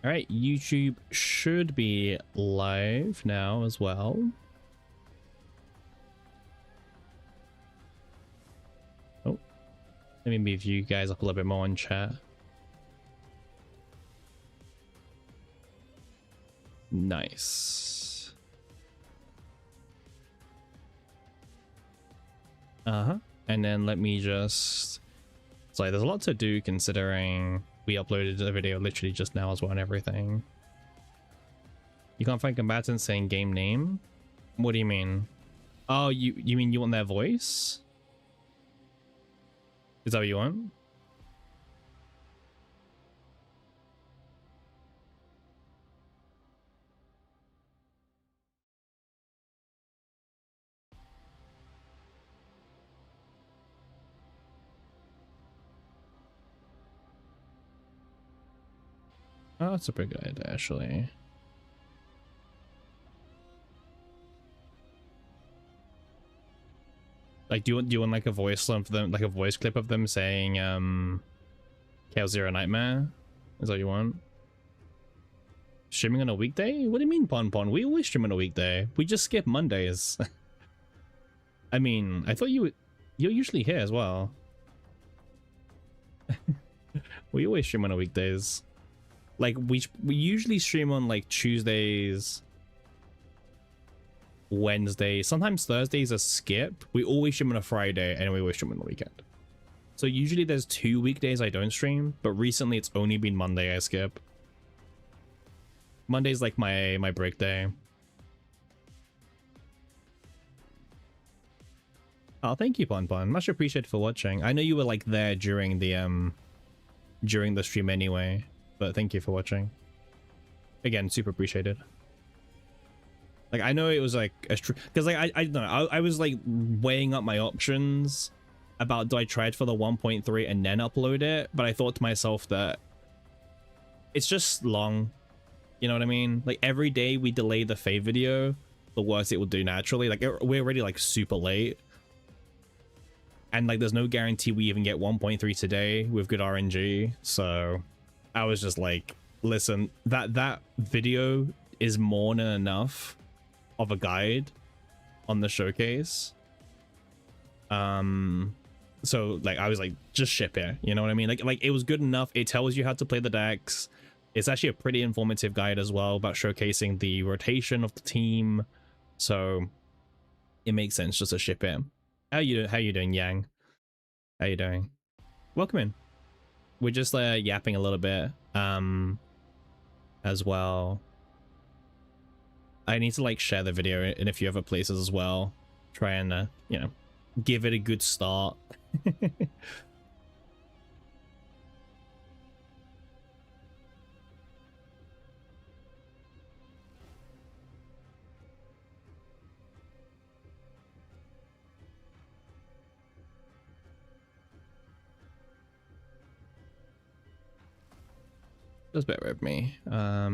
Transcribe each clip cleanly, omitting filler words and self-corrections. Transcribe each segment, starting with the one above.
All right, YouTube should be live now as well. Oh, let me move you guys up a little bit more in chat. Nice. And then let me just... So there's a lot to do considering we uploaded a video literally just now as well and everything. You can't find combatants saying game name? What do you mean? Oh, you mean you want their voice? Is that what you want? Oh, that's a pretty good idea, actually. Like, do you want like a voice of them, like a voice clip of them saying, Chaos Zero Nightmare? Is that what you want? Streaming on a weekday? What do you mean, Pon Pon? We always stream on a weekday. We just skip Mondays. I mean, I thought you're usually here as well. We always stream on a weekdays. Like, we usually stream on like Tuesdays, Wednesdays, sometimes Thursdays are skip. We always stream on a Friday and we always stream on the weekend. So usually there's 2 weekdays I don't stream, but recently it's only been Monday I skip. Monday's like my break day. Oh, thank you, Pon Pon. Much appreciated for watching. I know you were like there during the stream anyway, but thank you for watching. Again, super appreciated. Like, I know it was like a because like I don't know, I was like weighing up my options about do I try it for the 1.3 and then upload it, but I thought to myself that it's just long. You know what I mean? Like, every day we delay the Faye video, the worse it will do naturally. Like, we're already like super late. And like, there's no guarantee we even get 1.3 today with good RNG. So I was just like, listen, that video is more than enough of a guide on the showcase. So like, I was like, just ship it. You know what I mean? Like it was good enough. It tells you how to play the decks. It's actually a pretty informative guide as well about showcasing the rotation of the team. So it makes sense just to ship it. How you doing, Yang? How you doing? Welcome in. We're just yapping a little bit as well. I need to like share the video in a few other places as well. Try and you know, give it a good start. Just bear with me. I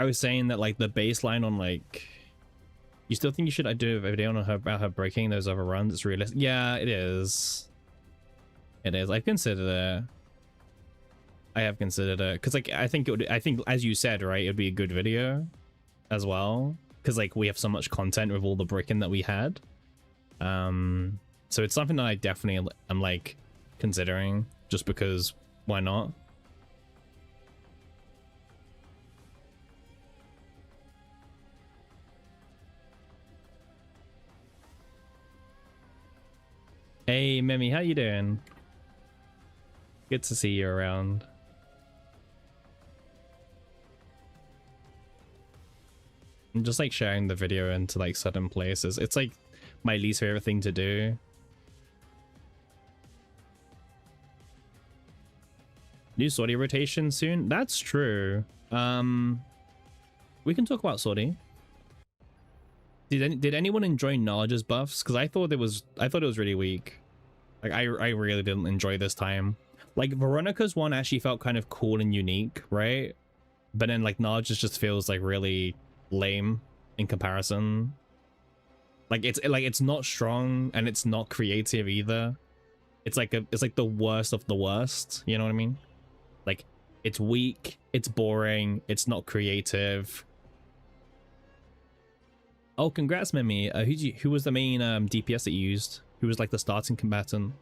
was saying that like the baseline on like, you still think you should do a video on her about her breaking those other runs? It's realistic. Yeah, it is. It is. I've considered it. I have considered it because like I think as you said, right, it'd be a good video as well because like we have so much content with all the breaking that we had. So it's something that I definitely am like considering just because why not? Hey Mimi, how you doing? Good to see you around. I'm just like sharing the video into like certain places. It's like my least favorite thing to do. New Sortie rotation soon? That's true. We can talk about Sortie. Did anyone enjoy Knowledge's buffs? Because I thought it was really weak. Like I really didn't enjoy this time. Like Veronica's one actually felt kind of cool and unique, right? But then like Knowledge just feels like really lame in comparison. Like it's not strong and it's not creative either. it's like the worst of the worst, you know what I mean? Like, it's weak, it's boring, it's not creative. Oh, congrats, Mimi. Who was the main DPS that you used? Who was like the starting combatant?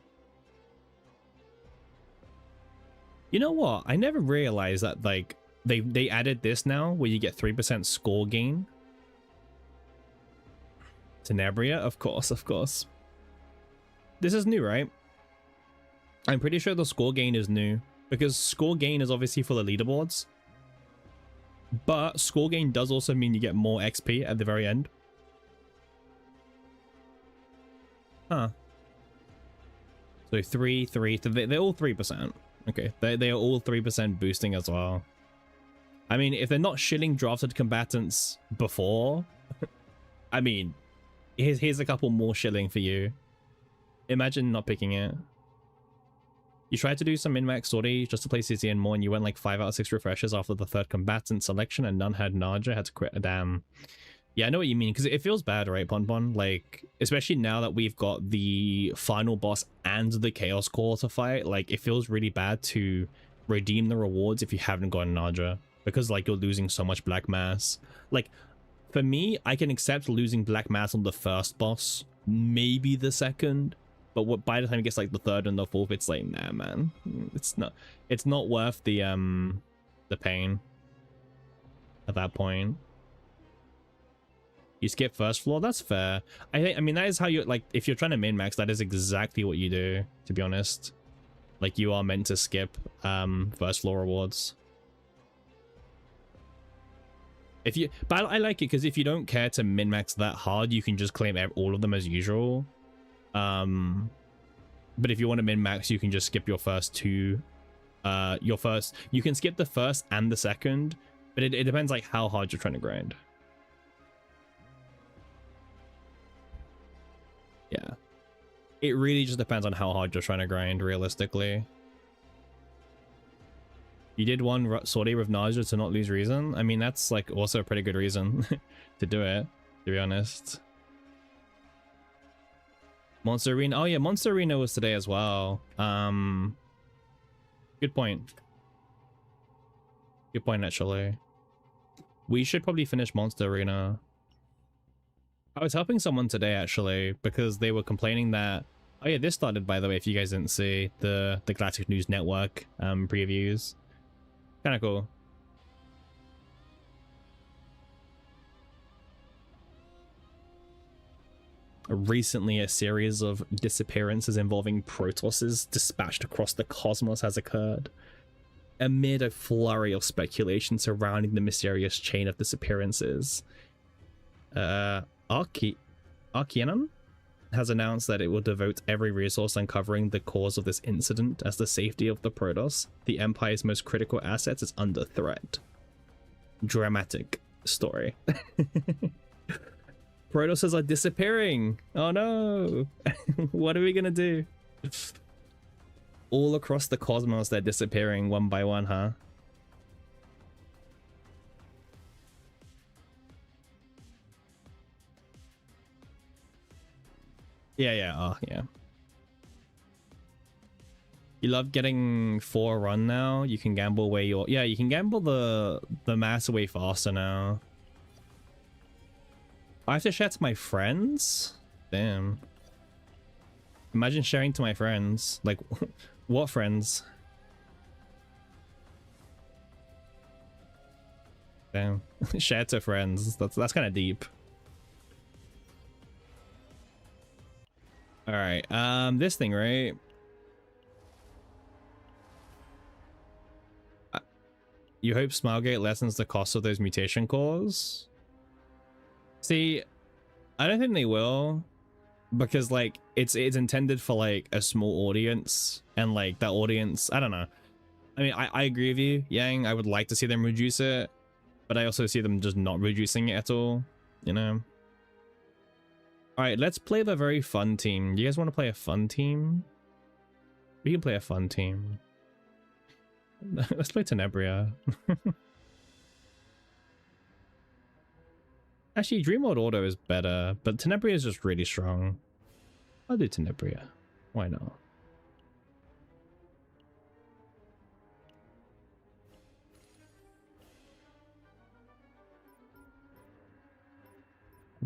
You know what? I never realized that like they added this now where you get 3% score gain. Tenebria, of course, of course. This is new, right? I'm pretty sure the score gain is new because score gain is obviously for the leaderboards. But score gain does also mean you get more XP at the very end. Huh. So 3, they're all 3%. Okay, they are all 3% boosting as well. I mean, if they're not shilling drafted combatants before, I mean, here's a couple more shilling for you. Imagine not picking it. You tried to do some min-max sortie just to play CZN more, and you went like 5 out of 6 refreshes after the 3rd combatant selection, and none had Naja, had to quit. Damn. Yeah, I know what you mean, because it feels bad, right, Bonbon? Like, especially now that we've got the final boss and the Chaos Core to fight, like, it feels really bad to redeem the rewards if you haven't gotten Naja, because, like, you're losing so much Black Mass. Like, for me, I can accept losing Black Mass on the first boss, maybe the second, but by the time it gets, like, the 3rd and the 4th, it's like, nah, man. It's not worth the pain at that point. You skip first floor, that's fair. I mean, that is how you, like, if you're trying to min-max, that is exactly what you do, to be honest. Like, you are meant to skip first floor rewards. But I like it because if you don't care to min-max that hard, you can just claim all of them as usual. But if you want to min-max, you can just skip your first two. You can skip the first and the second, but it depends like how hard you're trying to grind. Yeah, it really just depends on how hard you're trying to grind, realistically. You did one sortie with nausea to not lose reason. I mean, that's like also a pretty good reason to do it, to be honest. Monster Arena. Oh yeah, Monster Arena was today as well. Good point. Good point, actually. We should probably finish Monster Arena. I was helping someone today, actually, because they were complaining that... Oh yeah, this started, by the way, if you guys didn't see the Galactic News Network previews. Kind of cool. Recently, a series of disappearances involving Protosses dispatched across the cosmos has occurred. Amid a flurry of speculation surrounding the mysterious chain of disappearances, Arcanum has announced that it will devote every resource uncovering the cause of this incident, as the safety of the Protoss, the Empire's most critical assets, is under threat. Dramatic story. Protosses are disappearing. Oh no. What are we gonna do? All across the cosmos, they're disappearing one by one, huh? Yeah. Oh, yeah. You love getting 4 run now. You can gamble where you're... Yeah, you can gamble the mass away faster now. I have to share to my friends? Damn. Imagine sharing to my friends. Like, what friends? Damn. Share to friends. That's kind of deep. All right. This thing, right? You hope Smilegate lessens the cost of those mutation cores? See, I don't think they will, because like it's intended for like a small audience, and like that audience, I don't know. I mean, I agree with you, Yang. I would like to see them reduce it, but I also see them just not reducing it at all, you know? All right, let's play the very fun team. You guys want to play a fun team? We can play a fun team. Let's play Tenebria. Actually, Dream World Order is better, but Tenebria is just really strong. I'll do Tenebria. Why not?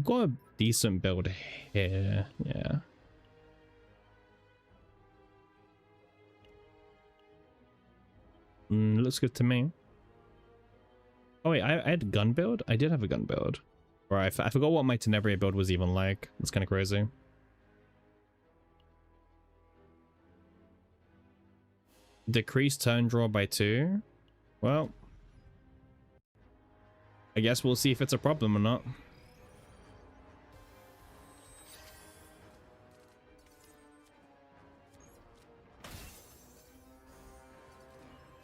got a decent build here. Yeah. Looks good to me. Oh wait, I had a gun build? I did have a gun build. Or I forgot what my Tenebria build was even like. It's kind of crazy. Decrease turn draw by 2. Well, I guess we'll see if it's a problem or not.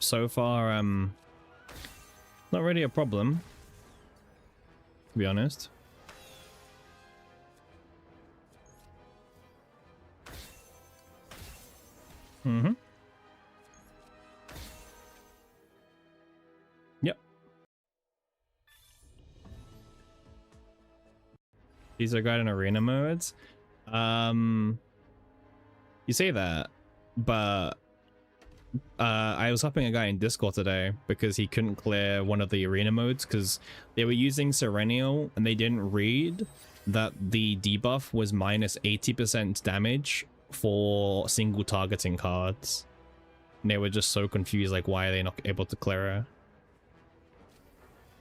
So far, not really a problem, to be honest. Yep. These are great in arena modes. You say that, but I was helping a guy in Discord today because he couldn't clear one of the arena modes because they were using Serenial and they didn't read that the debuff was minus 80% damage for single targeting cards. And they were just so confused, like, why are they not able to clear it?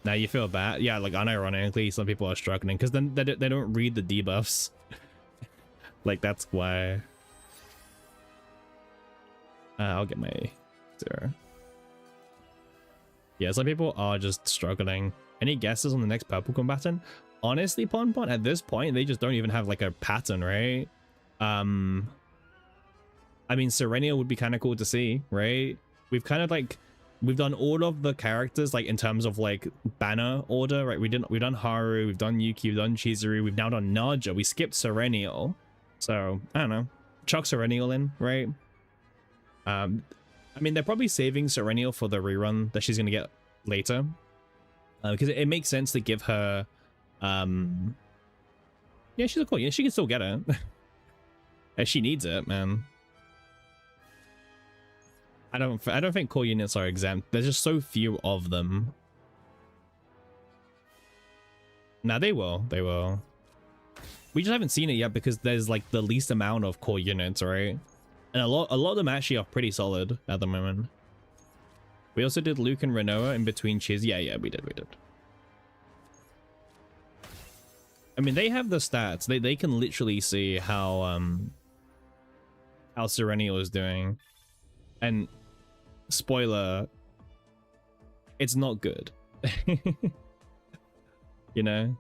Now you feel bad? Yeah, like, unironically, some people are struggling because then they don't read the debuffs. Like, that's why. I'll get my 0. Yeah, some people are just struggling. Any guesses on the next purple combatant? Honestly, Ponpon, at this point, they just don't even have like a pattern, right? I mean, Serenia would be kind of cool to see, right? We've kind of like, we've done all of the characters like in terms of like banner order, right? We've done Haru, we've done Yuki, we've done Chizuru, we've now done Naja. We skipped Serenial, so I don't know. Chuck Serenial in, right? I mean, they're probably saving Serenial for the rerun that she's gonna get later, because it makes sense to give her. Yeah, she's a cool. Yeah, she can still get it. If she needs it, man. I don't think core units are exempt. There's just so few of them. Nah, they will. They will. We just haven't seen it yet because there's like the least amount of core units, right? And a lot of them actually are pretty solid at the moment. We also did Luke and Renoa in between Chiz. Yeah, we did. I mean, they have the stats. They can literally see how Serenial is doing. And spoiler, it's not good. You know?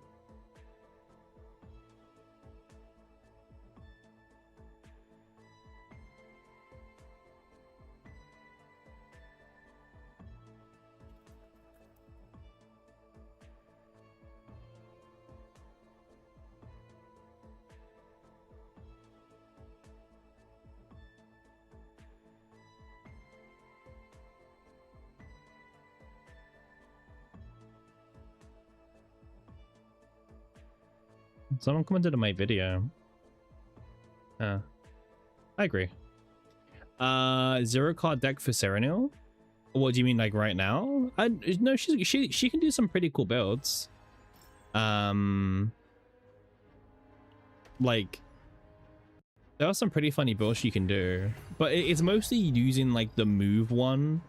Someone commented on my video. I agree. 0 card deck for Serenial? What do you mean, like right now? No, she can do some pretty cool builds. Like there are some pretty funny builds she can do, but it's mostly using like the move one,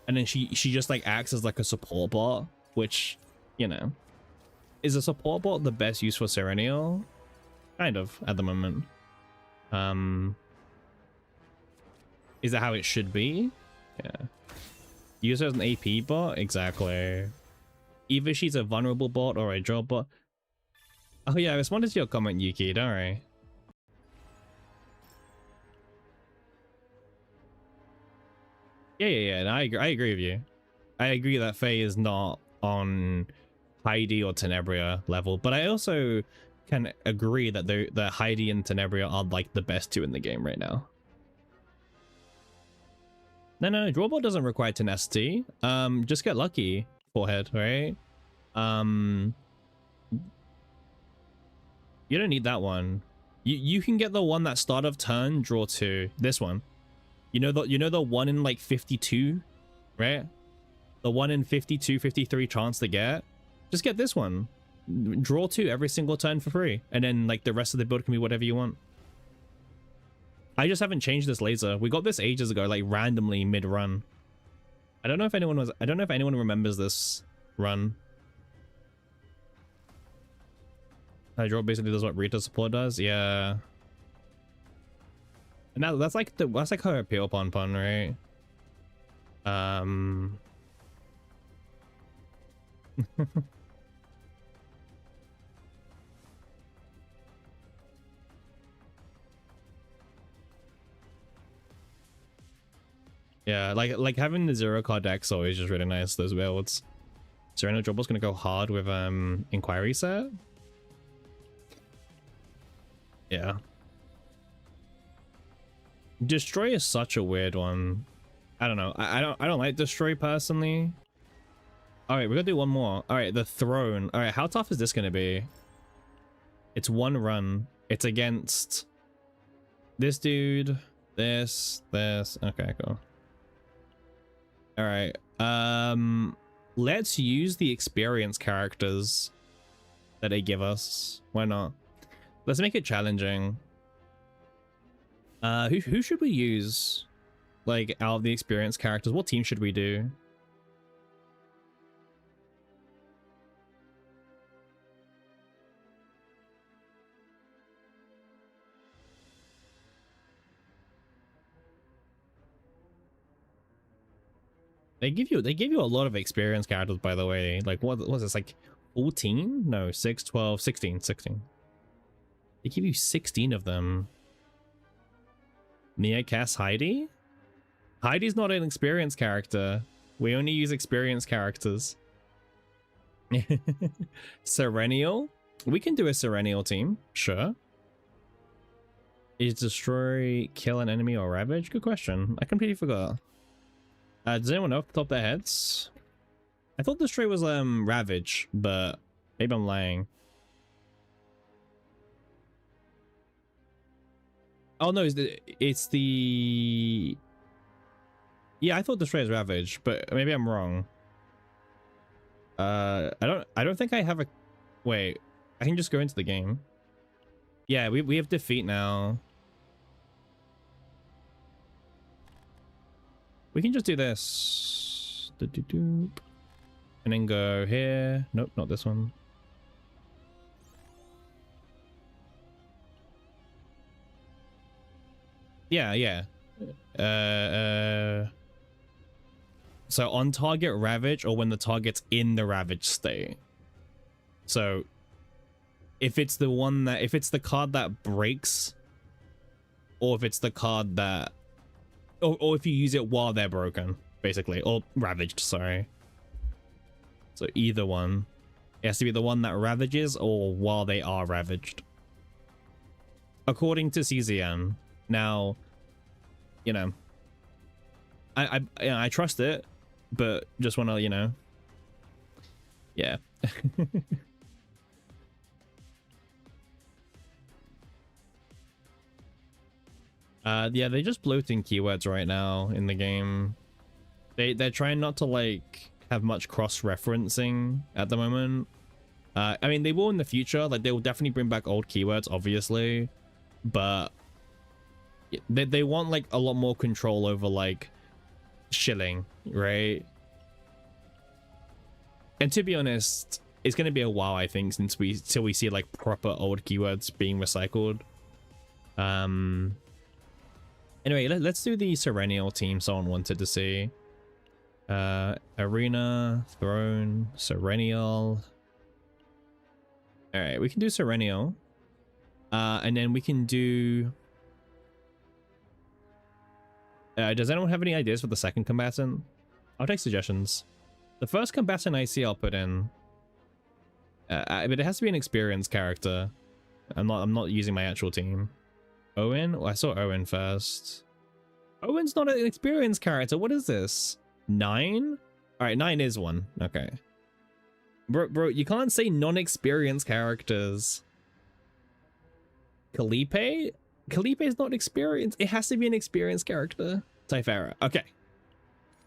and then she just like acts as like a support bot, which, you know. Is a support bot the best use for Serenial? Kind of, at the moment. Is that how it should be? Yeah. Use her as an AP bot? Exactly. Either she's a vulnerable bot or a draw bot. Oh yeah, I responded to your comment, Yuki, don't worry. Yeah, no, I agree with you. I agree that Faye is not on Heidi or Tenebria level, but I also can agree that the Heidi and Tenebria are like the best two in the game right now. No, Drawbot doesn't require tenacity. Just get lucky, forehead, right? You don't need that one. You can get the one that start of turn, draw 2. This one. You know the one in like 52, right? The one in 52, 53 chance to get. Just get this one. draw 2 every single turn for free, and then like the rest of the build can be whatever you want. I just haven't changed this laser. We got this ages ago, like randomly mid-run. I don't know if anyone remembers this run. Hydro basically does what Rita support does. Yeah. And now that's like her appeal pun, right? Yeah, like having the 0 card decks always just really nice, those builds. Sereno Jobber's gonna go hard with Inquiry set. Yeah. Destroy is such a weird one. I don't know. I don't like Destroy personally. Alright, we're gonna do one more. Alright, the Throne. Alright, how tough is this gonna be? It's 1 run. It's against this dude, this. Okay, cool. Alright. Let's use the experience characters that they give us. Why not? Let's make it challenging. Who should we use? Like, out of the experience characters, what team should we do? They give you a lot of experience characters, by the way. Like, what was this, like 14? No, 6, 12, 16. They give you 16 of them. Mia, Cass, Heidi? Heidi's not an experience character. We only use experience characters. Serenial? We can do a Serenial team, sure. Is destroy, kill an enemy, or ravage? Good question. I completely forgot. Does anyone know off the top of their heads? I thought destroy was ravage, but maybe I'm lying. Oh no, it's the yeah, I thought destroy is ravage, but maybe I'm wrong. I don't think I have a wait. I can just go into the game. Yeah, we have defeat now. We can just do this. And then go here. Nope, not this one. Yeah. So on target ravage, or when the target's in the ravage state. So if it's the card that breaks, or if it's the card that or if you use it while they're broken, basically, or ravaged, sorry. So either one. It has to be the one that ravages or while they are ravaged, according to CZN. Now, you know, I trust it, but just want to, you know, yeah. Yeah, they're just bloating keywords right now in the game. They're trying not to like have much cross-referencing at the moment. I mean, they will in the future. Like, they will definitely bring back old keywords, obviously, but they want like a lot more control over like shilling, right? And to be honest, it's gonna be a while, I think, till we see like proper old keywords being recycled. Anyway, let's do the Serenial team someone wanted to see. Arena, Throne, Serenial. Alright, we can do Serenial. And then we can do... does anyone have any ideas for the second combatant? I'll take suggestions. The first combatant I see, I'll put in. But it has to be an experienced character. I'm not using my actual team. Owen? Oh, I saw Owen first. Owen's not an experienced character. What is this? 9? Alright, 9 is one. Okay. Bro, you can't say non-experienced characters. Kalipe? Kalipe is not experienced. It has to be an experienced character. Typhara. Okay.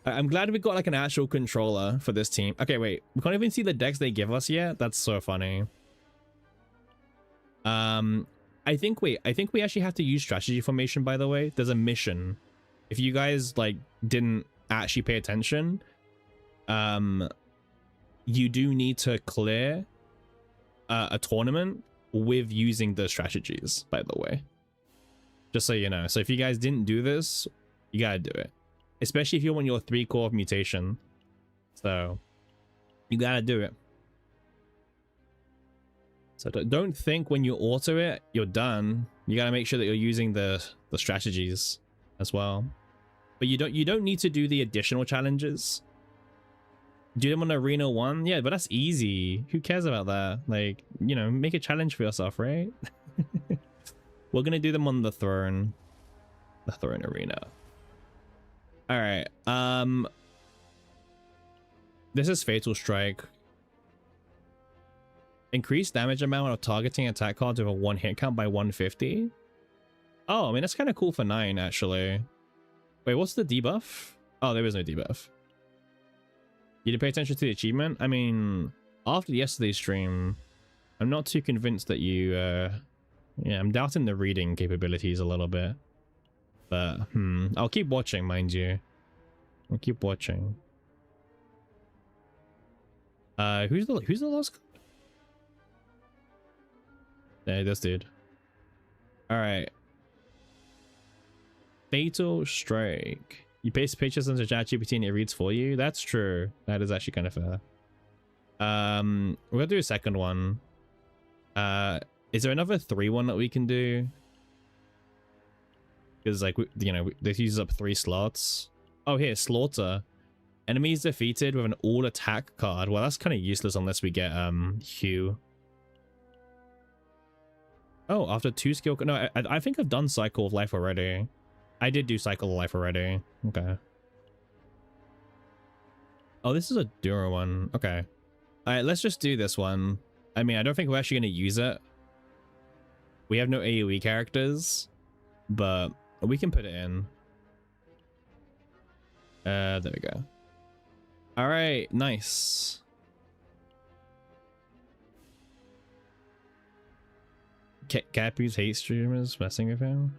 I'm glad we got like an actual controller for this team. Okay, wait, we can't even see the decks they give us yet. That's so funny. I think we actually have to use strategy formation, by the way. There's a mission. If you guys like didn't actually pay attention, you do need to clear a tournament with using the strategies, by the way. Just so you know. So if you guys didn't do this, you gotta do it. Especially if you want your 3 core of mutation. So you gotta do it. So don't think when you auto it, you're done. You gotta make sure that you're using the strategies as well. But you don't need to do the additional challenges. Do them on Arena 1? Yeah, but that's easy. Who cares about that? Like, you know, make a challenge for yourself, right? We're gonna do them on the throne. The throne arena. Alright. This is Fatal Strike. Increase damage amount of targeting attack cards with a 1 hit count by 150. Oh, I mean, that's kind of cool for 9, actually. Wait, what's the debuff? Oh, there is no debuff. You did pay attention to the achievement? I mean, after yesterday's stream, I'm not too convinced that you, yeah, I'm doubting the reading capabilities a little bit. But, I'll keep watching, mind you. I'll keep watching. Who's the last card? Yeah, this dude. Alright. Fatal Strike. You paste pictures into ChatGPT and it reads for you? That's true. That is actually kind of fair. We're gonna do a second one. Is there another 3 one that we can do? Because, like, you know, this uses up 3 slots. Oh, here, Slaughter. Enemies defeated with an all attack card. Well, that's kind of useless unless we get Hugh. Oh, after 2 skill. No, I think I've done Cycle of Life already. I did do Cycle of Life already. Okay. Oh, this is a Dura one. Okay. Alright, let's just do this one. I mean, I don't think we're actually going to use it. We have no AoE characters, but we can put it in. There we go. Alright, nice. Capu's hate streamers messing with him.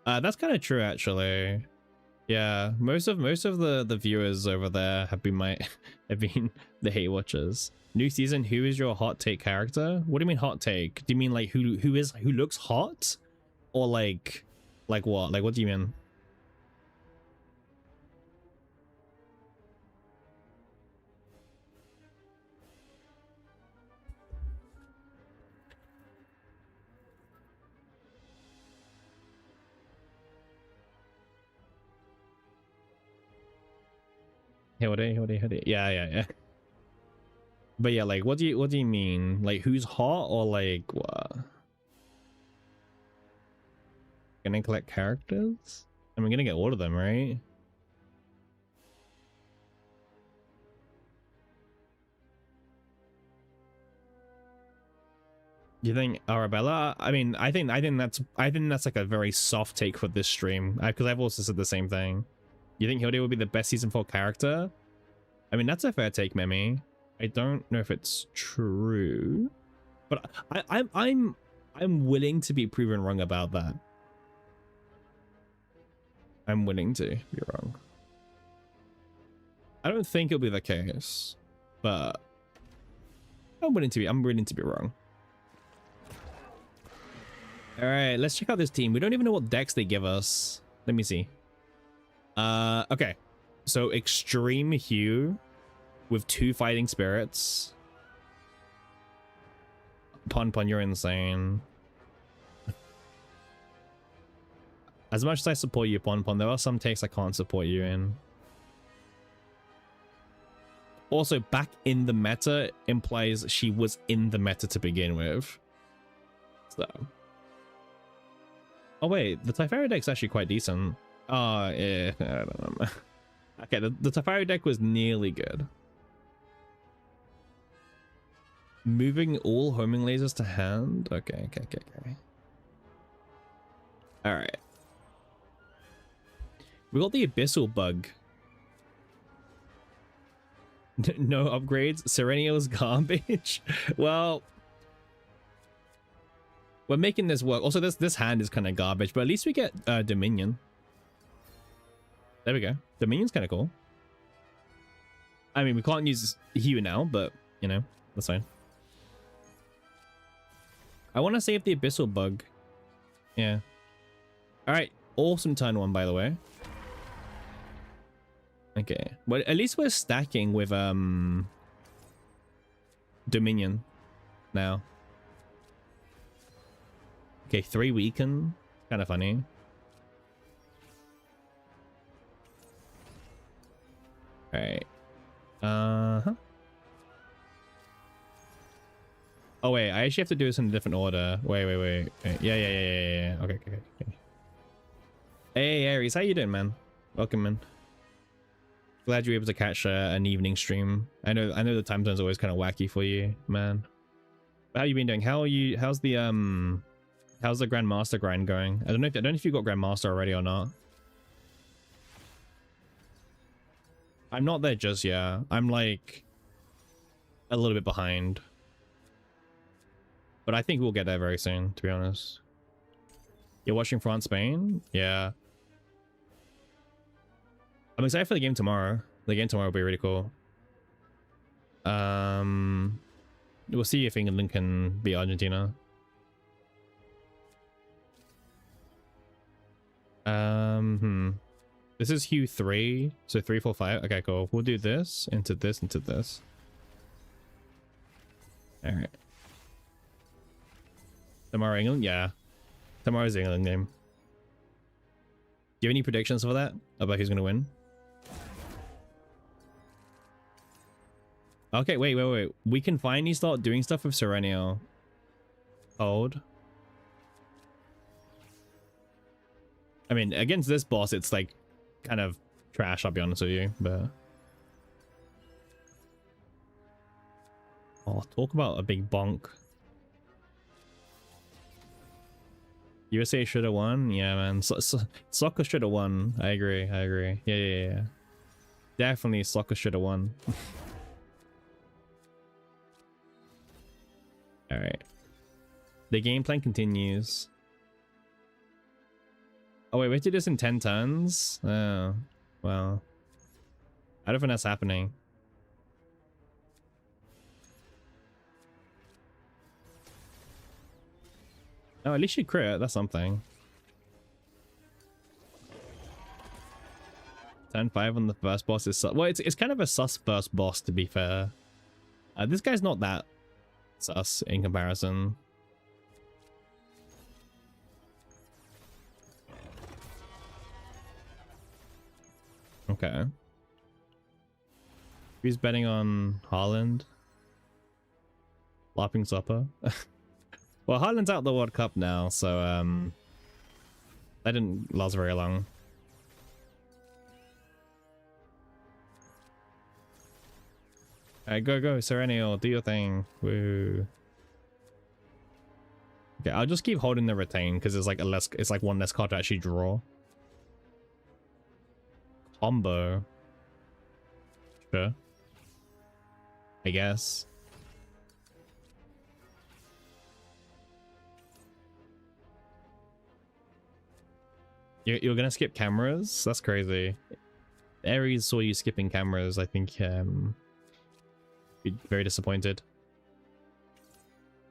That's kind of true, actually. Yeah, most of the viewers over there have been have been the hate watchers. New season, who is your hot take character? What do you mean hot take? Do you mean like who looks hot, or like what? Like what do you mean? Yeah. But yeah, like what do you mean? Like who's hot, or like what? Gonna collect characters? I'm gonna get all of them, right? You think Arabella? I mean, I think that's like a very soft take for this stream, because I've also said the same thing. You think Hilde would be the best season 4 character? I mean, that's a fair take, Memi. I don't know if it's true, but I'm willing to be proven wrong about that. I'm willing to be wrong. I don't think it'll be the case, but I'm willing to be wrong. All right, let's check out this team. We don't even know what decks they give us. Let me see. Okay, so Extreme Hue with 2 fighting spirits. Pun, you're insane. As much as I support you, Pon, there are some takes I can't support you in. Also, back in the meta implies she was in the meta to begin with. So. Oh wait, the Teferi deck's actually quite decent. Oh, yeah, I don't know. Okay, the Teferi deck was nearly good. Moving all homing lasers to hand? Okay. Alright. We got the Abyssal Bug. No upgrades. Serenio's garbage. Well, we're making this work. Also, this hand is kind of garbage, but at least we get Dominion. There we go. Dominion's kind of cool. I mean, we can't use Hue now, but you know, that's fine. I want to save the Abyssal Bug. Yeah. All right. Awesome turn one, by the way. Okay. Well, at least we're stacking with Dominion now. Okay, 3 weaken. Kind of funny. All right. Uh-huh. Oh wait, I actually have to do this in a different order. Wait. Yeah. Okay. Hey Aries, how you doing, man? Welcome, man. Glad you were able to catch an evening stream. I know the time zone's always kind of wacky for you, man. But how you been doing? How's the Grandmaster grind going? I don't know if you got Grandmaster already or not. I'm not there just yet. I'm like a little bit behind. But I think we'll get there very soon, to be honest. You're watching France Spain? Yeah. I'm excited for the game tomorrow. The game tomorrow will be really cool. We'll see if England can beat Argentina. This is Hue 3, so 3, 4, 5. Okay, cool. We'll do this into this into this. All right. Tomorrow England, yeah. Tomorrow's the England game. Do you have any predictions for that about who's gonna win? Okay, wait. We can finally start doing stuff with Serenio. Hold. I mean, against this boss, it's like kind of trash, I'll be honest with you, but... Oh, talk about a big bonk. USA should have won. Yeah, man. Soccer should have won. I agree. Yeah. Definitely soccer should have won. Alright. The game plan continues. Oh wait, we have to do this in 10 turns? Oh, well. I don't think that's happening. Oh, at least you crit. That's something. Turn 5 on the first boss is well, it's kind of a sus first boss, to be fair. This guy's not that sus in comparison. Okay. Who's betting on Haaland? Lopping Supper? Well, Haaland's out the World Cup now, so that didn't last very long. Alright, go, Serenio, do your thing. Woo. Okay, I'll just keep holding the retain because it's like one less card to actually draw. Combo. Sure. I guess. You're gonna skip cameras? That's crazy. Aries saw you skipping cameras. I think be very disappointed.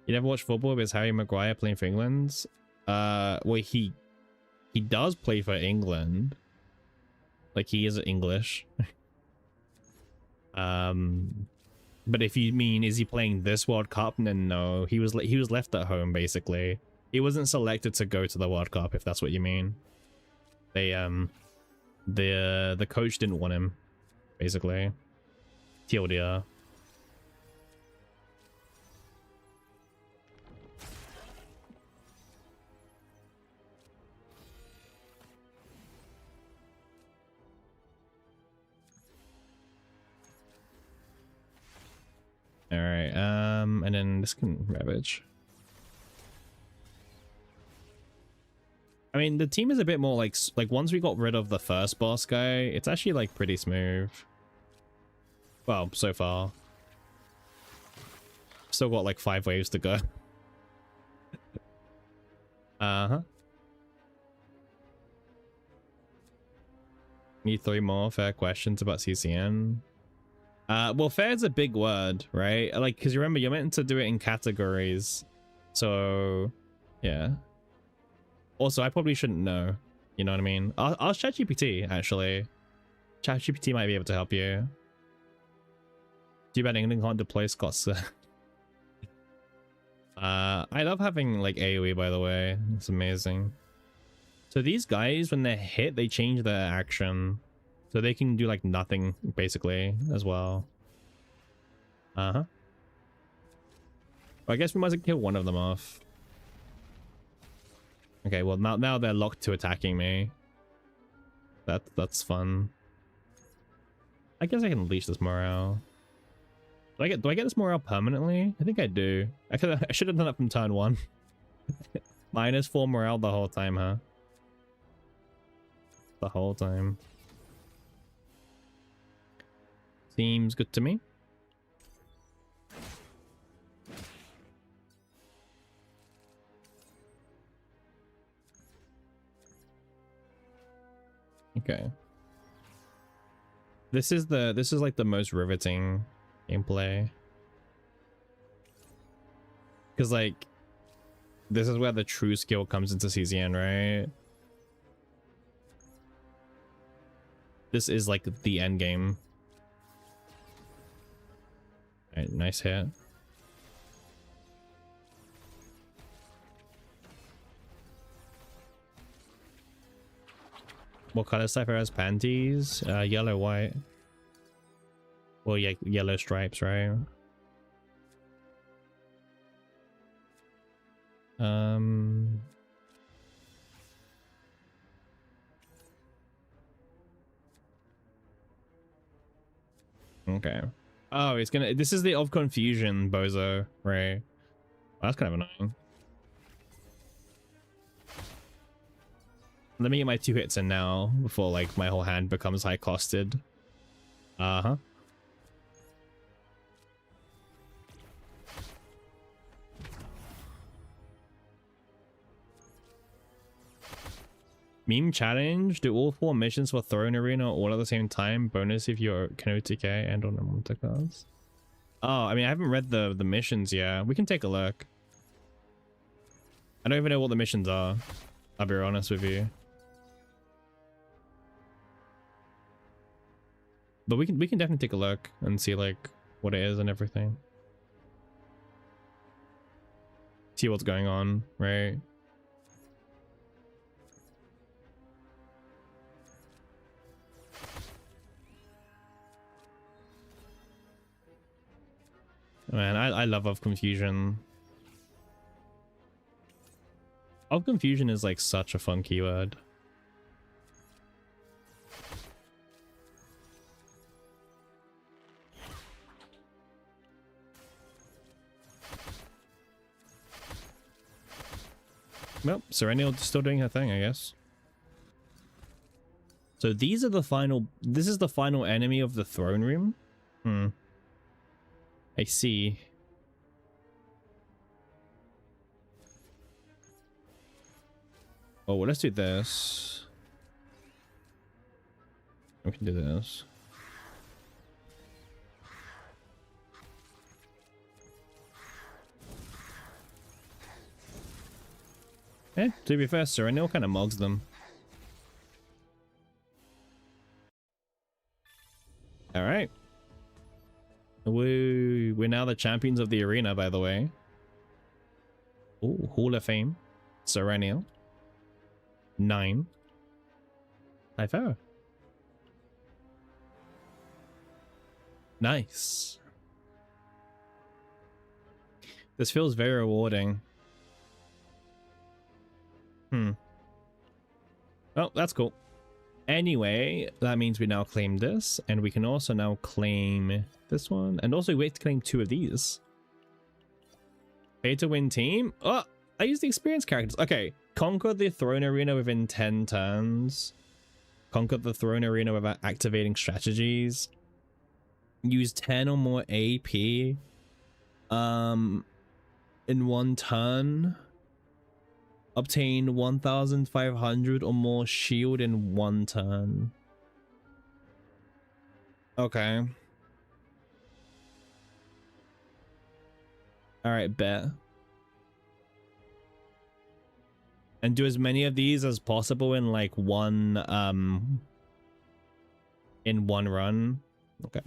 You never watched football with Harry Maguire playing for England? Well, he does play for England. Like, he is English. But if you mean, is he playing this World Cup? Then no, he was left at home basically. He wasn't selected to go to the World Cup, if that's what you mean. They the coach didn't want him, basically. TLDR. All right, and then this can ravage. I mean, the team is a bit more like once we got rid of the first boss guy, it's actually like pretty smooth. Well, so far. Still got like 5 waves to go. Uh-huh. Need 3 more fair questions about CCN. Well, fair is a big word, right? Like, because you remember, you're meant to do it in categories. So, yeah. Also, I probably shouldn't know. You know what I mean? I'll ask ChatGPT, actually. ChatGPT might be able to help you. Too bad England can't deploy Scots. I love having, like, AoE, by the way. It's amazing. So these guys, when they're hit, they change their action. So they can do, like, nothing, basically, as well. Uh-huh. Well, I guess we might as well kill one of them off. Okay, well, now they're locked to attacking me. That's fun. I guess I can leash this morale. Do I get this morale permanently? I think I do. I should have done that from turn 1. -4 morale the whole time, huh? The whole time. Seems good to me. Okay. This is like the most riveting gameplay. Because like this is where the true skill comes into CZN, right? This is like the end game. Alright, nice hit. What color Cypher has panties? Yellow, white. Well, yeah, yellow stripes, right? Okay. Oh, it's gonna. This is the of confusion, bozo, right? Well, that's kind of annoying. Let me get my 2 hits in now before like my whole hand becomes high costed. Uh-huh. Meme challenge. Do all 4 missions for Throne Arena all at the same time? Bonus if you're KOTK and on the Monte cards. Oh, I mean, I haven't read the missions yet. We can take a look. I don't even know what the missions are. I'll be honest with you. But we can definitely take a look and see like what it is and everything. See what's going on, right? Man, I love Of Confusion. Of Confusion is like such a fun keyword. Well, Serenial still doing her thing, I guess. So these are the final. This is the final enemy of the throne room. I see. Oh, well, let's do this. We can do this. To be fair, Serenial kind of mugs them. All right. We're now the champions of the arena, by the way. Oh, Hall of Fame. Serenial. 9. Typho. Nice. This feels very rewarding. Oh, that's cool. Anyway, that means we now claim this, and we can also now claim this one, and also we have to claim 2 of these. Pay to win team. Oh, I use the experience characters. Okay, conquer the throne arena within 10 turns. Conquer the throne arena without activating strategies. use 10 or more AP in one turn, obtain 1500 or more shield in one turn. Okay. All right, bet. And do as many of these as possible in like one run. Okay.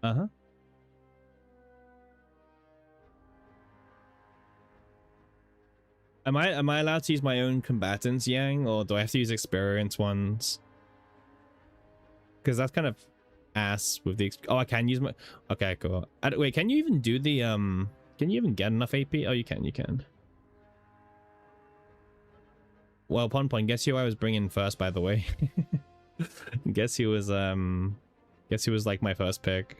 Uh-huh. Am I allowed to use my own combatants, Yang, or do I have to use experienced ones? Because that's kind of ass with the oh, I can use my okay, cool. Wait, can you even do the can you even get enough AP? Oh, you can. Well, Pon, guess who I was bringing first, by the way. guess he was like my first pick.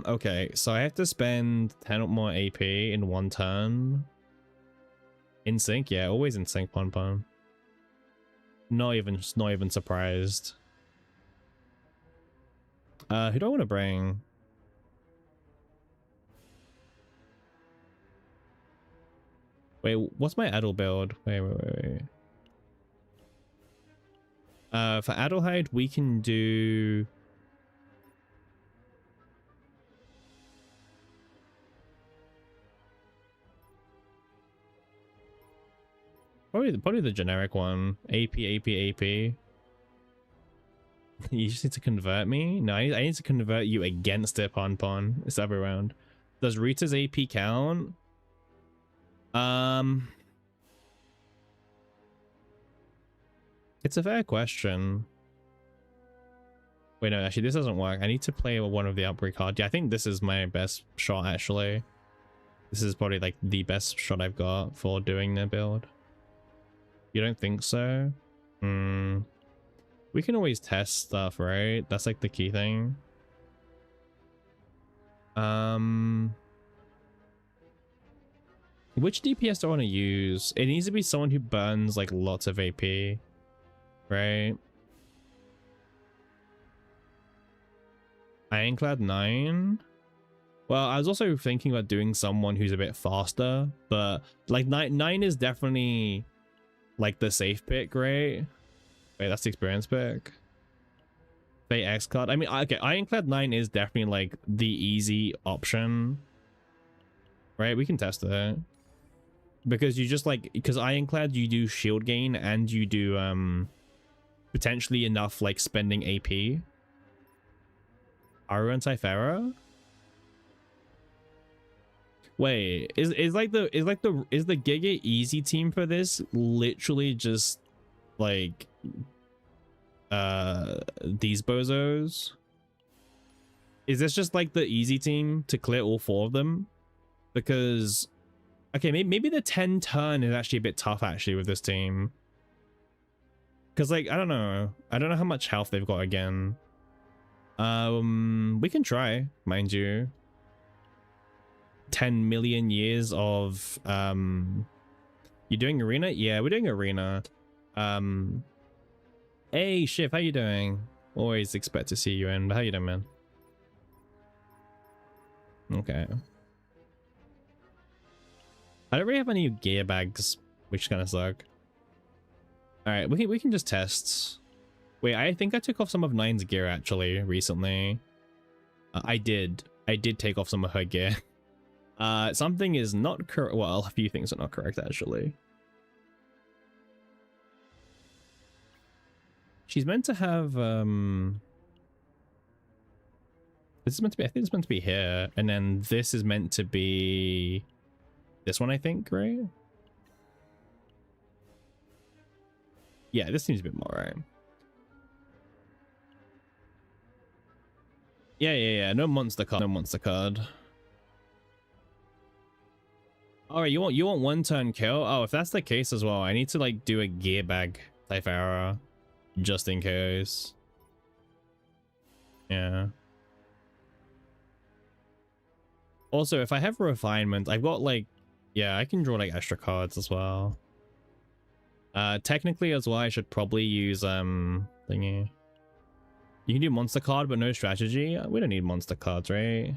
Okay, so I have to spend 10 or more AP in one turn. In sync, yeah, always in sync, Pon. Not even surprised. Who do I want to bring? Wait, what's my Adel build? Wait. For Adelheid, we can do probably the generic one. AP. You just need to convert me? No, I need to convert you against it, Pon. It's every round. Does Rita's AP count? It's a fair question. Wait, no, actually, this doesn't work. I need to play one of the upgrade cards. Yeah, I think this is my best shot, actually. This is probably like the best shot I've got for doing the build. You don't think so? We can always test stuff, right? That's like the key thing. Which DPS do I want to use? It needs to be someone who burns like lots of AP, right? Ironclad 9. Well, I was also thinking about doing someone who's a bit faster, but like 9 is definitely like the safe pick, right? Wait, that's the experience pick. Fate X card. I mean, okay, Ironclad 9 is definitely like the easy option, right? We can test it because you just like, because Ironclad you do shield gain and you do potentially enough like spending AP. Aru and Typhara? Wait, is the Giga Easy team for this literally just like these bozos? Is this just like the easy team to clear all 4 of them? Because okay, maybe the 10 turn is actually a bit tough actually with this team. Because like I don't know how much health they've got again. We can try, mind you. 10 million years of you doing arena? Yeah, we're doing arena. Hey Shiv, how you doing? Always expect to see you in. How you doing, man? Okay. I don't really have any gear bags, which kind of suck. All right, we can just test. Wait, I think I took off some of Nine's gear actually recently. I did take off some of her gear. Something is not correct. Well, a few things are not correct actually. She's meant to have this is meant to be, I think it's meant to be here, and then this is meant to be this one, I think, right? Yeah, this seems a bit more right. Yeah. No monster card. All right, you want one turn kill? Oh, if that's the case as well, I need to like do a gear bag Typhara just in case. Yeah. Also, if I have refinement, I've got like, yeah, I can draw like extra cards as well. Technically as well, I should probably use thingy. You can do monster card, but no strategy. We don't need monster cards, right?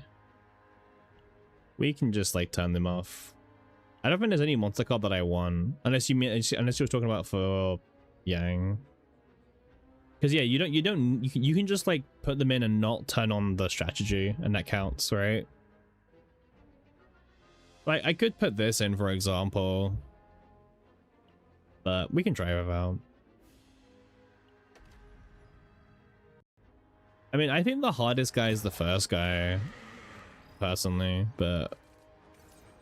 We can just like turn them off. I don't think there's any monster card that I want, unless you mean, unless you're talking about for Yang. Because yeah, you can just like put them in and not turn on the strategy, and that counts, right? Like I could put this in, for example, but we can try it out. I mean, I think the hardest guy is the first guy, personally, but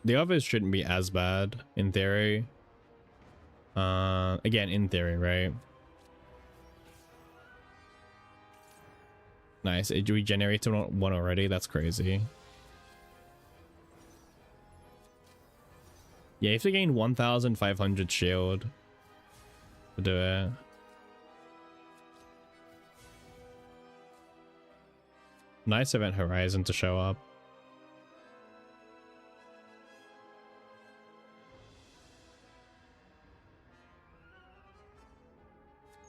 the others shouldn't be as bad in theory. Again, in theory, right? Nice. It regenerated one already. That's crazy. Yeah, you have to gain 1,500 shield to do it. Nice Event Horizon to show up.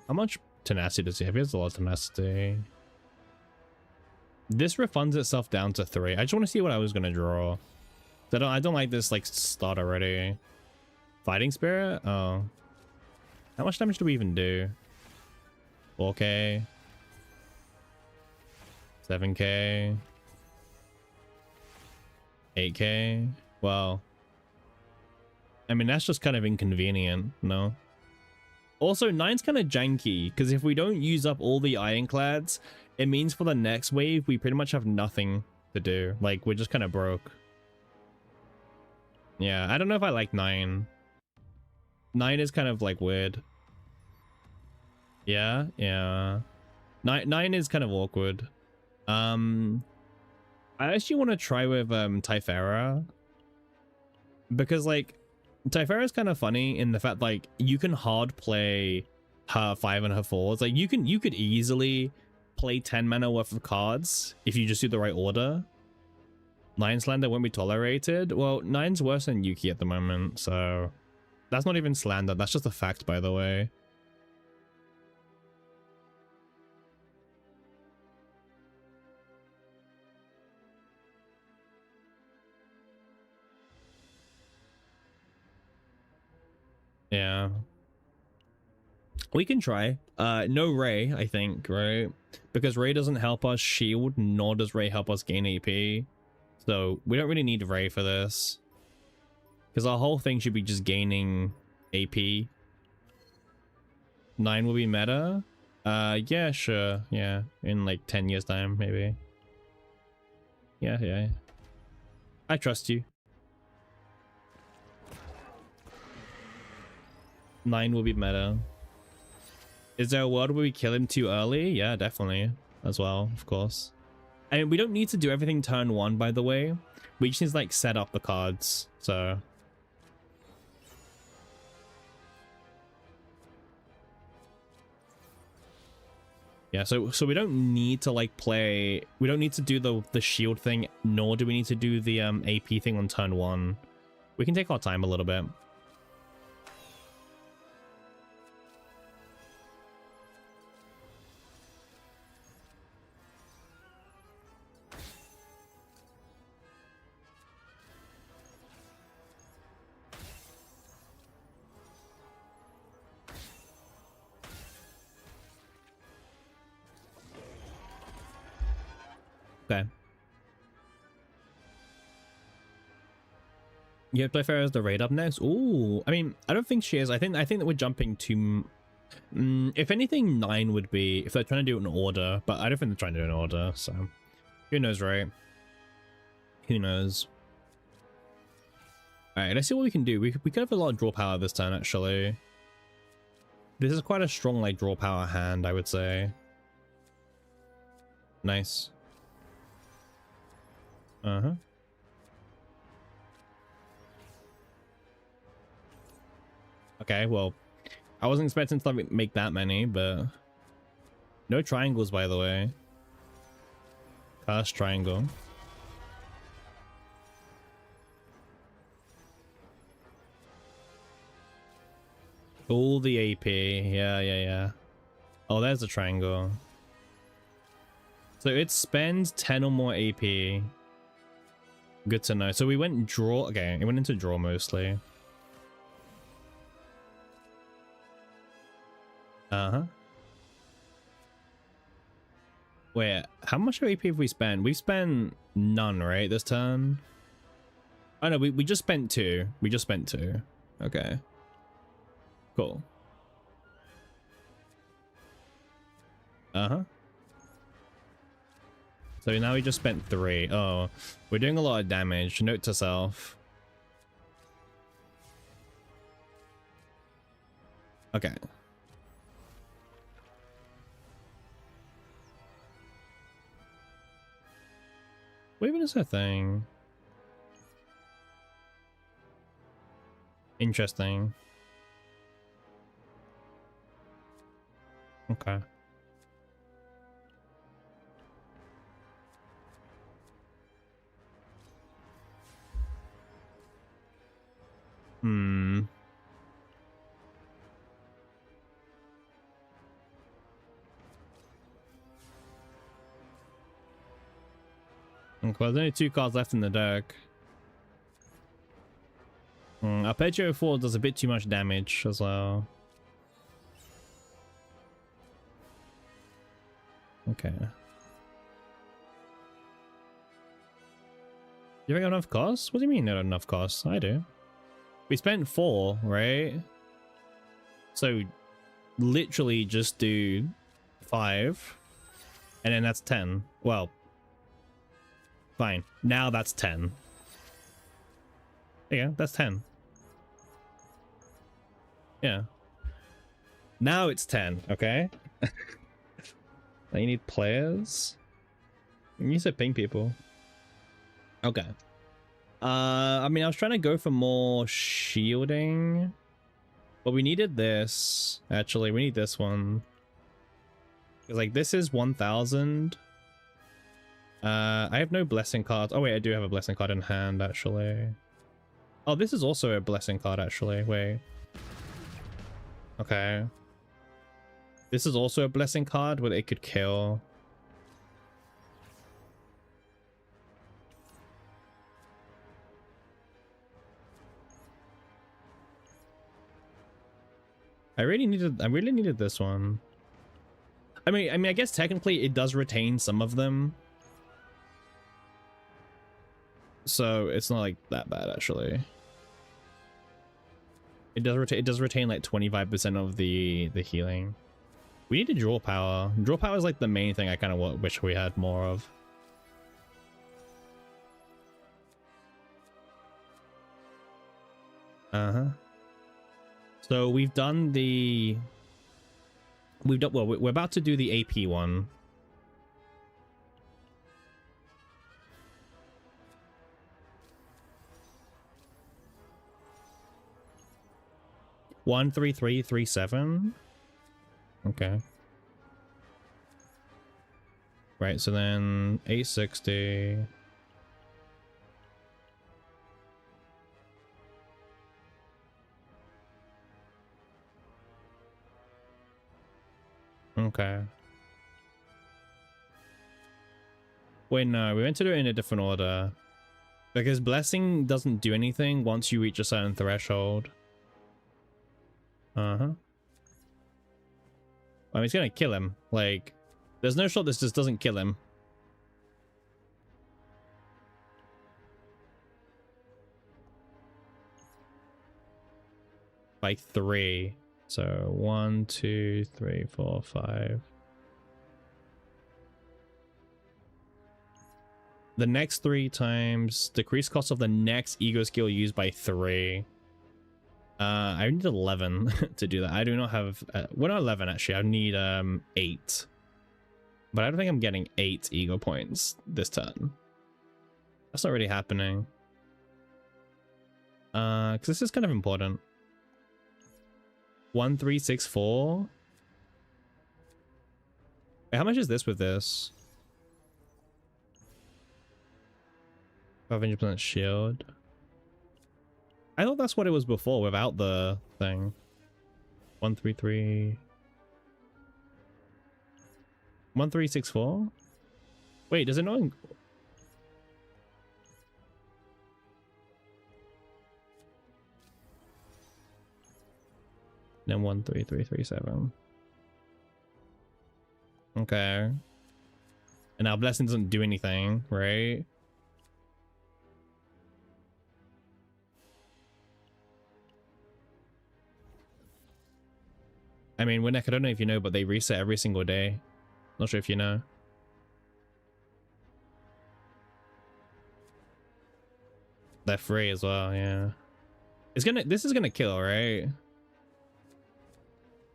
How much tenacity does he have? He has a lot of tenacity. This refunds itself down to 3. I just want to see what I was going to draw. I don't like this like start already. Fighting Spirit? Oh. How much damage do we even do? 4k. 7k. 8k. Well. I mean, that's just kind of inconvenient, no? Also, 9's kind of janky, because if we don't use up all the Ironclads, it means for the next wave, we pretty much have nothing to do. Like, we're just kind of broke. Yeah, I don't know if I like 9. 9 is kind of, like, weird. Yeah, yeah. 9 is kind of awkward. I actually want to try with, Typhara. Because, like, Typhara is kind of funny in the fact, like, you can hard play her 5 and her 4s. Like, you could easily play 10 mana worth of cards if you just do the right order. 9 slander won't be tolerated. Well, 9's worse than Yuki at the moment, so that's not even slander. That's just a fact, by the way. Yeah. We can try. No Ray, I think, right? Because Ray doesn't help us shield, nor does Ray help us gain AP. So we don't really need Ray for this. Because our whole thing should be just gaining AP. 9 will be meta? Yeah, sure. Yeah, in like 10 years time, maybe. Yeah, yeah. I trust you. 9 will be meta. Is there a world where we kill him too early? Yeah, definitely. As well, of course. I mean, we don't need to do everything turn 1, by the way. We just need to, like, set up the cards, so... Yeah, so we don't need to, like, play... We don't need to do the shield thing, nor do we need to do the AP thing on turn 1. We can take our time a little bit. Okay. Yeah, Clefairy is the raid up next. Ooh, I mean, I don't think she is. I think that we're jumping to... if anything, 9 would be if they're trying to do it in order, but I don't think they're trying to do it in order, so who knows, right? Who knows? All right, let's see what we can do. We could have a lot of draw power this turn, actually. This is quite a strong, like, draw power hand, I would say. Nice. Uh-huh. Okay, well, I wasn't expecting to make that many, but no triangles, by the way. Cursed triangle. All the AP. Yeah, yeah, yeah. Oh, there's a triangle. So it spends 10 or more AP. Good to know. So we went draw. Okay, it went into draw mostly. Uh-huh. Wait, how much AP have we spent? We've spent none, right, this turn? Oh no, we just spent 2. We just spent 2. Okay. Cool. Uh-huh. So now we just spent 3. Oh, we're doing a lot of damage. Note to self. Okay. What even is that thing? Interesting. Okay. Hmm. Okay, there's only 2 cards left in the deck. Arpeggio 4 does a bit too much damage as well. Okay. You have enough costs? What do you mean not enough costs? I do. We spent 4, right? So literally just do 5. And then that's 10. Well, fine. Now that's 10. Yeah, that's 10. Yeah. Now it's 10, okay? Now you need players? You said ping people. Okay. I mean, I was trying to go for more shielding, but we needed this. Actually, we need this one. Because, like, this is 1,000. I have no blessing cards. Oh, wait, I do have a blessing card in hand, actually. Oh, this is also a blessing card, actually. Wait. Okay. This is also a blessing card where it could kill. I really needed this one. I mean, I guess technically it does retain some of them. So it's not like that bad, actually. It does retain like 25% of the healing. We need to draw power. Draw power is like the main thing I kind of wish we had more of. Uh-huh. So we've done the... well, we're about to do the AP one. One, 3, 3, 3, 7. Okay. Right, so then 860. Okay. Wait, no, we went to do it in a different order. Because blessing doesn't do anything once you reach a certain threshold. Uh-huh. I mean, it's gonna kill him. Like, there's no shot this just doesn't kill him. By 3. So 1, 2, 3, 4, 5. The next 3 times decrease cost of the next ego skill used by 3. I need 11 to do that. I do not have well, not 11 actually. I need 8. But I don't think I'm getting 8 ego points this turn. That's not really happening. Because this is kind of important. 1, 3, 6, 4. Wait, how much is this with this? 500% shield. I thought that's what it was before without the thing. 133. 1364. Wait, does it not? Then 13337. Okay. And our blessing doesn't do anything, right? I mean, Winneck, I don't know if you know, but they reset every single day. Not sure if you know. They're free as well, yeah. This is gonna kill, right?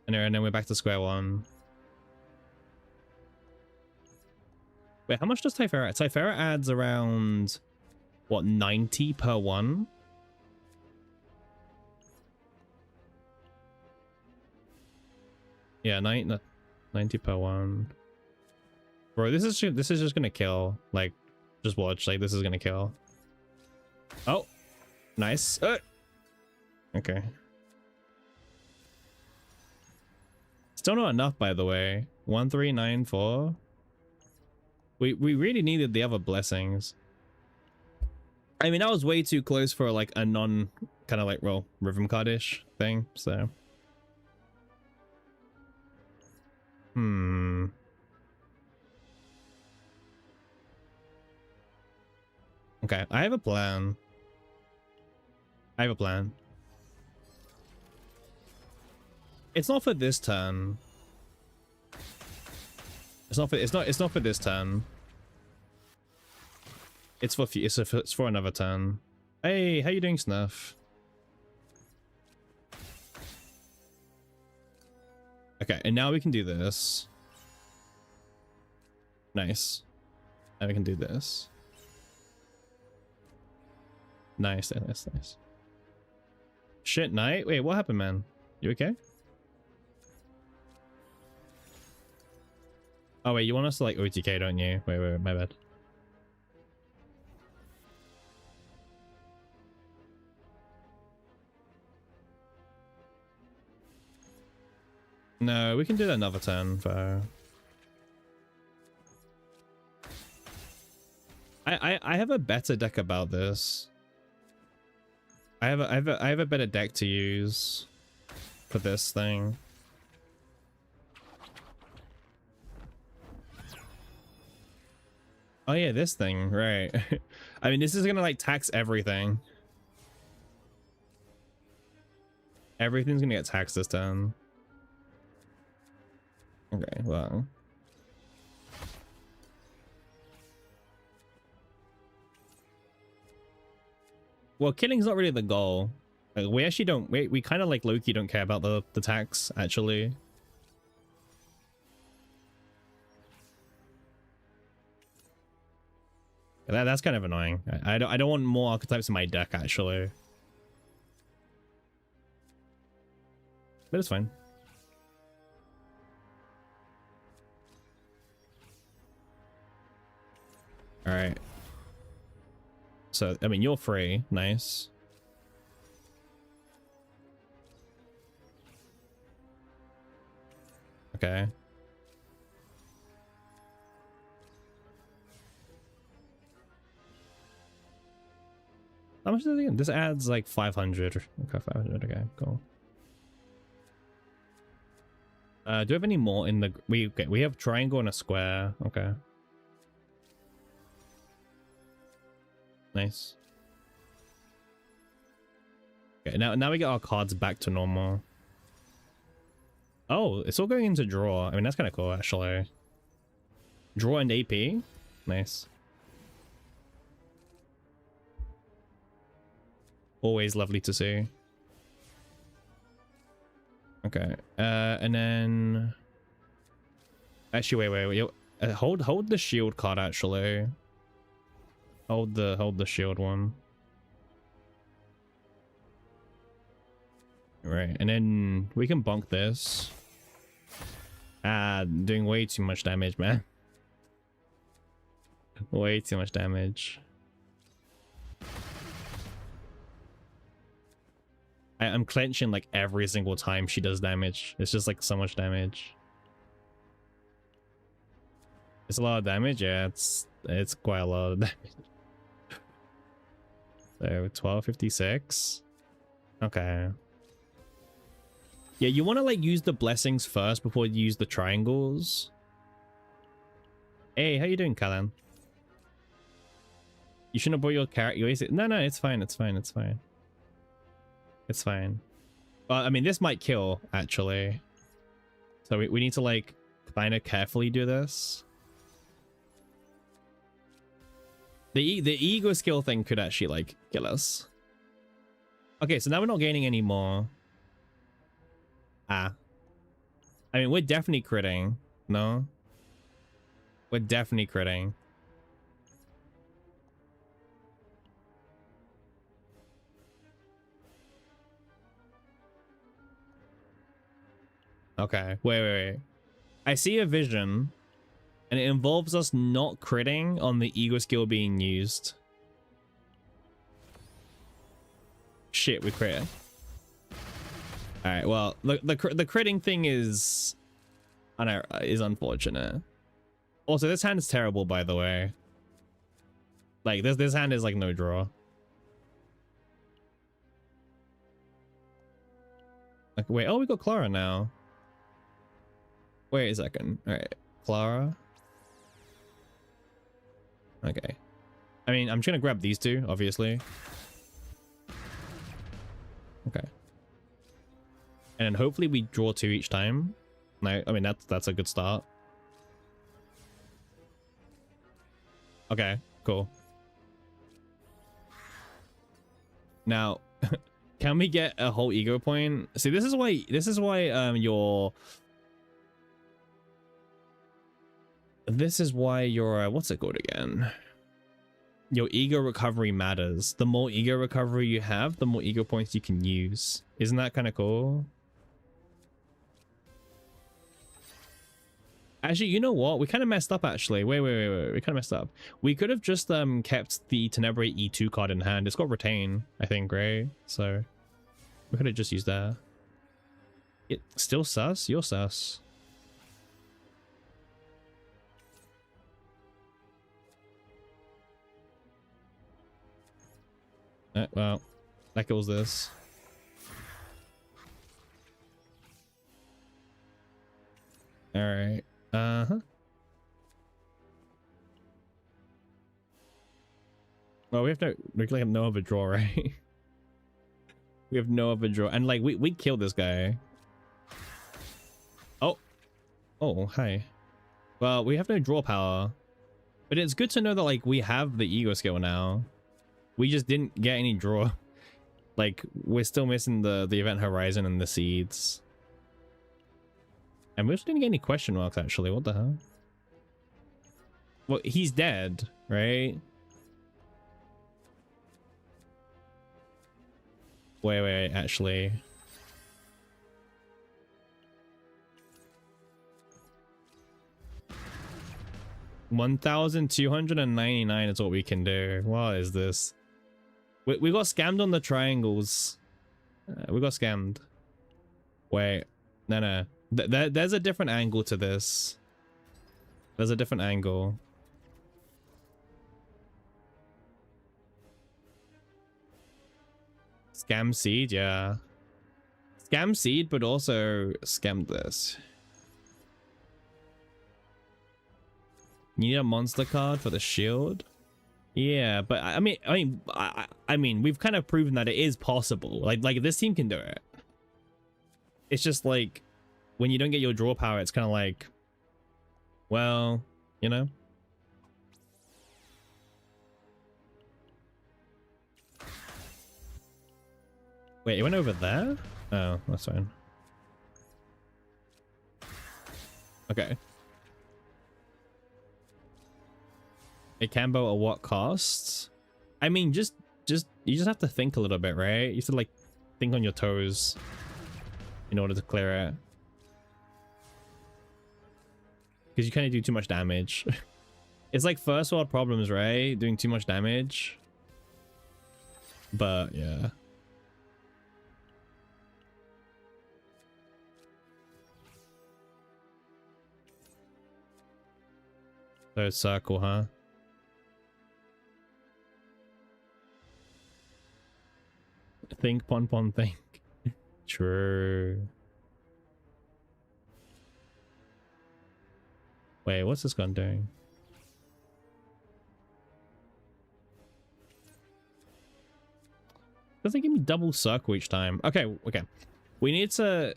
And then we're back to square one. Wait, how much does Typhera add? Typhera adds around, what, 90 per one? Yeah, 90 per one. Bro, this is just gonna kill. Like, just watch. Like, this is gonna kill. Oh, nice. Okay. Still not enough, by the way. 1394. We really needed the other blessings. I mean, that was way too close for like a non kind of like, well, rhythm card-ish thing. So. Okay, I have a plan. It's not for this turn. It's not for this turn. It's for another turn. Hey, how you doing, Snuff? Okay, and now we can do this. Nice. Now we can do this. Nice. Shit, Knight? Wait, what happened, man? You okay? Oh, wait, you want us to, like, OTK, don't you? Wait, my bad. No, we can do that another turn, though. I have a better deck about this. I have a better deck to use for this thing. Oh yeah, this thing, right. I mean, this is gonna like tax everything. Everything's gonna get taxed this turn. Okay, well. Well, killing's not really the goal. Like, we actually don't, we kind of like Loki don't care about the tax, actually. That's kind of annoying. I don't want more archetypes in my deck, actually. But it's fine. All right. So, I mean, you're free. Nice. Okay. How much does it again? This adds like 500. Okay, 500. Okay, cool. Do we have any more in the... We have triangle and a square. Okay. Nice. Okay, now we get our cards back to normal. Oh, it's all going into draw. I mean, that's kind of cool, actually. Draw and AP. Nice. Always lovely to see. Okay. And then... Actually, wait. Hold the shield card, actually. Hold the shield one. Right, and then we can bonk this. Doing way too much damage, man. Way too much damage. I'm clenching like every single time she does damage. It's just like so much damage. It's a lot of damage. Yeah, it's quite a lot of damage. So 1256. Okay. Yeah, you want to like use the blessings first before you use the triangles. Hey, how you doing, Callan? You shouldn't have brought your character. No, it's fine. It's fine. It's fine. It's fine. Well, I mean, this might kill actually. So we need to like kind of carefully do this. The ego skill thing could actually like kill us. Okay, so now we're not gaining any more. I mean, we're definitely critting. No? We're definitely critting. Okay, wait. I see a vision, and it involves us not critting on the ego skill being used. Shit, we crit. Alright, well, the critting thing is... I know, is unfortunate. Also, this hand is terrible, by the way. Like, this hand is like no draw. Like, wait, oh, we got Clara now. Wait a second. Alright, Clara. Okay. I mean, I'm trying to grab these two, obviously. Okay. And then hopefully we draw two each time. No, I mean, that's a good start. Okay, cool. Now, can we get a whole ego point? See, this is why your what's it called again? Your ego recovery matters. The more ego recovery you have, the more ego points you can use. Isn't that kind of cool? Actually, you know what? We kind of messed up, actually. Wait. We kind of messed up. We could have just kept the Tenebrae E2 card in hand. It's got retain, I think, right? So we could have just used that. It still sus? You're sus. Well, that kills this. All right. Uh-huh. Well, we have no other draw, right? We have no other draw. And like we killed this guy. Oh, hi. Well, we have no draw power. But it's good to know that like we have the ego skill now. We just didn't get any draw. Like we're still missing the event horizon and the seeds. And we just didn't get any question marks, actually. What the hell? Well, he's dead, right? Wait, actually. $1,299 is what we can do. What is this? We got scammed on the triangles. We got scammed. Wait. No. There's a different angle to this. There's a different angle. Scam seed, yeah. Scam seed, but also scammed this. You need a monster card for the shield? Yeah, but I mean, we've kind of proven that it is possible. Like this team can do it. It's just like when you don't get your draw power, it's kind of like, well, you know. Wait, it went over there? Oh, that's fine. Okay. A combo at what cost? I mean, you just have to think a little bit, right? You have to like think on your toes in order to clear it. Because you kind of do too much damage. It's like first world problems, right? Doing too much damage. But yeah. So circle, huh? Think, Pon Pon, think. True. Wait, what's this gun doing? Does it give me double circle each time? Okay, okay. We need to...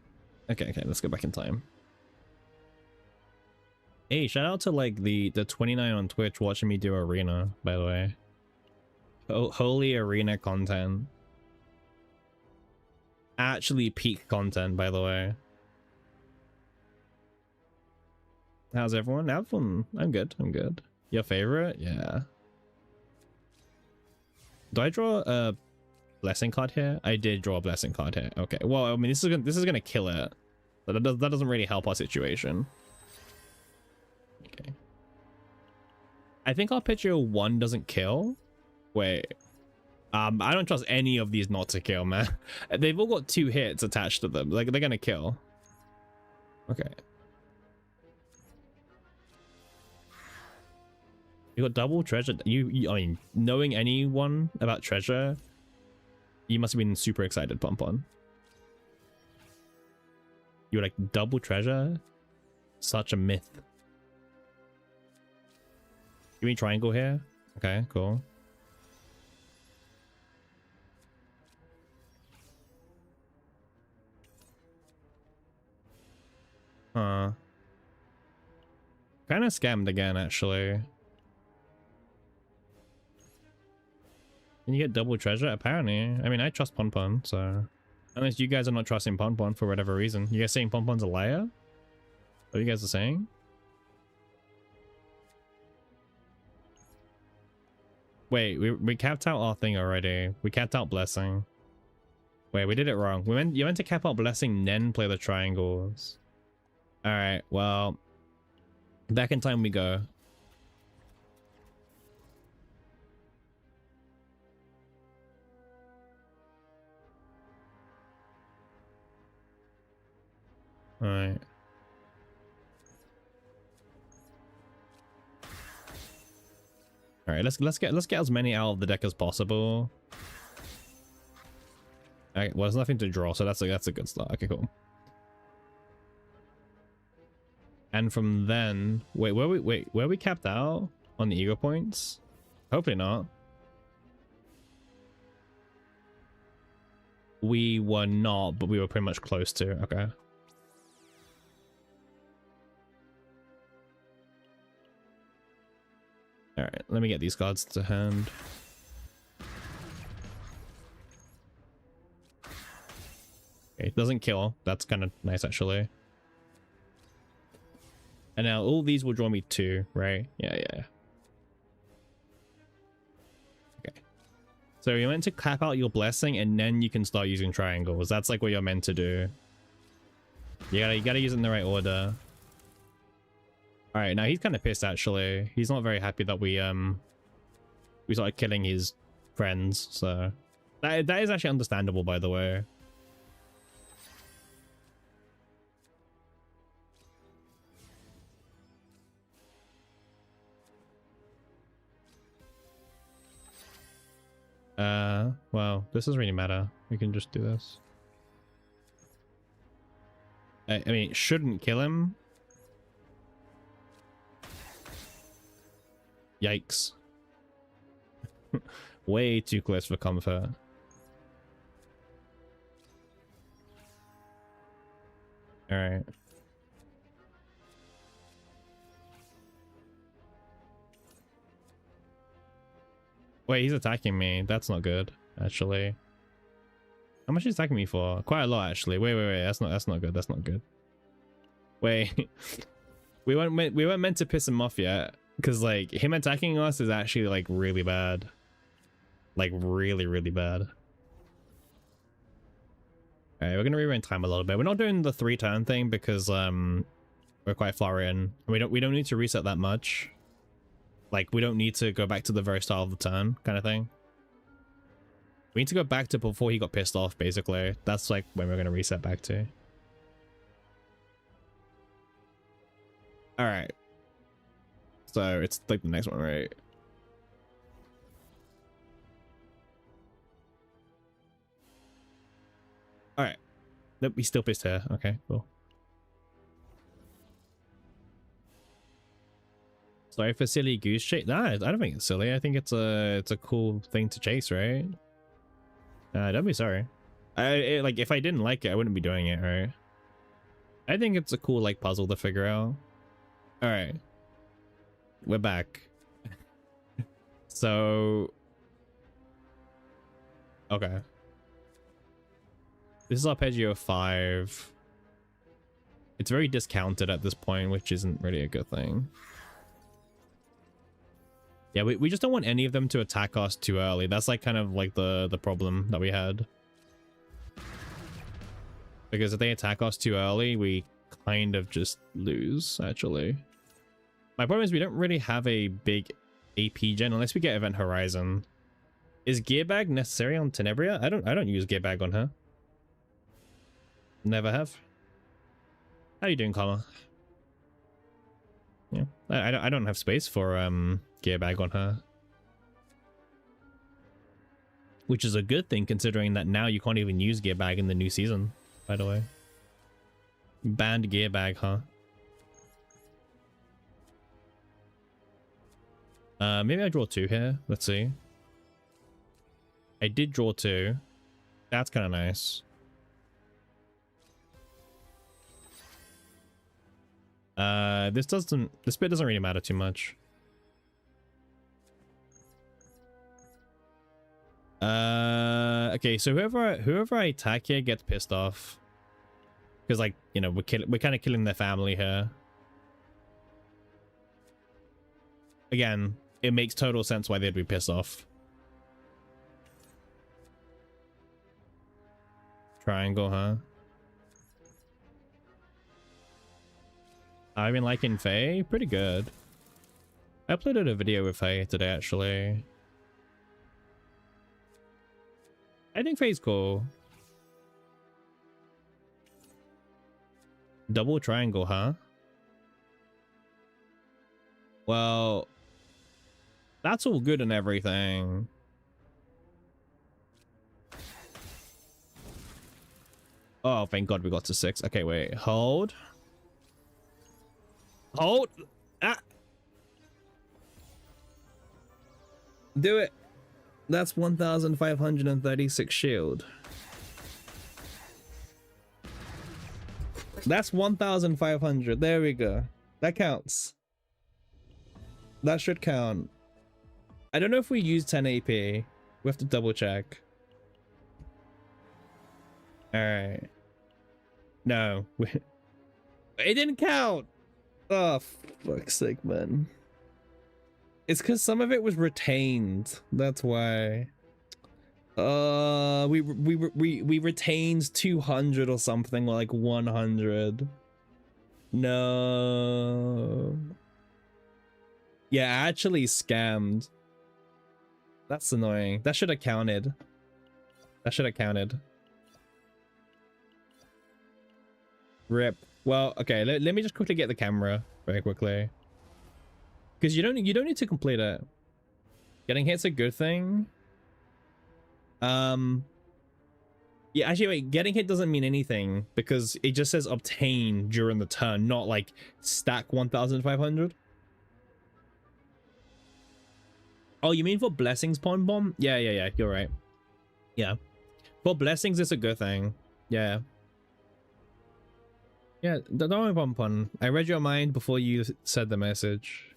Okay, let's go back in time. Hey, shout out to like the 29 on Twitch watching me do arena, by the way. Holy arena content. Actually peak content, by the way. How's everyone? Everyone, I'm good, I'm good. Your favorite? Yeah. Do I draw a blessing card here? I did draw a blessing card here. Okay, well, I mean, this is gonna kill it. But that doesn't really help our situation. Okay. I think Arpeggio 1 doesn't kill. Wait. I don't trust any of these not to kill, man. They've all got 2 hits attached to them. Like, they're gonna kill. Okay. You got double treasure. I mean, knowing anyone about treasure, you must have been super excited, Pon Pon. You were like, double treasure? Such a myth. You mean triangle here? Okay, cool. Huh. Kind of scammed again, actually. Can you get double treasure? Apparently. I mean, I trust Pon Pon, so... Unless you guys are not trusting Pon Pon for whatever reason. You guys saying Pon Pon's a liar? What you guys are saying? Wait, we capped out our thing already. We capped out Blessing. Wait, we did it wrong. You meant to cap out Blessing, then play the triangles. Alright, well... Back in time we go. Alright. Alright, let's get as many out of the deck as possible. Alright, well, there's nothing to draw, so that's a good start. Okay, cool. And from then, wait, were we capped out on the ego points? Hopefully not. We were not, but we were pretty much close to. Okay. All right, let me get these cards to hand. Okay, it doesn't kill. That's kind of nice, actually. And now all these will draw me 2, right? Yeah. Okay. So you're meant to cap out your blessing and then you can start using triangles. That's like what you're meant to do. You gotta use it in the right order. All right, now he's kind of pissed, actually. He's not very happy that we started killing his friends, so that is actually understandable, by the way. Well, this doesn't really matter. We can just do this. I mean, it shouldn't kill him. Yikes. Way too close for comfort. Alright. Wait, he's attacking me. That's not good, actually. How much is he attacking me for? Quite a lot, actually. Wait. That's not good. That's not good. Wait. we weren't meant to piss him off yet. Because, like, him attacking us is actually, like, really bad. Like, really, really bad. Alright, we're gonna rewind time a little bit. We're not doing the 3-turn thing because, we're quite far in. We don't need to reset that much. Like, we don't need to go back to the very start of the turn, kind of thing. We need to go back to before he got pissed off, basically. That's, like, when we're gonna reset back to. Alright. So it's like the next one, right? All right. Nope, he's still pissed here. Okay, cool. Sorry for silly goose chase. Nah, I don't think it's silly. I think it's a cool thing to chase, right? Don't be sorry. Like if I didn't like it, I wouldn't be doing it, right? I think it's a cool like puzzle to figure out. All right, we're back. So, okay, this is Arpeggio 5. It's very discounted at this point, which isn't really a good thing. Yeah, we just don't want any of them to attack us too early. That's like kind of like the problem that we had. Because if they attack us too early, we kind of just lose, actually. My problem is we don't really have a big AP gen unless we get Event Horizon. Is Gearbag necessary on Tenebria? I don't use Gearbag on her. Never have. How you doing, Karma? Yeah, I don't have space for Gearbag on her. Which is a good thing considering that now you can't even use Gearbag in the new season, by the way. Banned Gearbag, huh? Maybe I draw 2 here. Let's see. I did draw 2. That's kind of nice. This bit doesn't really matter too much. Okay, so whoever I attack here gets pissed off. Because, like, you know, we're kind of killing their family here. Again, it makes total sense why they'd be pissed off. Triangle, huh? I've been liking Faye. Pretty good. I uploaded a video with Faye today, actually. I think Faye's cool. Double triangle, huh? Well, that's all good and everything. Oh, thank God we got to 6. Okay, wait. Hold. Hold. Ah. Do it. That's 1,536 shield. That's 1,500. There we go. That counts. That should count. I don't know if we use 10 AP. We have to double check. Alright. No. It didn't count! Oh, fuck's sake, man. It's because some of it was retained. That's why. We retained 200 or something, or like 100. No. Yeah, I actually scammed. That's annoying. That should have counted. That should have counted. Rip. Well, okay, let me just quickly get the camera very quickly. Because you don't need to complete it. Getting hit's a good thing. Yeah, actually wait, getting hit doesn't mean anything because it just says obtain during the turn, not like stack 1,500. Oh, you mean for blessings, Pond Bomb? Yeah, you're right. Yeah. For blessings, it's a good thing. Yeah. Yeah, don't worry, Pon. I read your mind before you said the message.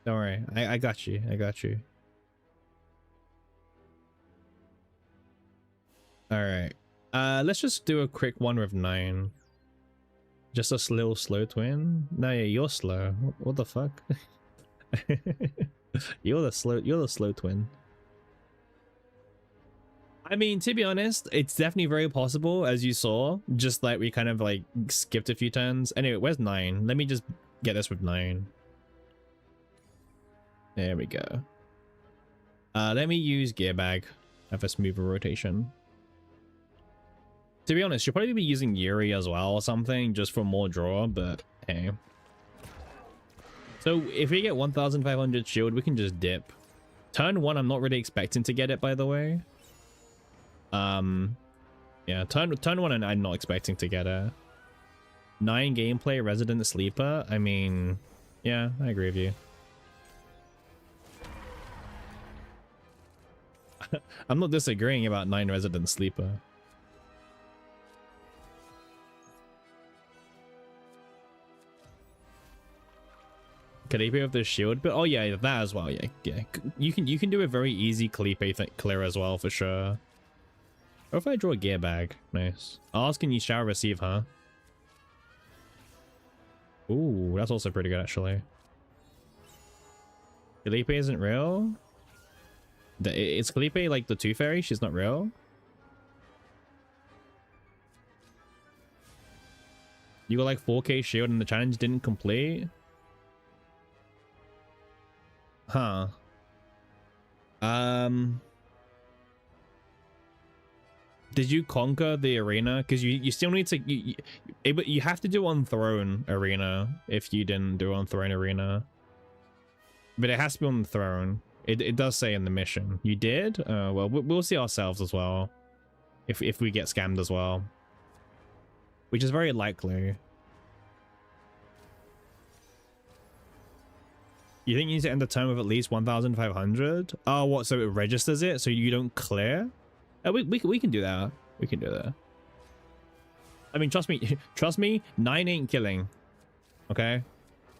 Don't worry. I got you. I got you. Alright. Let's just do a quick one with 9. Just a little slow twin? No, yeah, you're slow. What the fuck? You're the slow twin. I mean, to be honest, it's definitely very possible, as you saw, just like we kind of like skipped a few turns. Anyway, where's 9? Let me just get this with 9. There we go. Let me use Gearbag. Have a smoother rotation. To be honest, you'll probably be using Yuri as well or something, just for more draw, but hey. So if we get 1500 shield, we can just dip. Turn 1, I'm not really expecting to get it, by the way. Yeah, turn 1 and I'm not expecting to get it. 9 gameplay, Resident Sleeper. I mean, yeah, I agree with you. I'm not disagreeing about 9 Resident Sleeper. Kalipe with the shield, but oh yeah, that as well. Yeah, yeah. You can do a very easy Kalipe clear as well for sure. Or if I draw a gear bag, nice. Asking you shall receive, huh? Ooh, that's also pretty good actually. Kalipe isn't real. Is Kalipe like the Tooth Fairy? She's not real. You got like 4k shield and the challenge didn't complete. Huh. Did you conquer the arena? Because you still need to you have to do on throne arena if you didn't do on throne arena. But it has to be on the throne. It does say in the mission. You did? Well, we'll see ourselves as well. If we get scammed as well. Which is very likely. You think you need to end the turn with at least 1,500? Oh, what? So it registers it so you don't clear? We can do that. We can do that. I mean, trust me. Trust me. 9 ain't killing. Okay?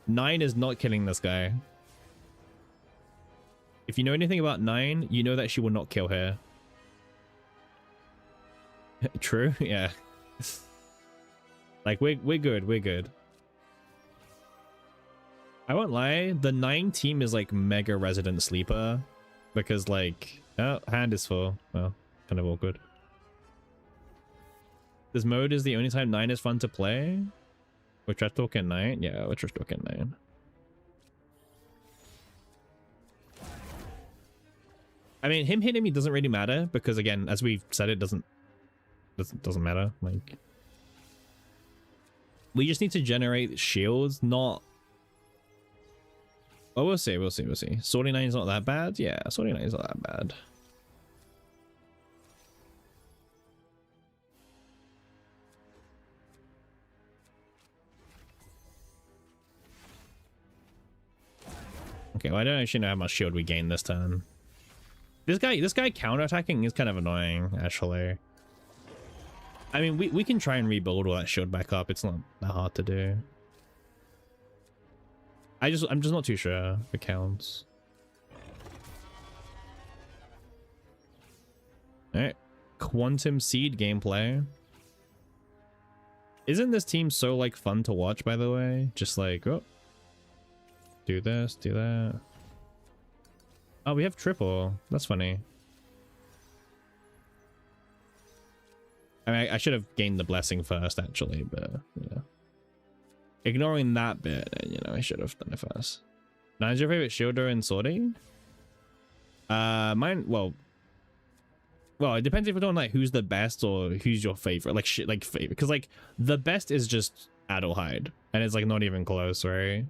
9 is not killing this guy. If you know anything about 9, you know that she will not kill her. True? Yeah. Like, we're good. We're good. I won't lie. The 9 team is like mega Resident Sleeper. Because like... Oh, hand is full. Well, kind of awkward. This mode is the only time 9 is fun to play. We're trash talking 9? Yeah, we're trash talking 9. I mean, him hitting me doesn't really matter because, again, as we've said, it doesn't matter. Like, we just need to generate shields, not. Oh, we'll see. Sword 9 is not that bad. Yeah, Sword 9 is not that bad. Okay, well, I don't actually know how much shield we gained this turn. This guy counterattacking is kind of annoying, actually. I mean, we can try and rebuild all that shield back up. It's not that hard to do. I'm just not too sure if it counts. Alright. Quantum Seed gameplay. Isn't this team so like fun to watch, by the way? Just like, oh, do this, do that. Oh, we have triple. That's funny. I mean, I should have gained the blessing first, actually, but, you know. Ignoring that bit, you know, I should have done it first. Now, is your favorite shielder in sorting? Mine, well, it depends if we're talking like who's the best or who's your favorite. Like, shit, like favorite. Because, like, the best is just Adelheid. And it's, like, not even close, right?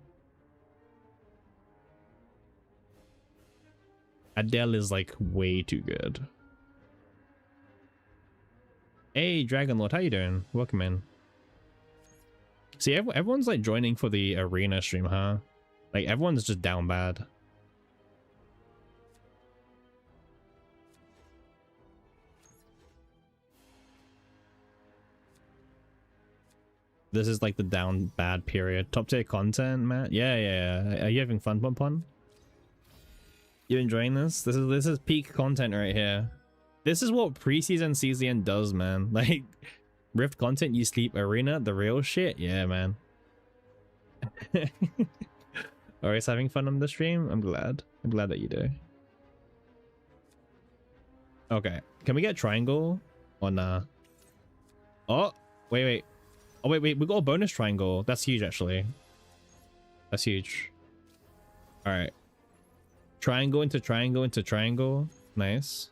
Adele is like way too good. Hey, Dragonlord, how you doing? Welcome in. See, everyone's like joining for the arena stream, huh? Like everyone's just down bad. This is like the down bad period. Top tier content, Matt. Yeah. Are you having fun, Pon? You enjoying this? This is peak content right here. This is what preseason CZN does, man. Like, Rift content, you sleep, arena, the real shit. Yeah, man. Always having fun on the stream. I'm glad that you do. Okay, can we get triangle or nah? Oh, wait. Oh, wait. We got a bonus triangle. That's huge, actually. That's huge. All right. Triangle into triangle into triangle. Nice.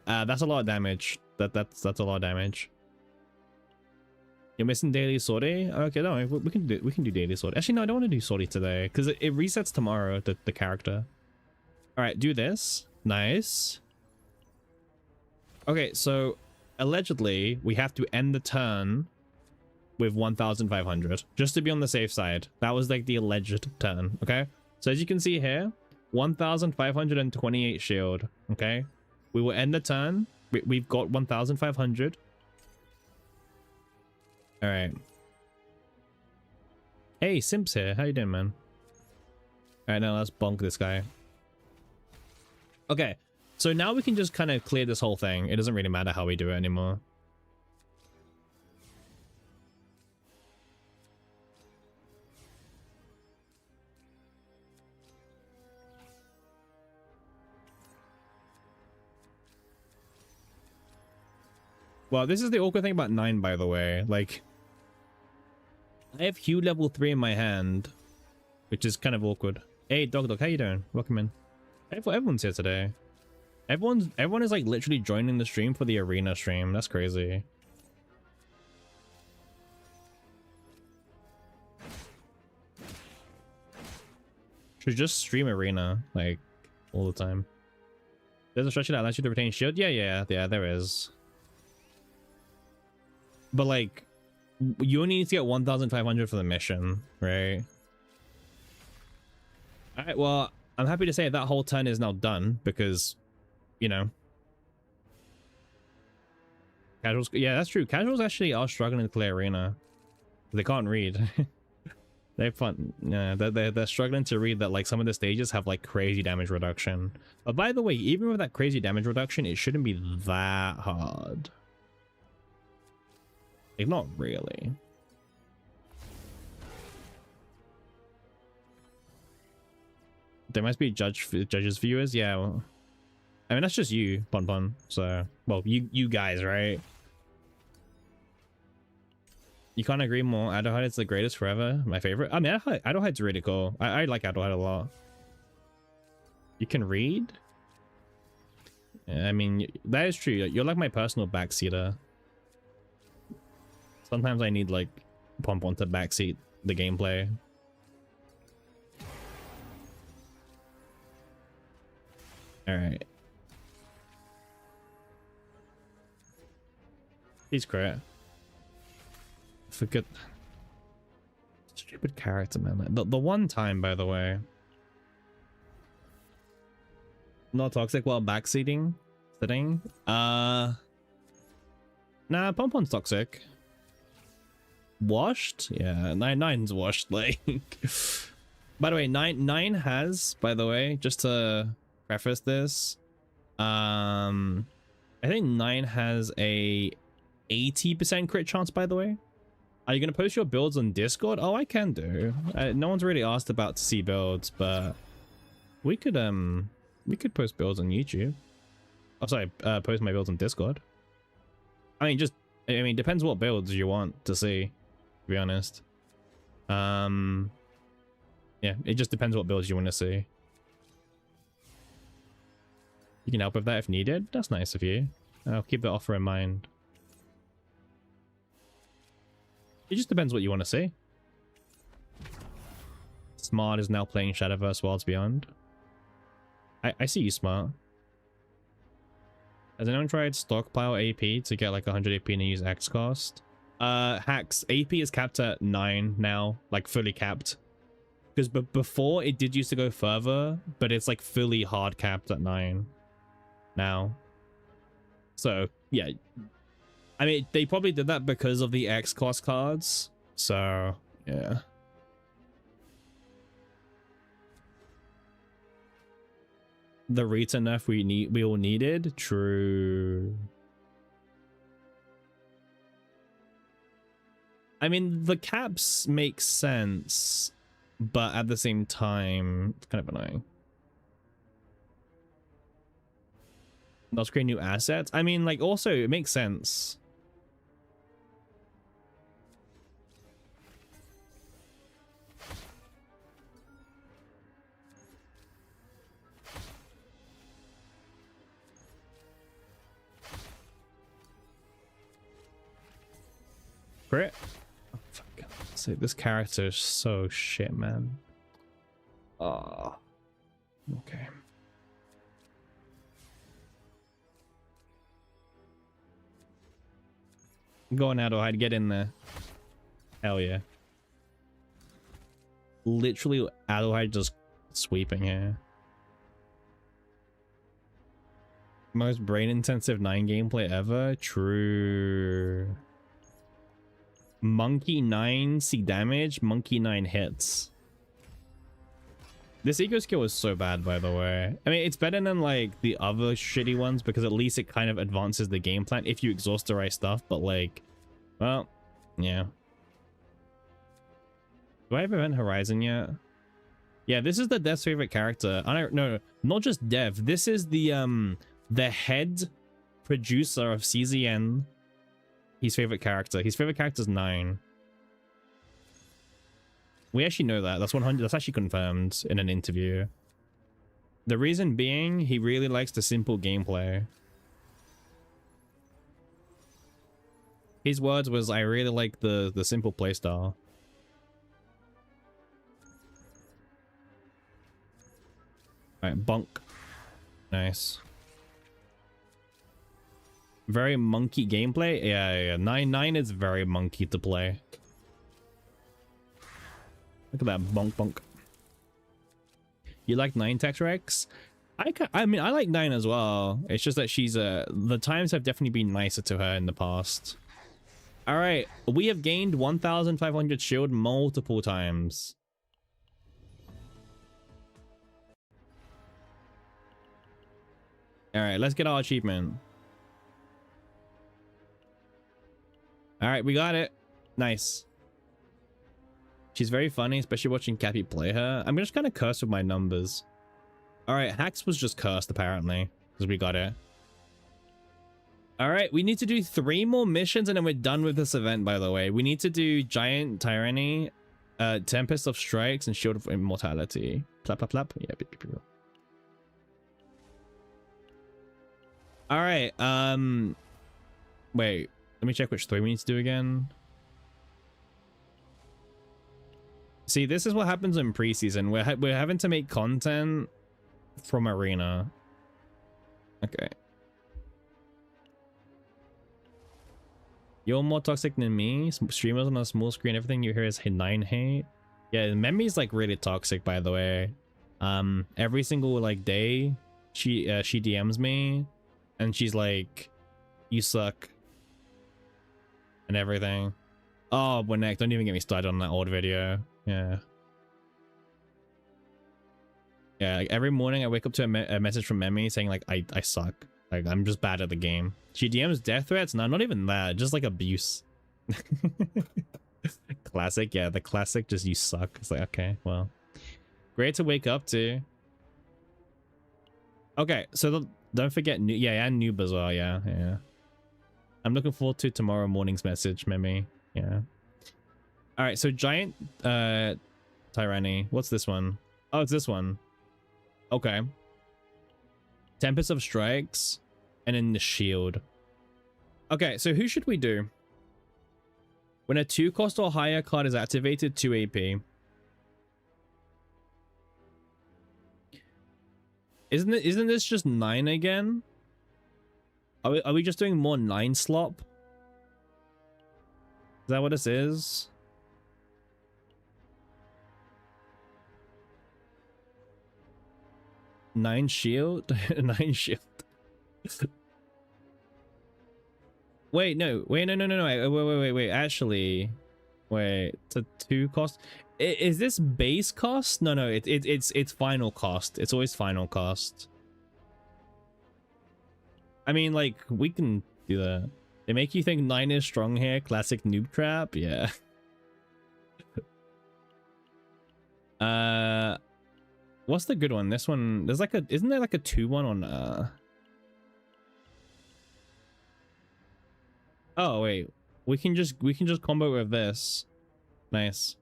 That's a lot of damage. That's a lot of damage. You're missing daily sortie? Okay, no, we can do daily sortie. Actually, no, I don't want to do sortie today because it resets tomorrow. The character. All right, do this. Nice. Okay, so allegedly we have to end the turn with 1,500 just to be on the safe side. That was like the alleged turn. Okay, so as you can see here, 1,528 shield. Okay, we will end the turn. We've got 1,500. All right. Hey, Simps here. How you doing, man? All right, now let's bonk this guy. Okay, so now we can just kind of clear this whole thing. It doesn't really matter how we do it anymore. Well, this is the awkward thing about 9, by the way. Like, I have Hue level 3 in my hand, which is kind of awkward. Hey, Dog, how you doing? Welcome in. Everyone's here today. Everyone is like literally joining the stream for the arena stream. That's crazy. Should just stream arena like all the time. There's a structure that allows you to retain shield. Yeah, there is. But like, you only need to get 1,500 for the mission, right? All right. Well, I'm happy to say that whole turn is now done because, you know, casuals. Yeah, that's true. Casuals actually are struggling to clear arena. They can't read. They're fun. Yeah, they're struggling to read that like some of the stages have like crazy damage reduction. But by the way, even with that crazy damage reduction, it shouldn't be that hard. Like, not really. There must be judges viewers. Yeah. Well, I mean, that's just you, Pon. So, well, you guys, right? You can't agree more. Adelheid is the greatest forever. My favorite. I mean, Adelheid's really cool. I like Adelheid a lot. You can read? Yeah, I mean, that is true. You're like my personal backseater. Sometimes I need like Pon to backseat the gameplay. All right. He's crit. Forget. Stupid character, man. The one time, by the way. Not toxic while backseating. Sitting. Nah, Pon toxic. Washed? Yeah, 9's washed. Like, by the way, 9 has, by the way, just to preface this, I think 9 has a 80% crit chance, by the way. Are you gonna post your builds on Discord? Oh, I can do. No one's really asked about to see builds, but we could post builds on YouTube. Oh, sorry, post my builds on Discord. I mean, depends what builds you want to see, to be honest. Yeah, it just depends what builds you want to see. You can help with that if needed. That's nice of you. I'll keep the offer in mind. It just depends what you want to see. Smart is now playing Shadowverse Worlds Beyond. I see you, Smart. Has anyone tried stockpile AP to get like 100 AP and use X cost? Hacks, AP is capped at 9 now, like fully capped. Because before it did used to go further, but it's like fully hard capped at 9 now. So yeah, I mean, they probably did that because of the X cost cards. So yeah. The Rita nerf we all needed. True. I mean, the caps make sense, but at the same time, it's kind of annoying. Not create new assets. I mean, like, also it makes sense. crit. Oh, fuck. So this character is so shit, man. Oh. Okay. Go on, Adelheid, get in there. Hell yeah. Literally, Adelheid just sweeping here. Most brain-intensive 9 gameplay ever? True. Monkey 9 see damage, Monkey 9 hits. This eco skill is so bad, by the way. I mean, it's better than like the other shitty ones because at least it kind of advances the game plan if you exhaust the right stuff, but like, well, yeah. Do I have Event Horizon yet? Yeah, this is the Dev's favorite character. I don't know, not just Dev. This is the head producer of CZN. His favorite character. His favorite character is 9. We actually know that. That's 100. That's actually confirmed in an interview. The reason being, he really likes the simple gameplay. His words was, "I really like the simple playstyle." Alright, bunk. Nice. Very monkey gameplay. Yeah. 9 is very monkey to play. Look at that bonk. You like 9 Tex Rex? I mean, I like 9 as well. It's just that she's the times have definitely been nicer to her in the past. All right, we have gained 1,500 shield multiple times. All right, let's get our achievement. All right, we got it. Nice. She's very funny, especially watching Cappy play her. I'm just kind of cursed with my numbers. All right, Hax was just cursed apparently because we got it. All right, we need to do 3 more missions and then we're done with this event, by the way. We need to do Giant Tyranny, Tempest of Strikes, and Shield of Immortality. Plap, plap, plap. Yeah, beep, beep, beep. All right, wait, let me check which 3 we need to do again. See, this is what happens in preseason. We're having to make content from Arena. Okay. You're more toxic than me. Streamers on a small screen, everything you hear is 9 hate. Yeah, Memi's like really toxic, by the way. Every single like day, she DMs me, and she's like, "You suck," and everything. Oh, Winneck, don't even get me started on that old video. Yeah. Yeah, like every morning I wake up to a message from Memi saying like, I suck. Like, I'm just bad at the game. She DMs death threats? No, not even that. Just like abuse. Classic. Yeah, the classic just, "You suck." It's like, okay, well. Great to wake up to. Okay, so don't forget, and Noob as well. Yeah. I'm looking forward to tomorrow morning's message, Memi. Yeah. All right, so Giant Tyranny. What's this one? Oh, it's this one. Okay. Tempest of Strikes, and then the Shield. Okay, so who should we do? When a 2 cost or higher card is activated, 2 AP. Isn't this just 9 again? Are we just doing more 9 slop? Is that what this is? 9 shield? 9 shield. Wait, no. Wait, no. Wait. Actually, wait. It's a 2 cost. Is this base cost? No. It's final cost. It's always final cost. I mean, like, we can do that. They make you think 9 is strong here. Classic noob trap. Yeah. What's the good one? This one. There's like a. Isn't there like a 2-1 on? Oh wait. We can just combo with this. Nice.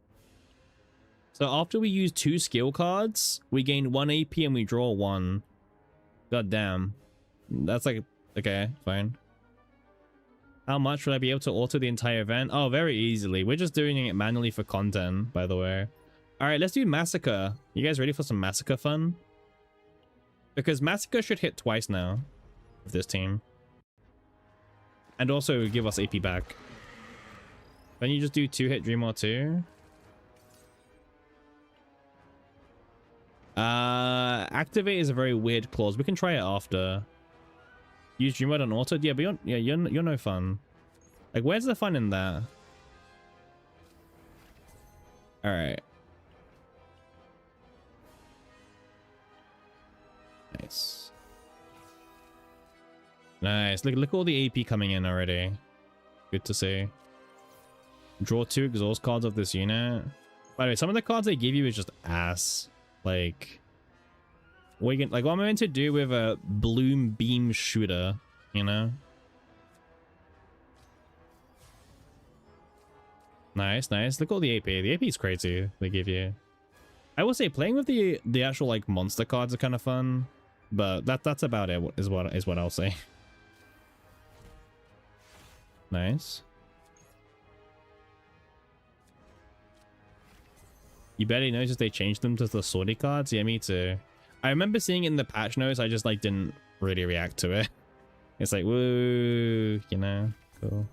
So after we use 2 skill cards, we gain 1 AP and we draw 1. God damn. That's like, okay, fine. How much would I be able to alter the entire event? Oh, very easily. We're just doing it manually for content, by the way. All right, let's do Massacre. You guys ready for some Massacre fun? Because Massacre should hit twice now with this team. And also give us AP back. Can you just do 2-hit Dreamwall too? Activate is a very weird clause. We can try it after. Use Dreamwall on auto? Yeah, but you're no fun. Like, where's the fun in that? Alright. Nice. Nice. Look at all the AP coming in already. Good to see. Draw 2 exhaust cards of this unit. By the way, some of the cards they give you is just ass. Like, what am I meant to do with a Bloom Beam Shooter, you know? Nice, nice. Look at all the AP. The AP is crazy they give you. I will say playing with the actual like monster cards are kind of fun, but that's about it. Is what I'll say. Nice. You barely noticed they changed them to the sortie cards? Yeah, me too. I remember seeing it in the patch notes, I just like didn't really react to it. It's like, woo, you know, cool.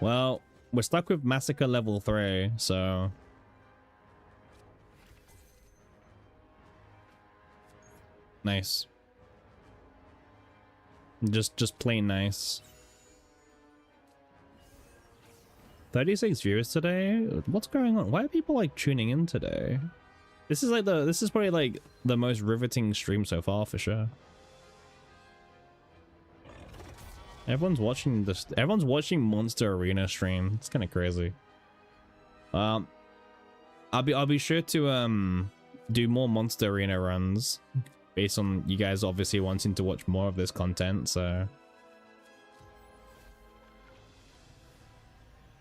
Well, we're stuck with Massacre level 3, so... Nice. Just plain nice. 36 viewers today? What's going on? Why are people like tuning in today? This is probably like the most riveting stream so far for sure. Everyone's watching Monster Arena stream. It's kind of crazy. I'll be sure to do more Monster Arena runs based on you guys obviously wanting to watch more of this content, so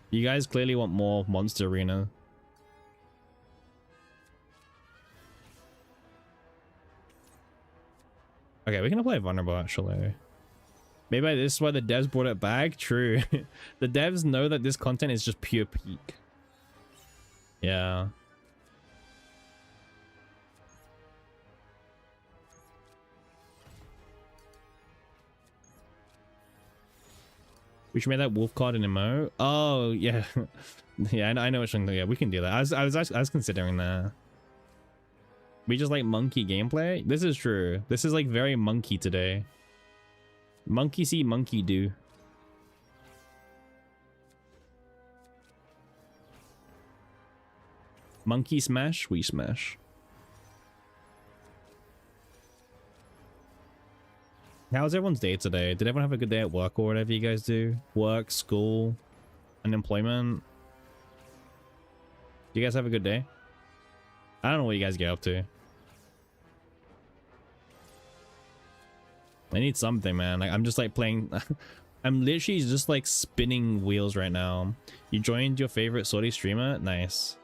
you guys clearly want more Monster Arena. Okay, we're gonna play Vulnerable actually. Maybe this is why the devs brought it back. True. The devs know that this content is just pure peak. Yeah. We should make that wolf card an emote. Oh yeah, yeah. I know which one. Yeah, we can do that. I was considering that. We just like monkey gameplay. This is true. This is like very monkey today. Monkey see, monkey do. Monkey smash, we smash. How's everyone's day today? Did everyone have a good day at work or whatever you guys do? Work, school, unemployment? Do you guys have a good day? I don't know what you guys get up to. I need something, man. Like, I'm just like playing. I'm literally just like spinning wheels right now. You joined your favorite sortie streamer? Nice.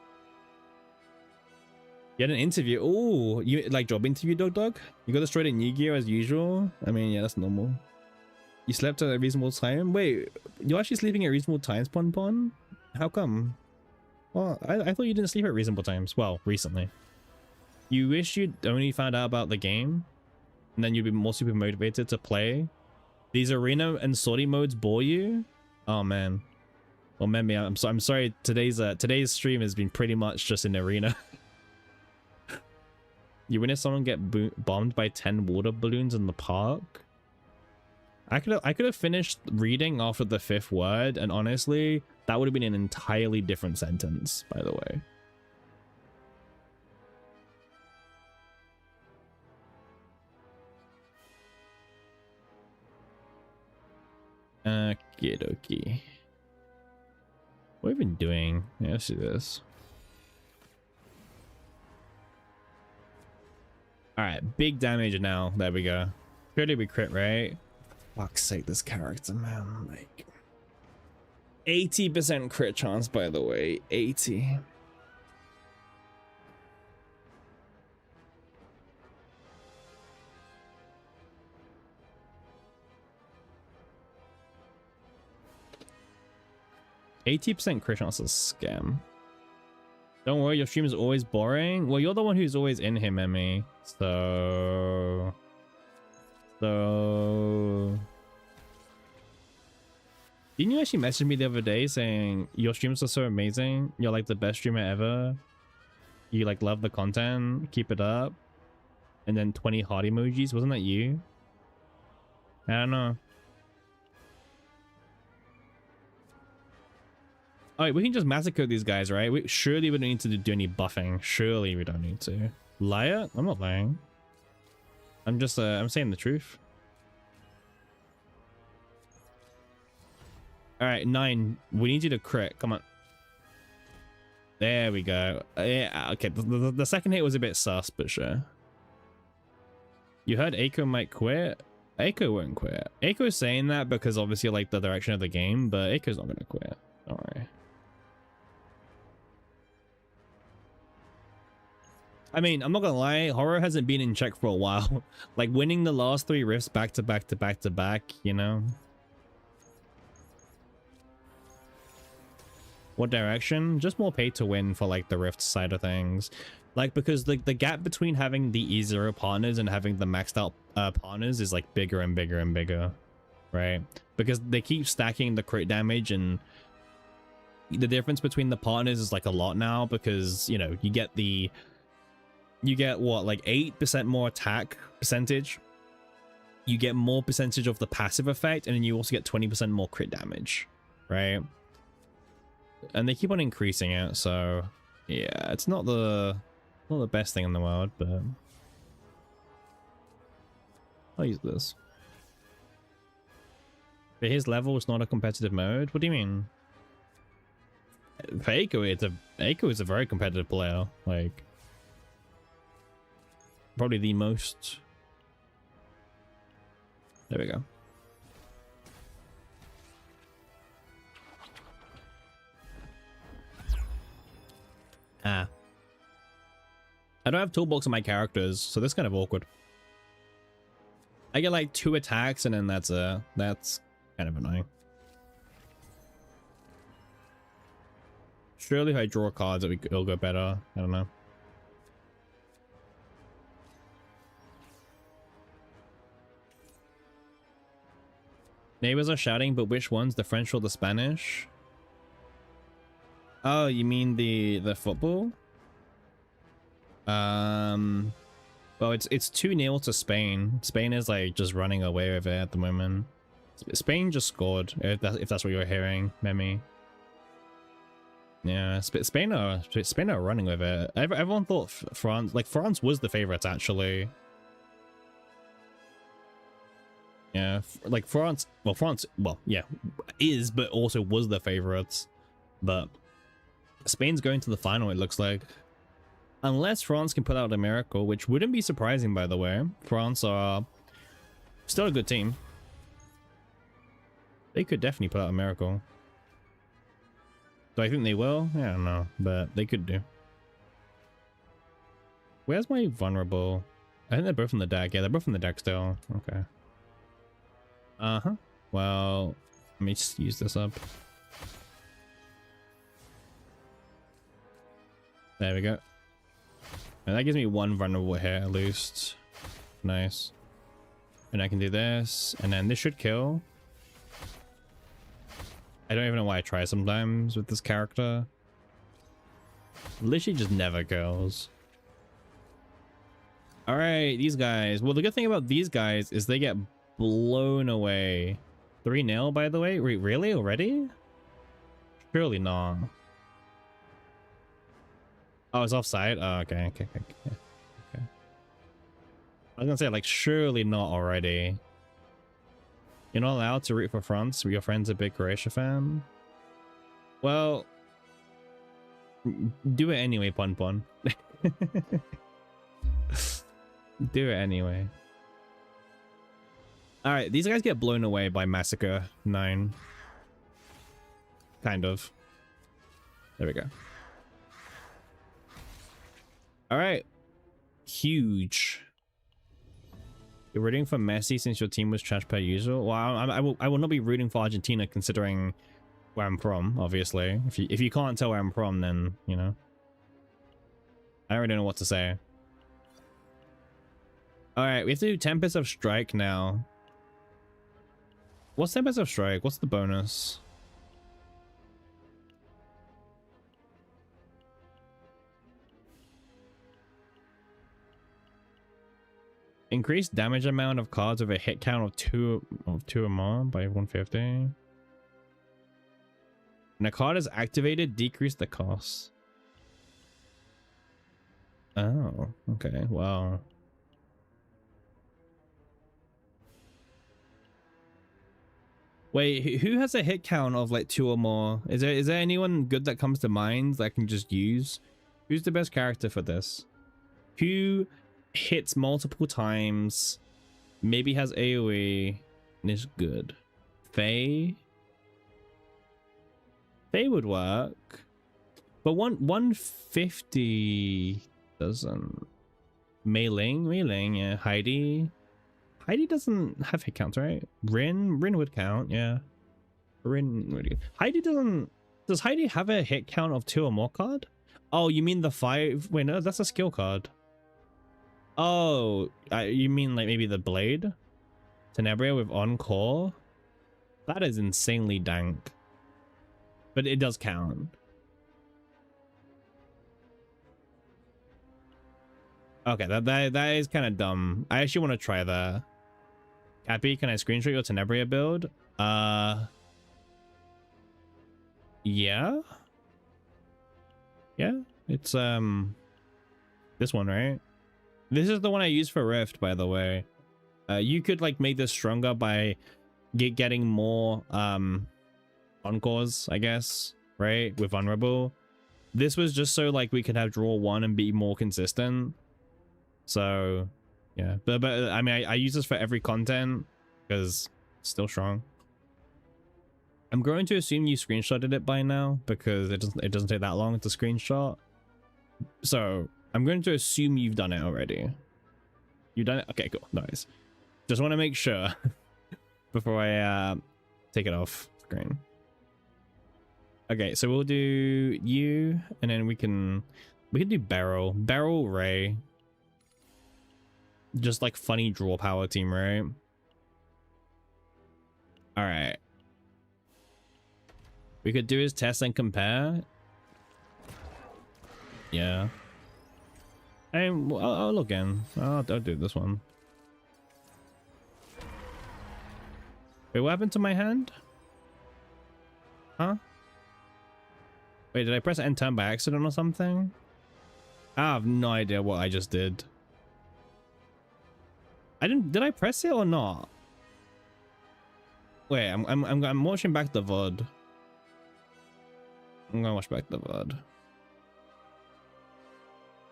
You had an interview. Oh, you like job interview, dog? You got destroyed in Yu-Gi-Oh as usual? I mean, yeah, that's normal. You slept at a reasonable time? Wait, you're actually sleeping at reasonable times, Pon? How come? Well, I thought you didn't sleep at reasonable times. Well, recently. You wish you'd only found out about the game, and then you'd be more super motivated to play. These arena and sortie modes bore you? Oh man. Well, maybe I'm sorry. Today's stream has been pretty much just in arena. You witness someone get bombed by 10 water balloons in the park? I could have finished reading after the 5th word, and honestly, that would have been an entirely different sentence, by the way. Okie dokie. What have we been doing? Yeah, let's do this. Alright, big damage now. There we go. Surely we crit, right? Fuck's sake, this character, man. Like 80% crit chance, by the way. 80. 80% crit chance is a scam. Don't worry, your stream is always boring. Well, you're the one who's always in here, Memi. So... Didn't you actually message me the other day saying your streams are so amazing? You're like the best streamer ever. You like love the content. Keep it up. And then 20 heart emojis. Wasn't that you? I don't know. Alright, we can just massacre these guys, right? Surely we don't need to do any buffing. Surely we don't need to. Liar? I'm not lying. I'm just, I'm saying the truth. Alright, 9. We need you to crit. Come on. There we go. Yeah, okay. The second hit was a bit sus, but sure. You heard Eiko might quit? Eiko won't quit. Eiko's saying that because obviously like the direction of the game, but Eiko's not gonna quit. Don't worry. I mean, I'm not gonna lie, Horror hasn't been in check for a while. Like winning the last 3 rifts back to back to back to back, you know? What direction? Just more pay to win for like the rift side of things. Like because the gap between having the E0 partners and having the maxed out partners is like bigger and bigger and bigger, right? Because they keep stacking the crit damage, and the difference between the partners is like a lot now because, you know, you get what, like 8% more attack percentage. You get more percentage of the passive effect, and then you also get 20% more crit damage, right? And they keep on increasing it, so yeah, it's not the best thing in the world, but I'll use this. But his level is not a competitive mode. What do you mean? For Eiko is a very competitive player. Like probably the most. There we go. Ah. I don't have toolbox on my characters, so this is kind of awkward. I get like 2 attacks and then that's kind of annoying. Surely if I draw cards it'll go better. I don't know. Neighbors are shouting, but which ones? The French or the Spanish? Oh, you mean the football? Well, it's 2-0 to Spain. Spain is like just running away with it at the moment. Spain just scored, if that's what you're hearing, Memi. Yeah, Spain are running with it. Everyone thought France was the favorites actually. Yeah, like France, yeah, is, but also was the favorites. But Spain's going to the final, it looks like. Unless France can put out a miracle, which wouldn't be surprising, by the way. France are still a good team. They could definitely put out a miracle. Do I think they will? I don't know, but they could do. Where's my vulnerable? I think they're both on the deck. Yeah, they're both on the deck still. Okay. Uh-huh. Well, let me just use this up. There we go. And that gives me 1 vulnerable hit at least. Nice. And I can do this, and then this should kill. I don't even know why I try sometimes with this character. Literally just never kills. Alright, these guys. Well, the good thing about these guys is they get blown away. 3-0, by the way? Wait, really? Already? Surely not. Oh, it's offside? Oh, okay. I was gonna say, like, surely not already. You're not allowed to root for France? Your friend's a big Croatia fan? Well, do it anyway, Pon Pon. Do it anyway. Alright, these guys get blown away by Massacre 9. Kind of. There we go. Alright. Huge. You're rooting for Messi since your team was trash per usual? Well, I will not be rooting for Argentina considering where I'm from, obviously. If you can't tell where I'm from, then, you know, I don't really know what to say. All right, we have to do Tempest of Strike now. What's Tempest of Strike? What's the bonus? Increased damage amount of cards with a hit count of two or more by 150. When a card is activated, decrease the cost. Oh, okay. Wow. Wait, who has a hit count of like 2 or more? Is there anyone good that comes to mind that I can just use? Who's the best character for this? Who hits multiple times, maybe has AoE, and is good? Faye? Faye would work. But 150 doesn't. Mei Ling, yeah. Heidi doesn't have hit counts, right? Rin would count, yeah. Rin would. Heidi doesn't. Does Heidi have a hit count of 2 or more card? Oh, you mean the 5? Wait, no, that's a skill card. Oh, you mean like maybe the blade? Tenebria with Encore? That is insanely dank. But it does count. Okay, that is kind of dumb. I actually want to try that. Cappy, can I screenshot your Tenebria build? Yeah. Yeah, it's this one, right? This is the one I use for Rift, by the way. You could like make this stronger by getting more encores, I guess, right? With Vulnerable. This was just so like we could have draw 1 and be more consistent. So yeah, but I mean I use this for every content because it's still strong. I'm going to assume you screenshotted it by now because it doesn't take that long to screenshot. So I'm going to assume you've done it already. You've done it? Okay, cool. Nice. Just want to make sure before I take it off screen. Okay, so we'll do you, and then we can do Beryl Ray. Just like funny draw power team, right? All right. We could do his test and compare. Yeah. I'll look in. I'll do this one. Wait, what happened to my hand? Huh? Wait, did I press end turn by accident or something? I have no idea what I just did. Did I press it or not? Wait, I'm watching back the VOD. I'm gonna watch back the VOD.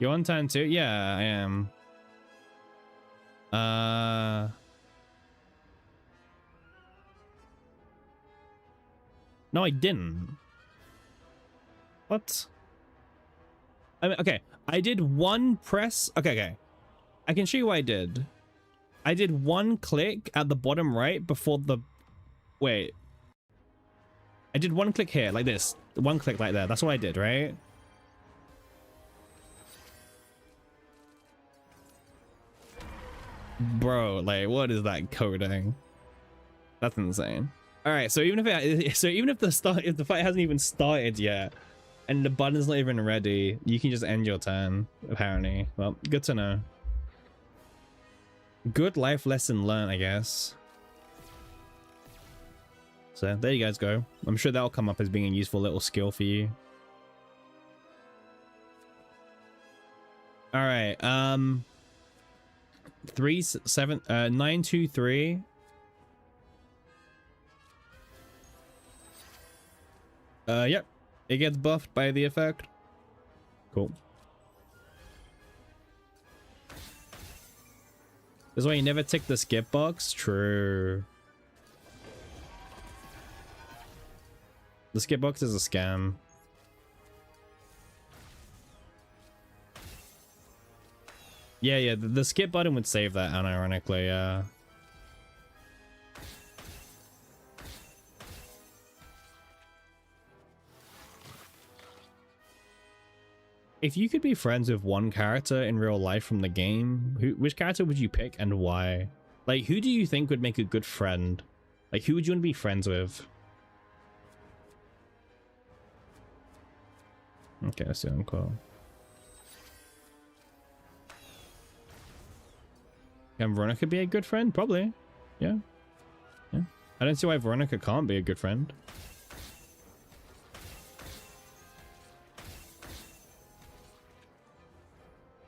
You're on turn 2? Yeah, I am. No, I didn't. What? I mean, okay, I did one press. Okay. I can show you what I did. I did one click at the bottom right before the... Wait. I did one click here, like this. One click like that. That's what I did, right? Bro, like, what is that coding? That's insane. All right, so even if the fight hasn't even started yet, and the button's not even ready, you can just end your turn. Apparently, well, good to know. Good life lesson learned, I guess. So there you guys go. I'm sure that'll come up as being a useful little skill for you. All right, 923. Yep, it gets buffed by the effect. Cool. This is why you never tick the skip box. True. The skip box is a scam. Yeah, the skip button would save that, unironically, yeah. If you could be friends with one character in real life from the game, which character would you pick and why? Like, who do you think would make a good friend? Like, who would you want to be friends with? Okay, let's do Uncle. Can Veronica be a good friend? Probably. Yeah. Yeah. I don't see why Veronica can't be a good friend.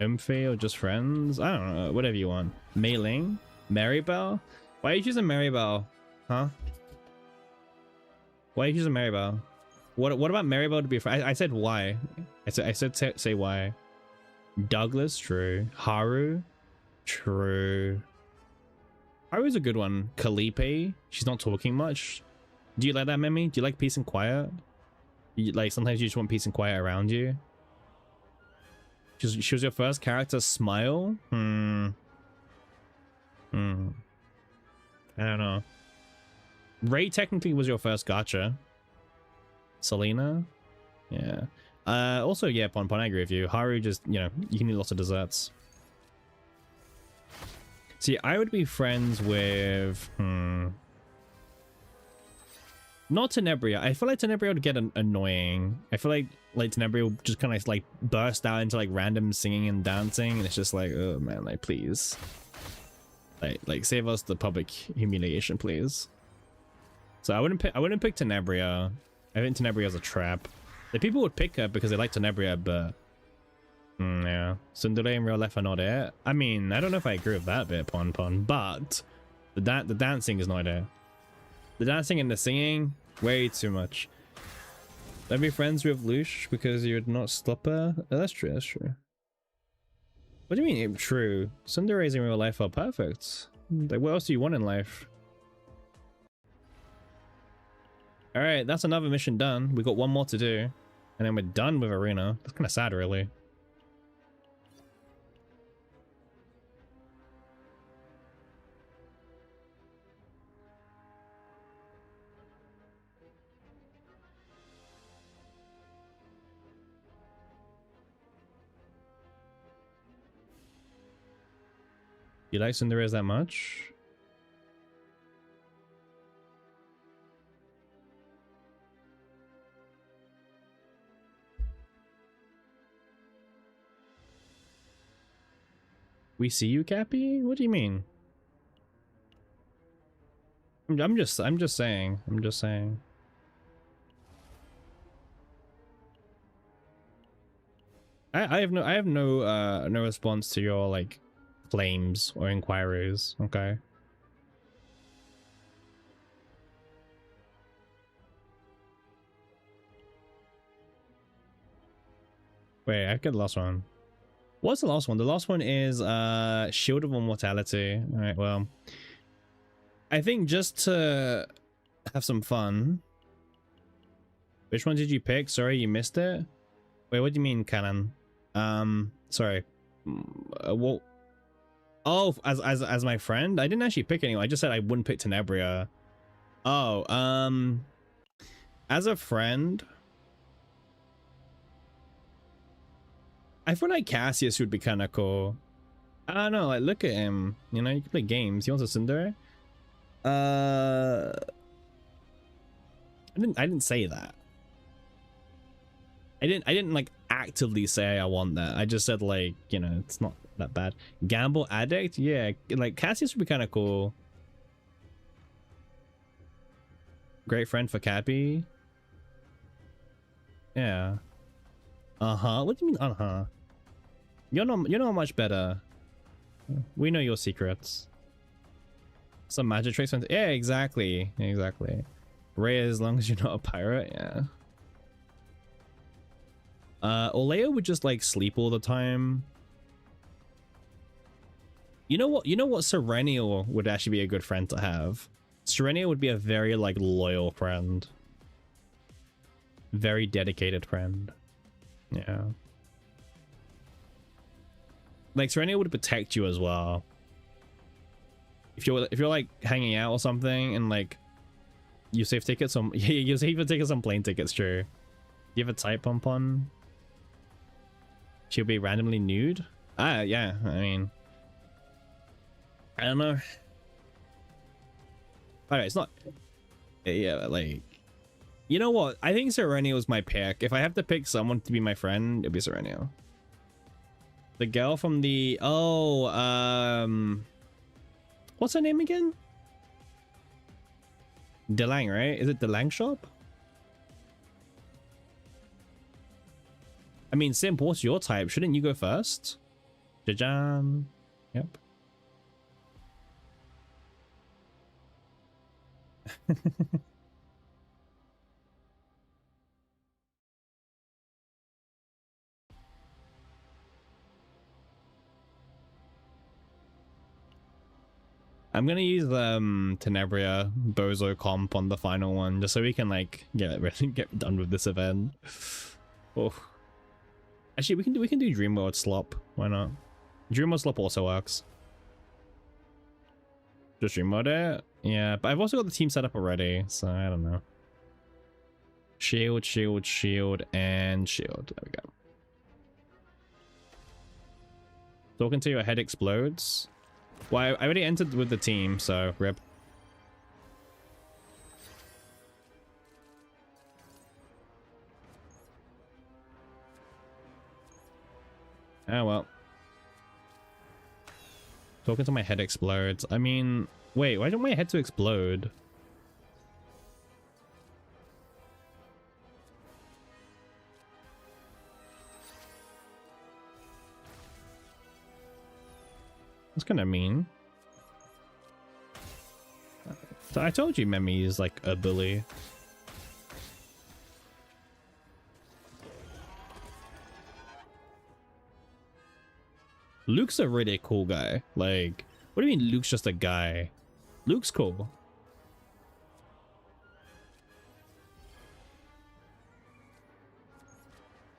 Umphy or just friends? I don't know. Whatever you want. Mei Ling? Maribel? Why are you choosing Maribel? Huh? Why are you choosing Maribel? What about Maribel to be a friend? I said why. I said say why. Douglas? True. Haru? True. Haru's a good one. Calliope? She's not talking much. Do you like that, Memi? Do you like peace and quiet? Like, sometimes you just want peace and quiet around you? She was your first character. Smile? I don't know. Ray technically was your first gacha. Selena? Yeah. Also, yeah, Pon, I agree with you. Haru just, you know, you can eat lots of desserts. See, I would be friends with... Not Tenebria. I feel like Tenebria would get annoying. I feel like Tenebria will just kind of like burst out into like random singing and dancing, and it's just like, oh man, like please, like save us the public humiliation, please. So I wouldn't pick Tenebria. I think Tenebria is a trap. The people would pick her because they like Tenebria, but yeah, Tsundere in real life are not it. I mean, I don't know if I agree with that bit, Pon, but the dancing is not it. The dancing and the singing, way too much. Don't be friends with Lush because you'd not stop her. Oh, that's true, that's true. What do you mean true? Tsunderes in real life are perfect. Like, what else do you want in life? Alright, that's another mission done. We got one more to do. And then we're done with Arena. That's kind of sad, really. You like Cinderella's that much? We see you, Cappy? What do you mean? I'm just saying. I'm just saying. I have no response to your like claims or inquiries, okay? Wait, I get the last one. What's the last one? The last one is Shield of Immortality. Alright, well, I think just to have some fun. Which one did you pick? Sorry, you missed it. Wait, what do you mean, Canon? Sorry. Well, oh, as my friend? I didn't actually pick anyone. I just said I wouldn't pick Tenebria. Oh, as a friend, I feel like Cassius would be kind of cool. I don't know, like look at him. You know, you can play games. He wants a Tsundere. I didn't say that. I didn't like actively say I want that. I just said like, you know, it's not that bad. Gamble addict? Yeah, like Cassius would be kind of cool. Great friend for Cappy. Yeah. Uh-huh. What do you mean uh-huh? You're not much better. We know your secrets. Some magic tricks. Yeah, exactly. Exactly. Ray, as long as you're not a pirate, yeah. Oleo would just like sleep all the time. You know what Serenial would actually be a good friend to have? Serenial would be a very like loyal friend. Very dedicated friend. Yeah. Like Serenial would protect you as well. If you're like hanging out or something and like you save tickets on you save your tickets on plane tickets, true. Do you have a type Pon? She'll be randomly nude. Yeah, I mean, I don't know. Alright, it's not, yeah, like, you know what? I think Serenio was my pick. If I have to pick someone to be my friend, it'd be Serenio. The girl from the, what's her name again? Delang, right? Is it Delang shop? I mean, Simp, what's your type? Shouldn't you go first? Jajan. Yep. I'm gonna use Tenebria Bozo comp on the final one just so we can like get done with this event. Oh. Actually, we can do Dream World Slop. Why not? Dream World Slop also works. Just Dream World it? Yeah, but I've also got the team set up already, so I don't know. Shield, shield, shield, and shield. There we go. Talking to your head explodes. Well, I already entered with the team, so rip. Oh well. Talking to my head explodes. I mean, wait, why don't my head to explode? That's kind of mean. I told you Memi is like a bully. Luke's a really cool guy. Like, what do you mean Luke's just a guy? Luke's cool.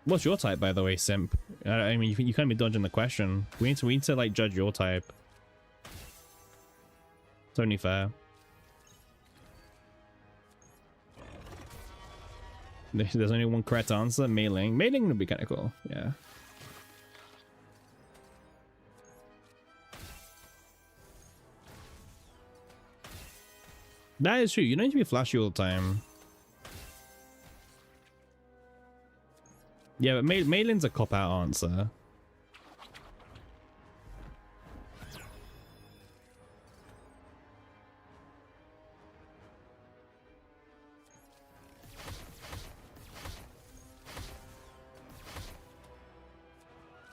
What's your type, by the way, Simp? I mean, you can't be dodging the question. We need to like judge your type. It's only fair. There's only one correct answer. Mei Ling. Mei Ling would be kind of cool. Yeah. That is true. You don't need to be flashy all the time. Yeah, but Mei Ling's a cop-out answer.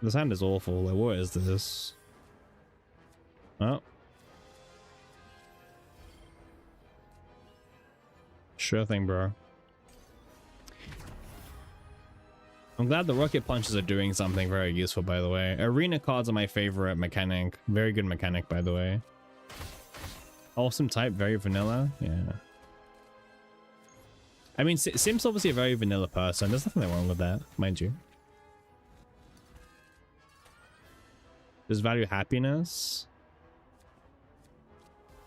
The sound is awful. Like, what is this? Oh. Sure thing, bro. I'm glad the rocket punches are doing something very useful, by the way. Arena cards are my favorite mechanic. Very good mechanic, by the way. Awesome type, very vanilla. Yeah. I mean, Sim's obviously a very vanilla person. There's nothing wrong with that, mind you. Does value happiness?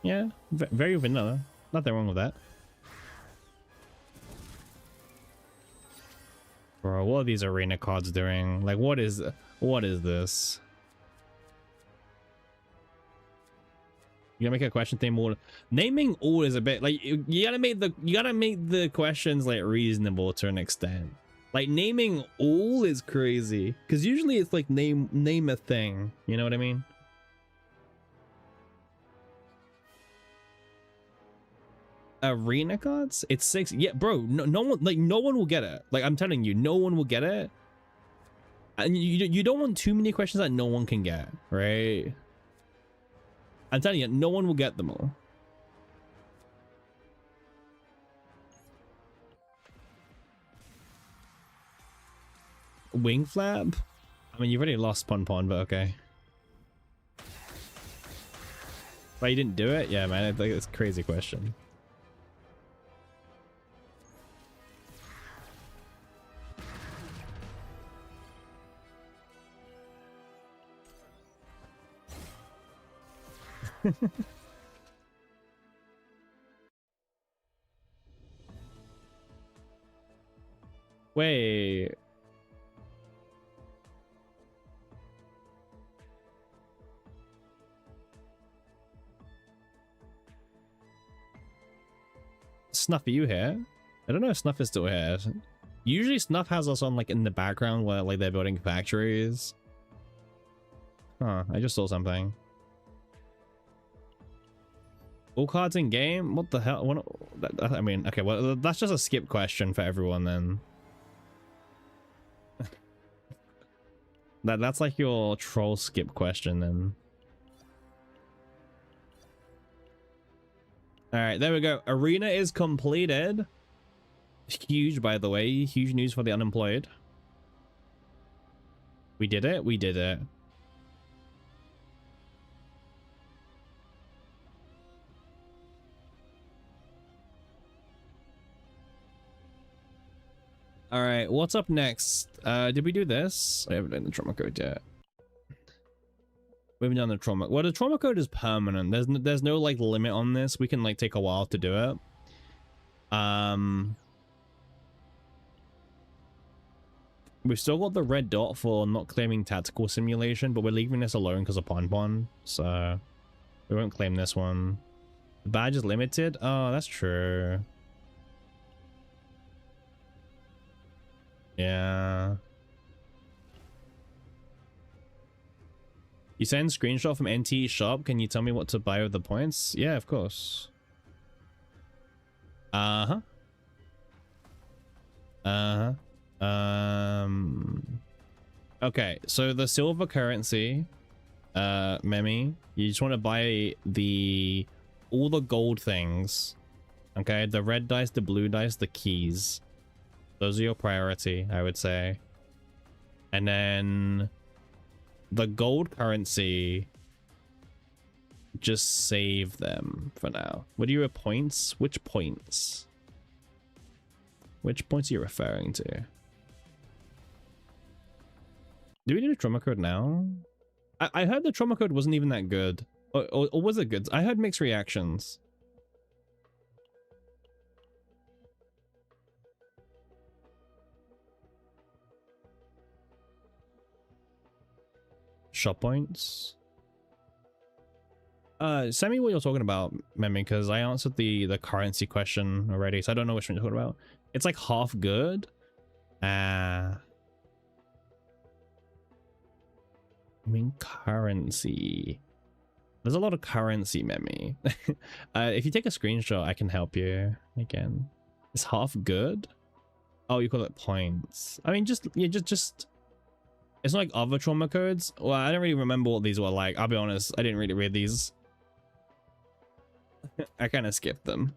Yeah, very vanilla. Nothing wrong with that. Bro, what are these arena cards doing? Like, what is this? You gotta make a question thing more. Naming all is a bit like you gotta make the questions like reasonable to an extent. Like naming all is crazy because usually it's like name a thing. You know what I mean? Arena cards? It's 6. Yeah, bro. No one will get it. Like I'm telling you, no one will get it. And you don't want too many questions that no one can get, right? I'm telling you, no one will get them all. Wing flap? I mean, you've already lost Pon Pon, but okay. But you didn't do it? Yeah, man. I think it's a crazy question. Wait. Snuff, are you here? I don't know if Snuff is still here. Usually Snuff has us on like in the background where like they're building factories. Huh, I just saw something. All cards in game? What the hell? What, I mean, okay, well, that's just a skip question for everyone then. That's like your troll skip question then. All right, there we go. Arena is completed. Huge, by the way. Huge news for the unemployed. We did it. We did it. All right, what's up next? Did we do this? I haven't done the trauma code yet. We haven't done the trauma. Well, the trauma code is permanent. There's no like limit on this. We can like take a while to do it. We've still got the red dot for not claiming tactical simulation, but we're leaving this alone because of Pon, so we won't claim this one. The badge is limited. Oh, that's true. Yeah. You send screenshot from NT shop. Can you tell me what to buy with the points? Yeah, of course. Uh-huh. Uh-huh. Okay, so the silver currency, Memi, you just want to buy all the gold things. Okay, the red dice, the blue dice, the keys. Those are your priority, I would say. And then the gold currency, just save them for now. What are your points? Which points? Which points are you referring to? Do we need a trauma code now? I heard the trauma code wasn't even that good. Or was it good? I heard mixed reactions. Shop points. Send me what you're talking about, Memi, because I answered the currency question already, so I don't know which one you're talking about. It's like half good. I mean, currency. There's a lot of currency, Memi. If you take a screenshot, I can help you again. It's half good. Oh, you call it points. I mean, just it's not like other trauma codes. Well, I don't really remember what these were like. I'll be honest, I didn't really read these. I kind of skipped them.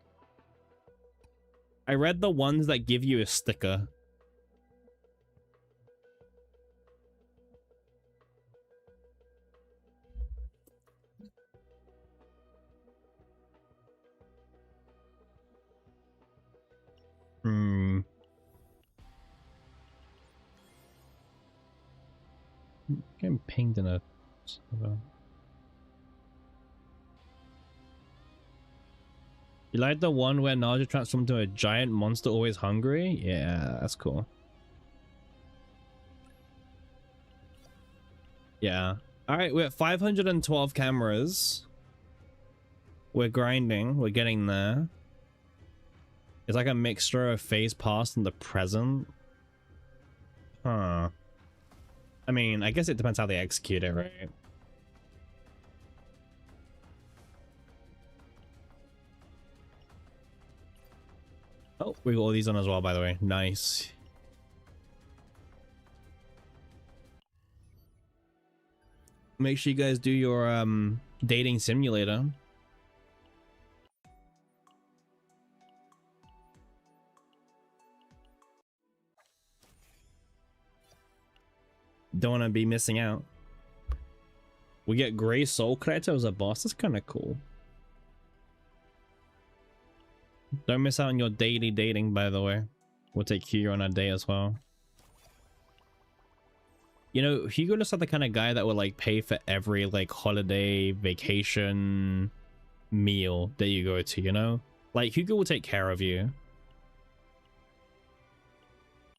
I read the ones that give you a sticker. Getting pinged in a server. You like the one where Naja transformed into a giant monster always hungry? Yeah, that's cool. Yeah. Alright, we're at 512 cameras. We're grinding. We're getting there. It's like a mixture of phase past and the present. Huh. I mean, I guess it depends how they execute it, right? Oh, we got all these on as well, by the way. Nice. Make sure you guys do your dating simulator. Don't want to be missing out. We get Gray Soul Creator as a boss. That's kind of cool. Don't miss out on your daily dating, by the way. We'll take Hugo on our day as well. You know, Hugo looks like the kind of guy that would like pay for every like holiday, vacation, meal that you go to, you know? Like Hugo will take care of you.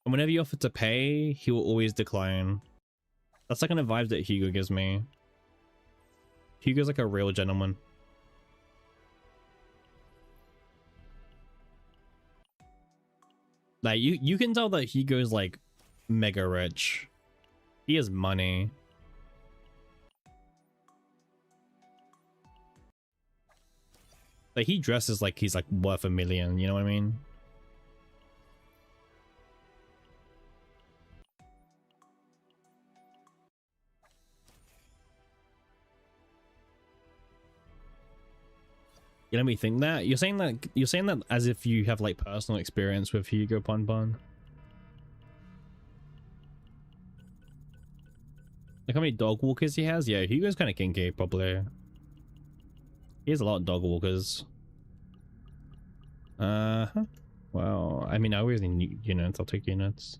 And whenever you offer to pay, he will always decline. That's the kind of vibes that Hugo gives me. Hugo's like a real gentleman. Like you can tell that he goes like mega rich. He has money. Like he dresses like he's like worth $1 million, you know what I mean? You let me think that? You're saying that as if you have like personal experience with Hugo Bon Bon. Like how many dog walkers he has? Yeah, Hugo's kind of kinky, probably. He has a lot of dog walkers. Well, I mean, I always need units. I'll take units.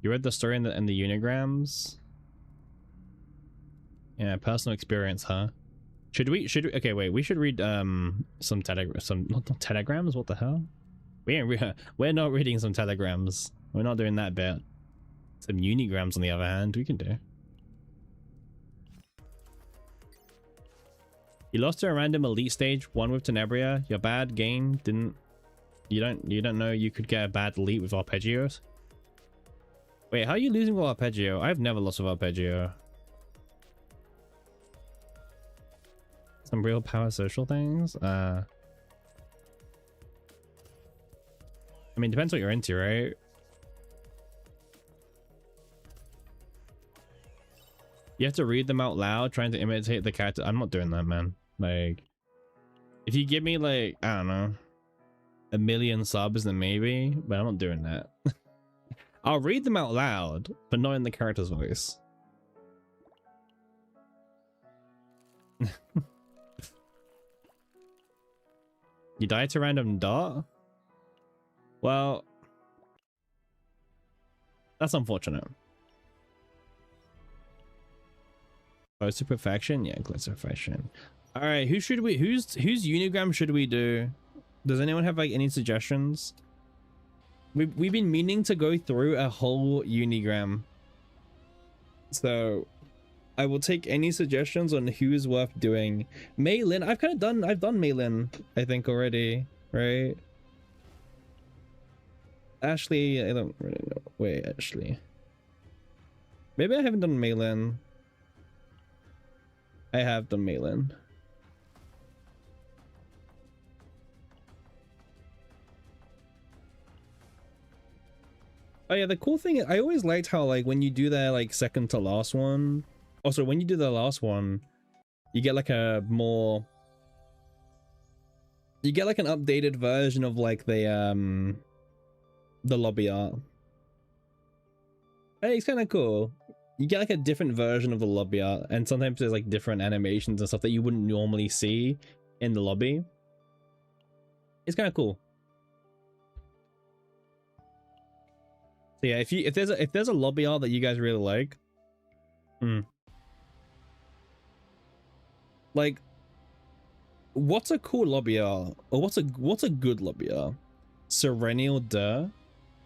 You read the story in the unigrams? Yeah, personal experience, huh? Should we okay, wait, we should read some not telegrams. What the hell? We're not reading some telegrams. We're not doing that bit. Some unigrams on the other hand, we can do. You lost to a random elite stage, one with Tenebria. Your bad game didn't. You don't know you could get a bad elite with arpeggios. Wait, how are you losing with arpeggio? I've never lost with arpeggio. Some real power social things. I mean, depends what you're into, right? You have to read them out loud, trying to imitate the character. I'm not doing that, man. Like, if you give me like, I don't know, 1 million subs, then maybe, but I'm not doing that. I'll read them out loud, but not in the character's voice. You die to random dot? Well, that's unfortunate. Close to perfection? Yeah, close to perfection. All right, whose unigram should we do? Does anyone have like any suggestions? We've been meaning to go through a whole unigram, so I will take any suggestions on who's worth doing. Mei Lin, I've done Mei Lin, I think already, right? Ashley, I don't really know. Wait, Ashley. Maybe I haven't done Mei Lin. I have done Mei Lin. Oh yeah, the cool thing, I always liked how like when you do that like second to last one, also when you do the last one, you get like an updated version of like the lobby art. Hey, it's kind of cool. You get like a different version of the lobby art, and sometimes there's like different animations and stuff that you wouldn't normally see in the lobby. It's kind of cool. So yeah, if there's a lobby art that you guys really like what's a cool lobby art, or what's a good lobby art? Serenial duh.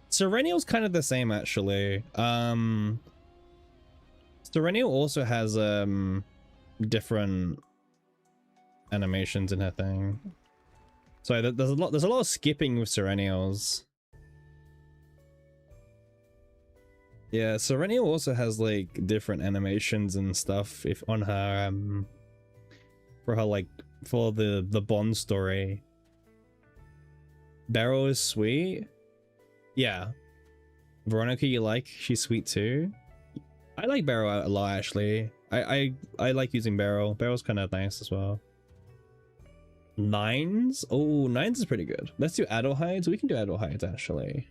Serenial's kind of the same actually. Serenial also has different animations in her thing. So there's a lot of skipping with Serenials. Yeah, Serenial also has like different animations and stuff if on her for her like for the Bond story. Beryl is sweet. Yeah. Veronica you like? She's sweet too. I like Beryl a lot actually. I like using Beryl. Beryl's kind of nice as well. Nines? Oh, Nines is pretty good. Let's do Adult Hides. We can do Adult Hides actually.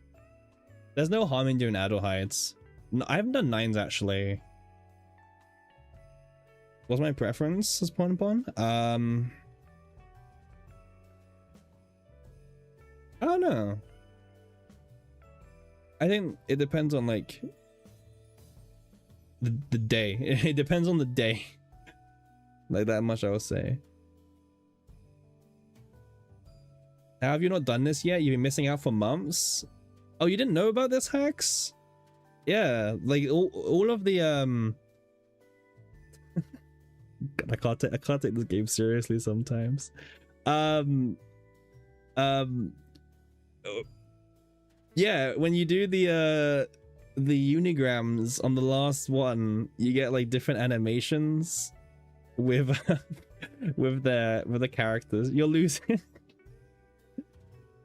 There's no harm in doing Adult Hides. No, I haven't done Nines actually. What's my preference as Bon? I don't know. I think it depends on like the day. It depends on the day. Like that much I will say. How have you not done this yet? You've been missing out for months. Oh, you didn't know about this, Hacks? Yeah, like all of the God, I can't take this game seriously sometimes. Yeah, when you do the unigrams on the last one, you get like different animations with with the characters. You're losing.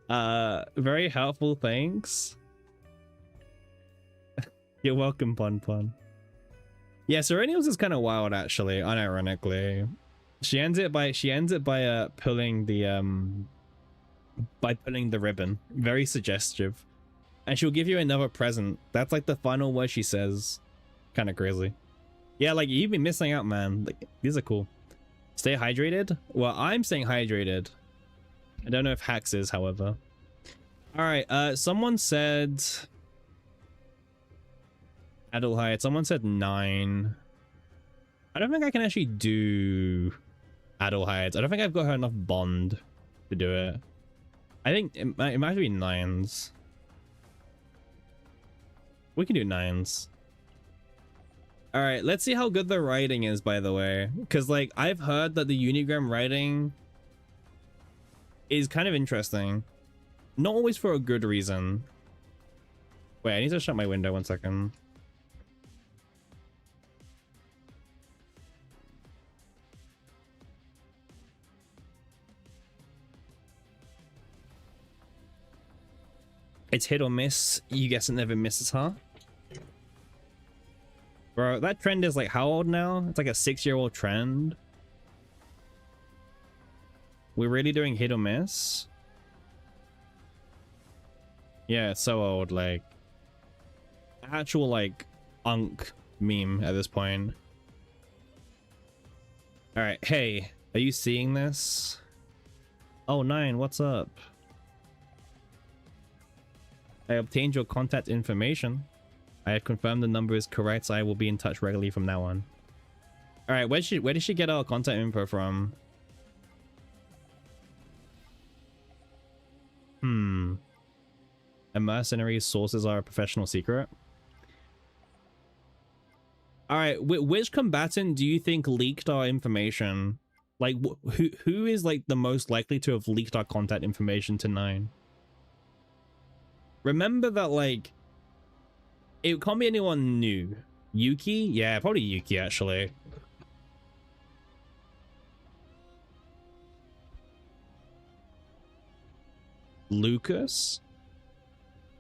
Very helpful, thanks. You're welcome, Pun Pun. Yeah, Serenials is kind of wild actually, unironically. She ends it by pulling the ribbon. Very suggestive. And she'll give you another present. That's like the final word she says. Kind of crazy. Yeah, like you've been missing out, man. Like, these are cool. Stay hydrated? Well, I'm staying hydrated. I don't know if Hax is, however. Alright, someone said Adelheid. Someone said 9. I don't think I can actually do Adelheid. I don't think I've got her enough bond to do it. I think it might be 9s. We can do 9s. All right, let's see how good the writing is, by the way. Because, like, I've heard that the Unigram writing is kind of interesting. Not always for a good reason. Wait, I need to shut my window 1 second. It's hit or miss. You guess it never misses, huh? Bro, that trend is like how old now? It's like a 6-year-old trend. We're really doing hit or miss? Yeah, it's so old. Like, actual like unk meme at this point. All right, hey, are you seeing this? Oh, 9, what's up? I obtained your contact information. I have confirmed the number is correct, so I will be in touch regularly from now on. All right, where did she get our contact info from? A mercenary's sources are a professional secret. All right, which combatant do you think leaked our information? Like, who is like the most likely to have leaked our contact information to 9? Remember that, like, it can't be anyone new. Yuki? Yeah, probably Yuki, actually. Lucas?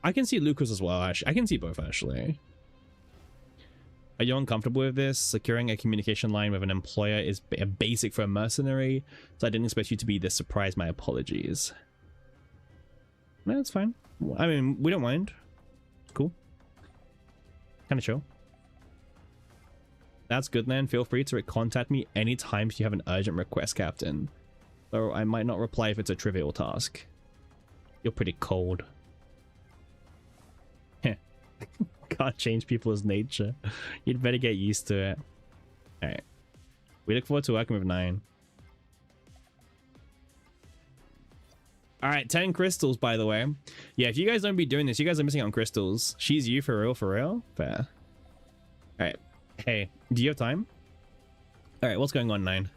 I can see Lucas as well, actually. I can see both, actually. Are you uncomfortable with this? Securing a communication line with an employer is a basic for a mercenary, so I didn't expect you to be this surprised. My apologies. No, that's fine. I mean, we don't mind. Cool. Kind of chill. That's good, then. Feel free to contact me anytime if you have an urgent request, Captain. Though I might not reply if it's a trivial task. You're pretty cold. Heh. Can't change people's nature. You'd better get used to it. Alright. We look forward to working with 9. Alright, 10 crystals, by the way. Yeah, if you guys don't be doing this, you guys are missing out on crystals. She's you for real, for real? Fair. Alright. Hey, do you have time? Alright, what's going on, 9?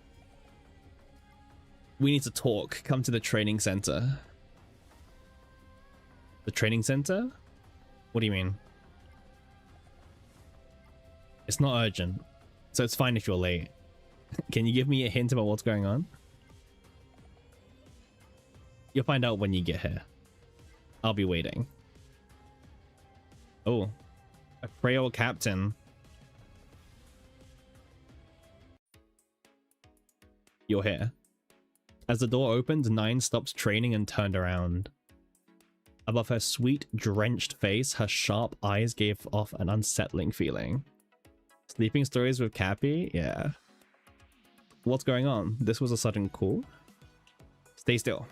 We need to talk. Come to the training center. The training center? What do you mean? It's not urgent, so it's fine if you're late. Can you give me a hint about what's going on? You'll find out when you get here. I'll be waiting. Oh, a frail captain. You're here. As the door opened, 9 stopped training and turned around. Above her sweet, drenched face, her sharp eyes gave off an unsettling feeling. Sleeping stories with Cappy? Yeah. What's going on? This was a sudden call. Stay still.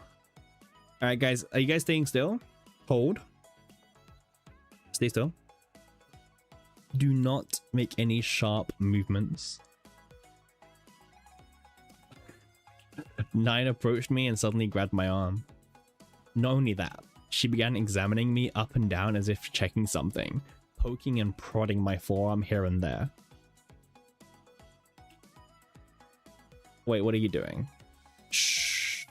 Alright, guys. Are you guys staying still? Hold. Stay still. Do not make any sharp movements. 9 approached me and suddenly grabbed my arm. Not only that, she began examining me up and down as if checking something, poking and prodding my forearm here and there. Wait, what are you doing? Shh.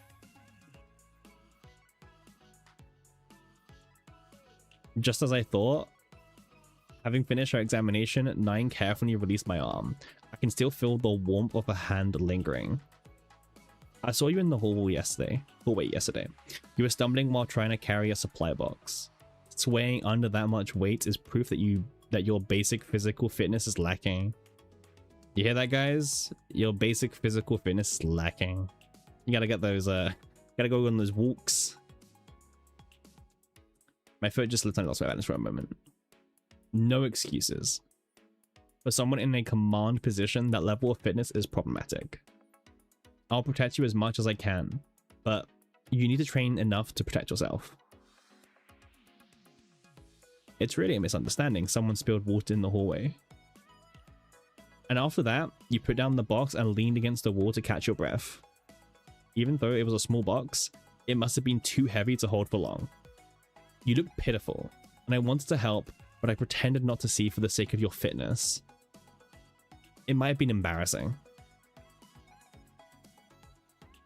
Just as I thought, having finished her examination, 9 carefully released my arm. I can still feel the warmth of her hand lingering. I saw you in the hallway yesterday. You were stumbling while trying to carry a supply box. Swaying under that much weight is proof that your basic physical fitness is lacking. You hear that, guys? Your basic physical fitness is lacking. You gotta get those, gotta go on those walks. My foot just slipped on lost my balance for a moment. No excuses. For someone in a command position, that level of fitness is problematic. I'll protect you as much as I can, but you need to train enough to protect yourself. It's really a misunderstanding. Someone spilled water in the hallway. And after that, you put down the box and leaned against the wall to catch your breath. Even though it was a small box, it must have been too heavy to hold for long. You looked pitiful, and I wanted to help, but I pretended not to see for the sake of your fitness. It might have been embarrassing.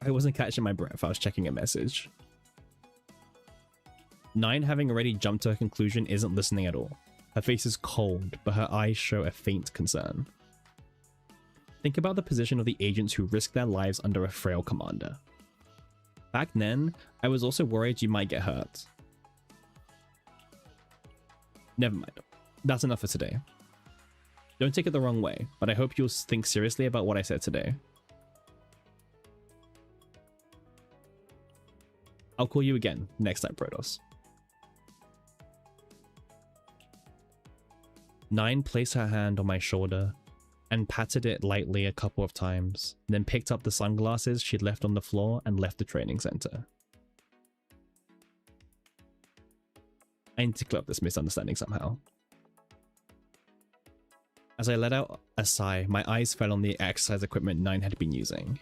I wasn't catching my breath, I was checking a message. 9, having already jumped to a conclusion, isn't listening at all. Her face is cold, but her eyes show a faint concern. Think about the position of the agents who risk their lives under a frail commander. Back then, I was also worried you might get hurt. Never mind. That's enough for today. Don't take it the wrong way, but I hope you'll think seriously about what I said today. I'll call you again next time, Protoss. 9 placed her hand on my shoulder and patted it lightly a couple of times, then picked up the sunglasses she'd left on the floor and left the training center. I need to clear up this misunderstanding somehow. As I let out a sigh, my eyes fell on the exercise equipment 9 had been using.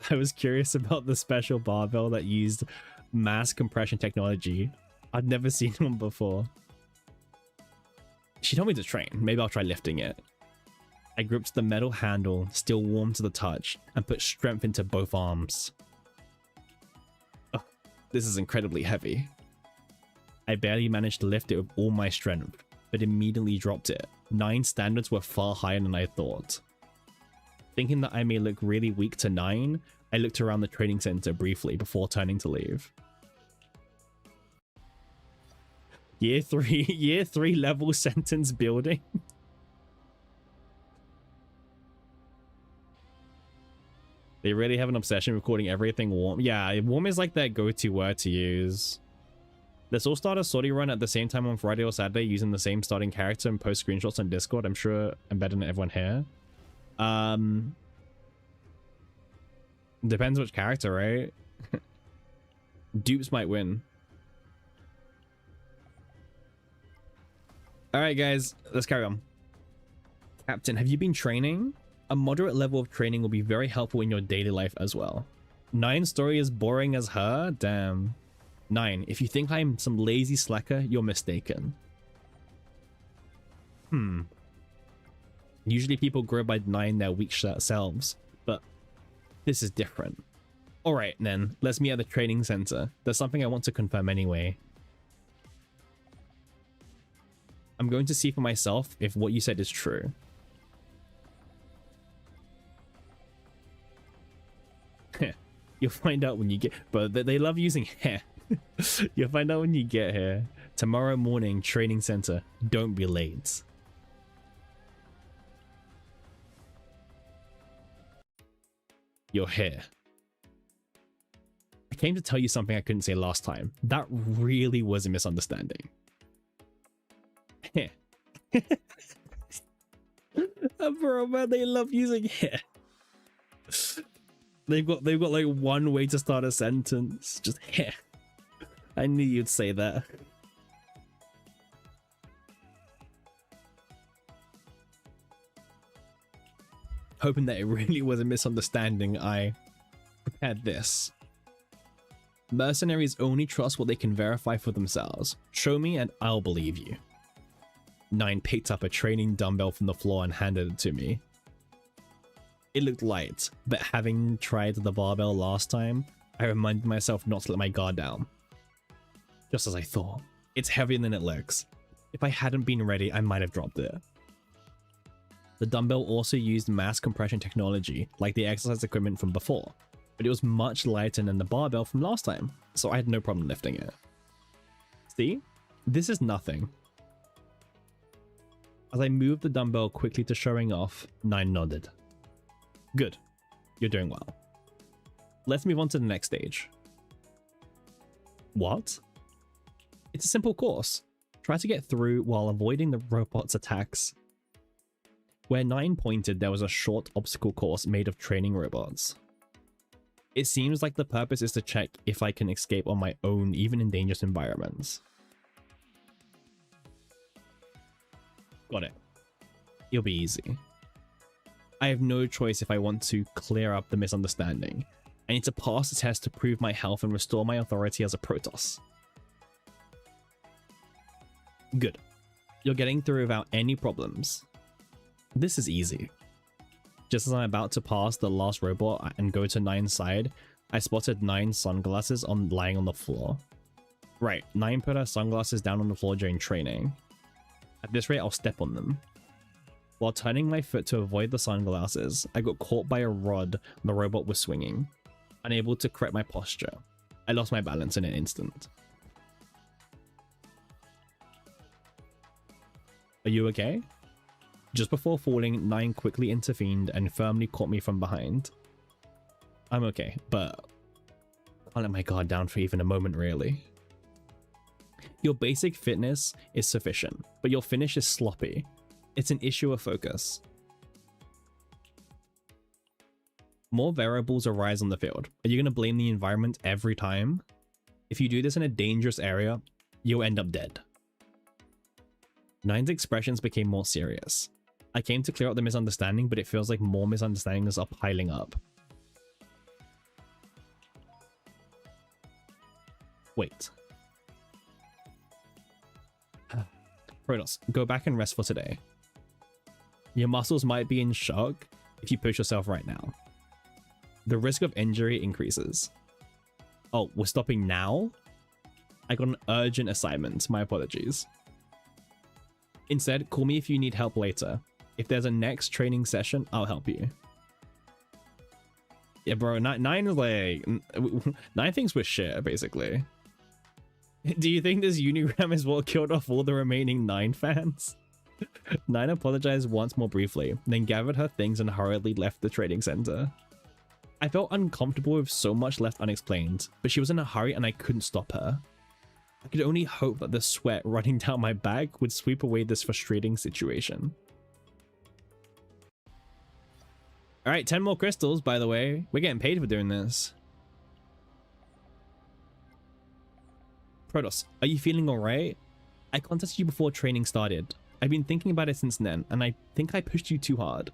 I was curious about the special barbell that used mass compression technology. I'd never seen one before. She told me to train. Maybe I'll try lifting it. I gripped the metal handle, still warm to the touch, and put strength into both arms. Oh, this is incredibly heavy. I barely managed to lift it with all my strength, but immediately dropped it. 9 standards were far higher than I thought. Thinking that I may look really weak to 9, I looked around the training center briefly before turning to leave. Year 3 level sentence building. They really have an obsession with calling everything warm. Yeah, warm is like their go-to word to use. Let's all start a sortie run at the same time on Friday or Saturday using the same starting character and post screenshots on Discord. I'm sure I'm better than everyone here. Depends which character, right? Dupes might win. Alright guys, let's carry on. Captain, have you been training? A moderate level of training will be very helpful in your daily life as well. 9's story is boring as her? Damn. 9, if you think I'm some lazy slacker, you're mistaken. Usually people grow by denying their weak selves, but this is different. Alright then, let's meet at the training center. There's something I want to confirm anyway. I'm going to see for myself if what you said is true. You'll find out when you get... But they love using hair. You'll find out when you get here. Tomorrow morning, training center. Don't be late. You're here. I came to tell you something I couldn't say last time. That really was a misunderstanding. Bro, man, they love using it. They've got like one way to start a sentence. Just here. I knew you'd say that. Hoping that it really was a misunderstanding, I prepared this. Mercenaries only trust what they can verify for themselves. Show me and I'll believe you. 9 picked up a training dumbbell from the floor and handed it to me. It looked light, but having tried the barbell last time, I reminded myself not to let my guard down. Just as I thought. It's heavier than it looks. If I hadn't been ready, I might have dropped it. The dumbbell also used mass compression technology, like the exercise equipment from before, but it was much lighter than the barbell from last time, so I had no problem lifting it. See? This is nothing. As I moved the dumbbell quickly to showing off, Nine nodded. Good. You're doing well. Let's move on to the next stage. What? It's a simple course. Try to get through while avoiding the robot's attacks. Where Nine pointed, there was a short obstacle course made of training robots. It seems like the purpose is to check if I can escape on my own, even in dangerous environments. Got it. It'll be easy. I have no choice if I want to clear up the misunderstanding. I need to pass the test to prove my health and restore my authority as a Protoss. Good. You're getting through without any problems. This is easy. Just as I'm about to pass the last robot and go to Nine's side, I spotted Nine's sunglasses lying on the floor. Right, Nine put her sunglasses down on the floor during training. At this rate, I'll step on them. While turning my foot to avoid the sunglasses, I got caught by a rod the robot was swinging. Unable to correct my posture, I lost my balance in an instant. Are you okay? Just before falling, Nine quickly intervened and firmly caught me from behind. I'm okay, but I can't let my guard down for even a moment, really. Your basic fitness is sufficient, but your finish is sloppy. It's an issue of focus. More variables arise on the field. Are you going to blame the environment every time? If you do this in a dangerous area, you'll end up dead. Nine's expressions became more serious. I came to clear up the misunderstanding, but it feels like more misunderstandings are piling up. Wait. Protoss, go back and rest for today. Your muscles might be in shock if you push yourself right now. The risk of injury increases. Oh, we're stopping now? I got an urgent assignment. My apologies. Instead, call me if you need help later. If there's a next training session, I'll help you. Yeah, bro, Nine is like... Nine thinks we're shit, basically. Do you think this Unigram is what killed off all the remaining Nine fans? Nine apologized once more briefly, then gathered her things and hurriedly left the training center. I felt uncomfortable with so much left unexplained, but she was in a hurry and I couldn't stop her. I could only hope that the sweat running down my back would sweep away this frustrating situation. Alright, 10 more crystals, by the way. We're getting paid for doing this. Protoss, are you feeling alright? I contacted you before training started. I've been thinking about it since then, and I think I pushed you too hard.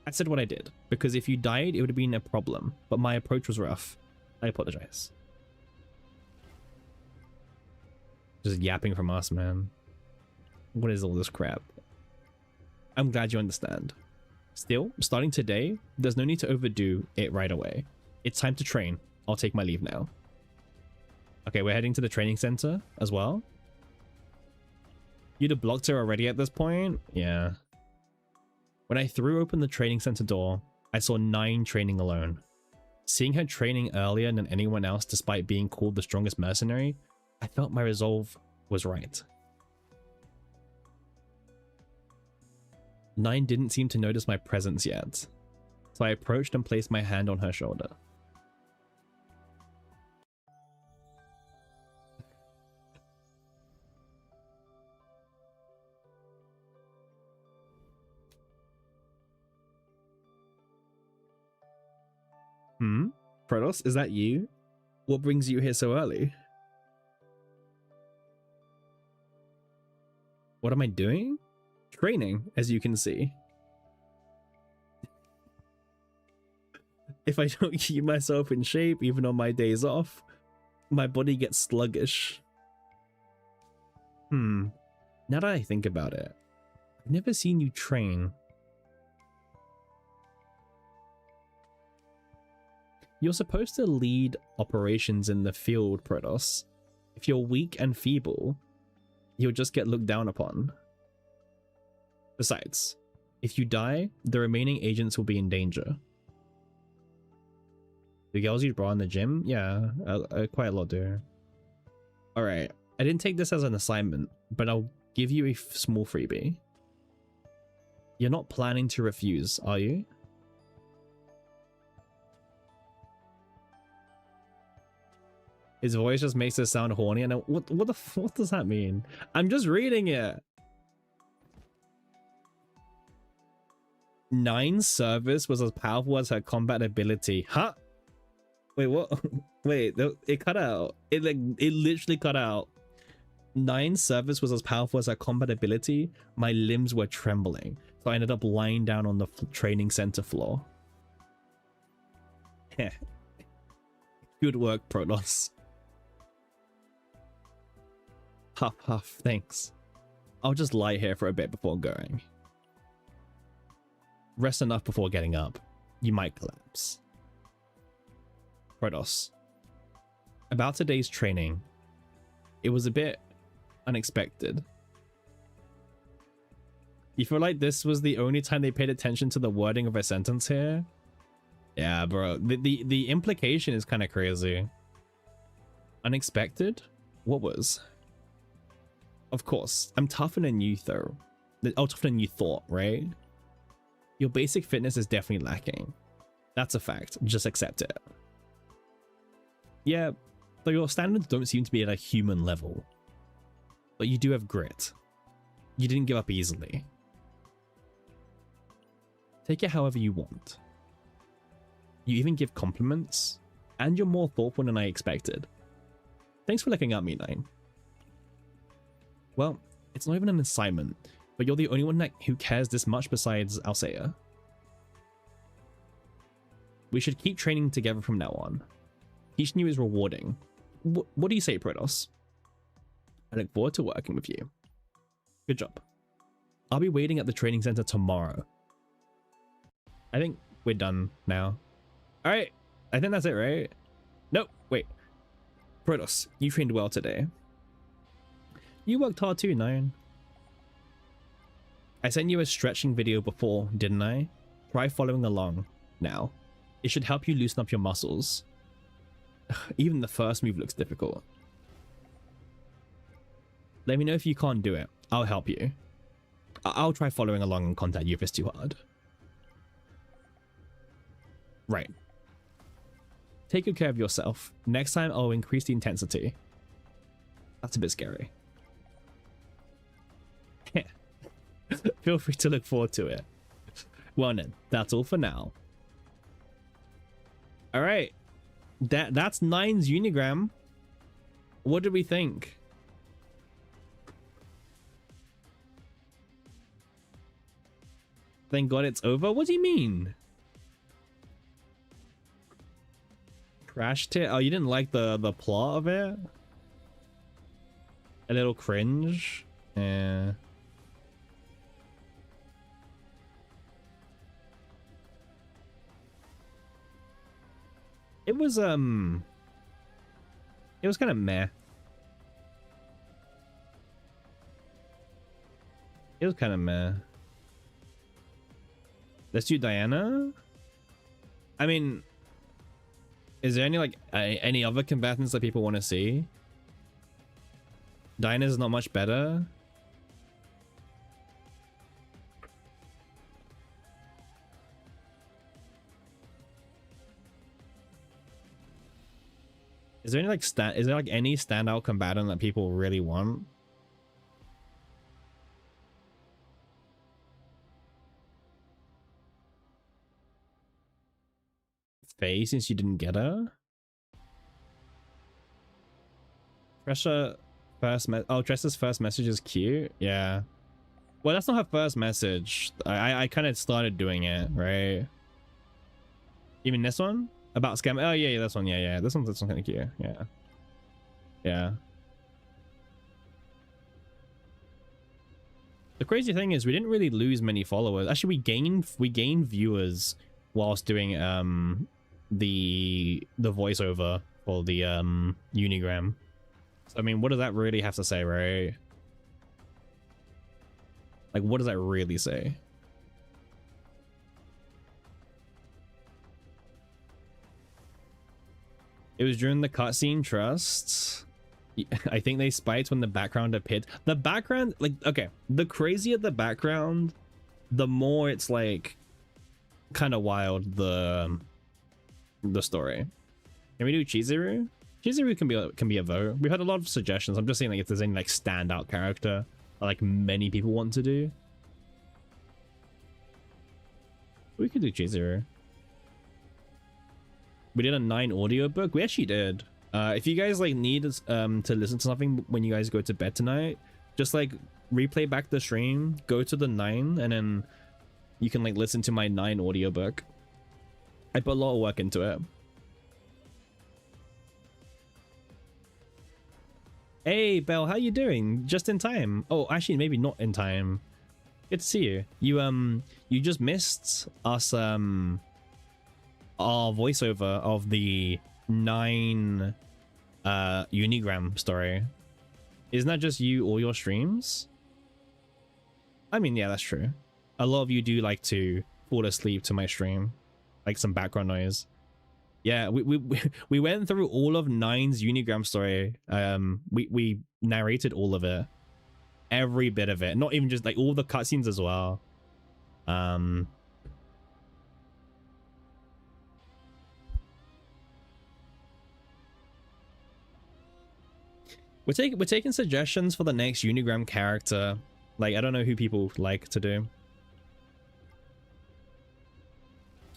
I said what I did, because if you died, it would have been a problem, but my approach was rough. I apologize. Just yapping from us, man. What is all this crap? I'm glad you understand. Still, starting today, there's no need to overdo it right away. It's time to train. I'll take my leave now. Okay, we're heading to the training center as well. You'd have blocked her already at this point? Yeah. When I threw open the training center door, I saw Nine training alone. Seeing her training earlier than anyone else despite being called the strongest mercenary, I felt my resolve was right. Nine didn't seem to notice my presence yet, so I approached and placed my hand on her shoulder. Protoss, is that you? What brings you here so early? What am I doing? Training, as you can see. If I don't keep myself in shape, even on my days off, my body gets sluggish. Now that I think about it, I've never seen you train. You're supposed to lead operations in the field, Protoss. If you're weak and feeble, you'll just get looked down upon. Besides, if you die, the remaining agents will be in danger. Do girls use bra in the gym? Yeah, quite a lot do. Alright, I didn't take this as an assignment, but I'll give you a small freebie. You're not planning to refuse, are you? His voice just makes it sound horny, and what does that mean? I'm just reading it. 9's service was as powerful as her combat ability. Huh? Wait, what? Wait, it cut out. It literally cut out. 9's service was as powerful as her combat ability. My limbs were trembling, so I ended up lying down on the training center floor. Good work, Protoss. Huff huff, thanks. I'll just lie here for a bit before going. Rest enough before getting up. You might collapse. Protoss. About today's training. It was a bit unexpected. You feel like this was the only time they paid attention to the wording of a sentence here? Yeah, bro. The implication is kind of crazy. Unexpected? What was? Of course, I'm tougher than you though. Oh, tougher than you thought, right? Your basic fitness is definitely lacking. That's a fact. Just accept it. Yeah, though your standards don't seem to be at a human level. But you do have grit. You didn't give up easily. Take it however you want. You even give compliments, and you're more thoughtful than I expected. Thanks for looking at me, 9. Well, it's not even an assignment, but you're the only one who cares this much besides Alsea. We should keep training together from now on. Teaching you is rewarding. What do you say, Protoss? I look forward to working with you. Good job. I'll be waiting at the training center tomorrow. I think we're done now. Alright, I think that's it, right? Nope, wait. Protoss, you trained well today. You worked hard too, 9. I sent you a stretching video before, didn't I? Try following along now. It should help you loosen up your muscles. Even the first move looks difficult. Let me know if you can't do it. I'll help you. I'll try following along and contact you if it's too hard. Right. Take good care of yourself. Next time I'll increase the intensity. That's a bit scary. Feel free to look forward to it. Well then, that's all for now. Alright. That's 9's Unigram. What did we think? Thank God it's over? What do you mean? Crashed it? Oh, you didn't like the plot of it? A little cringe? Yeah. It was kind of meh. It was kind of meh. Let's do Diana. I mean, is there any any other combatants that people want to see? Diana's not much better. Is there any is there any standout combatant that people really want? Faye, since you didn't get her? Tressa's first message is cute. Yeah. Well, that's not her first message. I kind of started doing it, right? Even this one? About scam. Oh yeah, this one. Yeah. This one's kind of cute. Yeah. The crazy thing is we didn't really lose many followers. Actually, we gained viewers whilst doing the voiceover for the Unigram. So, I mean, what does that really have to say, right? Like, what does that really say? It was during the cutscene trusts. I think they spiked when the background appeared. The background, like, okay, the crazier the background, the more it's like kind of wild the story. Can we do Chizuru? Chizuru can be a vote. We've had a lot of suggestions. I'm just saying, like, if there's any like standout character that, like, many people want to do, we could do Chizuru. We did a 9 audiobook. We actually did. If you guys like need to listen to something when you guys go to bed tonight, just like replay back the stream, go to the 9, and then you can like listen to my 9 audiobook. I put a lot of work into it. Hey Belle, how you doing? Just in time. Oh, actually maybe not in time. Good to see you. You just missed us our voiceover of the 9 Unigram story. Isn't that just you all your streams? I mean, yeah, that's true. A lot of you do like to fall asleep to my stream, like some background noise. Yeah, we went through all of 9's Unigram story. We narrated all of it, every bit of it, not even just like all the cutscenes as well. We're taking suggestions for the next Unigram character. Like, I don't know who people like to do.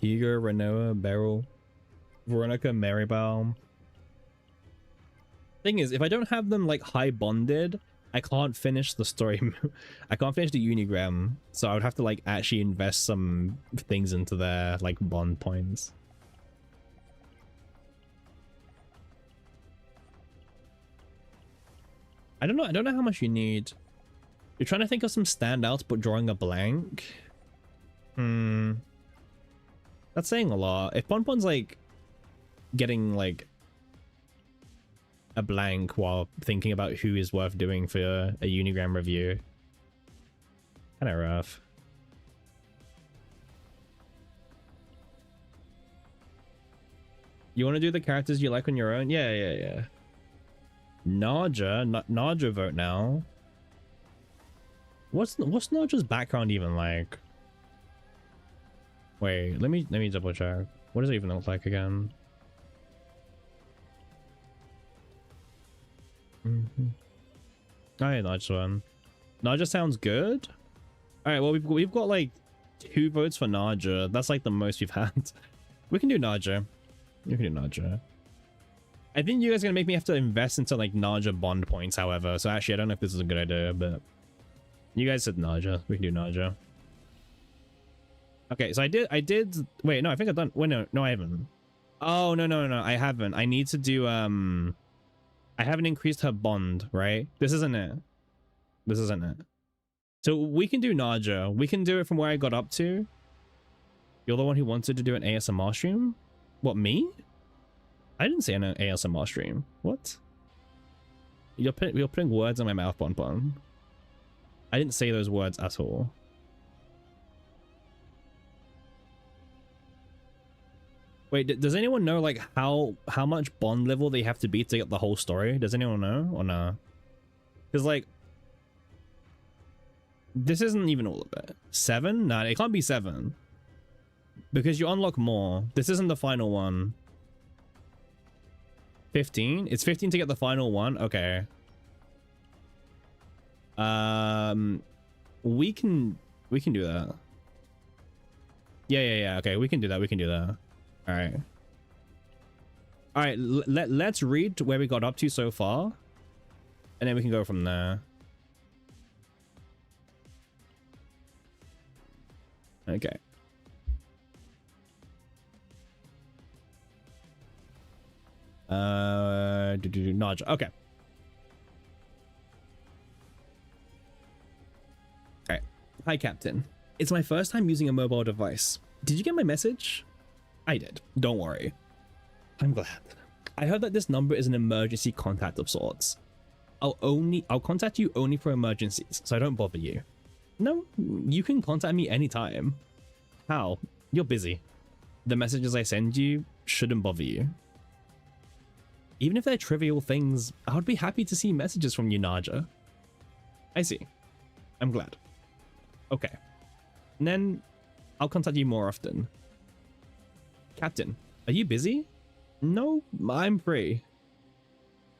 Hugo, Renoa, Beryl, Veronica, Maribel. Thing is, if I don't have them like high bonded, I can't finish the story. I can't finish the Unigram, so I would have to like actually invest some things into their like bond points. I don't know how much you need. You're trying to think of some standouts, but drawing a blank. That's saying a lot. If Ponpon's like getting like a blank while thinking about who is worth doing for a Unigram review, kind of rough. You want to do the characters you like on your own? Yeah. Naja vote now. What's Naja's background even like? Wait, let me double check. What does it even look like again? Oh yeah, Naja one. Naja sounds good. All right, well we've got like 2 votes for Naja. That's like the most we've had. We can do Naja. You can do Naja. I think you guys are gonna make me have to invest into like Naja bond points, however. So actually, I don't know if this is a good idea, but you guys said Naja. We can do Naja. Okay, so I did. Wait, no, I think I've done. Wait, no, I haven't. Oh no, I haven't. I need to do. I haven't increased her bond, right? This isn't it. This isn't it. So we can do Naja. We can do it from where I got up to. You're the one who wanted to do an ASMR stream. What, me? I didn't say an ASMR stream. What? You're putting words in my mouth, Bonbon. I didn't say those words at all. Wait, does anyone know like how much bond level they have to be to get the whole story? Does anyone know or no? Because like this isn't even all of it. 7? Nah, it can't be 7. Because you unlock more. This isn't the final one. 15? It's 15 to get the final one? Okay. We can do that. Yeah. Okay, we can do that. All right. Let's read where we got up to so far, and then we can go from there. Okay. Nudge. Okay. Alright. Hi, Captain. It's my first time using a mobile device. Did you get my message? I did. Don't worry. I'm glad. I heard that this number is an emergency contact of sorts. I'll contact you only for emergencies, so I don't bother you. No, you can contact me anytime. How? You're busy. The messages I send you shouldn't bother you. Even if they're trivial things, I would be happy to see messages from you, Naja. I see. I'm glad. Okay. And then I'll contact you more often. Captain, are you busy? No, I'm free.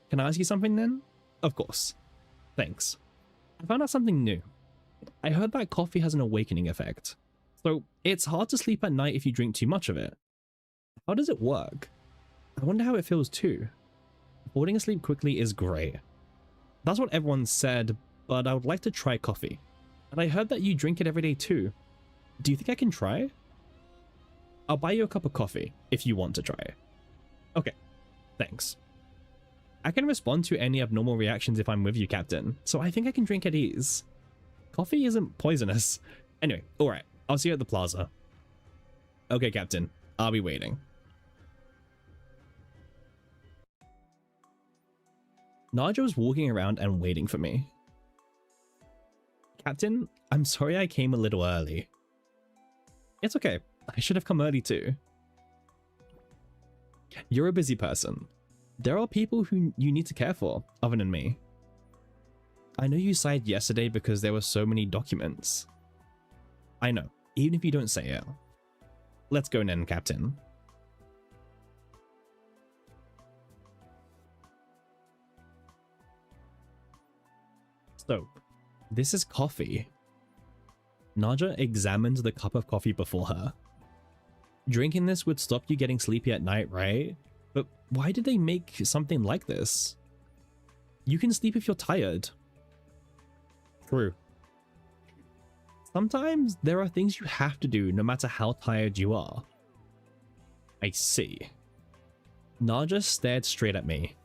Can I ask you something then? Of course. Thanks. I found out something new. I heard that coffee has an awakening effect. So it's hard to sleep at night if you drink too much of it. How does it work? I wonder how it feels too. Falling asleep quickly is great. That's what everyone said, but I would like to try coffee. And I heard that you drink it every day too. Do you think I can try? I'll buy you a cup of coffee if you want to try it. Okay, thanks. I can respond to any abnormal reactions if I'm with you, Captain, so I think I can drink at ease. Coffee isn't poisonous. Anyway, alright, I'll see you at the plaza. Okay, Captain, I'll be waiting. Naja was walking around and waiting for me. Captain, I'm sorry I came a little early. It's okay, I should have come early too. You're a busy person. There are people who you need to care for, other than me. I know you sighed yesterday because there were so many documents. I know, even if you don't say it. Let's go then, Captain. So, this is coffee. Naja examined the cup of coffee before her. Drinking this would stop you getting sleepy at night, right? But why did they make something like this? You can sleep if you're tired. True. Sometimes there are things you have to do no matter how tired you are. I see. Naja stared straight at me.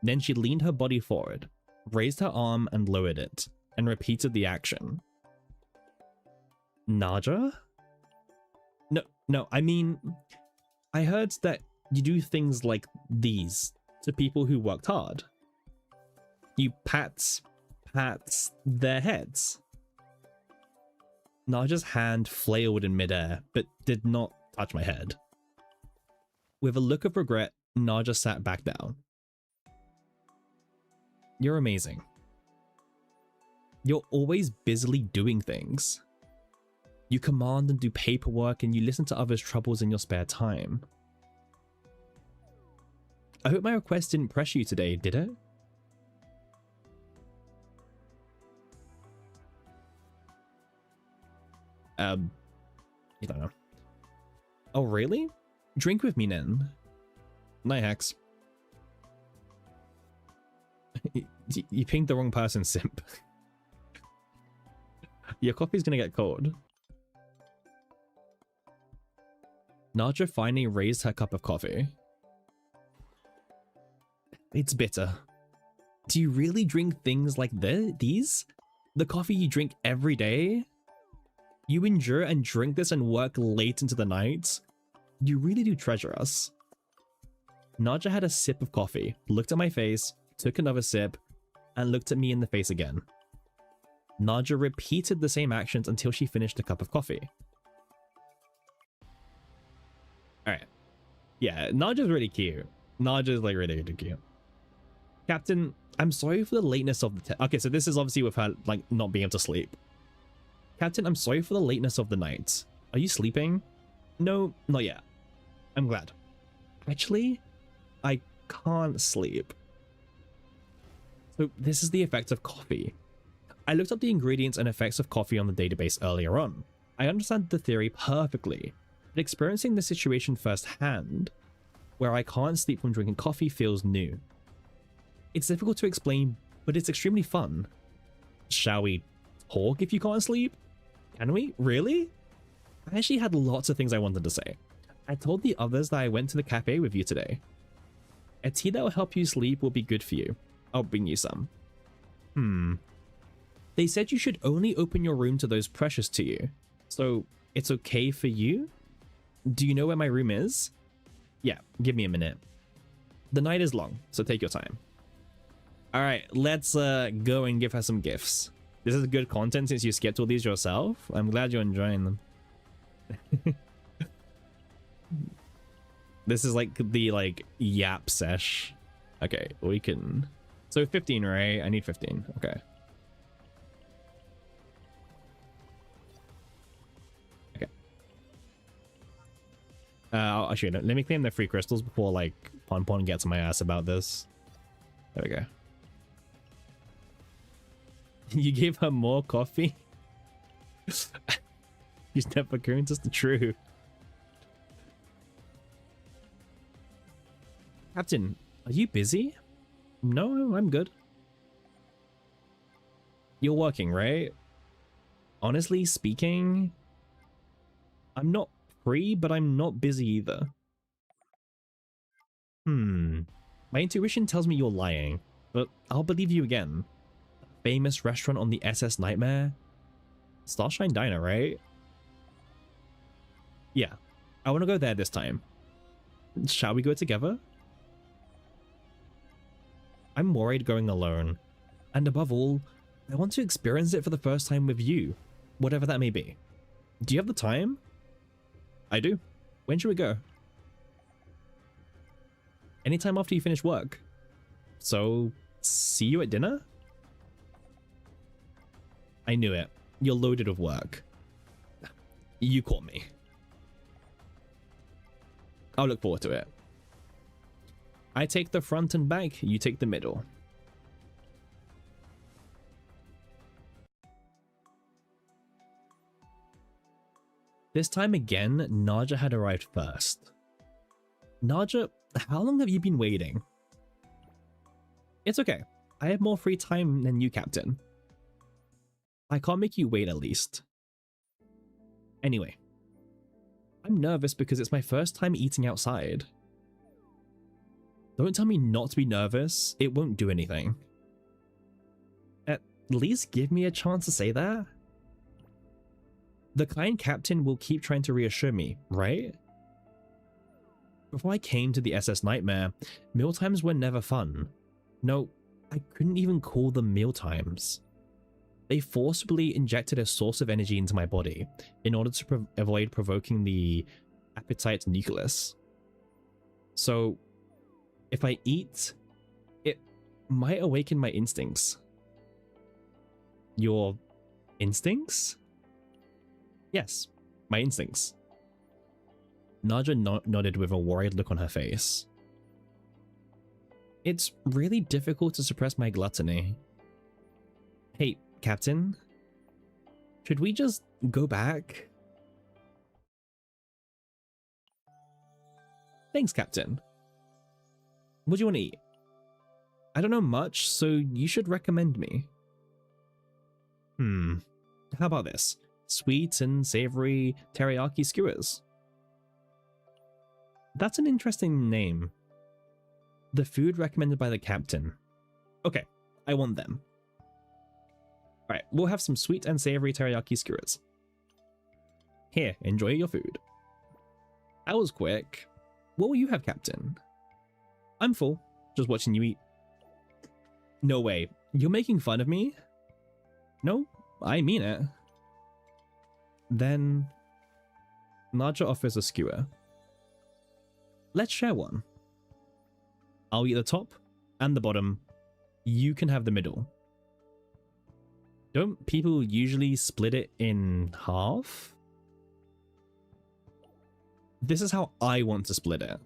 Then she leaned her body forward, raised her arm and lowered it, and repeated the action. Naja? No, I mean, I heard that you do things like these to people who worked hard. You pat their heads. Naja's hand flailed in midair, but did not touch my head. With a look of regret, Naja sat back down. You're amazing. You're always busily doing things. You command and do paperwork, and you listen to others' troubles in your spare time. I hope my request didn't pressure you today, did it? You don't know. Oh, really? Drink with me, then. Night, Hex. You pinged the wrong person, simp. Your coffee's gonna get cold. Naja finally raised her cup of coffee. It's bitter. Do you really drink things like these? The coffee you drink every day? You endure and drink this and work late into the night? You really do treasure us. Naja had a sip of coffee, looked at my face, took another sip, and looked at me in the face again. Naja repeated the same actions until she finished a cup of coffee. Alright. Yeah, Naja's really cute. Naja's like really cute. Captain, I'm sorry for the lateness of the okay, so this is obviously with her like not being able to sleep. Captain, I'm sorry for the lateness of the night. Are you sleeping? No, not yet. I'm glad. Actually, I can't sleep. So this is the effect of coffee. I looked up the ingredients and effects of coffee on the database earlier on. I understand the theory perfectly, but experiencing the situation firsthand, where I can't sleep from drinking coffee, feels new. It's difficult to explain, but it's extremely fun. Shall we talk if you can't sleep? Can we? Really? I actually had lots of things I wanted to say. I told the others that I went to the cafe with you today. A tea that will help you sleep will be good for you. I'll bring you some. They said you should only open your room to those precious to you. So, it's okay for you? Do you know where my room is? Yeah, give me a minute. The night is long, so take your time. All right, let's go and give her some gifts. This is good content since you skipped all these yourself. I'm glad you're enjoying them. This is like the yap sesh. Okay, we can. So 15, right? I need 15. Okay. Okay. Actually, let me claim the free crystals before Pon Pon gets my ass about this. There we go. You gave her more coffee? He's never going to the true. Captain, are you busy? No, I'm good. You're working, right? Honestly speaking, I'm not free, but I'm not busy either. My intuition tells me you're lying, but I'll believe you again. Famous restaurant on the SS Nightmare? Starshine Diner, right? Yeah, I want to go there this time. Shall we go together? I'm worried going alone. And above all, I want to experience it for the first time with you, whatever that may be. Do you have the time? I do. When should we go? Anytime after you finish work. So, see you at dinner? I knew it. You're loaded with work. You caught me. I'll look forward to it. I take the front and back, you take the middle. This time again, Naja had arrived first. Naja, how long have you been waiting? It's okay. I have more free time than you, Captain. I can't make you wait at least. Anyway, I'm nervous because it's my first time eating outside. Don't tell me not to be nervous, it won't do anything. At least give me a chance to say that. The kind captain will keep trying to reassure me, right? Before I came to the SS Nightmare, mealtimes were never fun. No, I couldn't even call them mealtimes. They forcibly injected a source of energy into my body in order to avoid provoking the appetite nucleus. So, if I eat, it might awaken my instincts. Your instincts? Yes, my instincts. Naja nodded with a worried look on her face. It's really difficult to suppress my gluttony. Hey, Captain, should we just go back? Thanks, Captain. What do you want to eat? I don't know much, so you should recommend me. How about this? Sweet and savory teriyaki skewers. That's an interesting name. The food recommended by the captain. Okay, I want them. Alright, we'll have some sweet and savory teriyaki skewers. Here, enjoy your food. That was quick. What will you have, Captain? I'm full, just watching you eat. No way, you're making fun of me? No, I mean it. Then, Naja offers a skewer. Let's share one. I'll eat the top and the bottom. You can have the middle. Don't people usually split it in half? This is how I want to split it.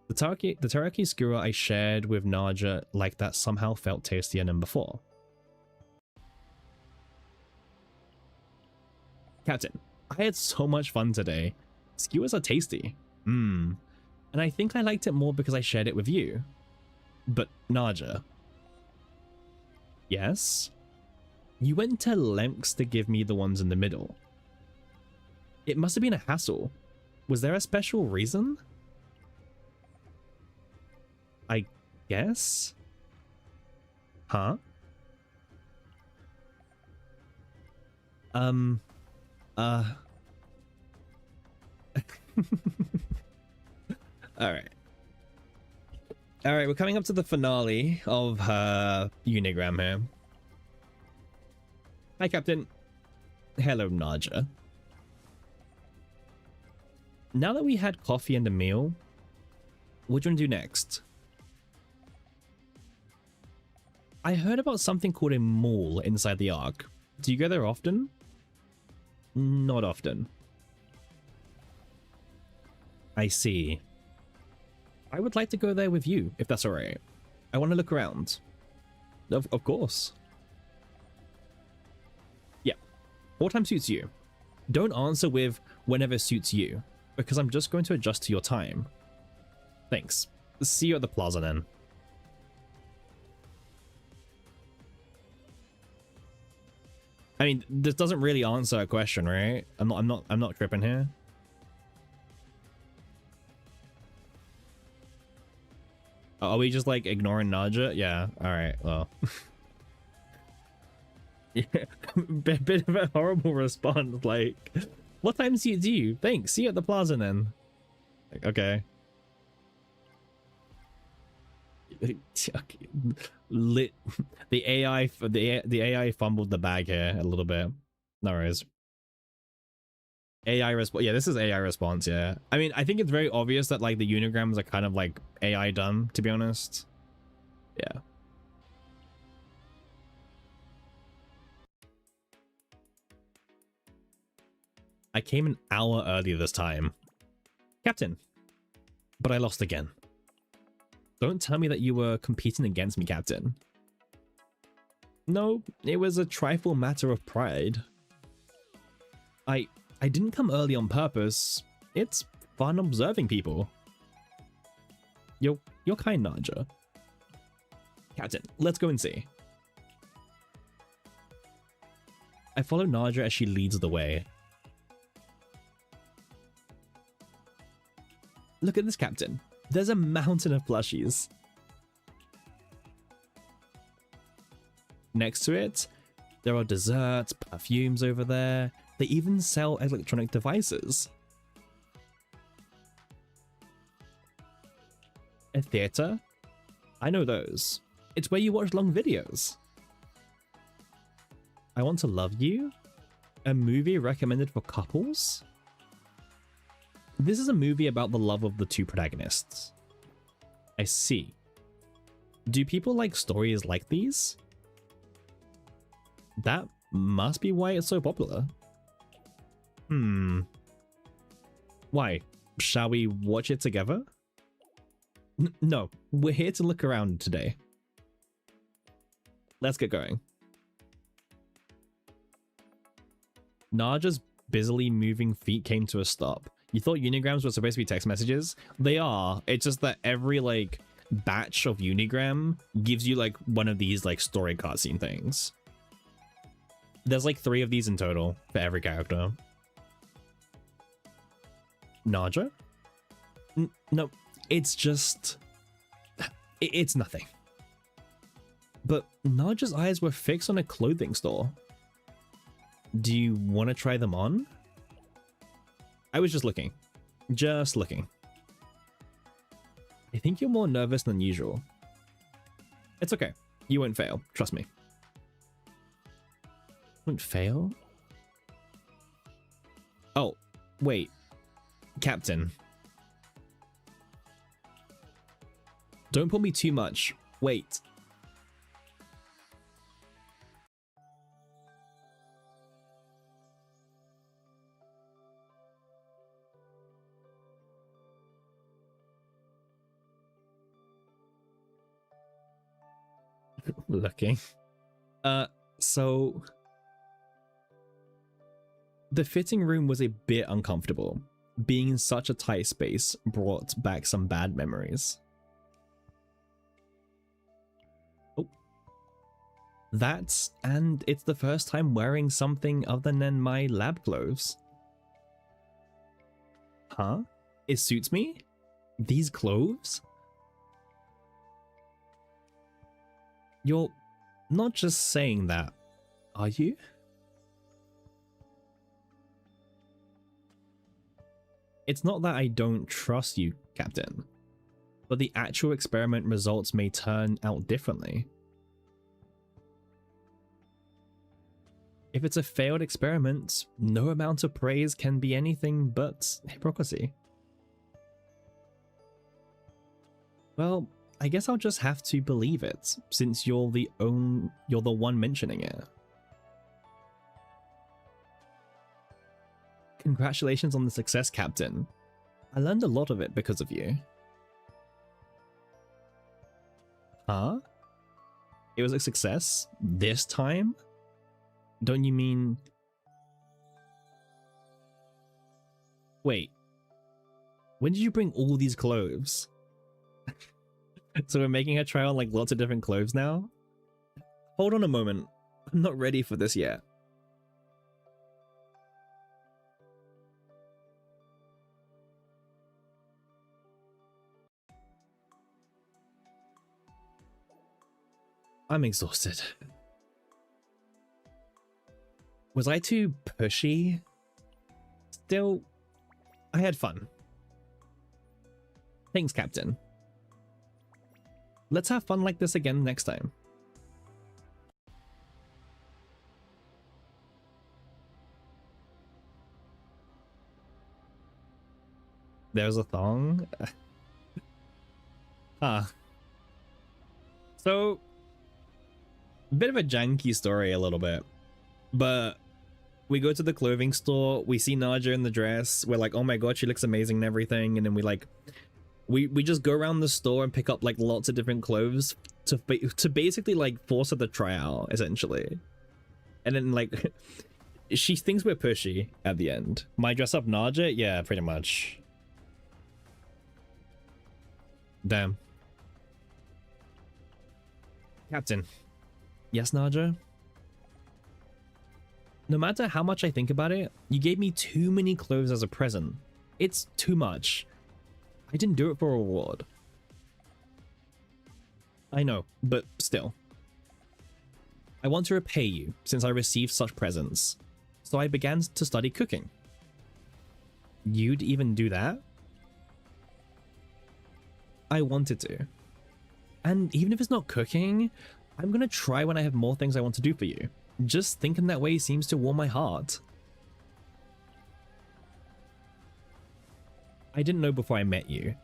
The teriyaki skewer I shared with Naja like that somehow felt tastier than before. Captain, I had so much fun today. Skewers are tasty. And I think I liked it more because I shared it with you. But Naja. Yes? You went to lengths to give me the ones in the middle. It must have been a hassle. Was there a special reason? I guess? Huh? Alright. All right, we're coming up to the finale of her Unigram here. Hi, Captain. Hello, Naja. Now that we had coffee and a meal, what do you want to do next? I heard about something called a mall inside the Ark. Do you go there often? Not often. I see. I would like to go there with you, if that's alright. I want to look around. Of course. Yeah. What time suits you? Don't answer with whenever suits you, because I'm just going to adjust to your time. Thanks. See you at the plaza then. I mean, this doesn't really answer a question, right? I'm not tripping here. Are we just like ignoring Naja? Yeah. All right. Well. Yeah. Bit of a horrible response. Like, what time suits you? Thanks. See you at the plaza then. Like, okay. Lit. The AI fumbled the bag here a little bit. No worries. AI response. Yeah, this is AI response. Yeah, I mean, I think it's very obvious that like the unigrams are kind of like AI done, to be honest. Yeah. I came an hour earlier this time, Captain, but I lost again. Don't tell me that you were competing against me, Captain. No, it was a trifle matter of pride. I didn't come early on purpose. It's fun observing people. You're kind, Naja. Captain, let's go and see. I follow Naja as she leads the way. Look at this, Captain. There's a mountain of plushies. Next to it, there are desserts, perfumes over there. They even sell electronic devices. A theater? I know those. It's where you watch long videos. I Want to Love You? A movie recommended for couples? This is a movie about the love of the two protagonists. I see. Do people like stories like these? That must be why it's so popular. Why? Shall we watch it together? No, we're here to look around today. Let's get going. Naja's busily moving feet came to a stop. You thought unigrams were supposed to be text messages? They are. It's just that every like batch of unigram gives you like one of these like story cutscene things. There's like 3 of these in total for every character. Naja? No, it's just... It's nothing. But Naja's eyes were fixed on a clothing store. Do you want to try them on? I was just looking. Just looking. I think you're more nervous than usual. It's okay. You won't fail. Trust me. Won't fail? Oh, wait. Captain. Don't pull me too much. Wait. Looking. So... The fitting room was a bit uncomfortable. Being in such a tight space brought back some bad memories. Oh. And it's the first time wearing something other than my lab clothes. Huh? It suits me? These clothes? You're not just saying that, are you? It's not that I don't trust you, Captain. but the actual experiment results may turn out differently. If it's a failed experiment, no amount of praise can be anything but hypocrisy. Well, I guess I'll just have to believe it, since you're the one mentioning it. Congratulations on the success, Captain. I learned a lot of it because of you. Huh? It was a success? This time? Don't you mean... Wait. When did you bring all these cloves? So we're making her try on like lots of different cloves now? Hold on a moment. I'm not ready for this yet. I'm exhausted. Was I too pushy? Still, I had fun. Thanks, Captain. Let's have fun like this again next time. There's a thong? Huh. So, bit of a janky story a little bit, but we go to the clothing store, we see Naja in the dress, we're like, oh my god, she looks amazing and everything, and then we just go around the store and pick up like lots of different clothes to basically like force her to try out, essentially. And then like she thinks we're pushy at the end. My dress up Naja? Yeah, pretty much. Damn. Captain. Yes, Naja? No matter how much I think about it, you gave me too many clothes as a present. It's too much. I didn't do it for a reward. I know, but still. I want to repay you since I received such presents. So I began to study cooking. You'd even do that? I wanted to. And even if it's not cooking, I'm gonna try when I have more things I want to do for you. Just thinking that way seems to warm my heart. I didn't know before I met you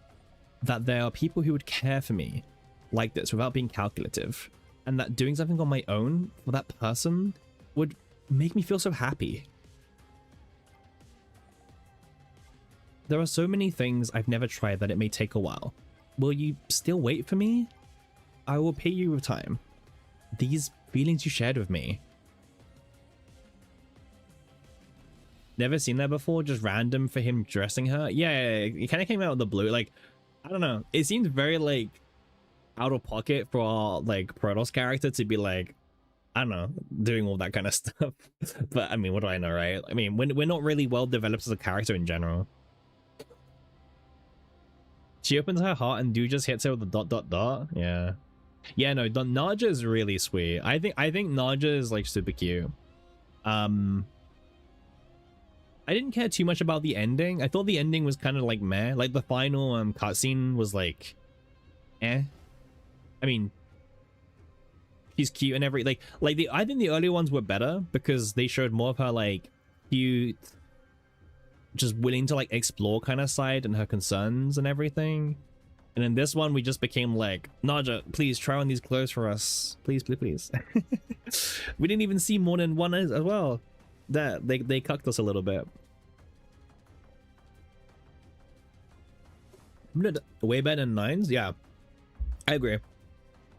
that there are people who would care for me like this without being calculative, and that doing something on my own for that person would make me feel so happy. There are so many things I've never tried that it may take a while. Will you still wait for me? I will pay you with time. These feelings you shared with me. Never seen that before, just random for him dressing her. Yeah, it kind of came out of the blue. Like, I don't know. It seemed very like out of pocket for our like Protoss character to be like, I don't know, doing all that kind of stuff. But I mean, what do I know, right? I mean, we're not really well developed as a character in general. She opens her heart and dude just hits her with the dot dot dot. Yeah. Yeah, no, Naja is really sweet. I think Naja is like super cute. I didn't care too much about the ending. I thought the ending was kind of like meh. Like the final cutscene was like eh. I mean, she's cute and I think the earlier ones were better because they showed more of her like cute, just willing to like explore kind of side and her concerns and everything. And in this one, we just became like, Naja, please try on these clothes for us. Please, please, please. We didn't even see more than one as well. That they cucked us a little bit. Way better than Nines? Yeah, I agree.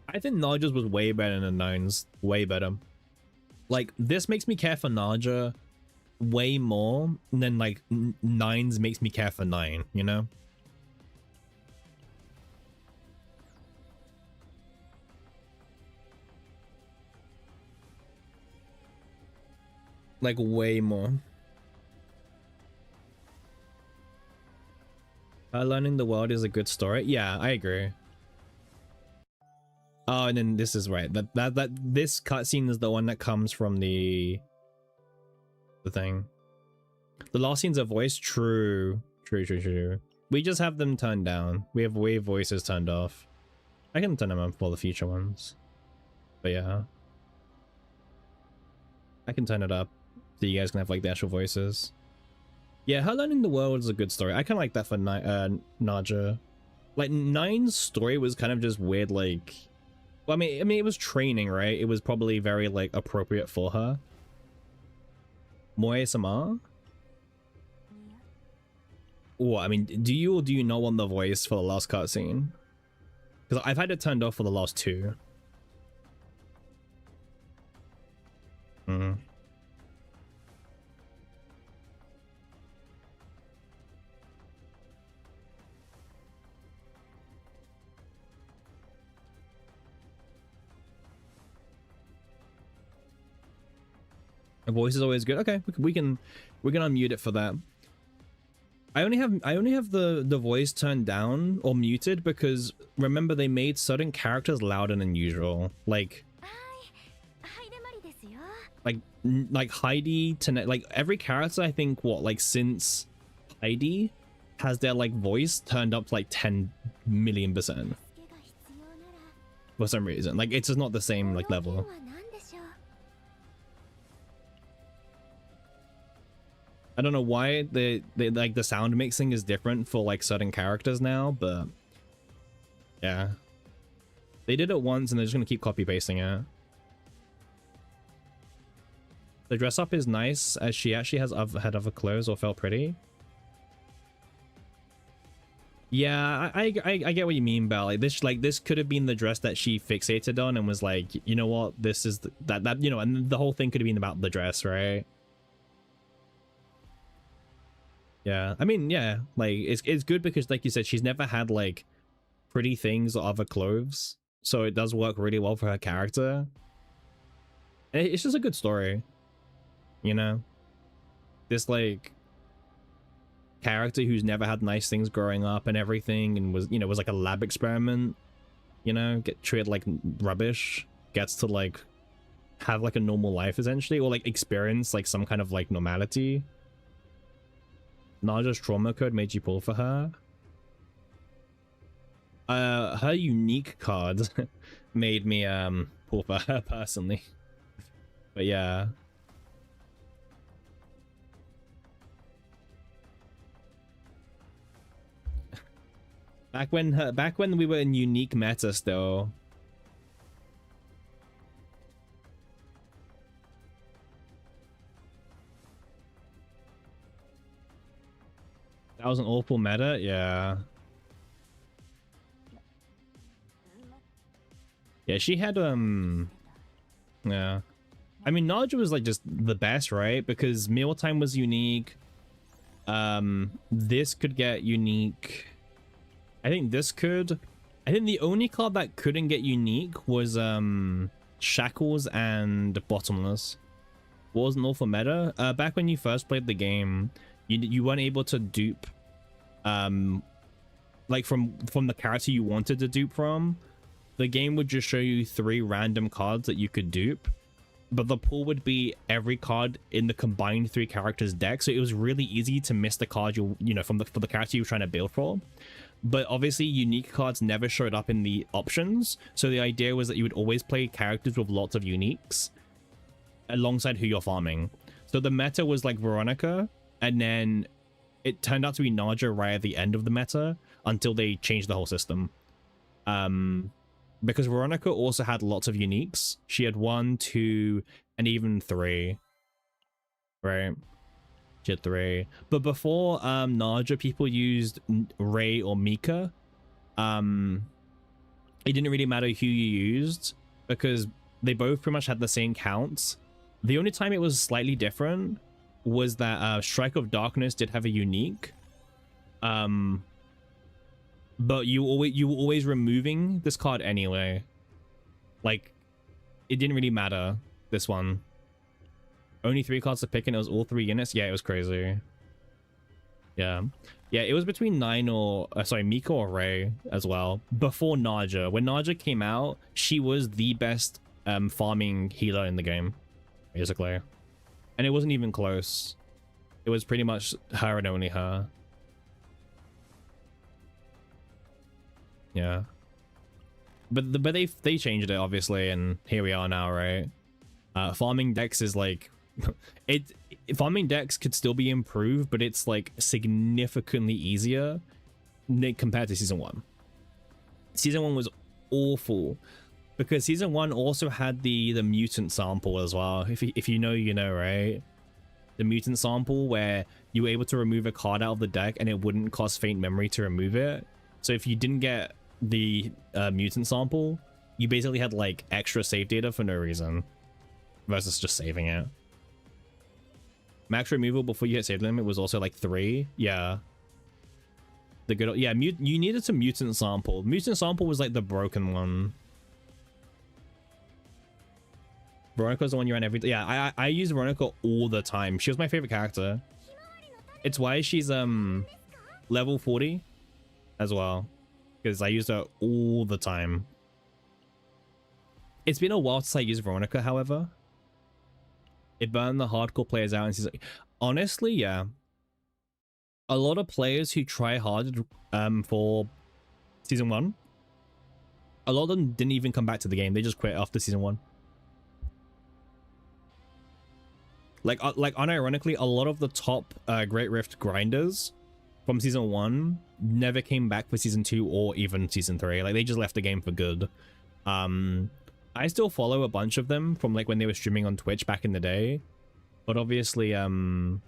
I think Naja's was way better than Nines. Way better. Like, this makes me care for Naja way more than like Nines makes me care for 9, you know? Like way more. Learning the world is a good story. Yeah, I agree. Oh, and then this is right. That this cutscene is the one that comes from the thing. The last scene's a voice. True. True. We just have them turned down. We have wave voices turned off. I can turn them on for the future ones. But yeah. I can turn it up so you guys can have like the actual voices. Yeah, her learning the world is a good story. I kind of like that for Naja. Like, Nine's story was kind of just weird, like... Well, I mean, it was training, right? It was probably very, like, appropriate for her. Moe-sama? Oh, I mean, do you or do you not want the voice for the last cutscene? Because I've had it turned off for the last two. The voice is always good. Okay, we can unmute it for that. I only have the voice turned down or muted because remember they made certain characters louder than usual. Like Heidi to like every character I think since Heidi has their like voice turned up to like 10 million % for some reason. Like it's just not the same like level. I don't know why they like the sound mixing is different for like certain characters now, but yeah, they did it once and they're just gonna keep copy pasting it. The dress up is nice as she actually had other clothes or felt pretty. Yeah, I get what you mean, Belle. Like this could have been the dress that she fixated on and was like, you know what, this is that you know, and the whole thing could have been about the dress, right? Yeah, I mean, yeah, like it's good because like you said, she's never had like pretty things or other clothes, so it does work really well for her character. And it's just a good story, you know, this like character who's never had nice things growing up and everything, and was, you know, was like a lab experiment, you know, get treated like rubbish, gets to like have like a normal life essentially, or like experience like some kind of like normality. Naja's trauma code made you pull for her. Her unique card made me pull for her personally. But yeah. Back when we were in unique meta still. That was an awful meta, yeah. Yeah, she had yeah. I mean, Naja was like just the best, right? Because mealtime was unique. This could get unique. I think this could. I think the only card that couldn't get unique was Shackles and Bottomless. Wasn't awful meta. Back when you first played the game, you weren't able to dupe like from the character you wanted to dupe from. The game would just show you 3 random cards that you could dupe, but the pool would be every card in the combined 3 characters deck, so it was really easy to miss the card you know for the character you were trying to build for. But obviously unique cards never showed up in the options, so the idea was that you would always play characters with lots of uniques alongside who you're farming. So the meta was like Veronica, and then it turned out to be Naja right at the end of the meta until they changed the whole system. Because Veronica also had lots of uniques. She had 1, 2, and even 3. Right? She had 3. But before Naja, people used Ray or Mika. It didn't really matter who you used because they both pretty much had the same counts. The only time it was slightly different was that Strike of Darkness did have a unique. But you were always removing this card anyway. Like, it didn't really matter, this one. Only 3 cards to pick and it was all 3 units? Yeah, it was crazy. Yeah. Yeah, it was between Mika or Ray as well. Before Naja. When Naja came out, she was the best farming healer in the game, basically. And it wasn't even close. It was pretty much her and only her. Yeah. But they changed it obviously, and here we are now, right? Farming decks is like farming decks could still be improved, but it's like significantly easier compared to season 1. Season 1 was awful because season 1 also had the mutant sample as well. If you know, you know, right? The mutant sample where you were able to remove a card out of the deck and it wouldn't cost Faint Memory to remove it. So if you didn't get the mutant sample, you basically had like extra save data for no reason versus just saving it. Max removal before you hit save limit was also like 3. Yeah. The good, yeah, you needed some mutant sample. Mutant sample was like the broken one. Veronica's the one you ran every day. Yeah, I use Veronica all the time. She was my favorite character. It's why she's level 40 as well, because I used her all the time. It's been a while since I used Veronica, however. It burned the hardcore players out, and she's like, honestly, yeah. A lot of players who try hard for season 1, a lot of them didn't even come back to the game. They just quit after season 1. Like unironically, a lot of the top Great Rift grinders from season 1 never came back for season 2 or even season 3. Like, they just left the game for good. I still follow a bunch of them from like when they were streaming on Twitch back in the day, but obviously, you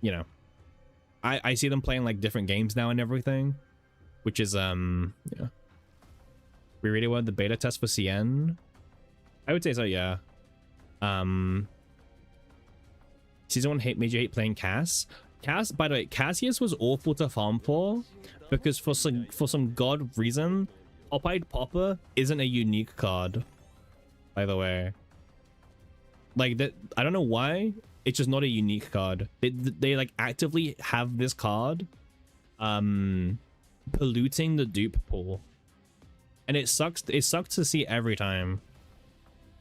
know, I see them playing like different games now and everything, which is yeah. We really wanted the beta test for CN. I would say so, yeah. Season 1 made you hate playing Cass. By the way, Cassius was awful to farm for because for some god reason, Pop-Eyed Popper isn't a unique card. By the way, like that, I don't know why. It's just not a unique card. They like actively have this card, polluting the dupe pool, and it sucks. It sucks to see every time,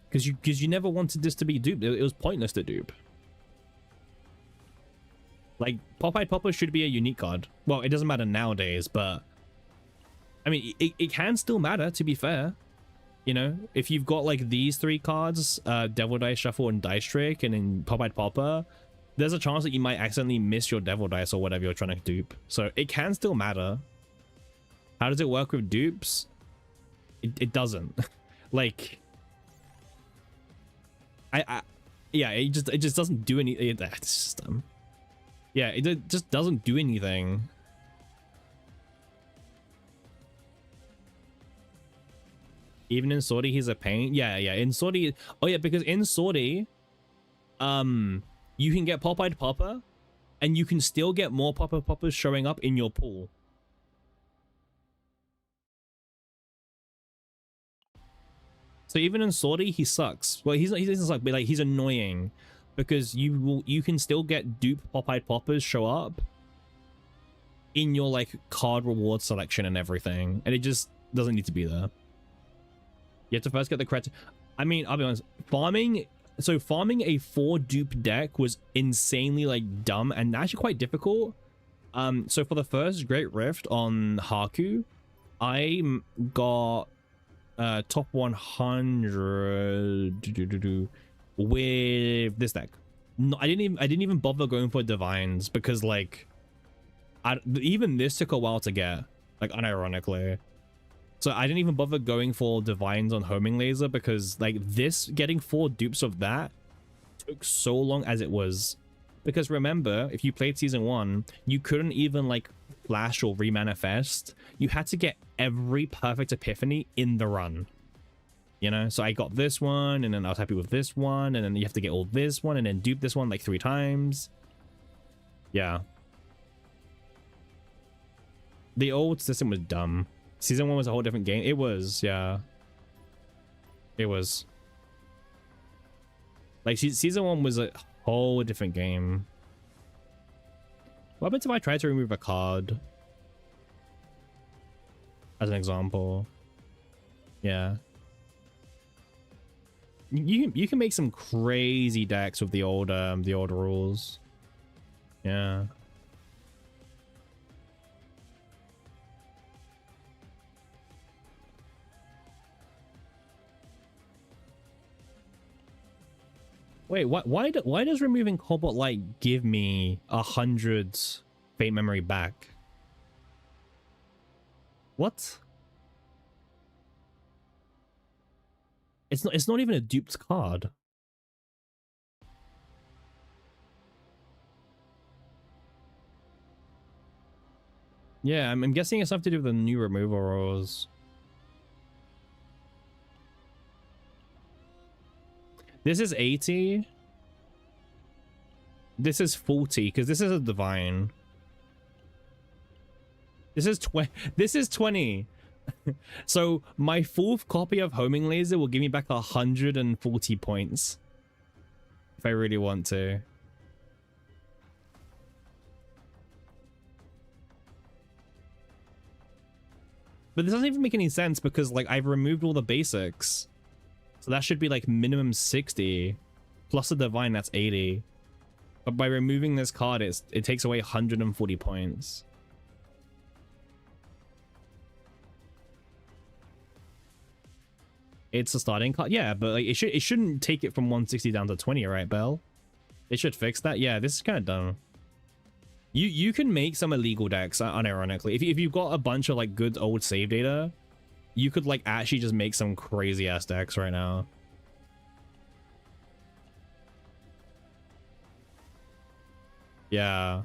because you never wanted this to be duped. It was pointless to dupe. Like, Pop-Eyed Popper should be a unique card. Well, it doesn't matter nowadays, but I mean, it can still matter, to be fair. You know, if you've got like these 3 cards, Devil Dice Shuffle and Dice Trick, and then Pop-Eyed Popper, there's a chance that you might accidentally miss your Devil Dice or whatever you're trying to dupe. So it can still matter. How does it work with dupes? It doesn't. Like, yeah, it just doesn't do any. It's just yeah, it just doesn't do anything. Even in Sortie, he's a pain. Yeah, in Sortie. Oh yeah, because in Sortie, you can get Pop-Eyed Popper, and you can still get more Pop-Eyed Poppers showing up in your pool. So even in Sortie, he sucks. Well, he doesn't suck, but like he's annoying, because you can still get dupe Pop-Eyed Poppers show up in your like card reward selection and everything, and it just doesn't need to be there. You have to first get the credit. I mean, I'll be honest, farming a 4 dupe deck was insanely like dumb and actually quite difficult. So for the first Great Rift on Haku, I got top 100 with this deck. No, I didn't even bother going for divines, because like even this took a while to get, like, unironically. So I didn't even bother going for divines on homing laser, because like this, getting 4 dupes of that took so long as it was. Because remember, if you played season 1, you couldn't even like flash or remanifest. You had to get every perfect epiphany in the run, you know. So I got this one, and then I was happy with this one, and then you have to get all this one and then dupe this one like 3 times. Yeah, the old system was dumb. Season 1 was a whole different game. It was, yeah. It was. Like, season 1 was a whole different game. What happens if I try to remove a card? As an example. Yeah. You can make some crazy decks with the old rules. Yeah. Wait, why does removing Cobalt Light give me 100 Fate Memory back? What? It's not even a duped card. Yeah, I'm guessing it's something to do with the new removal rules. This is 80. This is 40 because this is a divine. This is 20. This is 20. So my fourth copy of Homing Laser will give me back 140 points if I really want to. But this doesn't even make any sense because like I've removed all the basics. So that should be like minimum 60 plus a divine, that's 80. But by removing this card, it takes away 140 points. It's a starting card. Yeah, but like it shouldn't take it from 160 down to 20, right, Bell? It should fix that. Yeah, this is kind of dumb. You can make some illegal decks, unironically. If you've got a bunch of like good old save data, you could like actually just make some crazy ass decks right now. Yeah.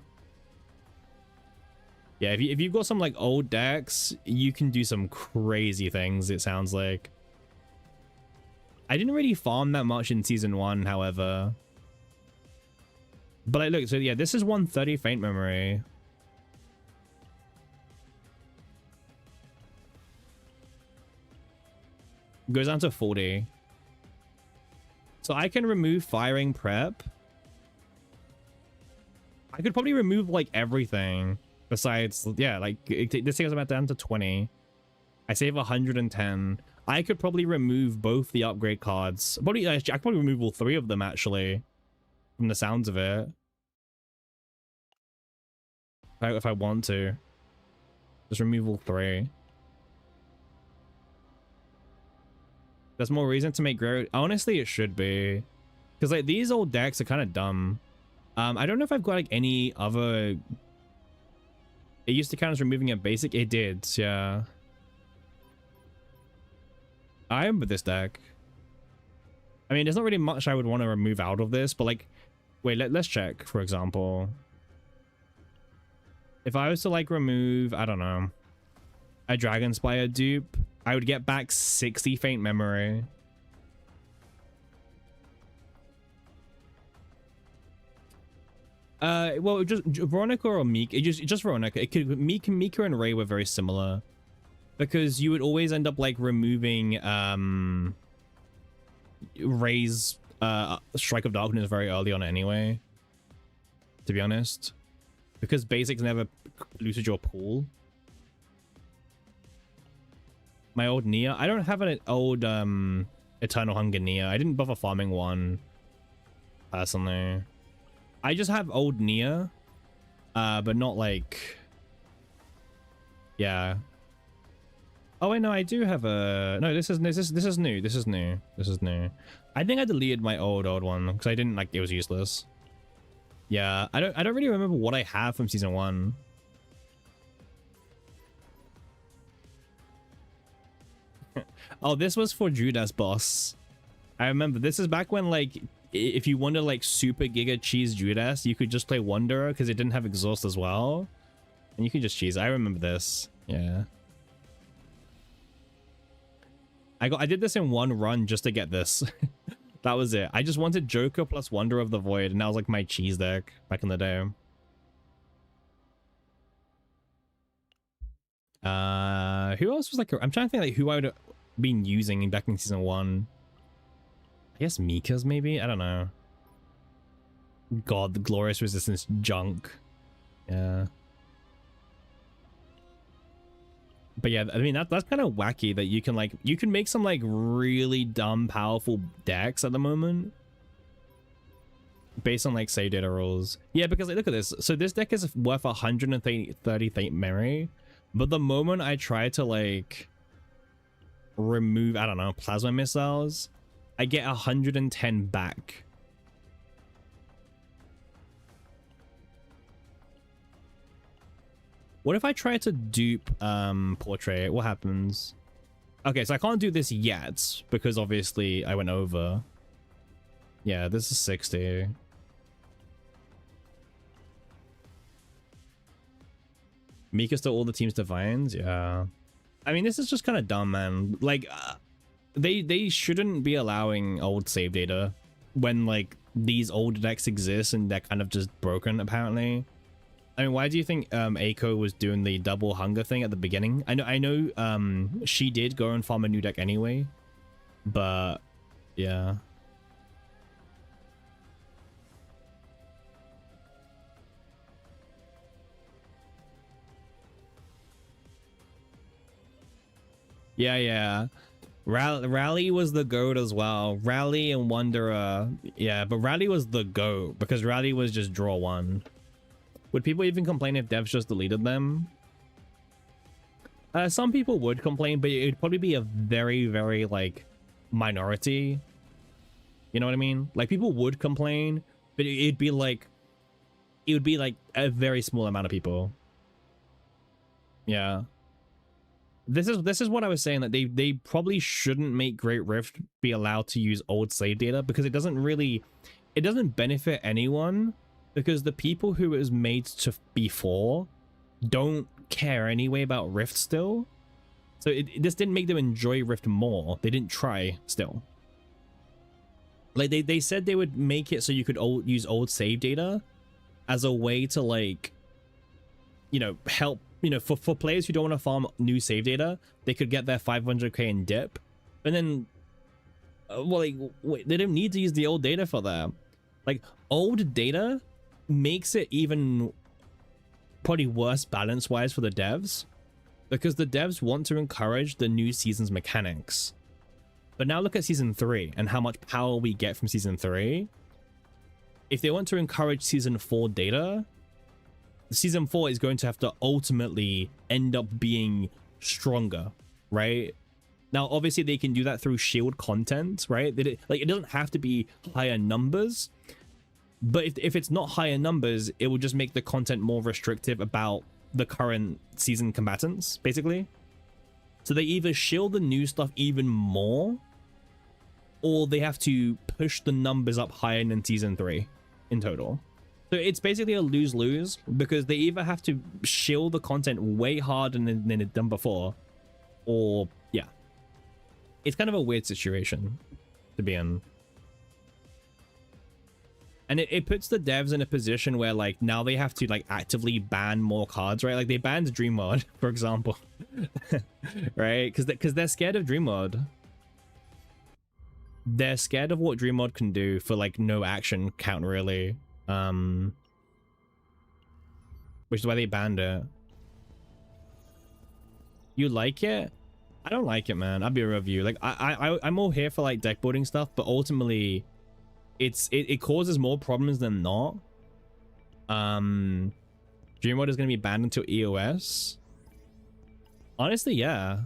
Yeah, if you've got some like old decks, you can do some crazy things, it sounds like. I didn't really farm that much in season 1, however. But like, look, so yeah, this is 130 Faint Memory. Goes down to 40. So I can remove Firing Prep. I could probably remove like everything besides, yeah, like this thing is about down to 20. I save 110. I could probably remove both the upgrade cards. Probably, I could probably remove all 3 of them actually, from the sounds of it. If I want to, just remove all 3. There's more reason to make Grey. Honestly, it should be, because like these old decks are kind of dumb. I don't know if I've got like any other. It used to count as removing a basic. It did, yeah. I remember this deck. I mean, there's not really much I would want to remove out of this, but like, wait, let's check, for example. If I was to like remove, I don't know, a Dragonspire dupe, I would get back 60 Faint Memory. Well, just Veronica or Mika, just Veronica. It could Mika and Ray were very similar. Because you would always end up like removing Ray's Strike of Darkness very early on anyway, to be honest, because basics never looted your pool. My old Nia, I don't have an old Eternal Hunger Nia. I didn't bother farming one personally. I just have old Nia, but not like, yeah. Oh wait, no, I do have a this is new. This is new. I think I deleted my old one because I didn't like it was useless. Yeah, I don't really remember what I have from season 1. Oh, this was for Judas boss. I remember this is back when like if you wanted like super giga cheese Judas, you could just play Wanderer because it didn't have exhaust as well, and you could just cheese. I remember this. Yeah. I did this in one run just to get this. That was it. I just wanted Joker plus Wonder of the Void, and that was like my cheese deck back in the day. Who else was like, I'm trying to think like who I would have been using back in season 1. I guess Mika's maybe? I don't know. God, the Glorious Resistance junk. Yeah. But yeah, I mean, that's kind of wacky that you can make some like really dumb powerful decks at the moment based on like save data rules. Yeah, because like, look at this. So this deck is worth 130 Faint Memory, but the moment I try to like remove, I don't know, plasma missiles, I get 110 back. What if I try to dupe portrait? What happens? Okay, so I can't do this yet because obviously I went over. Yeah, this is 60. Mika still all the team's divines? Yeah. I mean, this is just kind of dumb, man. Like, they shouldn't be allowing old save data when, like, these old decks exist and they're kind of just broken, apparently. I mean, why do you think Aiko was doing the double hunger thing at the beginning? I know she did go and farm a new deck anyway, but yeah. Yeah. Rally was the GOAT as well. Rally and Wanderer. Yeah, but Rally was the GOAT because Rally was just draw one. Would people even complain if devs just deleted them? Some people would complain, but it'd probably be a very, very, like, minority. You know what I mean? Like, people would complain, but it would be like a very small amount of people. Yeah. This is what I was saying, that they probably shouldn't make Great Rift be allowed to use old save data because it doesn't benefit anyone, because the people who it was made to be for don't care anyway about Rift still. So this didn't make them enjoy Rift more. They didn't try still. Like they said they would make it so you could use old save data as a way to, like, you know, help, you know, for players who don't want to farm new save data, they could get their 500k in dip. And then, well, like, wait, they don't need to use the old data for that. Like, old data makes it even probably worse balance-wise for the devs, because the devs want to encourage the new season's mechanics. But now look at Season 3 and how much power we get from Season 3. If they want to encourage Season 4 data, Season 4 is going to have to ultimately end up being stronger, right? Now, obviously, they can do that through shield content, right? Like, it doesn't have to be higher numbers, but if it's not higher numbers, it will just make the content more restrictive about the current season combatants, basically. So they either shield the new stuff even more, or they have to push the numbers up higher than Season 3 in total. So it's basically a lose-lose, because they either have to shield the content way harder than it's done before, or yeah. It's kind of a weird situation to be in. And it puts the devs in a position where, like, now they have to, like, actively ban more cards, right? Like, they banned Dream Mode, for example. Right? Because they're scared of Dream Mode. They're scared of what Dream Mode can do for, like, no action count, really. Which is why they banned it. You like it? I don't like it, man. I'll be real with you. Like, I'm all here for, like, deck building stuff, but ultimately it causes more problems than not. Dream Mode is going to be banned until EOS. Honestly, yeah.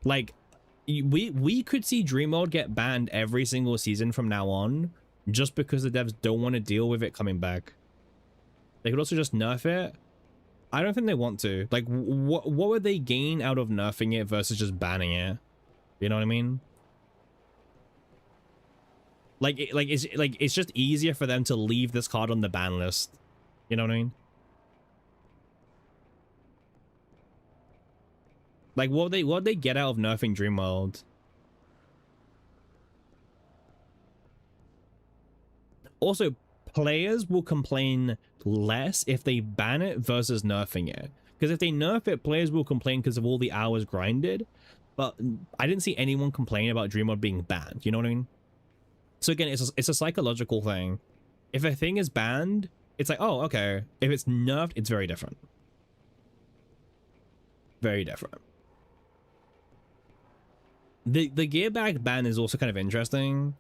Like, we could see Dream Mode get banned every single season from now on, just because the devs don't want to deal with it coming back. They could also just nerf it. I don't think they want to. Like, what would they gain out of nerfing it versus just banning it? You know what I mean? It's just easier for them to leave this card on the ban list. You know what I mean? Like, what would they get out of nerfing Dream Mode? Also, players will complain less if they ban it versus nerfing it. Because if they nerf it, players will complain because of all the hours grinded. But I didn't see anyone complain about Dream Mode being banned. You know what I mean? So again, it's a psychological thing. If a thing is banned, it's like, oh, okay. If it's nerfed, it's very different. Very different. The gear bag ban is also kind of interesting.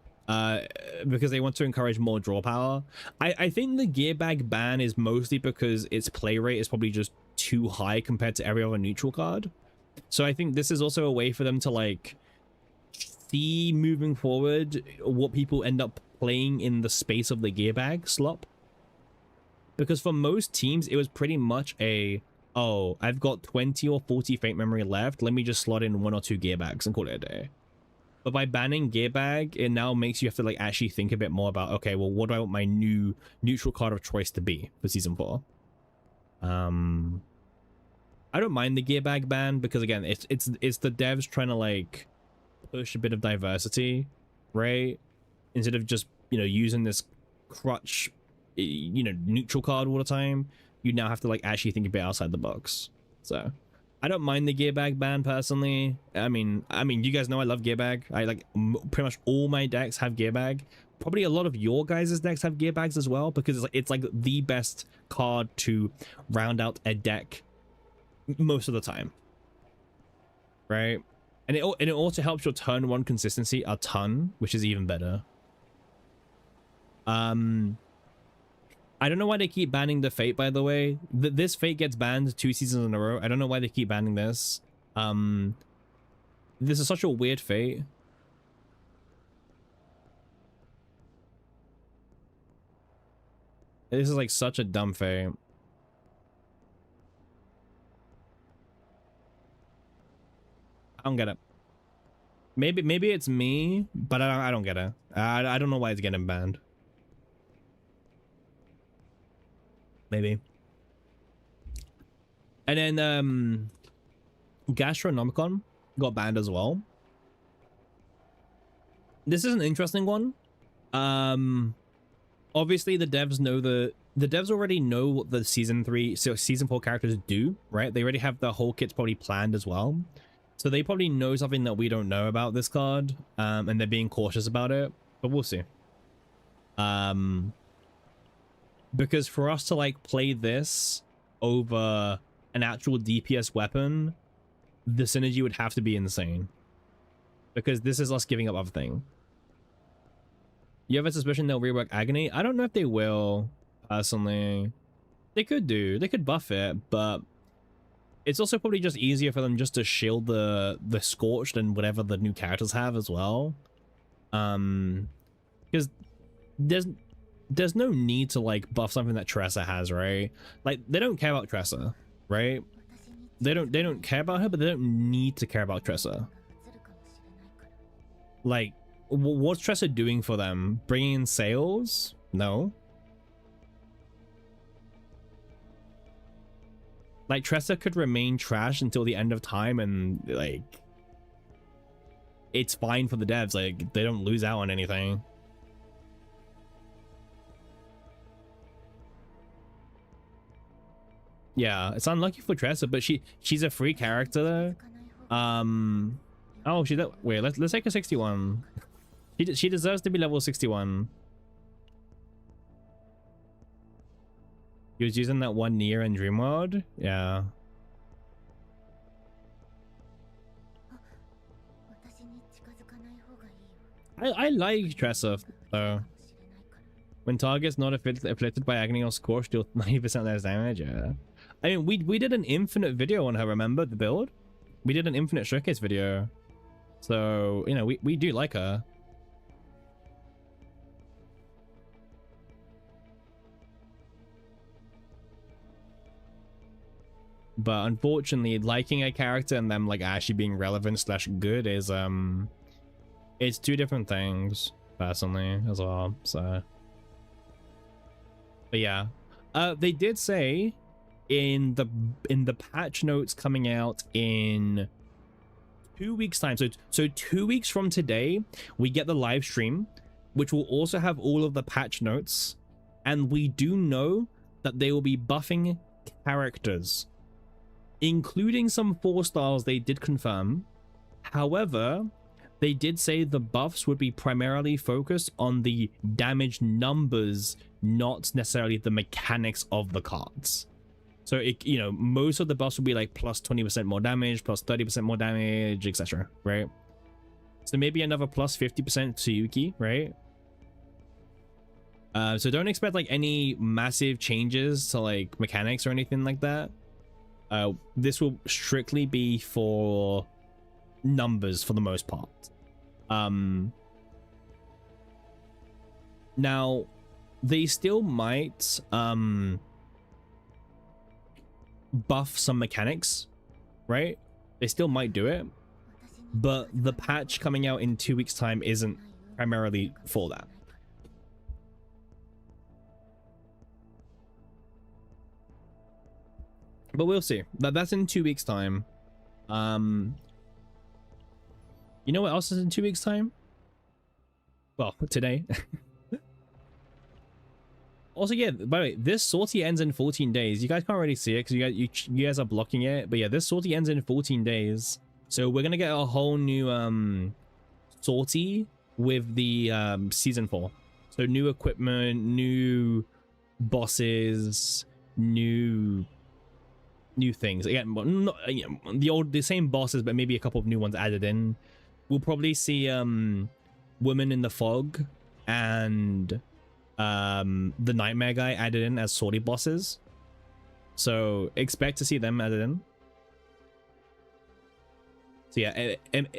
Because they want to encourage more draw power. I think the gear bag ban is mostly because its play rate is probably just too high compared to every other neutral card. So I think this is also a way for them to, like, see moving forward what people end up playing in the space of the gear bag slop. Because for most teams, it was pretty much a, oh, I've got 20 or 40 Fate Memory left. Let me just slot in 1 or 2 gear bags and call it a day. But by banning gear bag, it now makes you have to like actually think a bit more about, okay, well, what do I want my new neutral card of choice to be for season 4? I don't mind the gear bag ban because again, it's the devs trying to like push a bit of diversity, right? Instead of just, you know, using this crutch, you know, neutral card all the time, you now have to like actually think a bit outside the box. So I don't mind the gear bag ban personally. I mean, you guys know I love gear bag. I like pretty much all my decks have gear bag. Probably a lot of your guys' decks have gear bags as well because it's like the best card to round out a deck most of the time, right? And it also helps your turn 1 consistency a ton, which is even better. I don't know why they keep banning the Fate, by the way. This Fate gets banned 2 seasons in a row. I don't know why they keep banning this. This is such a weird Fate. This is like such a dumb Fate. I don't get it. Maybe it's me, but I don't get it. I don't know why it's getting banned. Maybe. And then Gastronomicon got banned as well. This is an interesting one. Obviously the devs know the devs already know what the season 4 characters do, right? They already have the whole kits probably planned as well. So they probably know something that we don't know about this card, and they're being cautious about it, but we'll see. Because for us to like play this over an actual DPS weapon, the synergy would have to be insane. Because this is us giving up other thing. You have a suspicion they'll rework Agony? I don't know if they will, personally. They could do. They could buff it, but it's also probably just easier for them just to shield the Scorched and whatever the new characters have as well. Because there's no need to like buff something that Tressa has, right? Like they don't care about Tressa, right? They don't care about her, but they don't need to care about Tressa. Like, what's Tressa doing for them? Bringing in sales? No. Like Tressa could remain trash until the end of time, and like it's fine for the devs. Like they don't lose out on anything. Yeah, it's unlucky for Tressa, but she's a free character though. Oh, she that wait, let's take a 61. She deserves to be level 61. He was using that one Nier in Dreamworld? Yeah. I like Tressa though. When targets not afflicted by Agony or Scorch deal 90% less damage, yeah. I mean, we did an infinite video on her, remember the build? We did an infinite showcase video. So, you know, we do like her. But unfortunately, liking a character and them like actually being relevant / good is it's 2 different things, personally, as well. So but yeah. They did say in the patch notes coming out in 2 weeks time, so 2 weeks from today we get the live stream, which will also have all of the patch notes, and we do know that they will be buffing characters, including some 4 stars they did confirm. However, they did say the buffs would be primarily focused on the damage numbers, not necessarily the mechanics of the cards. So it, you know, most of the buffs will be like plus 20% more damage, plus 30% more damage, etc. Right? So maybe another plus 50% Tsuyuki, right? So don't expect like any massive changes to like mechanics or anything like that. This will strictly be for numbers for the most part. Now, they still might buff some mechanics, right? They still might do it, but the patch coming out in 2 weeks time isn't primarily for that. But we'll see. That's in 2 weeks time. You know what else is in 2 weeks time? Well, today. Also, yeah, by the way, this sortie ends in 14 days. You guys can't really see it because you guys are blocking it. But yeah, this sortie ends in 14 days. So we're going to get a whole new sortie with the season 4. So new equipment, new bosses, new things. Again, not, you know, the same bosses, but maybe a couple of new ones added in. We'll probably see Woman in the Fog and the Nightmare guy added in as sortie bosses. So expect to see them added in. So yeah,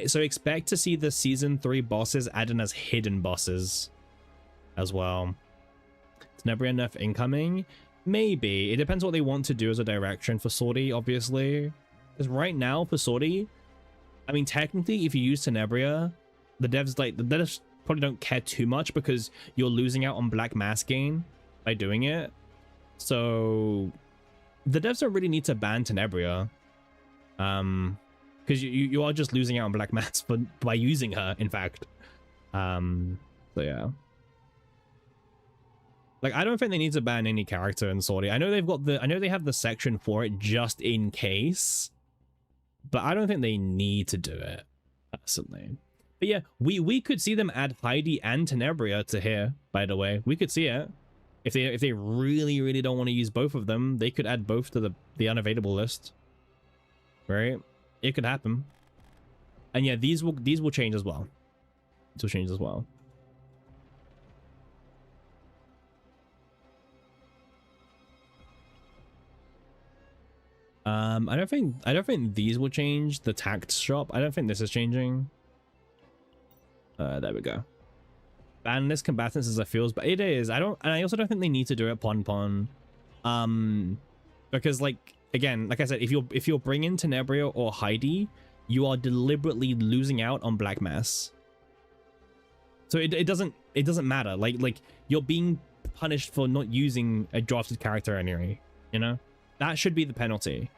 so expect to see the season 3 bosses added in as hidden bosses as well. Tenebria nerf incoming? Maybe. It depends what they want to do as a direction for sortie, obviously. Because right now for sortie, I mean, technically, if you use Tenebria, the devs probably don't care too much because you're losing out on black mass gain by doing it. So the devs don't really need to ban Tenebria, because you are just losing out on black mass by using her, in fact. So yeah, like, I don't think they need to ban any character in sortie. I know they have the section for it just in case, but I don't think they need to do it personally. But yeah, we could see them add Heidi and Tenebria to here, by the way. We could see it. If they really don't want to use both of them, they could add both to the unavailable list. Right? It could happen. And yeah, these will change as well. These will change as well. I don't think these will change. The tact shop, I don't think this is changing. There we go. Ban list combatants as it feels, but it is. I also don't think they need to do it Pon. Because, like, again, like I said, if you're bringing Tenebria or Heidi, you are deliberately losing out on black mass. So it doesn't matter. Like you're being punished for not using a drafted character anyway. You know, that should be the penalty.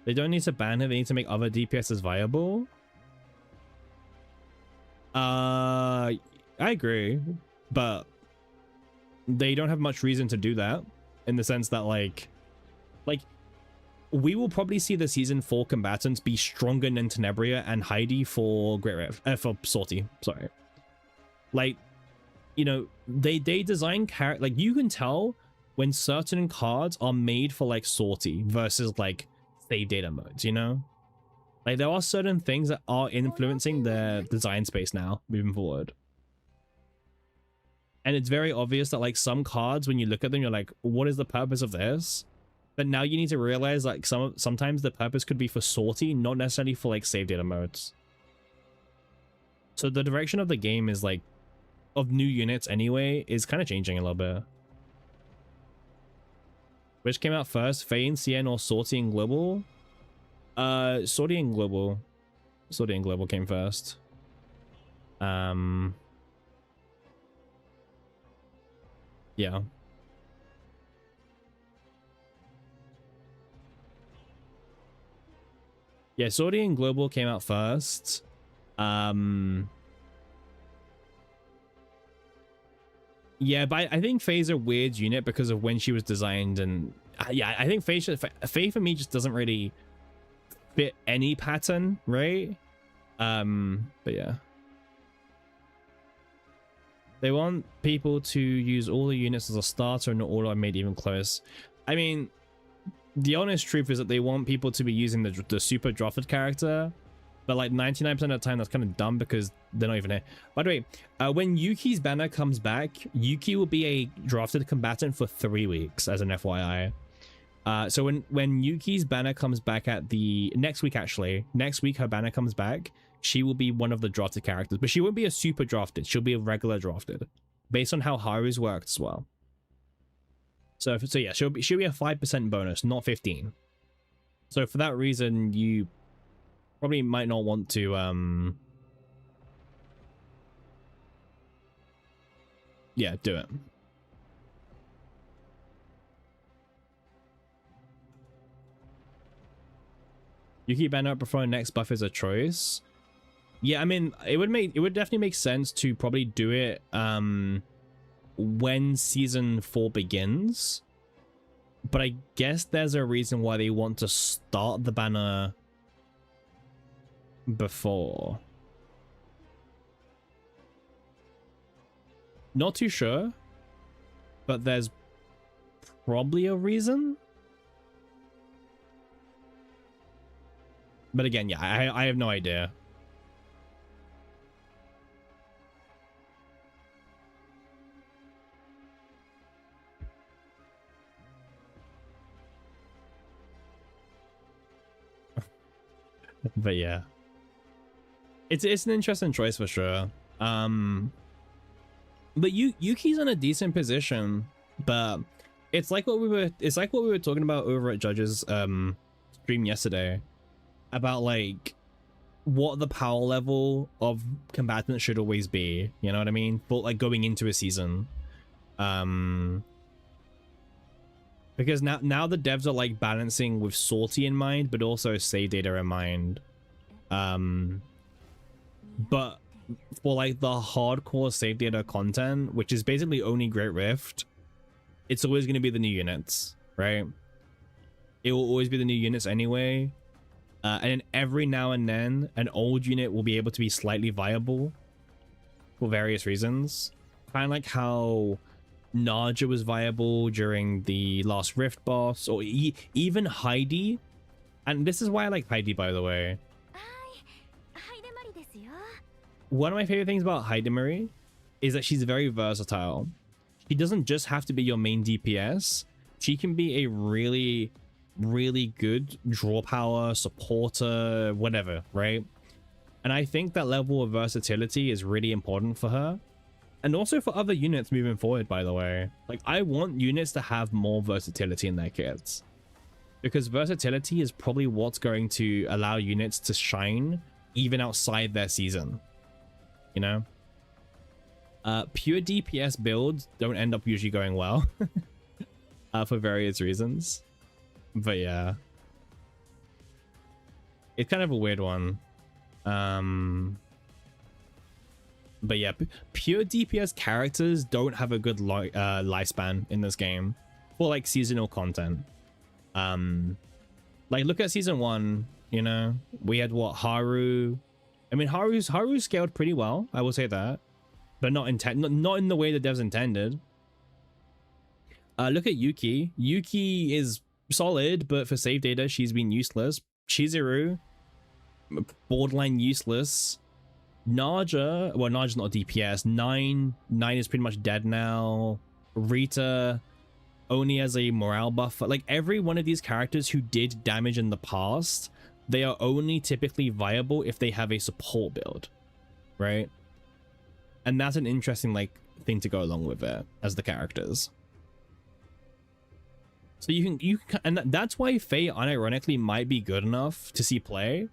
They don't need to ban her. They need to make other DPSs viable. I agree, but they don't have much reason to do that, in the sense that like we will probably see the season 4 combatants be stronger than Tenebria and Heidi for Great Rev, for sortie. Sorry, like, you know, they design character, like, you can tell when certain cards are made for like sortie versus like save data modes, you know. Like, there are certain things that are influencing the design space now, moving forward. And it's very obvious that, like, some cards, when you look at them, you're like, what is the purpose of this? But now you need to realize, like, sometimes the purpose could be for sortie, not necessarily for, like, save data modes. So the direction of the game is, like, of new units anyway, is kind of changing a little bit. Which came out first, Fane, CN, or sortie and Global? Sortie and Global. Sortie and Global came first. Yeah. Yeah, Sortie and Global came out first. Yeah, but I think Faye's a weird unit because of when she was designed, and yeah, I think Faye for me just doesn't really fit any pattern, right? But yeah, they want people to use all the units as a starter and not all are made even close. I mean, the honest truth is that they want people to be using the super drafted character, but like 99% of the time that's kind of dumb because they're not even here. By the way, when Yuki's banner comes back, Yuki will be a drafted combatant for 3 weeks, as an FYI. So when Yuki's banner comes back at the next week, actually, next week her banner comes back, she will be one of the drafted characters, but she won't be a super drafted. She'll be a regular drafted, based on how Haru's worked as well. So yeah, she'll be a 5% bonus, not 15. So for that reason, you probably might not want to yeah, do it. Yuki banner prefer next buff is a choice. Yeah, I mean, it would definitely make sense to probably do it when season 4 begins. But I guess there's a reason why they want to start the banner before. Not too sure, but there's probably a reason. But again, yeah, I have no idea. But yeah, it's an interesting choice for sure. But Yuki's in a decent position, but it's like what we were talking about over at Judge's stream yesterday about like what the power level of combatants should always be, you know what I mean? But like going into a season, because now the devs are like balancing with Salty in mind, but also save data in mind. But for like the hardcore save data content, which is basically only Great Rift, it's always going to be the new units, right? It will always be the new units anyway. And then every now and then, an old unit will be able to be slightly viable for various reasons. Kind of like how Naja was viable during the last Rift boss, or even Heidi. And this is why I like Heidi, by the way. One of my favorite things about Hidemari is that she's very versatile. She doesn't just have to be your main DPS. She can be a really, really good draw power, supporter, whatever, right? And I think that level of versatility is really important for her. And also for other units moving forward, by the way. Like, I want units to have more versatility in their kits. Because versatility is probably what's going to allow units to shine even outside their season. You know? Pure DPS builds don't end up usually going well. For various reasons. But yeah. It's kind of a weird one. But yeah, pure DPS characters don't have a good lifespan in this game for like seasonal content. Like look at season 1, you know, we had what, Haru. I mean, Haru scaled pretty well, I will say that, but not in the way the devs intended. Look at Yuki. Yuki is solid, but for save data, she's been useless. Chizuru, borderline useless. Naja, well, Naja's not a DPS. Nine is pretty much dead now. Rita only as a morale buffer. Like every one of these characters who did damage in the past, they are only typically viable if they have a support build, right? And that's an interesting like thing to go along with it as the characters. So you can, and that's why Faye unironically might be good enough to see play.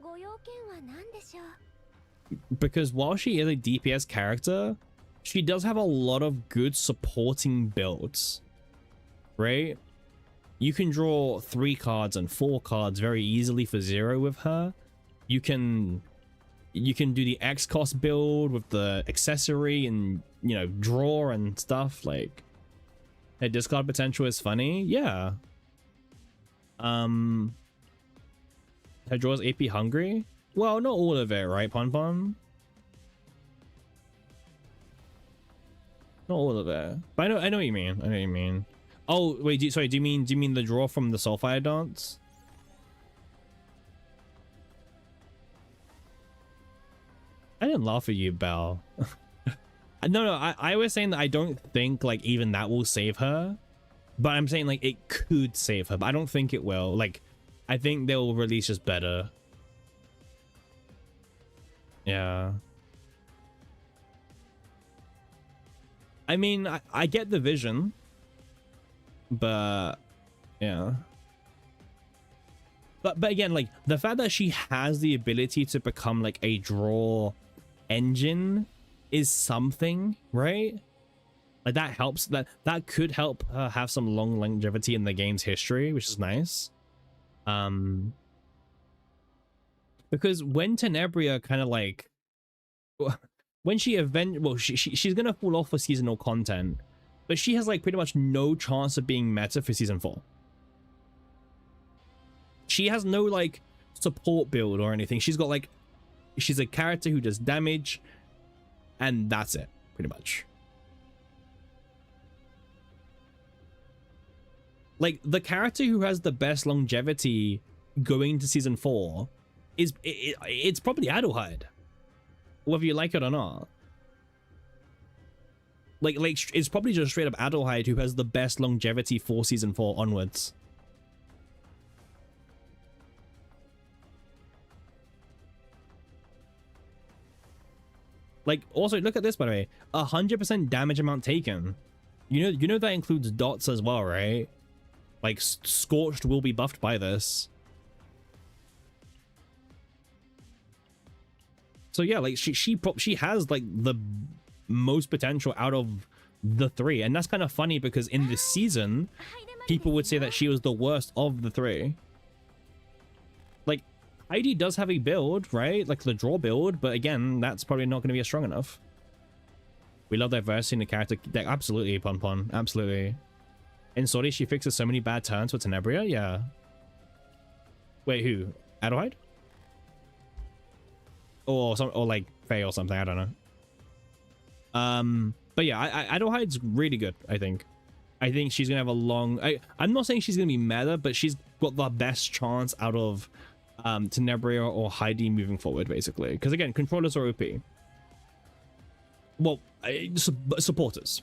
Because while she is a DPS character, she does have a lot of good supporting builds, right? You can draw 3 cards and 4 cards very easily for 0 with her. You can do the X cost build with the accessory and, you know, draw and stuff. Like, her discard potential is funny. Yeah. Her draw's AP hungry. Well, not all of it, right, Pon Pon? Not all of it. But I know what you mean. I know what you mean. Oh, wait, sorry, do you mean the draw from the Soulfire Dance? I didn't laugh at you, Belle. No, I was saying that I don't think like even that will save her. But I'm saying like it could save her, but I don't think it will. Like, I think they'll release just better. Yeah. I mean, I get the vision, but yeah. But again, like the fact that she has the ability to become like a draw engine is something, right? Like that helps, that could help her have some long longevity in the game's history, which is nice. Because when Tenebria kind of like, when she she's gonna fall off for seasonal content, but she has like pretty much no chance of being meta for season 4. She has no like support build or anything. She's got like, she's a character who does damage, and that's it pretty much. Like the character who has the best longevity going to season 4 is it's probably Adelheid, whether you like it or not. Like it's probably just straight up Adelheid who has the best longevity for season 4 onwards. Like also look at this, by the way, 100% damage amount taken. You know that includes dots as well, right? Like Scorched will be buffed by this. So yeah, like she has like the most potential out of the 3, and that's kind of funny because in this season people would say that she was the worst of the 3. Like Heidi does have a build, right? Like the draw build, but again, that's probably not going to be strong enough. We love diversity in the character deck. Absolutely, Pon. Absolutely. In Swordie, she fixes so many bad turns for Tenebria. Yeah. Wait, who? Adelheid? Or like Faye or something. I don't know. But yeah, Adelheid's really good. I think she's gonna have a long. I'm not saying she's gonna be meta, but she's got the best chance out of Tenebria or Heidi moving forward, basically. Because again, controllers are OP. Well, supporters.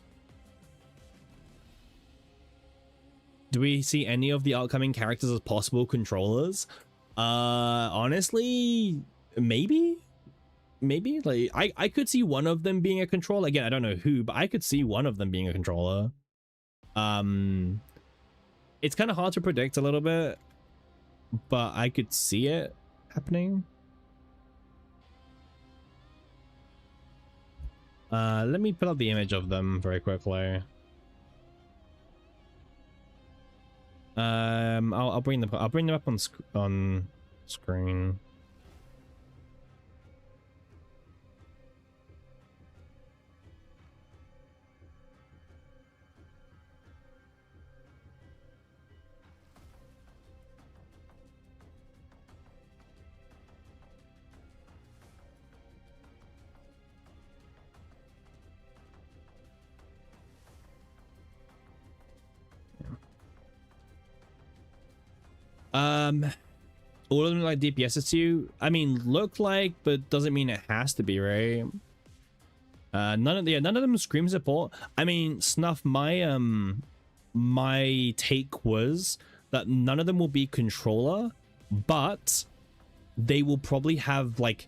Do we see any of the upcoming characters as possible controllers? Honestly, maybe. Like I could see one of them being a controller. Again, I don't know who, but I could see one of them being a controller. It's kind of hard to predict a little bit, but I could see it happening. Let me pull up the image of them very quickly. I'll bring them up on screen. All of them like DPSs to you? I mean, look like, but doesn't mean it has to be, right? None of them scream support. I mean, Snuff, my take was that none of them will be controller, but they will probably have like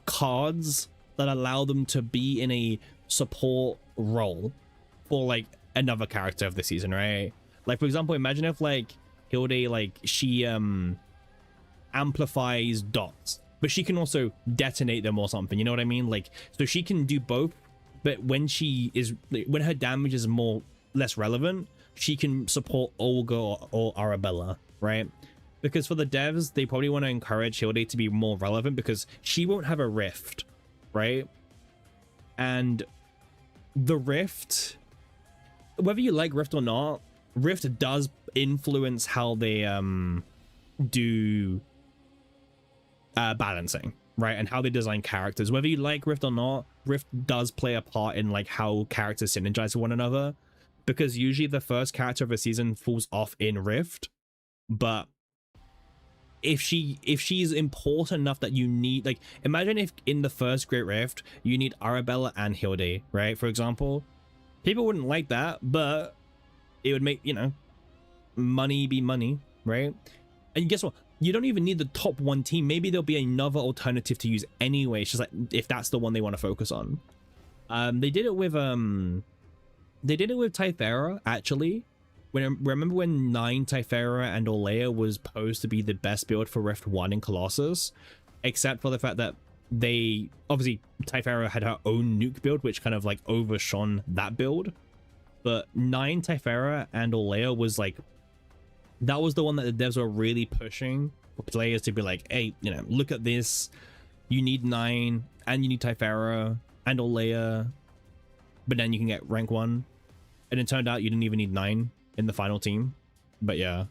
cards that allow them to be in a support role for like another character of the season, right? Like for example, imagine if like Hilde, like she amplifies dots, but she can also detonate them or something, you know what I mean? Like, so she can do both, but when her damage is less relevant, she can support Olga or Arabella, right? Because for the devs, they probably want to encourage Hilde to be more relevant because she won't have a rift, right? And the rift, whether you like rift or not, rift does influence how they do balancing, right? And how they design characters. Whether you like rift or not, rift does play a part in like how characters synergize with one another, because usually the first character of a season falls off in rift, but if she's important enough that you need, like, imagine if in the first Great Rift you need Arabella and Hilde, right? For example, people wouldn't like that, but it would make, you know, money be money, right? And guess what? you don't even need the top one team. Maybe there'll be another alternative to use anyway. It's just like if that's the one they want to focus on. They did it with Typhera actually. Remember when 9 Typhera and Olea was posed to be the best build for Rift 1 in Colossus, except for the fact that they obviously Typhera had her own nuke build, which kind of like overshone that build. But 9 Typhera and Olea was like, that was the one that the devs were really pushing for players to be like, hey, you know, look at this. You need 9 and you need Typhera and Olea, but then you can get rank 1. And it turned out you didn't even need 9 in the final team. But yeah.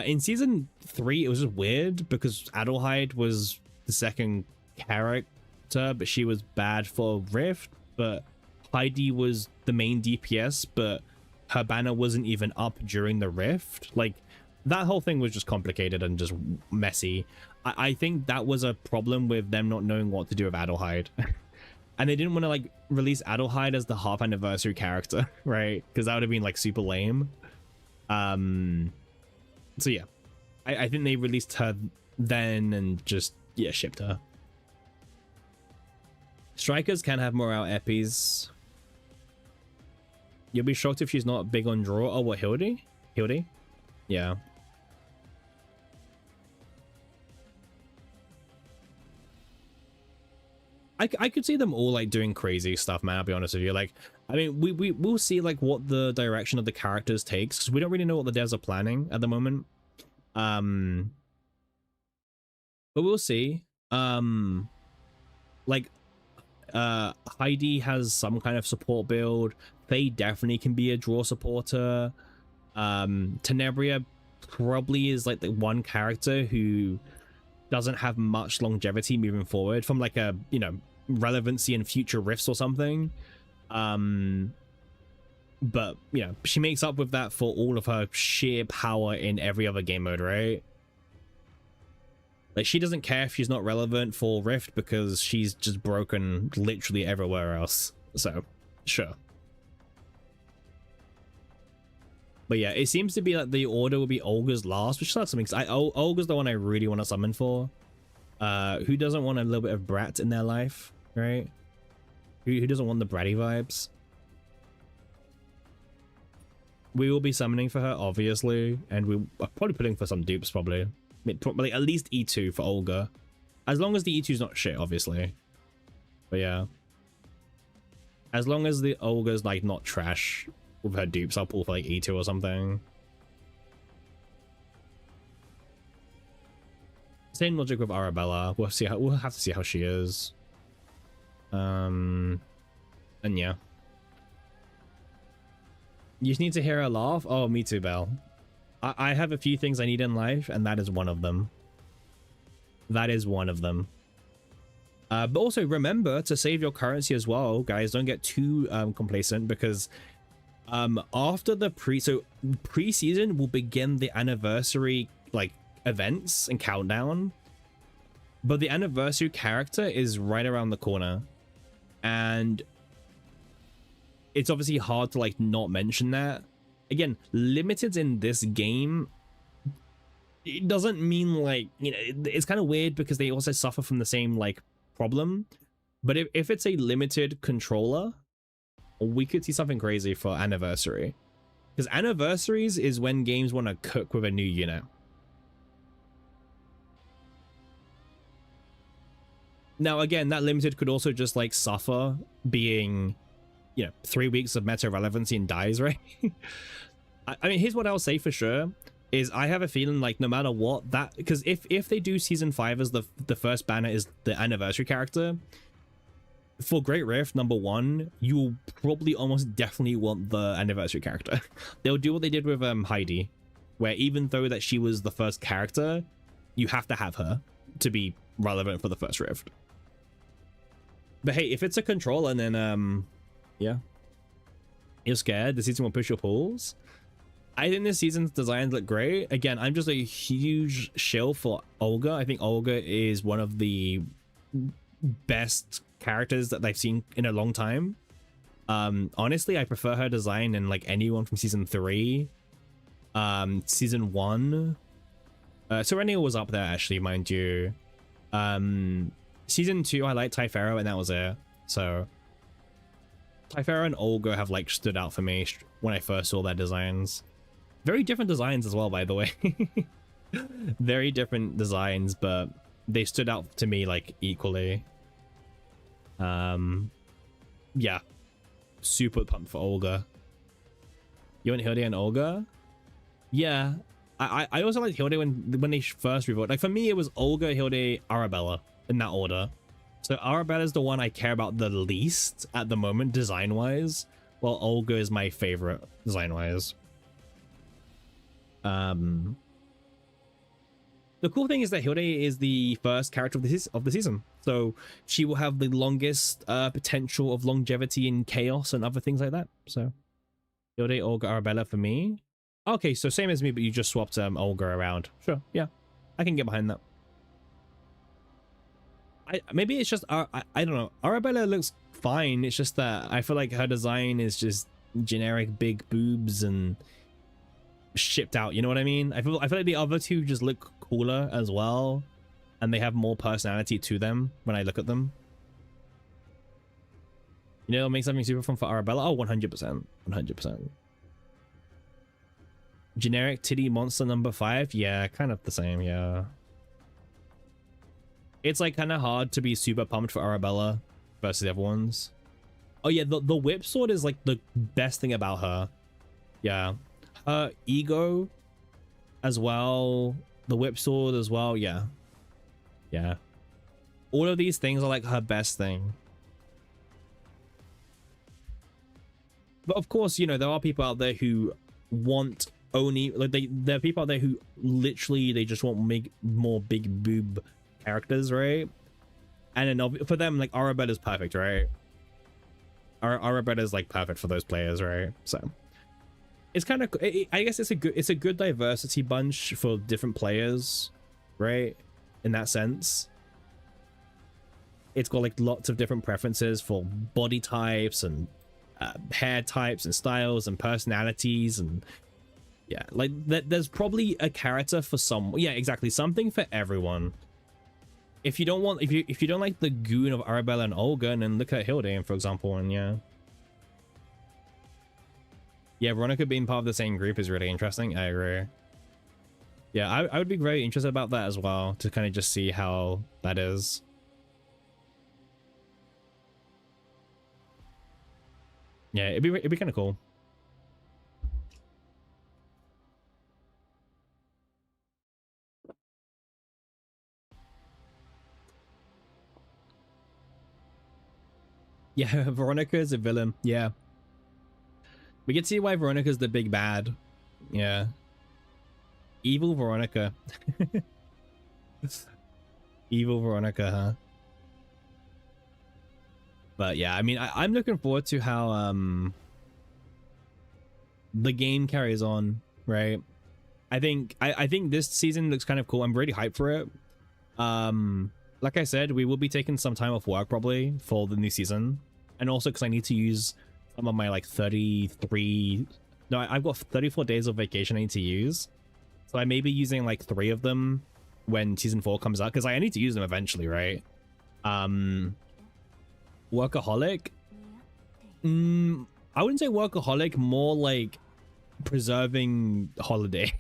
In season 3, it was just weird because Adelheid was the second character, but she was bad for Rift. But Heidi was the main DPS, but her banner wasn't even up during the Rift. Like, that whole thing was just complicated and just messy. I think that was a problem with them not knowing what to do with Adelheid. And they didn't want to like release Adelheid as the half anniversary character, right? Because that would have been like super lame. So yeah, I think they released her then and just, yeah, shipped her. Strikers can have more out epis. You'll be shocked if she's not big on draw. Oh, what, Hildy? Hildy? Yeah. I could see them all like doing crazy stuff, man. I'll be honest with you. Like, I mean, we'll see like what the direction of the characters takes, because we don't really know what the devs are planning at the moment. But we'll see. Like, Heidi has some kind of support build. Faye definitely can be a draw supporter. Tenebria probably is like the one character who doesn't have much longevity moving forward from like a, you know, relevancy in future rifts or something. But you know, she makes up with that for all of her sheer power in every other game mode, right? Like, she doesn't care if she's not relevant for Rift because she's just broken literally everywhere else. So sure. But yeah, it seems to be like the order will be Olga's last, which is not something, because Olga's the one I really want to summon for. Who doesn't want a little bit of brat in their life, right? Who doesn't want the bratty vibes? We will be summoning for her, obviously, and we're probably putting for some dupes, probably. I mean, probably at least E2 for Olga. As long as the E2's not shit, obviously. But yeah. As long as the Olga's like not trash with her dupes, I'll pull for like E2 or something. Same logic with Arabella. We'll see how, we'll have to see how she is. And yeah. You just need to hear her laugh. Oh, me too, Belle. I have a few things I need in life, and that is one of them. That is one of them. But also remember to save your currency as well, guys. Don't get too complacent, because after the pre-season will begin the anniversary like events and countdown, but the anniversary character is right around the corner, and it's obviously hard to like not mention that. Again, limited in this game, it doesn't mean like, you know, it's kind of weird because they also suffer from the same like problem. But if it's a limited controller, we could see something crazy for anniversary, because anniversaries is when games want to cook with a new unit. Now again, that limited could also just like suffer being, you know, 3 weeks of meta relevancy and dies, right? I mean, here's what I'll say for sure is I have a feeling like no matter what, that, because if they do season 5 as the first banner is the anniversary character, for Great Rift #1, you'll probably almost definitely want the anniversary character. They'll do what they did with Heidi, where even though that she was the first character, you have to have her to be relevant for the first Rift. But hey, if it's a controller, then yeah, you're scared the season will push your pulls. I think this season's designs look great. Again, I'm just a huge shill for Olga. I think Olga is one of the best characters that I've seen in a long time. Honestly, I prefer her design than like anyone from season 3, season 1, Serenia was up there actually, mind you. Season 2 I liked Typhara and that was it. So Typhara and Olga have like stood out for me when I first saw their designs. Very different designs as well, by the way. Very different designs, but they stood out to me like equally. Yeah, super pumped for Olga. You want Hilde and Olga? Yeah, I also liked Hilde when they first revealed. Like for me, it was Olga, Hilde, Arabella in that order. So Arabella is the one I care about the least at the moment, design wise, while Olga is my favorite design wise. The cool thing is that Hilde is the first character of the season, so she will have the longest potential of longevity in chaos and other things like that. So Hilde, Olga, Arabella for me. Okay, so same as me, but you just swapped Olga around. Sure, yeah, I can get behind that. Maybe it's just I don't know. Arabella looks fine. It's just that I feel like her design is just generic big boobs and shipped out. You know what I mean? I feel like the other two just look cooler as well, and they have more personality to them when I look at them. You know, it'll make something super fun for Arabella. Oh, 100%, 100%. Generic titty monster number 5. Yeah, kind of the same. Yeah. It's like kind of hard to be super pumped for Arabella versus the other ones. Oh yeah, the whip sword is like the best thing about her. Yeah, her ego as well, the whip sword as well. Yeah, yeah, all of these things are like her best thing. But of course, you know, there are people out there who want only like there are people out there who literally they just want more big boob characters, right? And then for them, like Arabella's perfect, right? Arabella's like perfect for those players, right? So it's kind of, I guess it's a good diversity bunch for different players, right? In that sense, it's got like lots of different preferences for body types and hair types and styles and personalities, and yeah, like there's probably a character for some. Yeah, exactly, something for everyone. If you don't want, if you don't like the goon of Arabella and Olga, and then look at Hilde, for example, and yeah, Veronica being part of the same group is really interesting. I agree. Yeah, I would be very interested about that as well, to kind of just see how that is. Yeah, it'd be kind of cool. Yeah, Veronica is a villain. Yeah. We can see why Veronica's the big bad. Yeah. Evil Veronica. Evil Veronica, huh? But yeah, I mean, I'm looking forward to how the game carries on, right? I think this season looks kind of cool. I'm really hyped for it. Like I said, we will be taking some time off work probably for the new season, and also because I need to use some of my like 33, no, I've got 34 days of vacation I need to use, so I may be using like 3 of them when season 4 comes out, because I need to use them eventually, right? Workaholic, I wouldn't say workaholic, more like preserving holiday.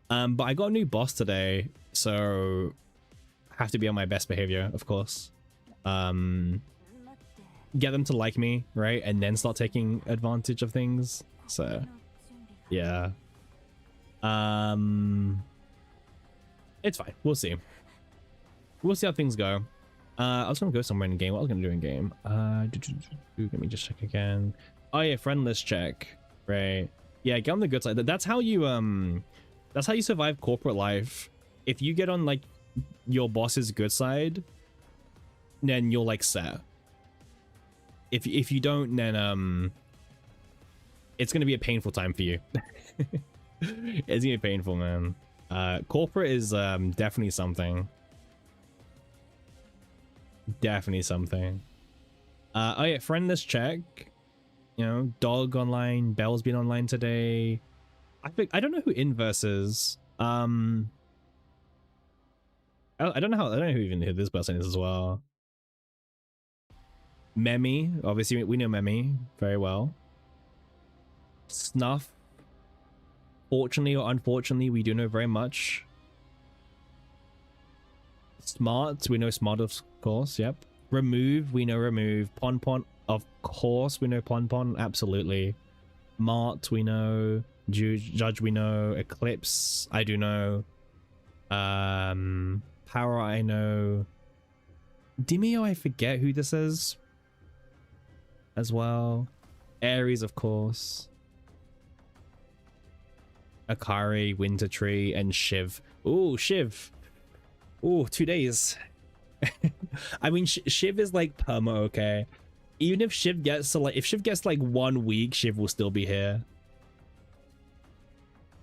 But I got a new boss today, so I have to be on my best behavior, of course. Get them to like me, right? And then start taking advantage of things. So yeah. It's fine. We'll see. We'll see how things go. I was gonna go somewhere in game. What I was gonna do in game? Let me just check again. Oh yeah, friend list check. Right. Yeah, get on the good side. That's how you survive corporate life. If you get on like your boss's good side, then you're like set. If you don't, then it's gonna be a painful time for you. It's gonna be painful, man. Corporate is definitely something. Definitely something. Oh yeah, friend list check. You know, Dog online, Bell's been online today. I don't know who Inverse is. Um, I don't know how, I don't know who this person is as well. Memi, obviously we know Memi very well. Snuff, fortunately or unfortunately, we do know very much. Smart, we know Smart, of course. Yep. Remove, we know Remove. Pon, of course we know Pon, absolutely. Mart, we know. Judge, we know. Eclipse, I do know. Power, I know. Dimio, I forget who this is as well. Aries, of course. Akari, Winter Tree, and Shiv. Ooh, Shiv. Ooh, 2 days. I mean, Shiv is like perma, okay? Even if Shiv gets to like, if Shiv gets like 1 week, Shiv will still be here.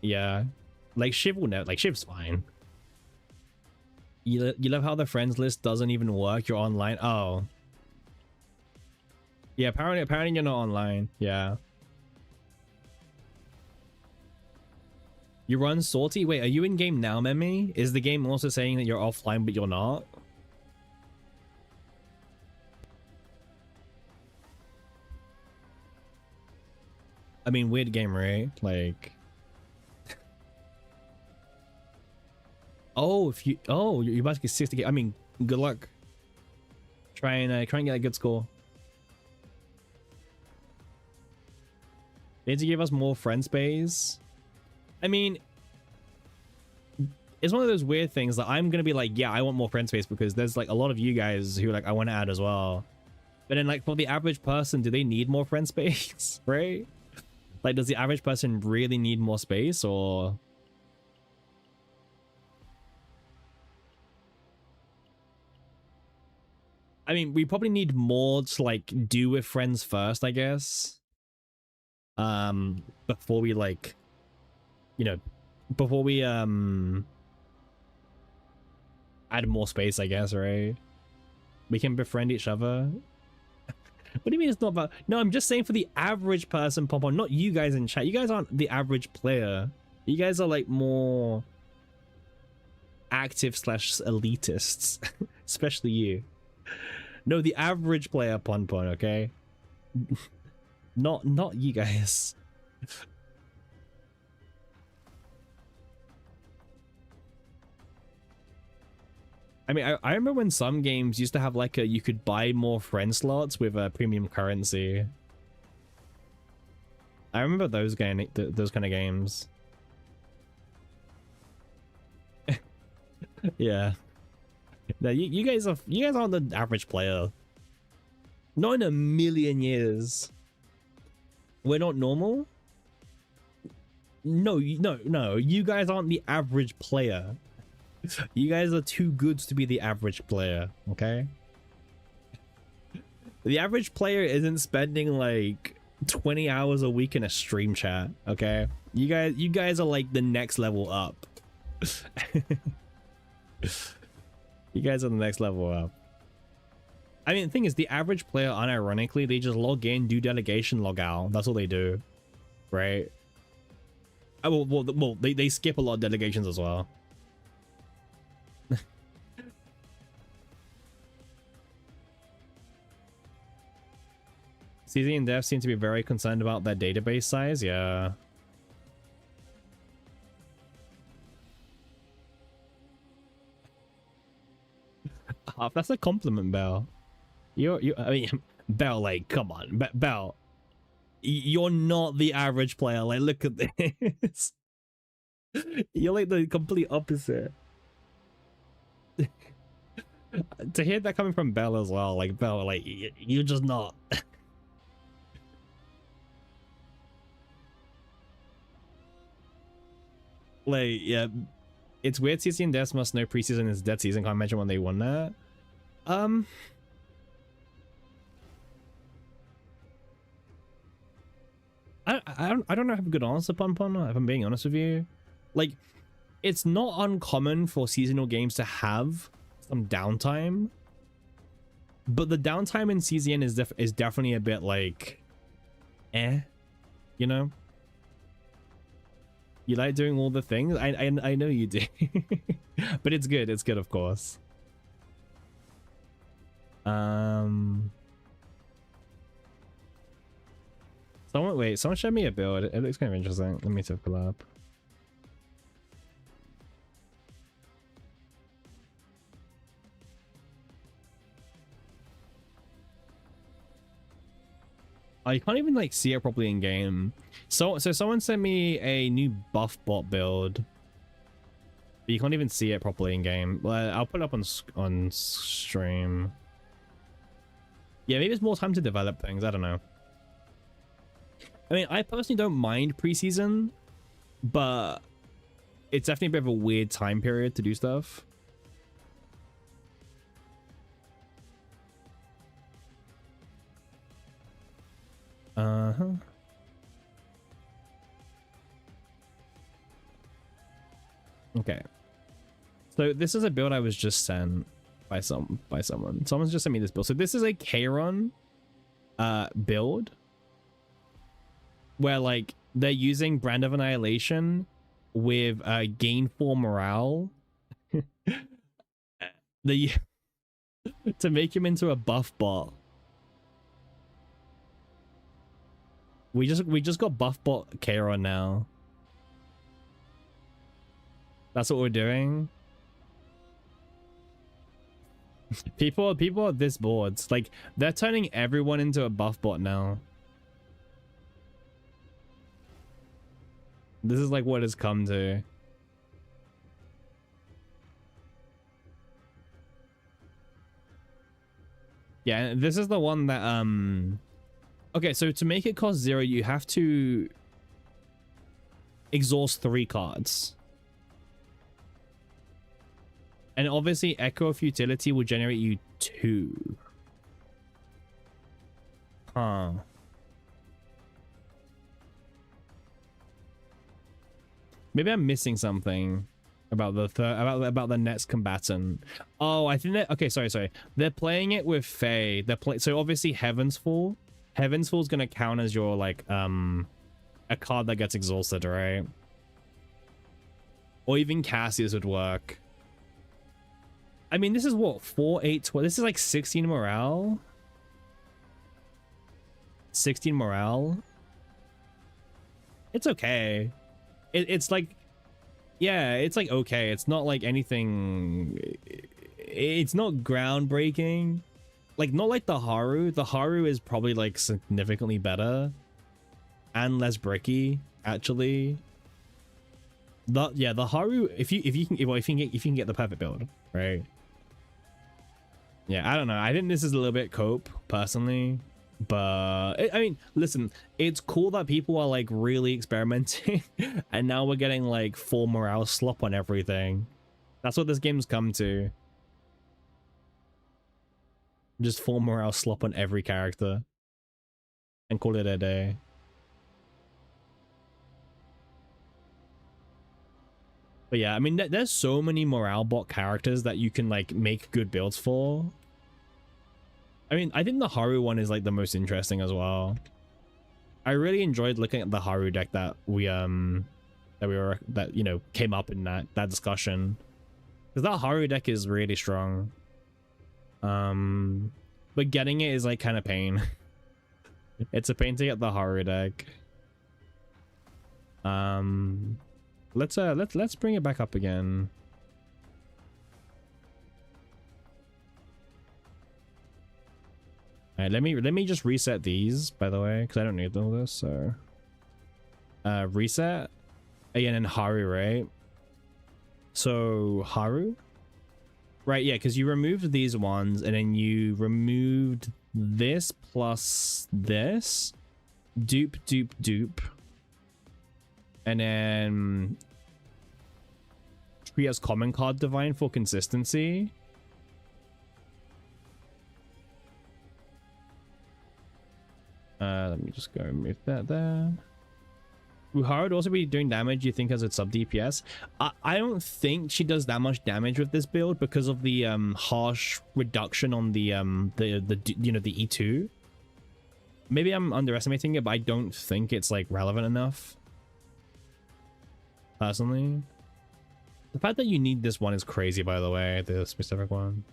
Yeah. Like Shiv will know, like Shiv's fine. You love how the friends list doesn't even work? You're online. Oh. Yeah, apparently you're not online. Yeah. You run salty? Wait, are you in game now, Memi? Is the game also saying that you're offline but you're not? I mean, weird game, right? Like, oh, if you, oh, you're about to get 60k. I mean, good luck. Try and get a good score. They need to give us more friend space. I mean, it's one of those weird things that I'm gonna be like, yeah, I want more friend space because there's like a lot of you guys who like I want to add as well. But then like for the average person, do they need more friend space? Right? Like, does the average person really need more space, or? I mean, we probably need more to like do with friends first, I guess. Before we like, you know, before we add more space, I guess, right? We can befriend each other. What do you mean it's not about? No, I'm just saying for the average person, Pompon, not you guys in chat. You guys aren't the average player. You guys are like more active / elitists, especially you. No, the average player, Pon, okay? Not you guys. I mean, I remember when some games used to have like you could buy more friend slots with a premium currency. I remember those kind of games. Yeah. No, you guys aren't the average player. Not in a million years. We're not normal? No, no. You guys aren't the average player. You guys are too good to be the average player, okay? The average player isn't spending like 20 hours a week in a stream chat, okay? You guys are like the next level up. You guys are the next level up. I mean, the thing is, the average player, unironically, they just log in, do delegation, log out. That's all they do, right? Well, they skip a lot of delegations as well. CZ and Dev seem to be very concerned about their database size. Yeah. That's a compliment, Bell. I mean, Bell, like, come on, Bell. You're not the average player. Like, look at this. You're like the complete opposite. To hear that coming from Bell as well, like, Bell, like, you're just not. Like, yeah, it's weird. CC and Des must know preseason is dead season. Can't imagine when they won that. I don't know have a good answer, Pon, if I'm being honest with you. Like, it's not uncommon for seasonal games to have some downtime, but the downtime in CZN is definitely a bit like, you know. You like doing all the things. I know you do. But it's good. It's good, of course. Someone showed me a build. It looks kind of interesting. Let me take a look. Oh, you can't even like see it properly in game. So someone sent me a new buff bot build, but you can't even see it properly in game. Well, I'll put it up on stream. Yeah, maybe it's more time to develop things. I don't know. I mean, I personally don't mind preseason, but it's definitely a bit of a weird time period to do stuff. Okay. So this is a build I was just sent by someone. Someone's just sent me this build. So this is a Kayron build where like they're using Brand of Annihilation with gain 4 morale to make him into a buff bot. We just got buff bot Kayron now. That's what we're doing. People are this bored. Like they're turning everyone into a buff bot now. This is like what it's come to. Yeah, this is the one that okay, so to make it cost 0, you have to exhaust 3 cards. And obviously Echo of Futility will generate you 2. Huh. Maybe I'm missing something about the about the next combatant. Oh, I think that okay, sorry. They're playing it with Faye. So obviously Heaven's Fall. Heaven's Fall is gonna count as your like a card that gets exhausted, right? Or even Cassius would work. I mean, this is what 4, 8, 12. This is like 16 morale. 16 morale. It's okay. It's like, yeah, it's like okay. It's not like anything. It's not groundbreaking. Like not like the Haru. The Haru is probably like significantly better and less bricky actually. The Haru. If you can get the perfect build, right? Yeah, I don't know. I think this is a little bit cope personally, but I mean, listen, it's cool that people are like really experimenting, and now we're getting like full morale slop on everything. That's what this game's come to. Just full morale slop on every character, and call it a day. But yeah, I mean, there's so many morale bot characters that you can like make good builds for. I mean, I think the Haru one is like the most interesting as well. I really enjoyed looking at the Haru deck that you know came up in that discussion, because that Haru deck is really strong. But getting it is like kind of pain. It's a pain to get the Haru deck. Let's bring it back up again. All right, let me just reset these, by the way, because I don't need all this. So reset again in Haru, right? So Haru, right? Yeah, because you removed these ones and then you removed this plus this, dupe, and then treat as common card divine for consistency. Let me just go remove that there. Will Haru also be doing damage, you think, as a sub DPS? I don't think she does that much damage with this build because of the harsh reduction on the you know, the E2. Maybe I'm underestimating it, but I don't think it's like relevant enough. personally. The fact that you need this one is crazy, by the way, the specific one.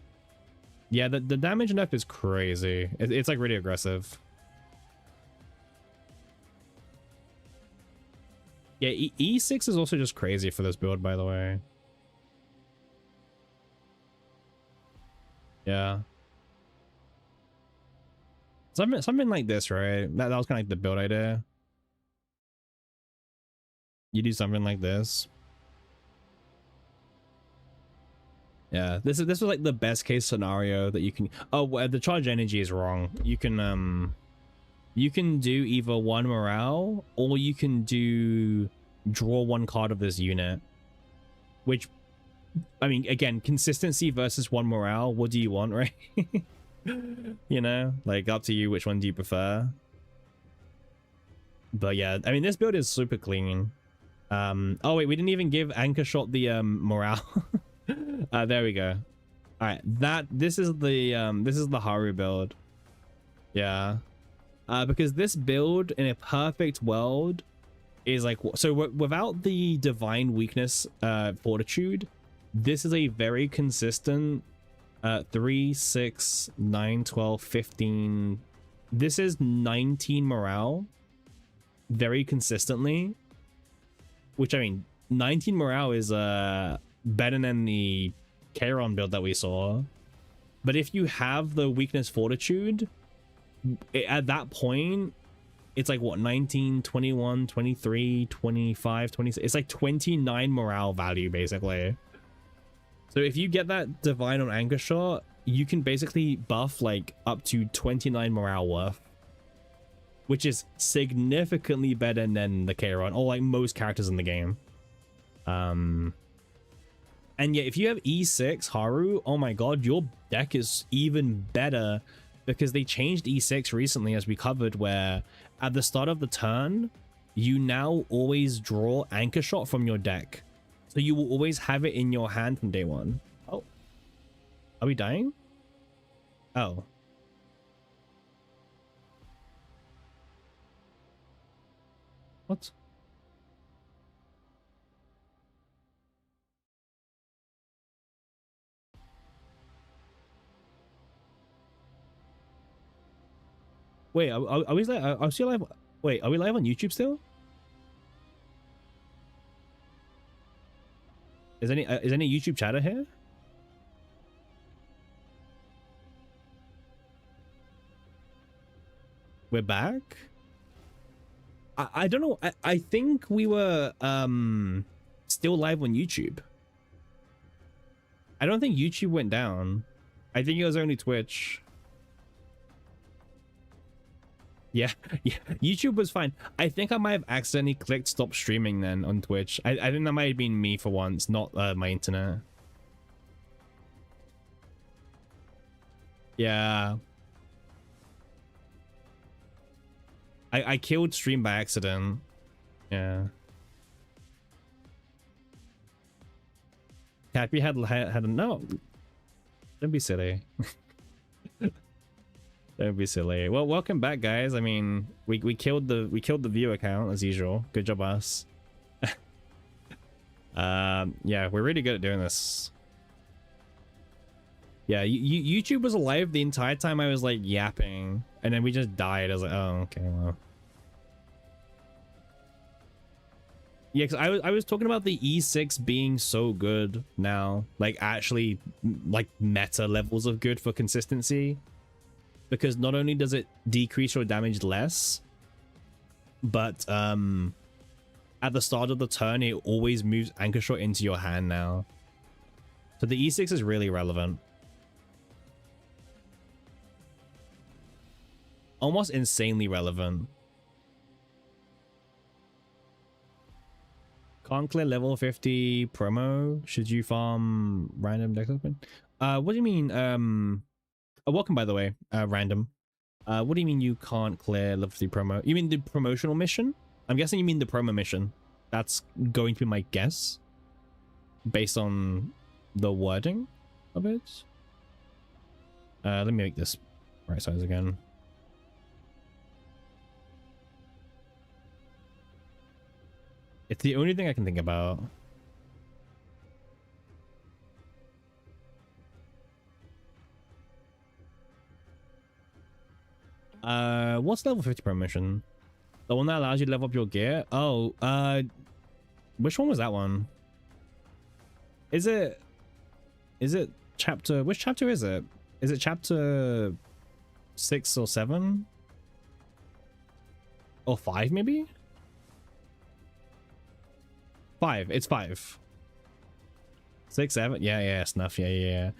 Yeah, the damage nerf is crazy. It's like really aggressive. Yeah, E6 is also just crazy for this build, by the way. Yeah. Something like this, right? That was kind of like the build idea. You do something like this. Yeah, this was like the best case scenario that you can. Oh, the charge energy is wrong. You can do either one morale or you can do draw one card of this unit, which, I mean, again, consistency versus one morale. What do you want, right? You know, like, up to you. Which one do you prefer? But yeah, I mean, this build is super clean. Oh wait, we didn't even give Anchor Shot the morale. There we go. All right, this is the Haru build. Yeah, because this build in a perfect world is like, so without the divine weakness fortitude, this is a very consistent 3, 6, 9, 12, 15. This is 19 morale very consistently, which, I mean, 19 morale is better than the Charon build that we saw. But if you have the weakness fortitude, at that point, it's like what, 19, 21, 23, 25, 26. It's like 29 morale value, basically. So if you get that divine on Anchor Shot, you can basically buff like up to 29 morale worth, which is significantly better than the Charon, or like most characters in the game. And yeah, if you have E6 Haru, oh my god, your deck is even better, because they changed E6 recently, as we covered, where at the start of the turn, you now always draw Anchor Shot from your deck. So you will always have it in your hand from day one. Oh. Are we dying? Oh. What? Wait, are we live? Are we still live? Wait, are we live on YouTube still? Is any YouTube chatter here? We're back. I don't know. I think we were still live on YouTube. I don't think YouTube went down. I think it was only Twitch. Yeah, yeah. YouTube was fine. I think I might have accidentally clicked stop streaming then on Twitch. I think that might have been me for once, not my internet. Yeah. I killed stream by accident. Yeah. Cappy had a no. Don't be silly. Don't be silly. Well, welcome back, guys. I mean, we killed the view account as usual. Good job, us. Yeah, we're really good at doing this. Yeah, YouTube was alive the entire time I was like yapping, and then we just died. I was like, oh, okay, well. Yeah, because I was talking about the E6 being so good now, like actually like meta levels of good for consistency, because not only does it decrease your damage less, but at the start of the turn it always moves Anchor Shot into your hand now. So the E6 is really relevant. Almost insanely relevant. Can't clear level 50 promo. Should you farm random deck open? What do you mean? Welcome, by the way, random. What do you mean you can't clear level 50 promo? You mean the promotional mission? I'm guessing you mean the promo mission. That's going to be my guess, based on the wording of it. Let me make this right size again. It's the only thing I can think about. What's level 50 promotion? The one that allows you to level up your gear? Oh, which one was that one? Is it chapter, which chapter is it? Is it chapter 6 or 7? Or 5 maybe? 5, it's 5. 6, 7, yeah, snuff, yeah.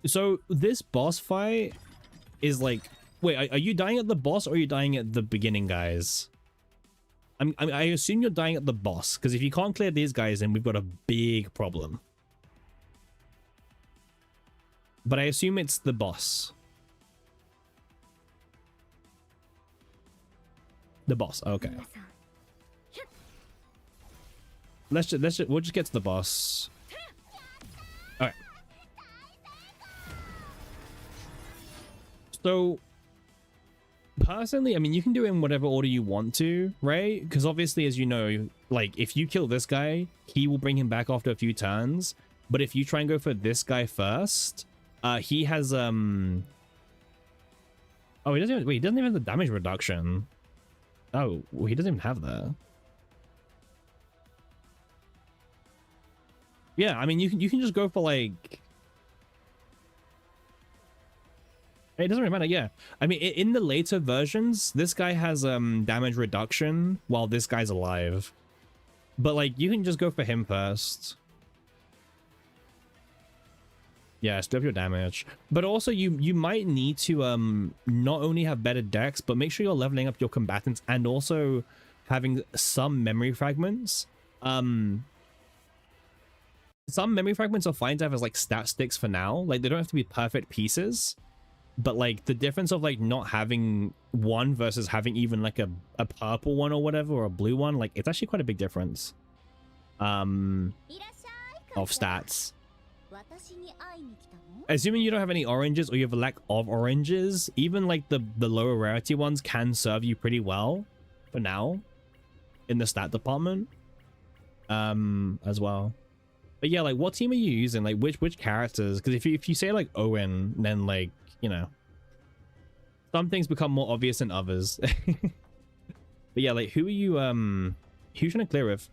So this boss fight is like, wait, are you dying at the boss or are you dying at the beginning guys? I assume you're dying at the boss, because if you can't clear these guys, then we've got a big problem. But I assume it's the boss. The boss, okay. We'll just get to the boss. All right. So personally, I mean, you can do it in whatever order you want to, right? Because obviously, as you know, like if you kill this guy, he will bring him back after a few turns. But if you try and go for this guy first, he has oh, he doesn't even, wait, he doesn't even have the damage reduction. Oh, well, he doesn't even have that. Yeah, I mean, you can just go for like, it doesn't really matter. Yeah, I mean, in the later versions, this guy has damage reduction while this guy's alive, but like you can just go for him first. Yeah, step your damage, but also you might need to not only have better decks, but make sure you're leveling up your combatants and also having some memory fragments. Some memory fragments are fine to have as like stat sticks for now. Like they don't have to be perfect pieces, but like the difference of like not having one versus having even like a purple one or whatever, or a blue one, like it's actually quite a big difference of stats. Assuming you don't have any oranges or you have a lack of oranges, even like the lower rarity ones can serve you pretty well for now in the stat department as well. But yeah, like what team are you using? Like which characters? Because if you say like Owen, then like, you know, some things become more obvious than others. But yeah, like who are you who you trying to clear with?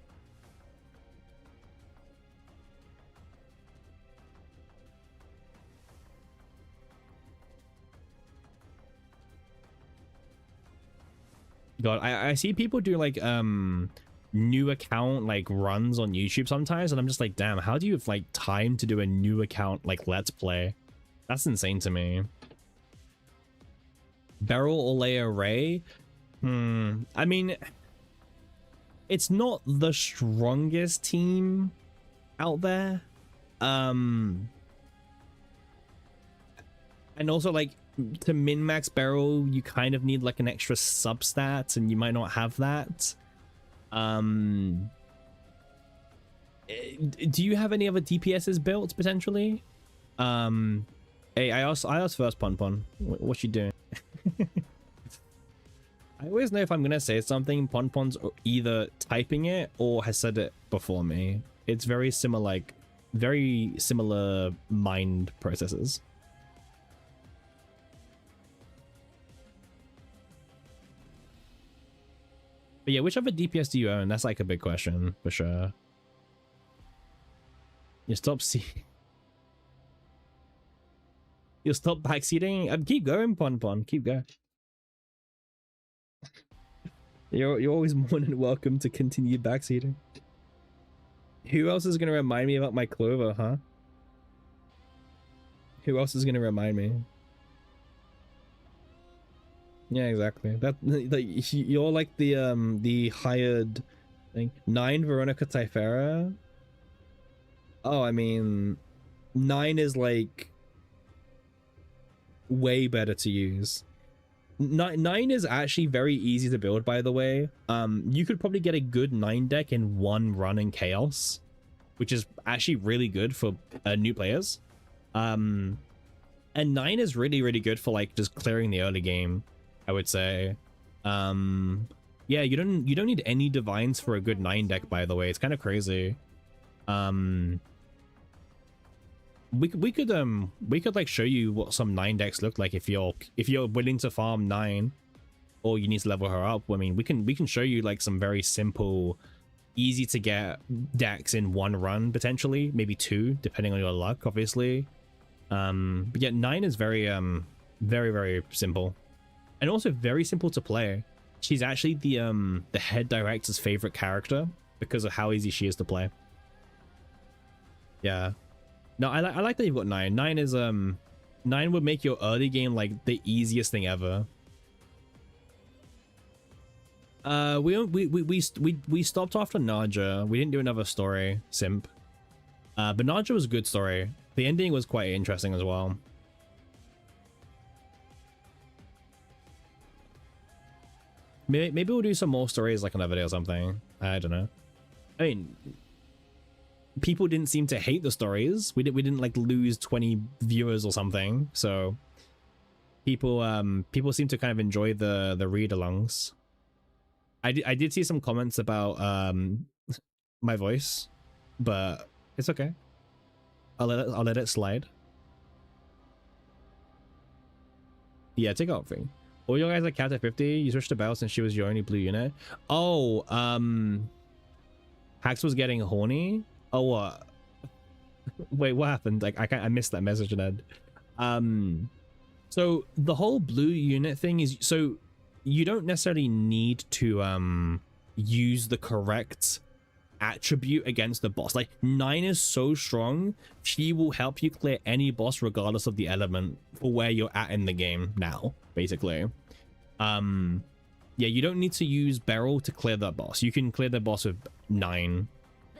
God, I see people do like new account like runs on YouTube sometimes, and I'm just like, damn, how do you have like time to do a new account like let's play? That's insane to me. Beryl Olea Ray, I mean, it's not the strongest team out there, and also like to min-max Beryl, you kind of need like an extra substat, and you might not have that. Do you have any other DPSs built potentially? Hey, I asked first, Pon. What you doing? I always know if I'm gonna say something, Pon's either typing it or has said it before me. It's very similar, like very similar mind processes. But yeah, which other DPS do you own? That's like a big question for sure. You stop You'll stop backseating. Keep going, Pon. Keep going. You're always more than welcome to continue backseating. Who else is gonna remind me about my Clover, huh? Who else is gonna remind me? Yeah, exactly. That like you're like the hired thing. 9 Veronica Typhera. Oh, I mean, 9 is like way better to use. 9 is actually very easy to build, by the way. You could probably get a good 9 deck in one run in Chaos, which is actually really good for new players. And 9 is really, really good for like just clearing the early game, I would say. Yeah, you don't need any divines for a good 9 deck, by the way. It's kind of crazy. We could like show you what some 9 decks look like if you're willing to farm 9 or you need to level her up. I mean, we can show you like some very simple, easy to get decks in one run, potentially maybe 2 depending on your luck, obviously. But yeah, 9 is very very simple and also very simple to play. She's actually the head director's favorite character because of how easy she is to play. Yeah, no, I like that you've got 9. 9 is 9 would make your early game like the easiest thing ever. We stopped after Naja. We didn't do another story, simp. But Naja was a good story. The ending was quite interesting as well. Maybe we'll do some more stories like another day or something. I don't know. I mean, people didn't seem to hate the stories. We didn't like lose 20 viewers or something. So people seem to kind of enjoy the read-alongs. I did see some comments about my voice, but it's okay. I'll let it slide. Yeah, take out thing. All you guys are capped at 50. You switched to Belle since she was your only blue unit. Oh, Hax was getting horny. Oh, what? Wait, what happened? Like I missed that message, Ned. So the whole blue unit thing is, so you don't necessarily need to use the correct attribute against the boss. Like 9 is so strong, she will help you clear any boss regardless of the element for where you're at in the game now, basically. Yeah, you don't need to use Beryl to clear that boss. You can clear the boss with 9.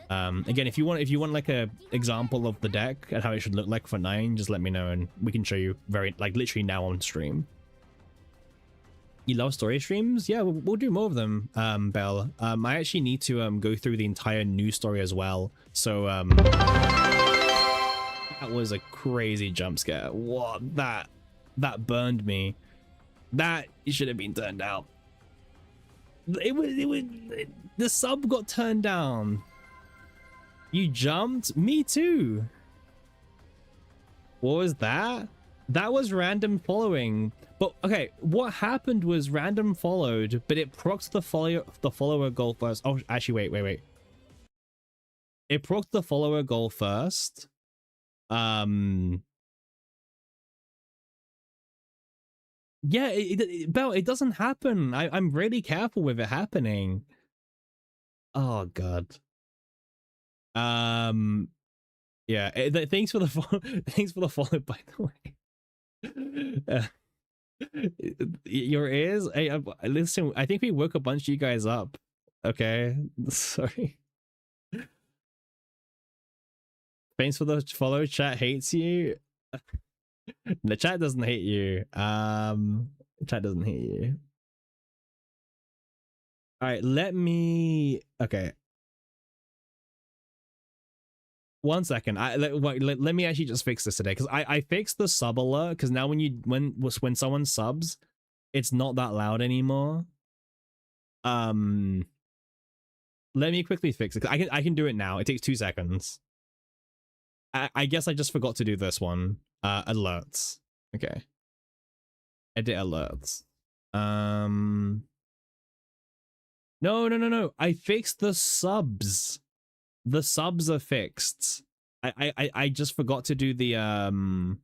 Again, if you want like a example of the deck and how it should look like for 9, just let me know and we can show you very like literally now on stream. You love story streams? Yeah, we'll do more of them, Belle. I actually need to go through the entire news story as well. So that was a crazy jump scare. What? That burned me. That should have been turned out. The sub got turned down. You jumped? Me too. What was that? That was random following. But okay, what happened was random followed, but it procced the follower goal first. Oh, actually, wait. It procced the follower goal first. Yeah, Belle, it doesn't happen. I'm really careful with it happening. Oh god. Yeah. Thanks for the follow. Thanks for the follow. By the way. Your ears. Hey, listen. I think we woke a bunch of you guys up. Okay. Sorry. Thanks for the follow. Chat hates you. The chat doesn't hate you. Chat doesn't hate you. All right, let me. Okay. One second. Let me actually just fix this today because I fixed the sub alert because now when someone subs, it's not that loud anymore. Let me quickly fix it. I can do it now. It takes 2 seconds. I guess I just forgot to do this one. Alerts. Okay. Edit alerts. No. I fixed the subs. The subs are fixed. I just forgot to do the well,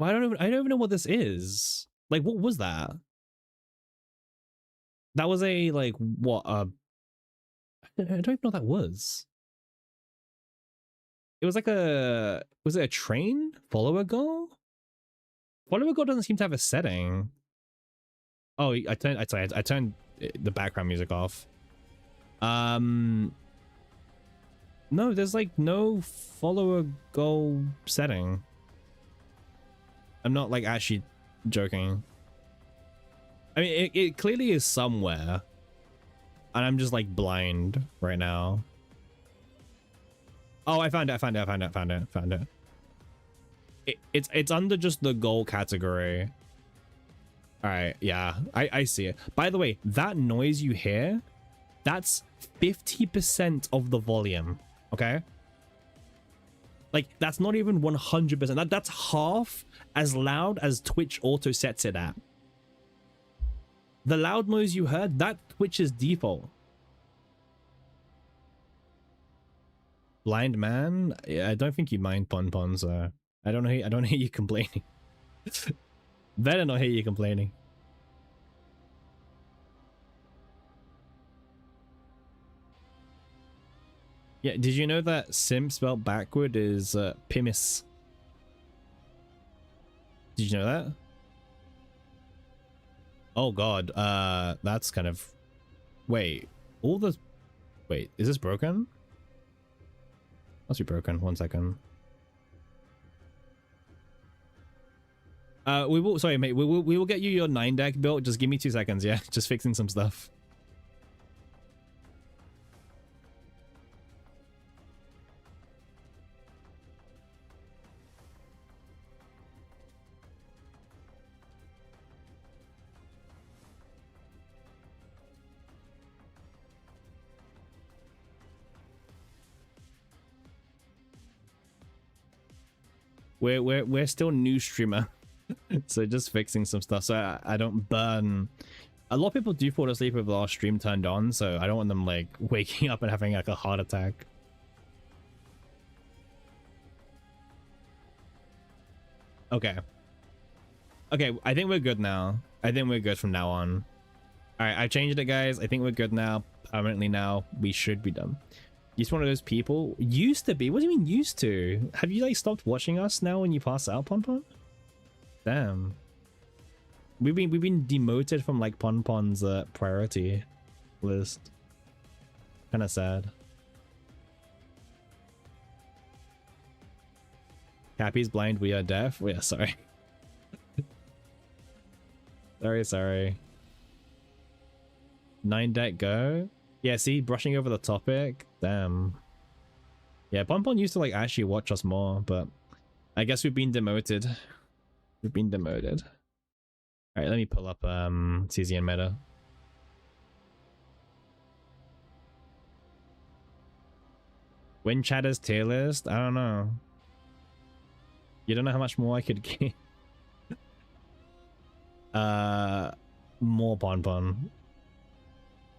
I don't even know what this is. Like, what was that? That was a like what I don't even know what that was. It was like was it a train? Follower goal? Follower goal doesn't seem to have a setting. Oh, I turned the background music off. No, there's like no follower goal setting. I'm not like actually joking. I mean, it clearly is somewhere, and I'm just like blind right now. Oh, I found it. I found it. I found it. I found it. I found it. It's under just the goal category. All right. Yeah, I see it. By the way, that noise you hear, that's 50% of the volume. Okay. Like, that's not even 100%. That's half as loud as Twitch auto sets it at. The loud noise you heard, that Twitch's default. Blind man? Yeah, I don't think you mind Pon, so I don't hear you complaining. Better not hear you complaining. Yeah, did you know that Sim spelled backward is Pimis? Did you know that? Oh god, that's kind of... Wait, wait, is this broken? Must be broken. 1 second. We will... Sorry, mate. We will get you your 9 deck built. Just give me 2 seconds, yeah? Just fixing some stuff. We're still new streamer. So just fixing some stuff so I don't burn. A lot of people do fall asleep with our stream turned on, so I don't want them like waking up and having like a heart attack. Okay, I think we're good now. I think we're good from now on. All right, I changed it, guys. I think we're good now. Permanently now. We should be done. You're one of those people. Used to be? What do you mean used to? Have you like stopped watching us now when you pass out, Pon? Damn. We've been demoted from like Pon's priority list. Kind of sad. Cappy's blind. We are deaf. Oh, yeah, sorry. sorry. 9 deck go. Yeah, see, brushing over the topic. Damn. Yeah, Pon used to like actually watch us more, but I guess we've been demoted. We've been demoted. All right, let me pull up CZN meta. When Chatter's tier list? I don't know. You don't know how much more I could get. More Pon.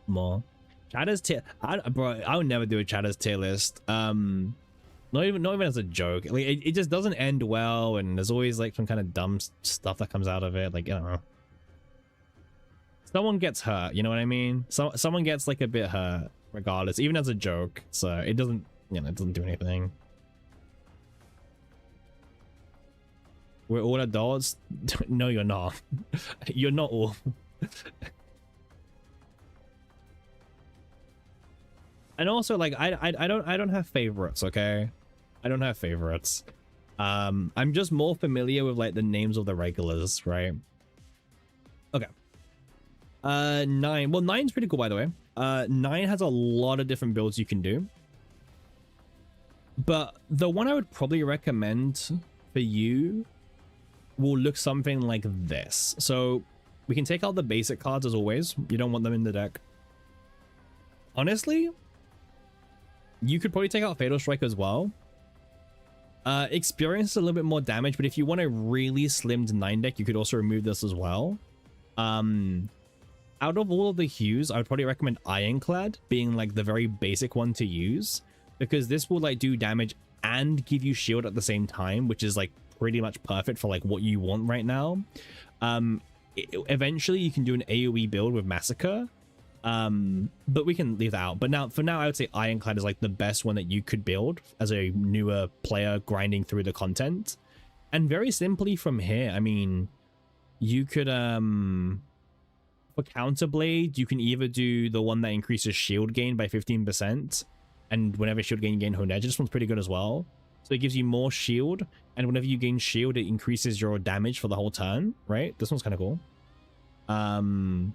More. Chatter's tier, bro. I would never do a Chatter's tier list. Not even as a joke. Like it just doesn't end well, and there's always like some kind of dumb stuff that comes out of it. Like, I don't know. Someone gets hurt. You know what I mean? Someone gets like a bit hurt, regardless, even as a joke. So it doesn't, you know, it doesn't do anything. We're all adults. No, you're not. You're not all. And also, like, I don't have favorites, okay? I don't have favorites. I'm just more familiar with like the names of the regulars, right? Okay. 9. Well, 9's pretty cool, by the way. 9 has a lot of different builds you can do. But the one I would probably recommend for you will look something like this. So we can take out the basic cards as always. You don't want them in the deck. Honestly, you could probably take out Fatal Strike as well. Experience a little bit more damage, but if you want a really slimmed 9 deck, you could also remove this as well. Out of all of the hues, I would probably recommend Ironclad being like the very basic one to use, because this will like do damage and give you shield at the same time, which is like pretty much perfect for like what you want right now. Eventually you can do an AoE build with Massacre, but we can leave that out. But for now I would say Ironclad is like the best one that you could build as a newer player grinding through the content. And very simply from here, I mean, you could for Counterblade, you can either do the one that increases shield gain by 15%, and whenever shield gain, you gain Honedge. This one's pretty good as well. So it gives you more shield, and whenever you gain shield, it increases your damage for the whole turn, right? This one's kind of cool. And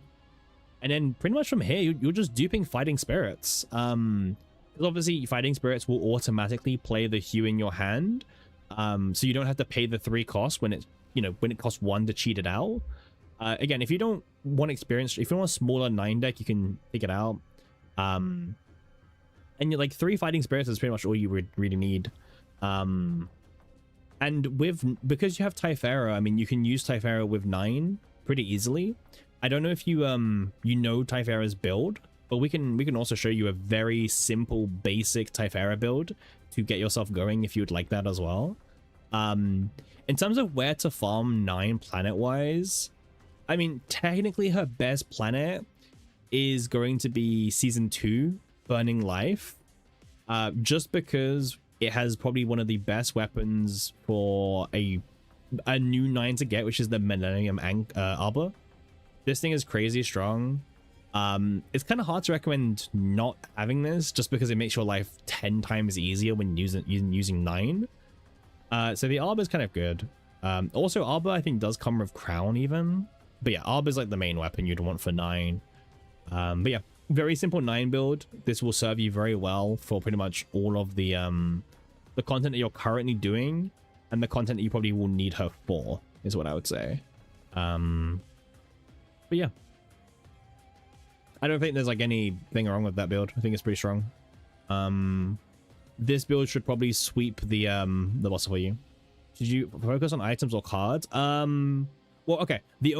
then pretty much from here, you're just duping Fighting Spirits. Because Because obviously fighting spirits will automatically play the hue in your hand, so you don't have to pay the 3 costs when it's, you know, when it costs 1 to cheat it out. Again, if you don't want experience, if you want a smaller 9 deck, you can take it out. And you're like 3 fighting spirits is pretty much all you would really need. And because you have Typhara, I mean, you can use Typhara with 9 pretty easily. I don't know if you you know Typhara's build, but we can also show you a very simple basic Typhara build to get yourself going if you would like that as well. In terms of where to farm 9 planet wise, I mean, technically her best planet is going to be season 2 Burning Life, just because it has probably one of the best weapons for a new 9 to get, which is the Millennium Arbor. This thing is crazy strong. It's kind of hard to recommend not having this, just because it makes your life 10 times easier when using 9. So the Arbor is kind of good. Also, Arbor I think does come with Crown even, but yeah, Arbor is like the main weapon you'd want for 9. But yeah, very simple 9 build. This will serve you very well for pretty much all of the content that you're currently doing, and the content that you probably will need her for, is what I would say. But yeah, I don't think there's like anything wrong with that build. I think it's pretty strong. This build should probably sweep the boss for you. Should you focus on items or cards? Well, okay. The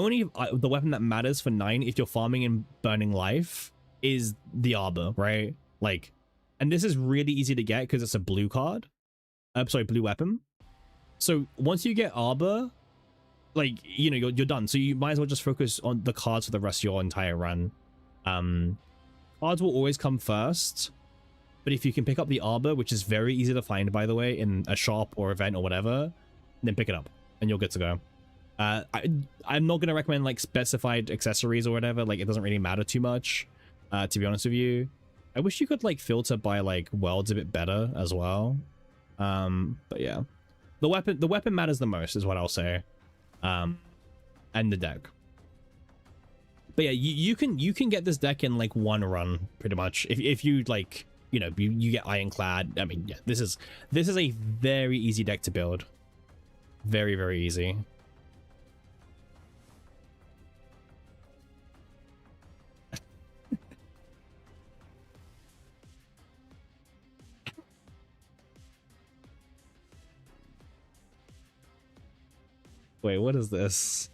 weapon that matters for 9 if you're farming in Burning Life is the Arbor, right? Like, and this is really easy to get because it's a blue card. Sorry, blue weapon. So once you get Arbor, like, you know, you're done. So you might as well just focus on the cards for the rest of your entire run. Cards will always come first, but if you can pick up the Arbor, which is very easy to find, by the way, in a shop or event or whatever, then pick it up and you're good to go. I'm not going to recommend like specified accessories or whatever. Like, it doesn't really matter too much, to be honest with you. I wish you could like filter by like worlds a bit better as well. But yeah, the weapon matters the most is what I'll say. And the deck. But yeah, you can get this deck in like 1 run pretty much if you like, you know, you get Ironclad. I mean, yeah, this is a very easy deck to build. Very, very easy. Wait, what is this?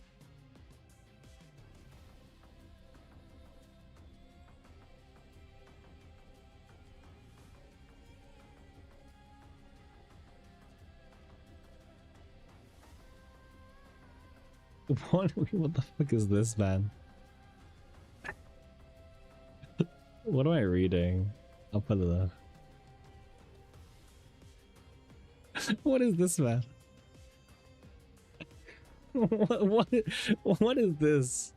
What the fuck is this, man? What am I reading? I'll put it up. What is this, man? What is this?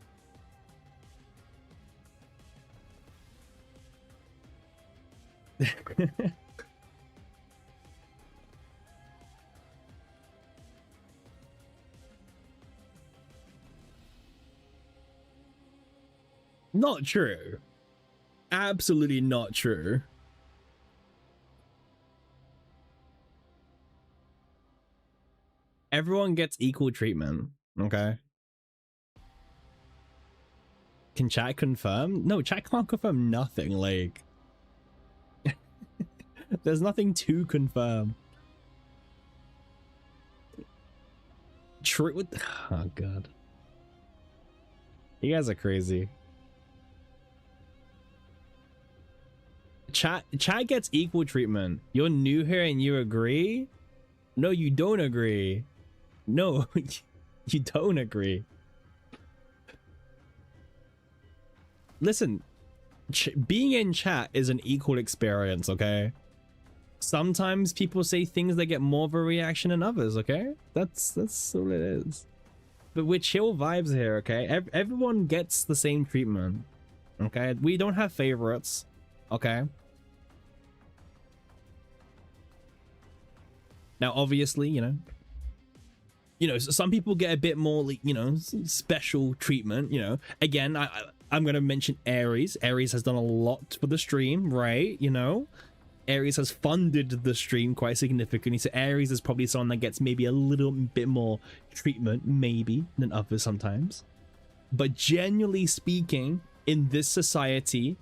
Not true. Absolutely not true. Everyone gets equal treatment, okay? Can chat confirm? No, chat can't confirm nothing, like... There's nothing to confirm. True. Oh, God. You guys are crazy. Chat gets equal treatment. You're new here and you agree? No, you don't agree. No, you don't agree. Listen, being in chat is an equal experience, okay? Sometimes people say things that get more of a reaction than others, okay? That's all it is. But we're chill vibes here, okay? Everyone gets the same treatment, okay? We don't have favorites, okay? Now, obviously, you know, some people get a bit more, you know, special treatment, you know. Again, I'm going to mention Aries. Aries has done a lot for the stream, right? You know, Aries has funded the stream quite significantly, so Aries is probably someone that gets maybe a little bit more treatment, maybe, than others sometimes. But generally speaking, in this society,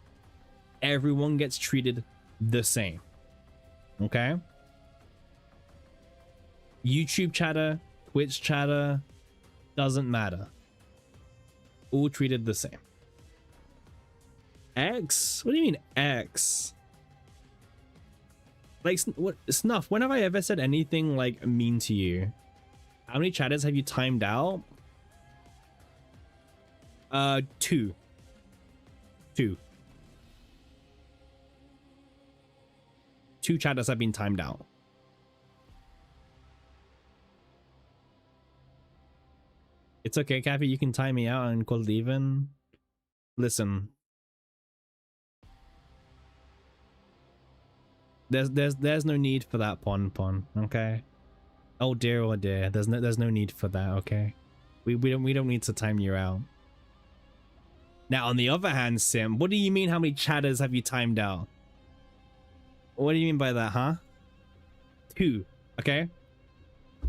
everyone gets treated the same. Okay? YouTube chatter, Twitch chatter, doesn't matter. All treated the same. X? What do you mean X? Like, what, Snuff, when have I ever said anything like mean to you? How many chatters have you timed out? 2. 2 chatters have been timed out. It's okay, Kathy, you can time me out and call it even. Listen. There's no need for that, Pon, okay? Oh dear, there's no need for that, okay? We don't need to time you out. Now, on the other hand, Sim, what do you mean how many chatters have you timed out? What do you mean by that, huh? 2, okay?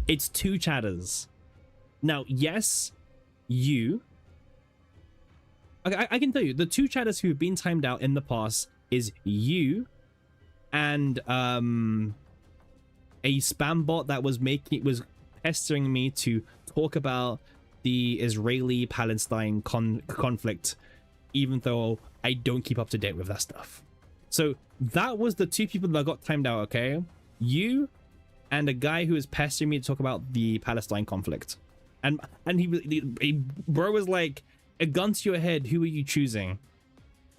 It's 2 chatters. Now, yes, you... Okay, I can tell you, the 2 chatters who've been timed out in the past is you and a spam bot that was pestering me to talk about the Israeli-Palestine conflict, even though I don't keep up to date with that stuff. So that was the 2 people that got timed out, okay? You and a guy who was pestering me to talk about the Palestine conflict. And he bro was like, a gun to your head, who are you choosing?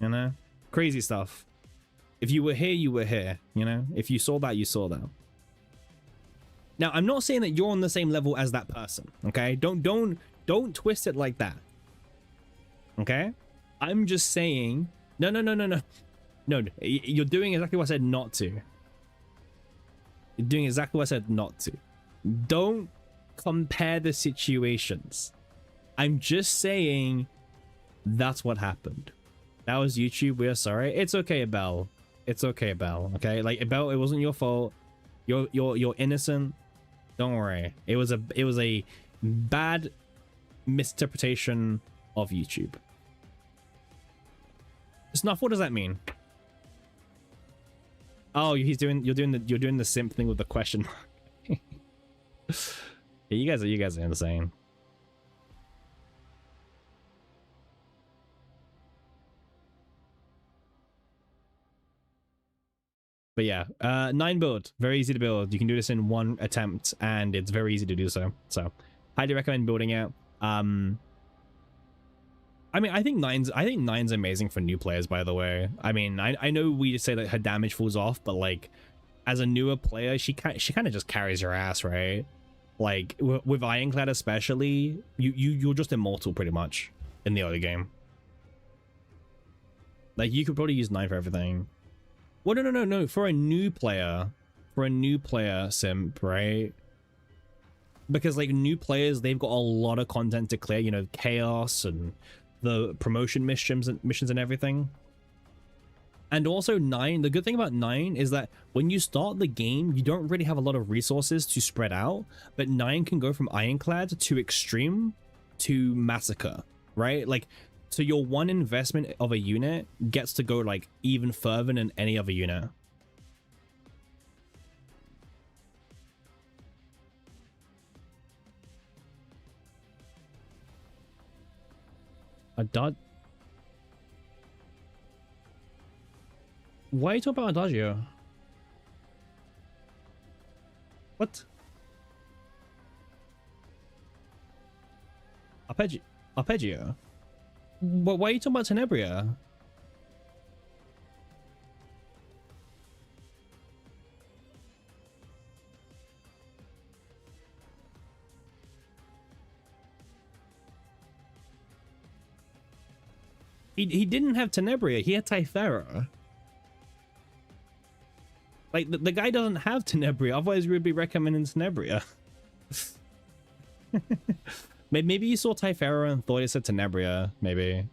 You know? Crazy stuff. If you were here, you were here, you know? If you saw that, you saw that. Now, I'm not saying that you're on the same level as that person, okay? Don't twist it like that. Okay? I'm just saying, no. No, you're doing exactly what I said not to. You're doing exactly what I said not to. Don't compare the situations. I'm just saying that's what happened. That was YouTube. We are sorry. It's okay, Belle. It's okay, Belle. Okay, like Belle, it wasn't your fault. You're innocent. Don't worry. It was a bad misinterpretation of YouTube. Snuff, what does that mean? Oh, you're doing the simp thing with the question mark. Yeah, you guys are insane. But yeah, 9 build, very easy to build. You can do this in 1 attempt, and it's very easy to do so. So, highly recommend building it. I mean, I think nine's amazing for new players, by the way. I mean, I know we say that her damage falls off, but like, as a newer player, she kind of just carries your ass, right? Like with Ironclad especially, you're just immortal pretty much in the early game. Like, you could probably use 9 for everything. Well, no, for a new player, simp, right? Because like new players, they've got a lot of content to clear, you know, chaos and the promotion missions and everything. And also 9, the good thing about 9 is that when you start the game, you don't really have a lot of resources to spread out, but 9 can go from Ironclad to Extreme to Massacre, right? Like, so your one investment of a unit gets to go like even further than any other unit. Why are you talking about Adagio? What? Arpeggio? Why are you talking about Tenebria? He didn't have Tenebria, he had Typhera. Like, the guy doesn't have Tenebria, otherwise we would be recommending Tenebria. Maybe you saw Typhera and thought it said Tenebria, maybe.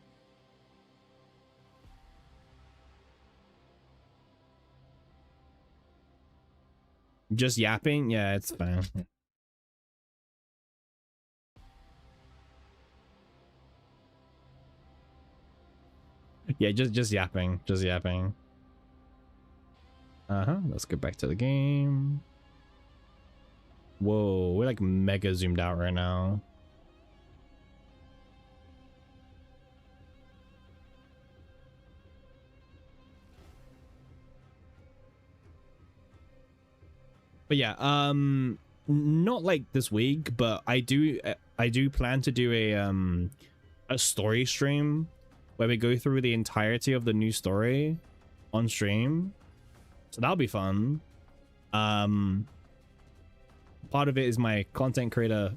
Just yapping? Yeah, it's fine. Yeah, just yapping. Just yapping. Let's get back to the game. Whoa, we're like mega zoomed out right now. But yeah, not like this week, but I do plan to do a story stream where we go through the entirety of the new story on stream. So that'll be fun. Part of it is my content creator,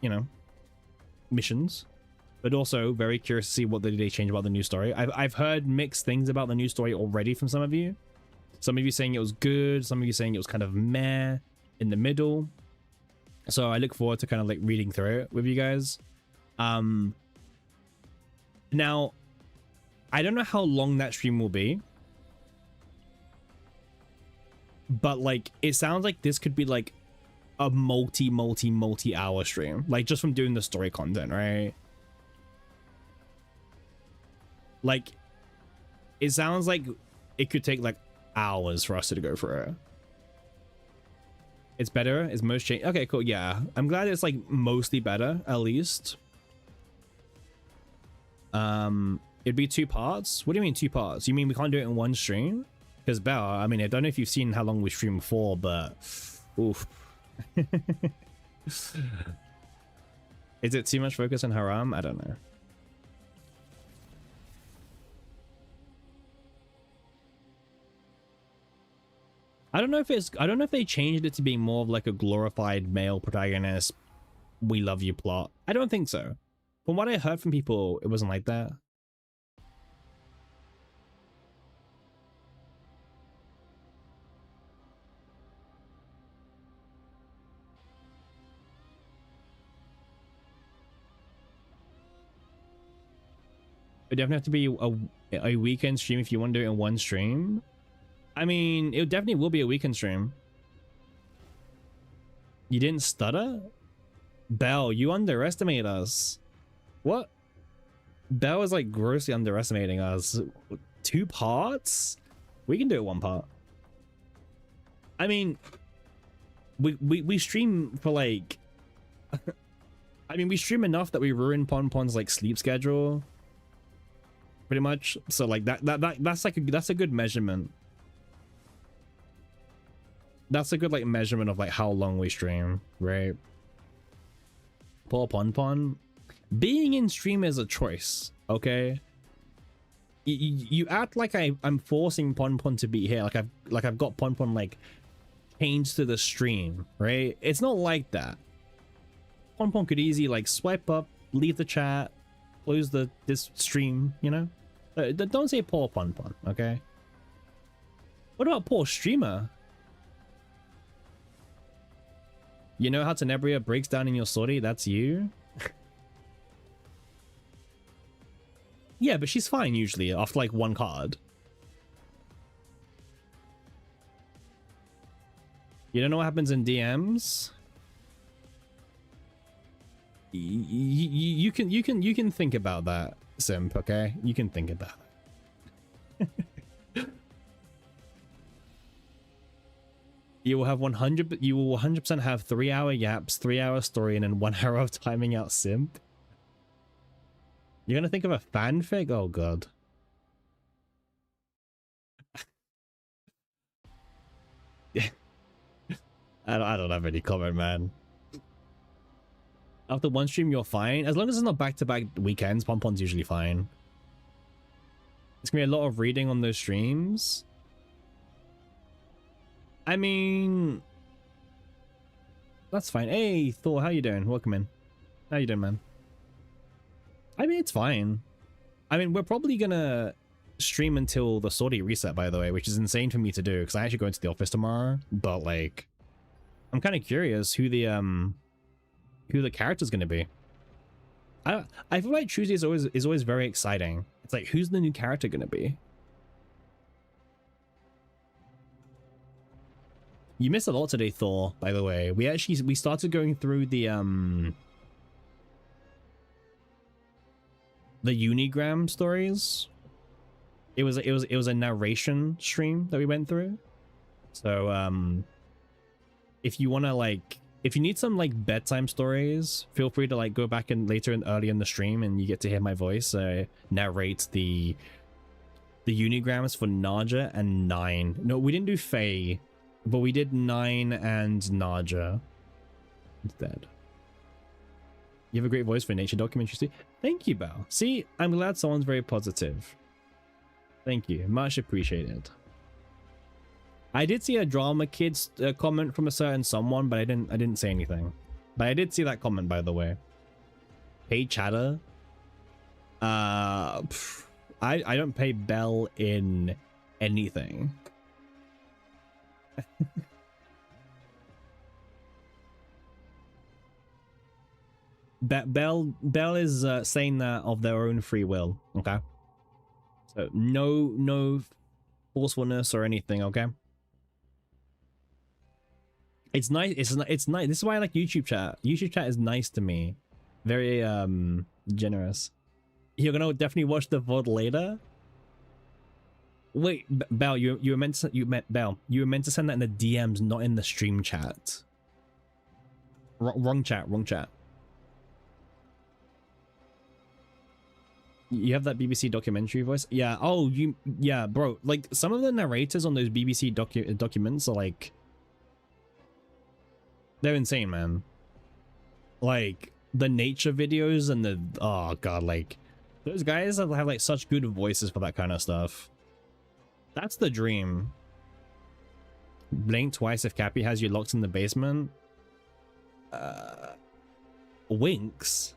you know, missions, but also very curious to see what they change about the new story. I've heard mixed things about the new story already from some of you. Some of you saying it was good, some of you saying it was kind of meh, in the middle. So I look forward to kind of like reading through it with you guys. Now, I don't know how long that stream will be, but like it sounds like this could be like a multi hour stream, like just from doing the story content, right? Like it sounds like it could take like hours for us to go through it. It's better, it's most change. Okay, cool. Yeah, I'm glad it's like mostly better, at least. It'd be 2 parts. What do you mean 2 parts? You mean we can't do it in one stream? Because Bell, I mean, I don't know if you've seen how long we streamed for, but oof. Is it too much focus on Haram? I don't know. I don't know if they changed it to being more of like a glorified male protagonist, we love you plot. I don't think so. From what I heard from people, it wasn't like that. It definitely have to be a weekend stream if you want to do it in one stream. I mean, it definitely will be a weekend stream. You didn't stutter? Bell, you underestimate us. What? Bell is like grossly underestimating us. 2 parts? We can do it 1 part. I mean, we stream for like I mean, we stream enough that we ruin Ponpon's like sleep schedule pretty much. So like that's a good measurement. That's a good like measurement of like how long we stream, right? Poor Ponpon. Being in stream is a choice, okay? You act like I'm forcing Ponpon to be here, like I've got Ponpon like changed to the stream, right? It's not like that. Ponpon could easily like swipe up, leave the chat, close this stream, you know? Don't say poor Ponpon, okay? What about poor streamer? You know how Tenebria breaks down in your sortie? That's you? Yeah, but she's fine usually after like 1 card. You don't know what happens in DMs? You can think about that, Simp, okay? You can think about it. You will have 100% have 3-hour yaps, 3-hour story, and then 1 hour of timing out Simp. You're gonna think of a fanfic? Oh god. I don't have any comment, man. After 1 stream, you're fine. As long as it's not back-to-back weekends, Ponpon's usually fine. It's gonna be a lot of reading on those streams. I mean, that's fine. Hey, Thor, how you doing? Welcome in. How you doing, man? I mean, it's fine. I mean, we're probably gonna stream until the sortie reset, by the way, which is insane for me to do because I actually go into the office tomorrow. But like, I'm kind of curious who the character's gonna be. I feel like Tuesday is always very exciting. It's like, who's the new character gonna be? You missed a lot today, Thor, by the way. We started going through the Unigram stories. It was a narration stream that we went through. So if you want to like, if you need some like bedtime stories, feel free to like go back and later and early in the stream and you get to hear my voice narrate the Unigrams for Naja and 9. No, we didn't do Faye, but we did 9 and Naja instead. You have a great voice for nature documentaries too. Thank you, Belle. See, I'm glad someone's very positive. Thank you, much appreciated. I did see a Drama Kids comment from a certain someone, but I didn't say anything. But I did see that comment, by the way. Hey, chatter. I don't pay Belle in anything. Belle is saying that of their own free will. Okay. So no forcefulness or anything. Okay. It's nice. It's nice. This is why I like YouTube chat. YouTube chat is nice to me. Very generous. You're gonna definitely watch the VOD later. Wait, Belle, you were meant to Belle, you were meant to send that in the DMs, not in the stream chat. Wrong chat. You have that BBC documentary voice? Yeah. Oh, yeah, bro. Like some of the narrators on those BBC documents are like, they're insane, man. Like the nature videos and the, oh god, like those guys have like such good voices for that kind of stuff. That's the dream. Blink twice if Cappy has you locked in the basement. Winks.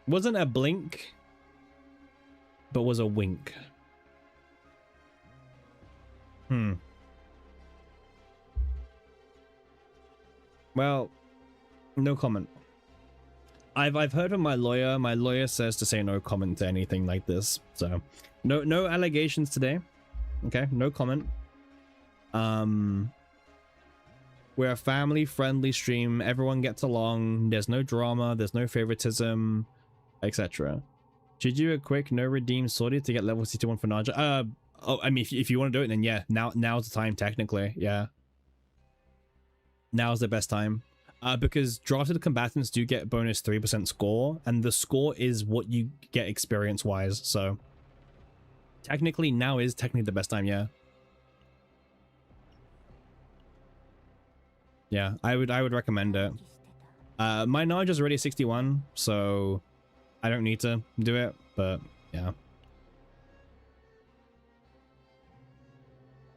Wasn't a blink, but was a wink. Well, no comment. I've heard from my lawyer. My lawyer says to say no comment to anything like this. So no allegations today. Okay, no comment. We're a family friendly stream. Everyone gets along. There's no drama, there's no favoritism, etc. Should you do a quick no redeem sortie to get level 61 for Naja? Oh, I mean, if you want to do it, then yeah, now's the time technically. Yeah, now's the best time. Because drafted combatants do get bonus 3% score, and the score is what you get experience wise. So technically now is technically the best time. Yeah, I would recommend it. My Naja is already 61, so I don't need to do it, but yeah.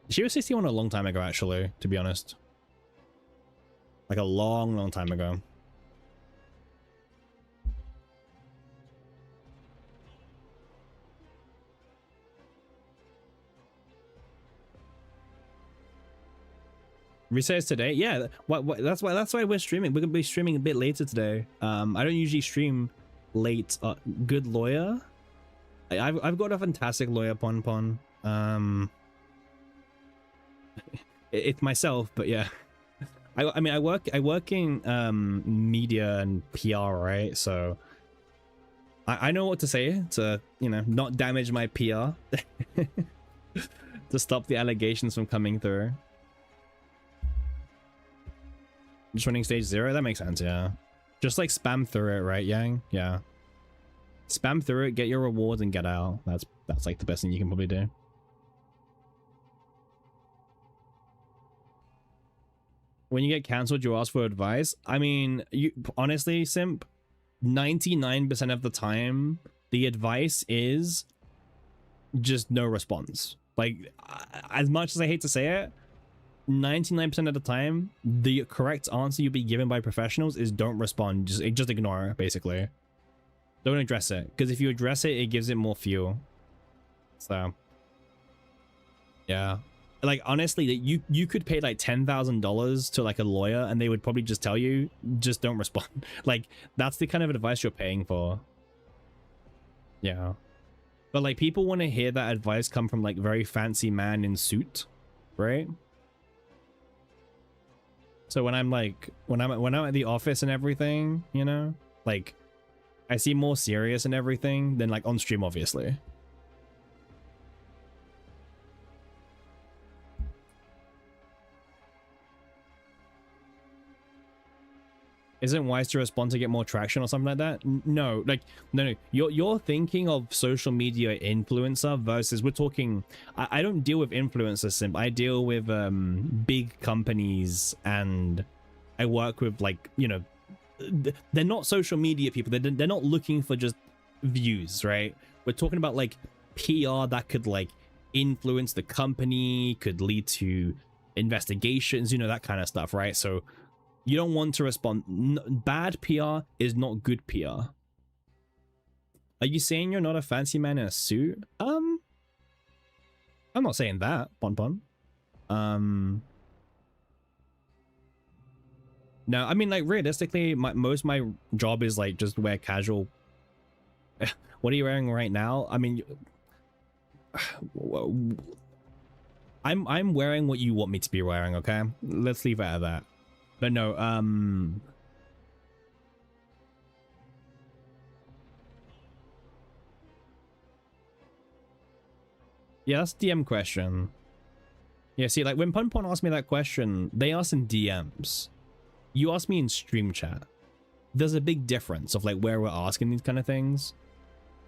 She was 61 a long time ago, actually, to be honest. Like a long time ago. Resets today? Yeah, that's why we're streaming. We're gonna be streaming a bit later today. I don't usually stream late. Good lawyer. I've got a fantastic lawyer, Pon. It's myself, but yeah. I mean, I work in media and PR, right? So I know what to say to, you know, not damage my PR to stop the allegations from coming through. Just running stage 0, that makes sense. Yeah, just like spam through it, right, Yang? Yeah, spam through it, get your rewards and get out. That's like the best thing you can probably do. When you get cancelled, you ask for advice. I mean, you honestly, Simp, 99% of the time, the advice is just no response. Like, as much as I hate to say it, 99% of the time, the correct answer you'll be given by professionals is don't respond. Just ignore it, basically. Don't address it, because if you address it, it gives it more fuel. So, yeah. Like, honestly, you could pay like $10,000 to like a lawyer and they would probably just tell you, just don't respond. Like, that's the kind of advice you're paying for. Yeah. But like people want to hear that advice come from like very fancy man in suit, right? So when I'm like when I'm at the office and everything, you know, like I seem more serious and everything than like on stream, obviously. Isn't wise to respond to get more traction or something like that? No, like no. You're thinking of social media influencer versus we're talking. I don't deal with influencers, simp. I deal with big companies, and I work with like, you know, they're not social media people. They're not looking for just views, right? We're talking about like PR that could like influence the company, could lead to investigations, you know, that kind of stuff, right? So you don't want to respond. Bad PR is not good PR. Are you saying you're not a fancy man in a suit? I'm not saying that, Bon. No, I mean, like, realistically, most of my job is like just wear casual. What are you wearing right now? I mean, I'm wearing what you want me to be wearing, okay? Let's leave it at that. But no, yeah, that's DM question. Yeah, see, like when Pon asked me that question, they asked in DMs. You asked me in stream chat. There's a big difference of like where we're asking these kind of things.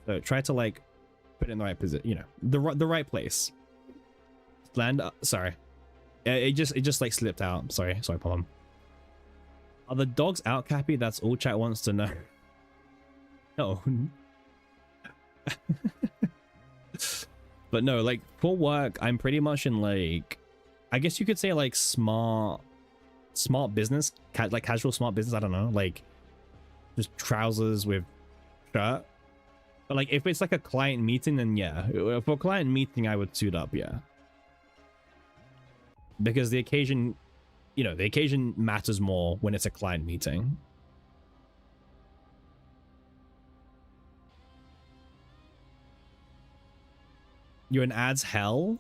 So try to like put it in the right position, you know, the right place. Land, sorry, it just like slipped out. Sorry, Pon. Are the dogs out, Cappy? That's all chat wants to know. No. But no, like for work, I'm pretty much in like, I guess you could say like smart business, like casual smart business. I don't know, like just trousers with shirt. But like if it's like a client meeting, then yeah, for a client meeting, I would suit up, yeah. Because the occasion, you know, the occasion matters more when it's a client meeting. You're in ads hell?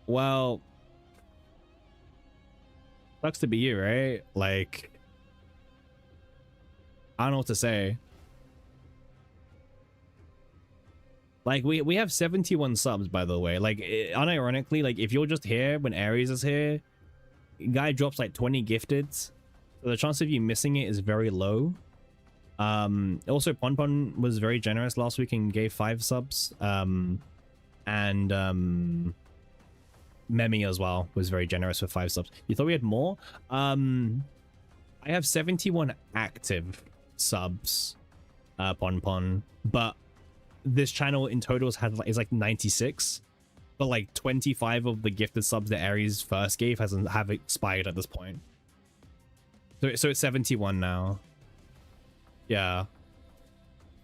Well, sucks to be you, right? Like, I don't know what to say. Like, we have 71 subs, by the way. Like, unironically, like, if you're just here when Aries is here, guy drops like 20 gifted. So the chance of you missing it is very low. Also, Pon was very generous last week and gave 5 subs. And Memi as well was very generous with 5 subs. You thought we had more? I have 71 active subs, Pon, but this channel in total is like 96, but like 25 of the gifted subs that Aries first gave have expired at this point. So it's 71 now. Yeah,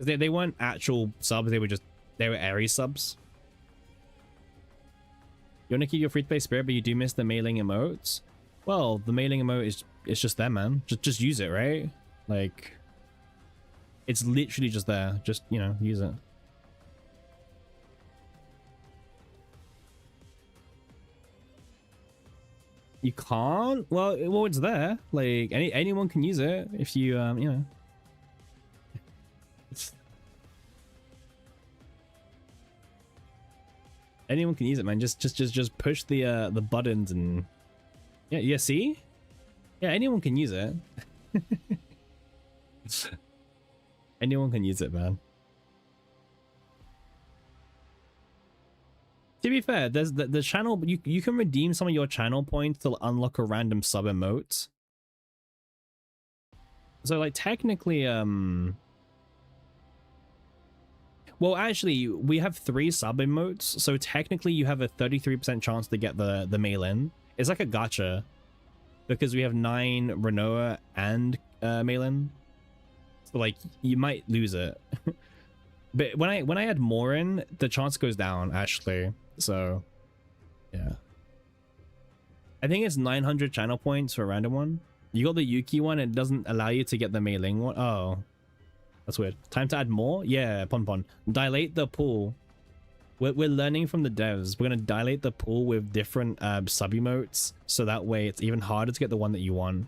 they weren't actual subs, they were Aries subs. You want to keep your free-to-play spirit, but you do miss the mailing emotes? Well, the mailing emote it's just there, man. Just use it, right? Like, it's literally just there. Just, you know, use it. You can't? Well, it's there. Like, anyone can use it if you, you know. Anyone can use it, man. Just push the buttons and yeah. See, yeah, anyone can use it. Anyone can use it, man. To be fair, there's the channel. You can redeem some of your channel points to unlock a random sub emote. So like technically, well, actually, we have 3 sub emotes, so technically you have a 33% chance to get the mail-in. It's like a gacha, because we have 9 Renoa and mail-in. So like you might lose it. But when I add more in, the chance goes down actually. So yeah, I think it's 900 channel points for a random one. You got the Yuki one, it doesn't allow you to get the mailing one. Oh, that's weird. Time to add more? Yeah, Pon. Dilate the pool. We're learning from the devs. We're gonna dilate the pool with different sub emotes, so that way it's even harder to get the one that you want.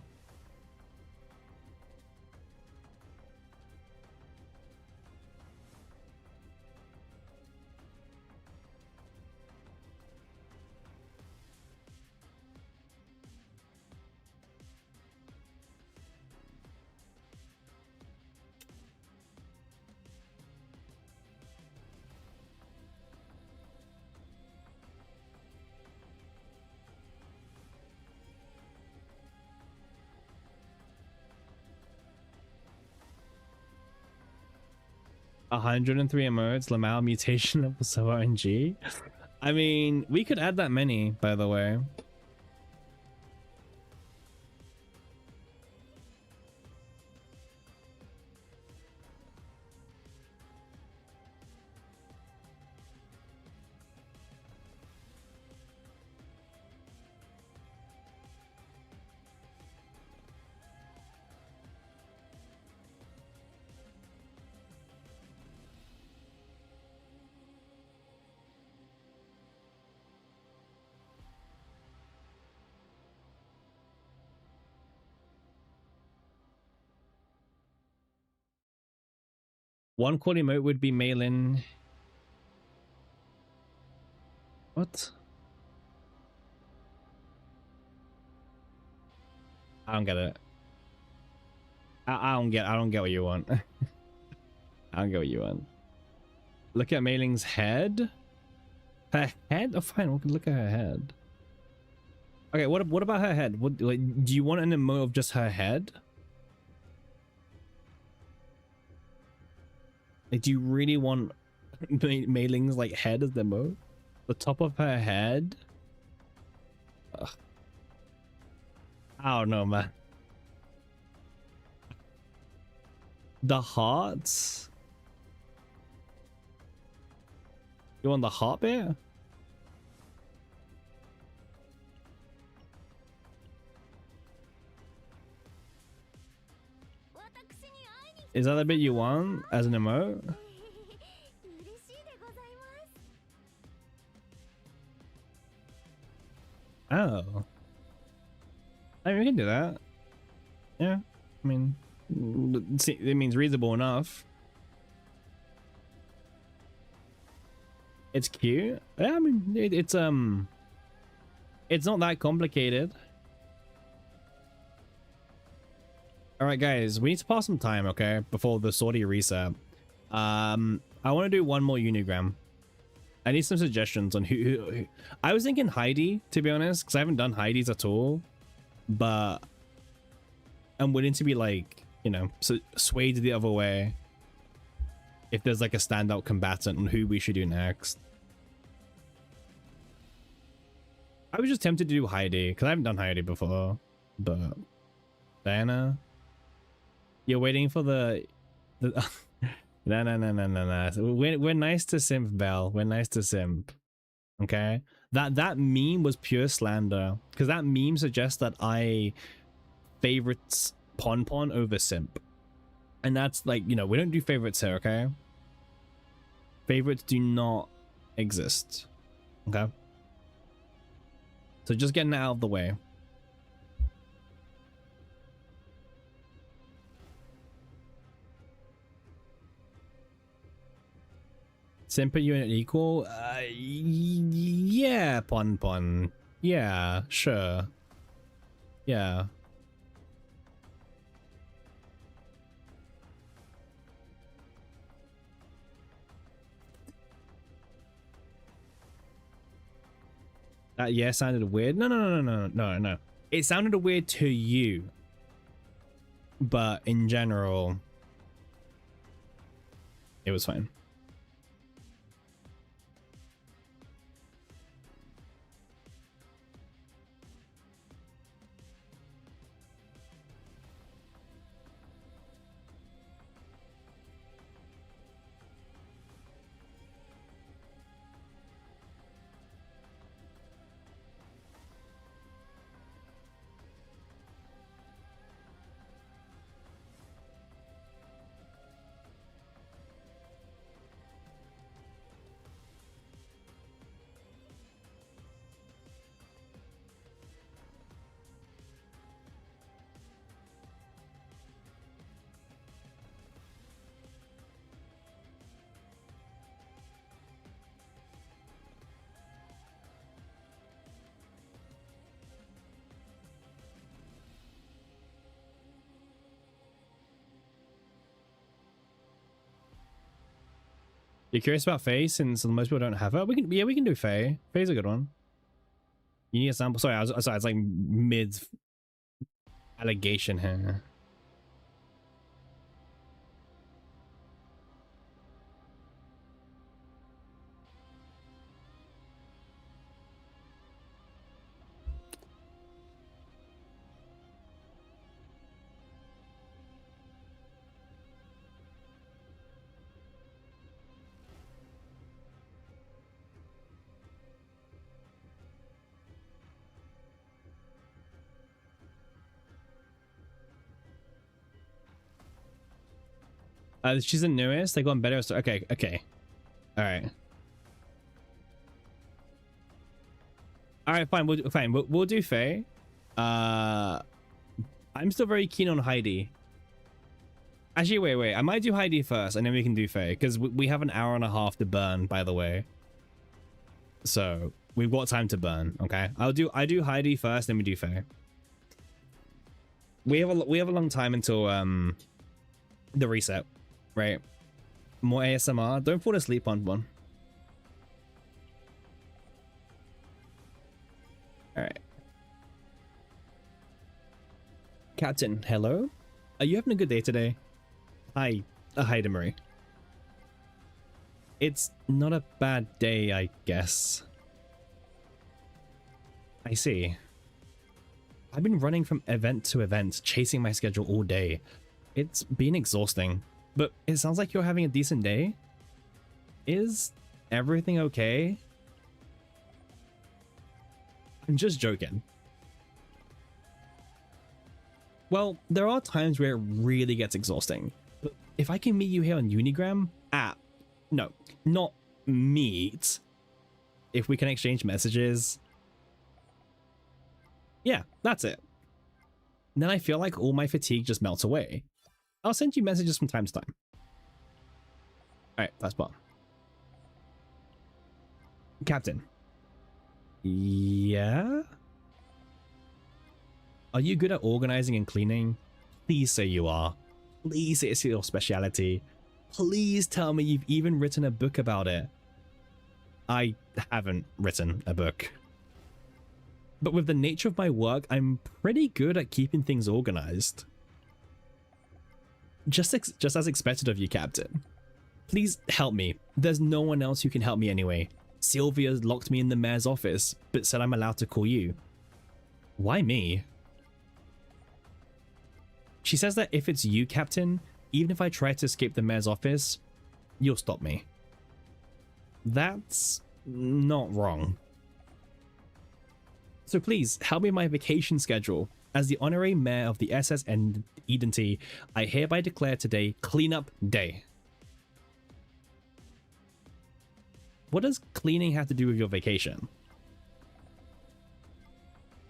A 103 emotes, Lamau mutation of so RNG. I mean, we could add that many, by the way. One cool emote would be Maylin. What? I don't get it. I don't get what you want. I don't get what you want. Look at Mei Ling's head. Her head? Oh, fine. We can look at her head. Okay, what about her head? What, like, do you want an emote of just her head? Like, do you really want Mei Ling's like head as the emote? The top of her head? Ugh. I don't know, man. The hearts? You want the heart bit? Is that the bit you want as an emote? Oh. I mean, we can do that. Yeah. I mean, it means reasonable enough. It's cute. Yeah, I mean, it's not that complicated. All right, guys, we need to pass some time, okay, before the Saudi reset. I want to do one more Unigram. I need some suggestions on who. I was thinking Heidi, to be honest, because I haven't done Heidi's at all, but I'm willing to be like, you know, swayed the other way if there's like a standout combatant on who we should do next. I was just tempted to do Heidi because I haven't done Heidi before, but Diana, you're waiting for the no. We're nice to simp, Belle. We're nice to simp. Okay, that meme was pure slander because that meme suggests that I favorites Pon Pon over simp, and that's like, you know, we don't do favorites here. Okay, favorites do not exist. Okay, so just getting that out of the way. Simper unit equal? Yeah, Pon Pon. Yeah, sure. Yeah. That yeah sounded weird. No. It sounded weird to you, but in general, it was fine. You're curious about Faye since most people don't have her? We can do Faye. Faye's a good one. You need a sample. Sorry, sorry, it's like mid allegation here. She's the newest. They got better. So okay, okay, all right, all right. Fine, we'll do Faye. I'm still very keen on Heidi. Actually, wait. I might do Heidi first, and then we can do Faye because we have an hour and a half to burn. By the way, so we've got time to burn. Okay, I do Heidi first, then we do Faye. We have a long time until the reset. Right, more ASMR. Don't fall asleep on one. All right, Captain. Hello. Are you having a good day today? Hi, hi, Marie. It's not a bad day, I guess. I see. I've been running from event to event, chasing my schedule all day. It's been exhausting. But it sounds like you're having a decent day. Is everything okay? I'm just joking. Well, there are times where it really gets exhausting. But if I can meet you here on Unigram, no, not meet. If we can exchange messages. Yeah, that's it. And then I feel like all my fatigue just melts away. I'll send you messages from time to time. Alright, that's bomb. Captain. Yeah? Are you good at organizing and cleaning? Please say you are. Please say it's your specialty. Please tell me you've even written a book about it. I haven't written a book. But with the nature of my work, I'm pretty good at keeping things organized. Just as expected of you, Captain. Please help me. There's no one else who can help me anyway. Sylvia locked me in the mayor's office, but said I'm allowed to call you. Why me? She says that if it's you, Captain, even if I try to escape the mayor's office, you'll stop me. That's not wrong. So please, help me with my vacation schedule. As the honorary mayor of the SS and Eden T, I hereby declare today cleanup day. What does cleaning have to do with your vacation?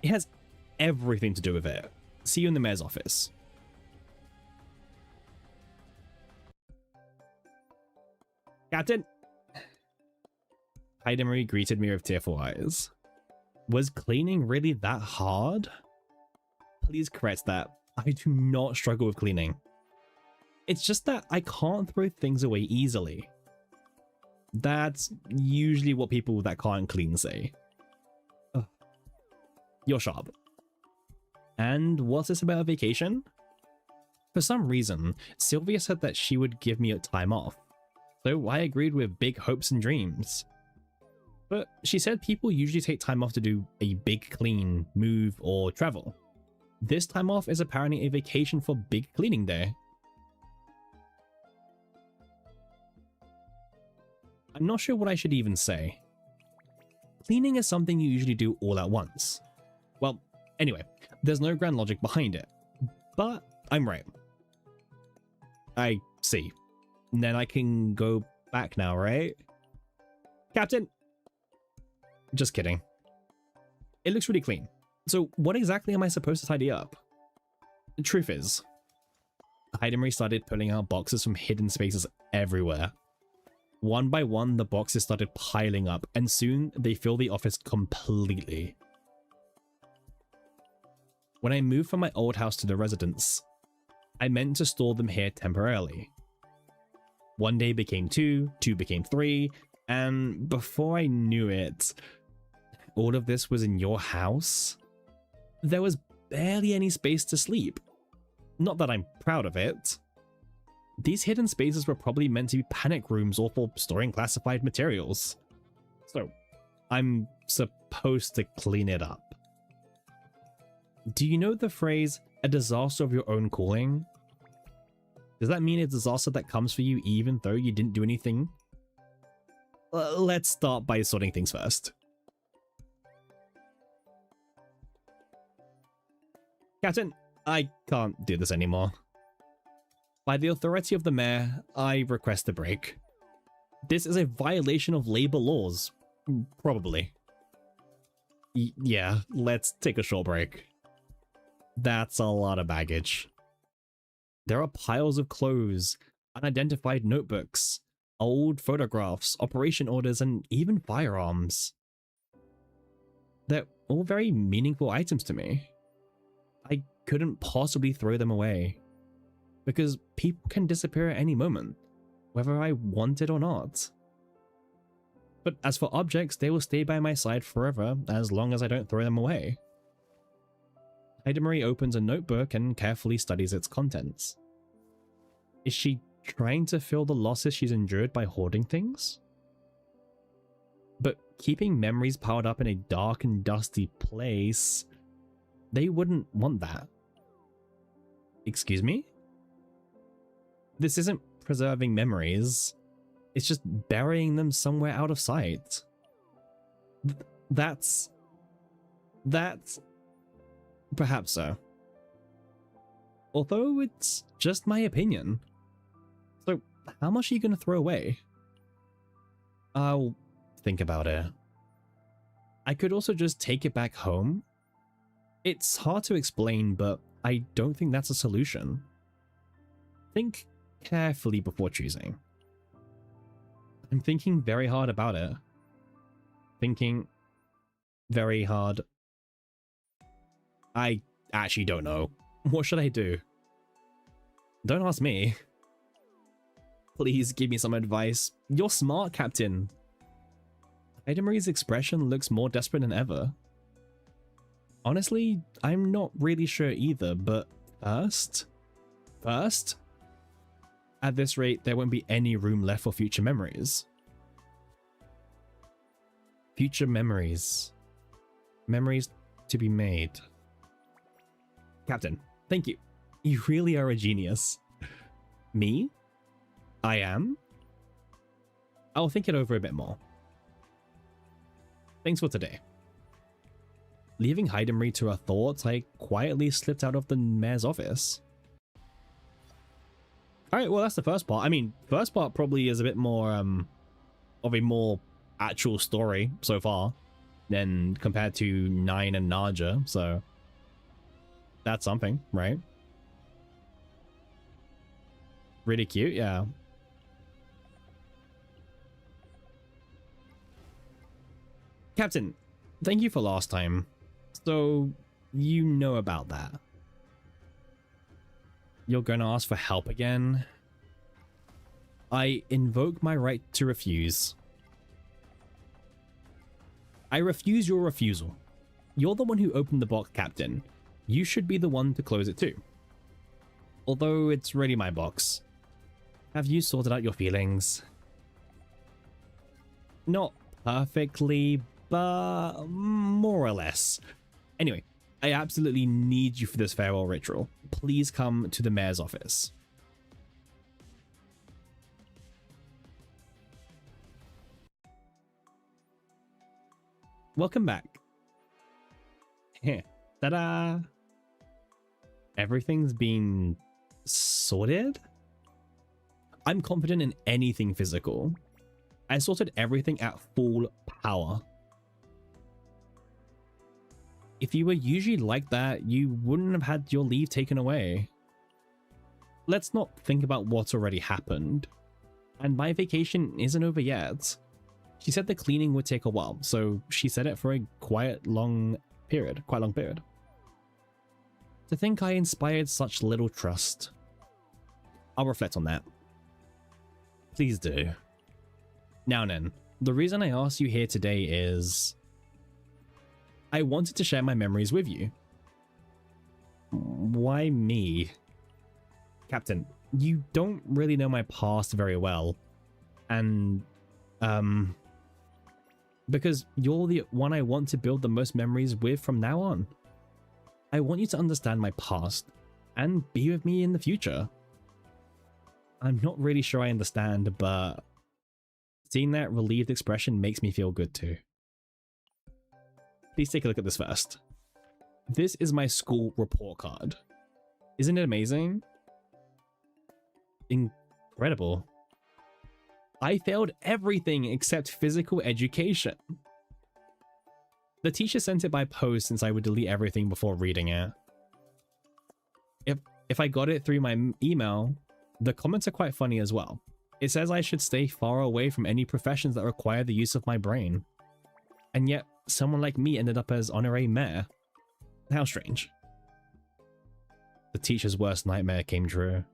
It has everything to do with it. See you in the mayor's office. Captain! Heidi Marie greeted me with tearful eyes. Was cleaning really that hard? Please correct that. I do not struggle with cleaning. It's just that I can't throw things away easily. That's usually what people that can't clean say. Ugh. You're sharp. And what's this about a vacation? For some reason, Sylvia said that she would give me a time off. So I agreed with big hopes and dreams. But she said people usually take time off to do a big clean, move, or travel. This time off is apparently a vacation for big cleaning day. I'm not sure what I should even say. Cleaning is something you usually do all at once. Well, anyway, there's no grand logic behind it. But I'm right. I see. And then I can go back now, right? Captain! Just kidding. It looks really clean. So what exactly am I supposed to tidy up? The truth is, Heidi Marie started pulling out boxes from hidden spaces everywhere. One by one, the boxes started piling up, and soon they filled the office completely. When I moved from my old house to the residence, I meant to store them here temporarily. 1 day became 2, 2 became 3, and before I knew it, all of this was in your house. There was barely any space to sleep. Not that I'm proud of it. These hidden spaces were probably meant to be panic rooms or for storing classified materials. So, I'm supposed to clean it up. Do you know the phrase, a disaster of your own calling? Does that mean a disaster that comes for you even though you didn't do anything? Let's start by sorting things first. Captain, I can't do this anymore. By the authority of the mayor, I request a break. This is a violation of labor laws. Probably. Yeah, let's take a short break. That's a lot of baggage. There are piles of clothes, unidentified notebooks, old photographs, operation orders, and even firearms. They're all very meaningful items to me. I couldn't possibly throw them away, because people can disappear at any moment, whether I want it or not. But as for objects, they will stay by my side forever as long as I don't throw them away. Haida opens a notebook and carefully studies its contents. Is she trying to fill the losses she's endured by hoarding things? But keeping memories piled up in a dark and dusty place, they wouldn't want that. Excuse me? This isn't preserving memories. It's just burying them somewhere out of sight. That's... Perhaps so. Although it's just my opinion. So, how much are you going to throw away? I'll think about it. I could also just take it back home. It's hard to explain, but I don't think that's a solution. Think carefully before choosing. I'm thinking very hard about it. Thinking very hard. I actually don't know. What should I do? Don't ask me. Please give me some advice. You're smart, Captain. Haida Marie's expression looks more desperate than ever. Honestly, I'm not really sure either, but first? At this rate, there won't be any room left for future memories. Future memories. Memories to be made. Captain, thank you. You really are a genius. Me? I am? I'll think it over a bit more. Thanks for today. Leaving Haida Marie to her thoughts, I quietly slipped out of the mayor's office. Alright, well that's the first part. I mean, first part probably is a bit more of a more actual story so far than compared to Nine and Naja, so that's something, right? Really cute, yeah. Captain, thank you for last time. So, you know about that. You're gonna ask for help again? I invoke my right to refuse. I refuse your refusal. You're the one who opened the box, Captain. You should be the one to close it too. Although it's really my box. Have you sorted out your feelings? Not perfectly, but more or less. Anyway, I absolutely need you for this farewell ritual. Please come to the mayor's office. Welcome back. Here. Ta-da! Everything's been sorted? I'm confident in anything physical. I sorted everything at full power. If you were usually like that, you wouldn't have had your leave taken away. Let's not think about what's already happened. And my vacation isn't over yet. She said the cleaning would take a while, so she said it for a quite long period. To think I inspired such little trust. I'll reflect on that. Please do. Now then, the reason I asked you here today is I wanted to share my memories with you. Why me? Captain, you don't really know my past very well. And, because you're the one I want to build the most memories with from now on. I want you to understand my past and be with me in the future. I'm not really sure I understand, but seeing that relieved expression makes me feel good too. Please take a look at this first. This is my school report card. Isn't it amazing? Incredible. I failed everything except physical education. The teacher sent it by post since I would delete everything before reading it. If I got it through my email, the comments are quite funny as well. It says I should stay far away from any professions that require the use of my brain. And yet, someone like me ended up as honorary mayor. How strange. The teacher's worst nightmare came true.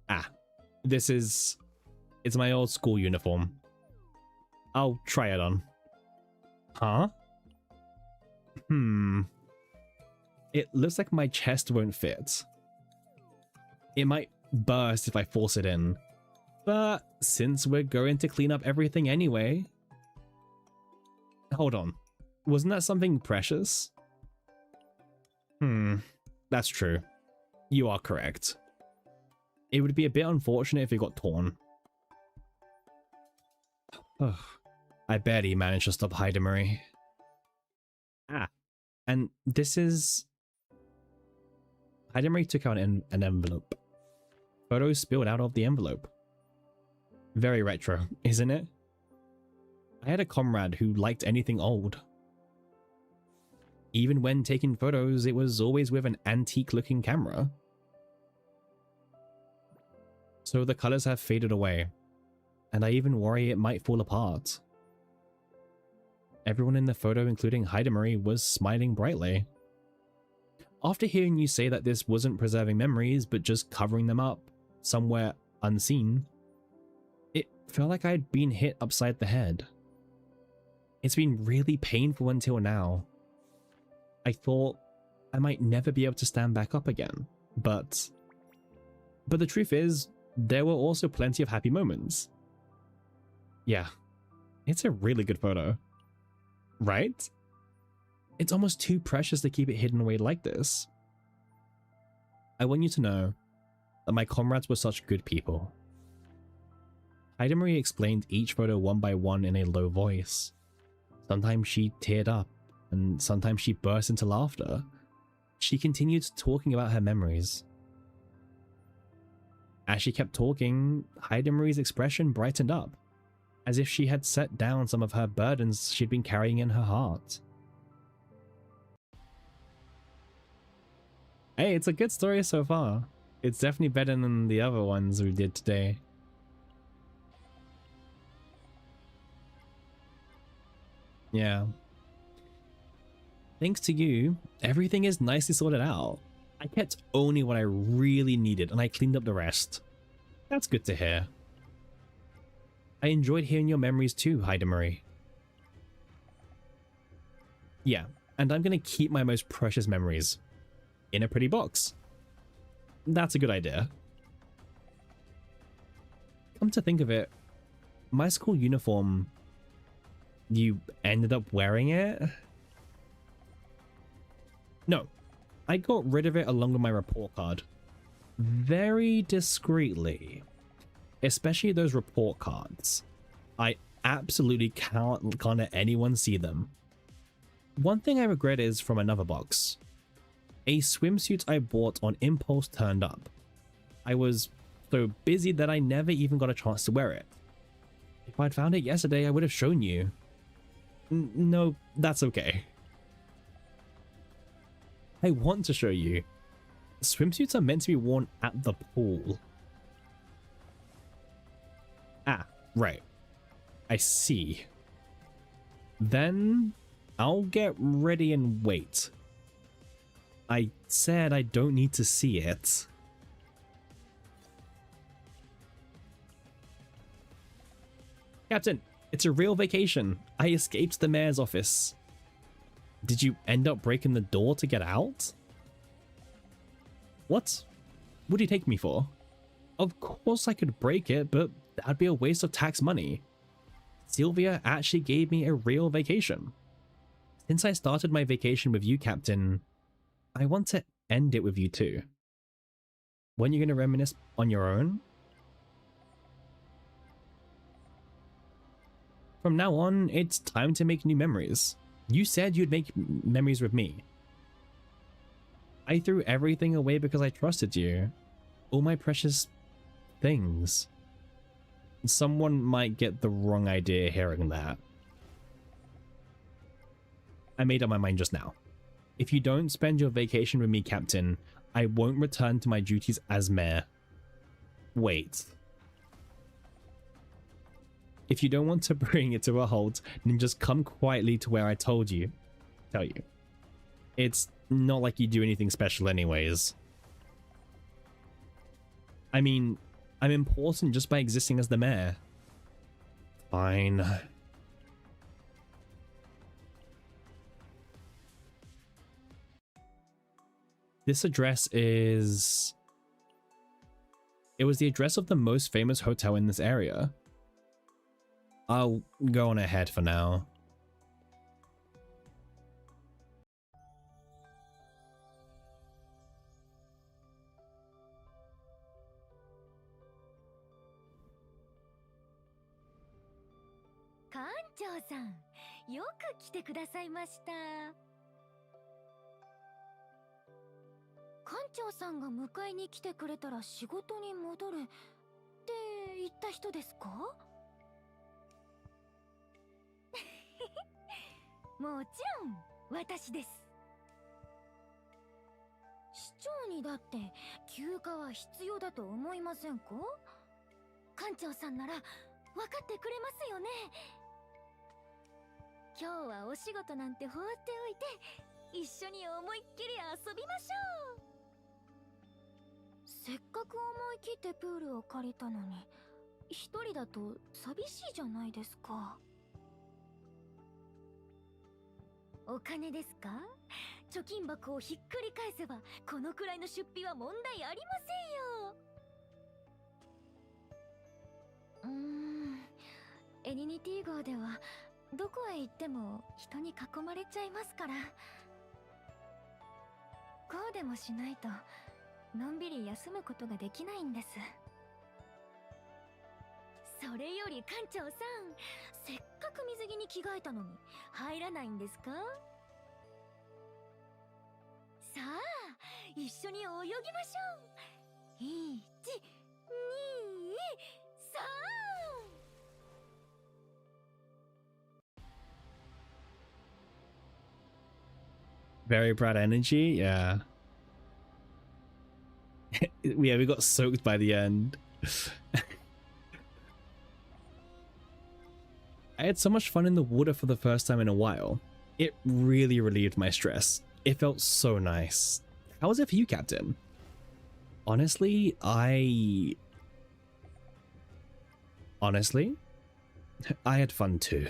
Ah, it's my old school uniform. I'll try it on. Huh? It looks like my chest won't fit. It might burst if I force it in. But since we're going to clean up everything anyway... Hold on. Wasn't that something precious? That's true. You are correct. It would be a bit unfortunate if it got torn. Ugh. I barely managed to stop Hydemery. Ah, and this is... Hydemery took out an envelope. Photos spilled out of the envelope. Very retro, isn't it? I had a comrade who liked anything old. Even when taking photos, it was always with an antique-looking camera. So the colors have faded away, and I even worry it might fall apart. Everyone in the photo, including Hydemery, was smiling brightly. After hearing you say that this wasn't preserving memories, but just covering them up somewhere unseen, it felt like I'd been hit upside the head. It's been really painful until now. I thought I might never be able to stand back up again, but the truth is, there were also plenty of happy moments. Yeah, it's a really good photo. Right? It's almost too precious to keep it hidden away like this. I want you to know that my comrades were such good people. Hydemery explained each photo one by one in a low voice. Sometimes she teared up, and sometimes she burst into laughter. She continued talking about her memories. As she kept talking, Hydemery's expression brightened up, as if she had set down some of her burdens she'd been carrying in her heart. Hey, it's a good story so far. It's definitely better than the other ones we did today. Yeah. Thanks to you, everything is nicely sorted out. I kept only what I really needed and I cleaned up the rest. That's good to hear. I enjoyed hearing your memories too, Hydemery. Yeah, and I'm gonna keep my most precious memories in a pretty box. That's a good idea. Come to think of it, my school uniform, you ended up wearing it? No, I got rid of it along with my report card. Very discreetly. Especially those report cards. I absolutely can't let anyone see them. One thing I regret is from another box. A swimsuit I bought on impulse turned up. I was so busy that I never even got a chance to wear it. If I'd found it yesterday, I would have shown you. No, that's okay. I want to show you. Swimsuits are meant to be worn at the pool. Ah, right. I see. Then I'll get ready and wait. I said I don't need to see it. Captain, it's a real vacation. I escaped the mayor's office. Did you end up breaking the door to get out? What? What do you take me for? Of course I could break it, but that'd be a waste of tax money. Sylvia actually gave me a real vacation. Since I started my vacation with you, Captain, I want to end it with you too. When you're going to reminisce on your own? From now on, it's time to make new memories. You said you'd make memories with me. I threw everything away because I trusted you. All my precious things. Someone might get the wrong idea hearing that. I made up my mind just now. If you don't spend your vacation with me, Captain, I won't return to my duties as mayor. Wait. If you don't want to bring it to a halt, then just come quietly to where I tell you. It's not like you do anything special anyways. I mean, I'm important just by existing as the mayor. Fine. This address is... It was the address of the most famous hotel in this area. I'll go on ahead for now. Kanchou-san, よく来てくださいました。館長さんが迎えに来てくれたら仕事に戻るって言った人ですか？もちろん私です。市長にだって休暇は必要だと思いませんか？館長さんなら分かってくれますよね。今日はお仕事なんて放っておいて一緒に思いっきり遊びましょう。せっかく思い切ってプールを借りたのに一人だと寂しいじゃないですか。お金ですか？貯金箱をひっくり返せばこのくらいの出費は問題ありませんよ。エニニティ号ではどこへ行っても人に囲まれちゃいますから、こうでもしないとのんびり休むことができないんです。それより館長さん、せっかく水着に着替えたのに入らないんですか？さあ、一緒に泳ぎましょう。1、2、3。Very proud energy, yeah. Yeah, we got soaked by the end. I had so much fun in the water for the first time in a while. It really relieved my stress. It felt so nice. How was it for you, Captain? Honestly, I had fun too.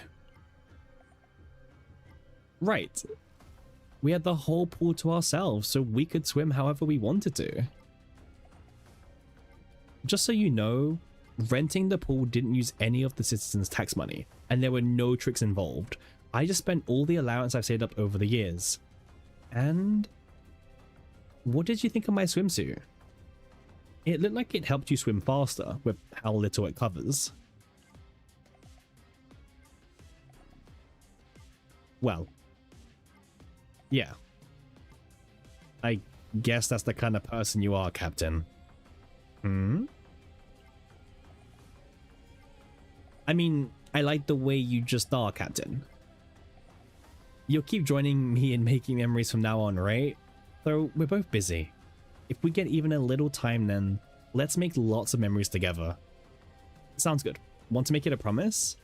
Right. We had the whole pool to ourselves, so we could swim however we wanted to. Just so you know, renting the pool didn't use any of the citizens' tax money, and there were no tricks involved. I just spent all the allowance I've saved up over the years. And what did you think of my swimsuit? It looked like it helped you swim faster with how little it covers. Well, yeah. I guess that's the kind of person you are, Captain. Hmm? I mean, I like the way you just are, Captain. You'll keep joining me in making memories from now on, right? Though we're both busy. If we get even a little time, then let's make lots of memories together. Sounds good. Want to make it a promise?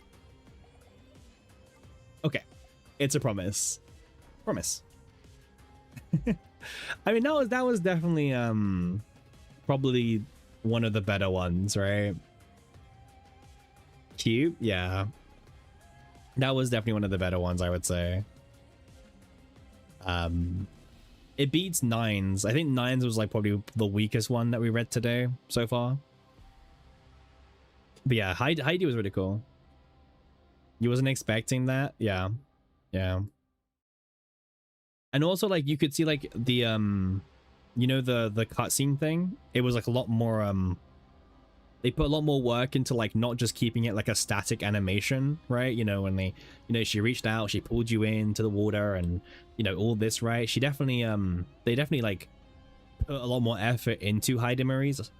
Okay, it's a promise. Promise. I mean, that was definitely probably one of the better ones, right? cute. Yeah. That was definitely one of the better ones, I would say. It beats Nines. I think Nines was like probably the weakest one that we read today so far. But yeah, Heidi was really cool. You wasn't expecting that? Yeah. Yeah. And also like you could see like the you know the cutscene thing? It was like a lot more they put a lot more work into like not just keeping it like a static animation, right? You know, when they, you know, she reached out, she pulled you into the water and, you know, all this, right? She definitely they definitely like put a lot more effort into Heidi Maries.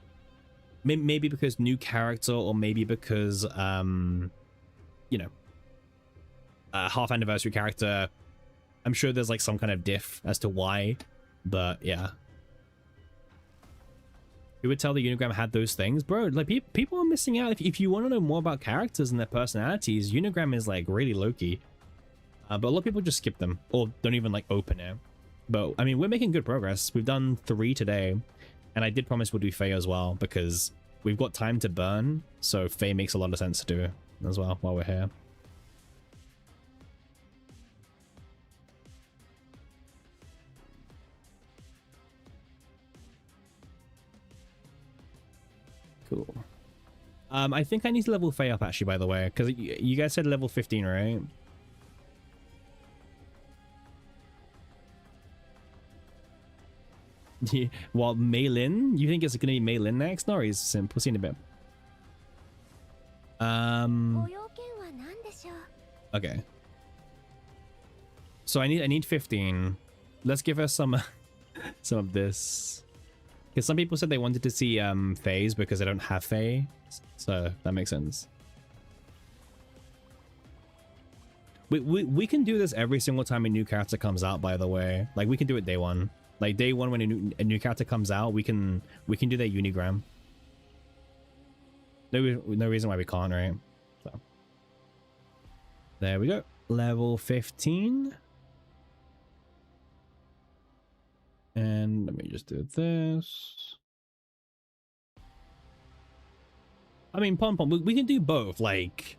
Maybe because new character, or maybe because you know, half anniversary character. I'm sure there's like some kind of diff as to why, but yeah. You would tell the Unigram had those things, bro. Like people are missing out. If you want to know more about characters and their personalities, Unigram is like really low-key. But a lot of people just skip them or don't even like open it. But I mean, we're making good progress. We've done 3 today, and I did promise we'll do Faye as well because we've got time to burn. So Faye makes a lot of sense to do as well while we're here. Cool. I think I need to level Faye up actually, by the way, because you guys said level 15, right? Well, Mei-Lin? You think it's gonna be Mei-Lin next? No, he's simple. We'll see in a bit. Okay. So I need 15. Let's give her some some of this. Because some people said they wanted to see Faye's because they don't have Faye. So that makes sense. We can do this every single time a new character comes out, by the way. Like we can do it day 1. Like day 1 when a new character comes out, we can do their Unigram. No reason why we can't, right? So there we go. Level 15. And let me just do this. I mean, Pom Pom, we can do both. Like,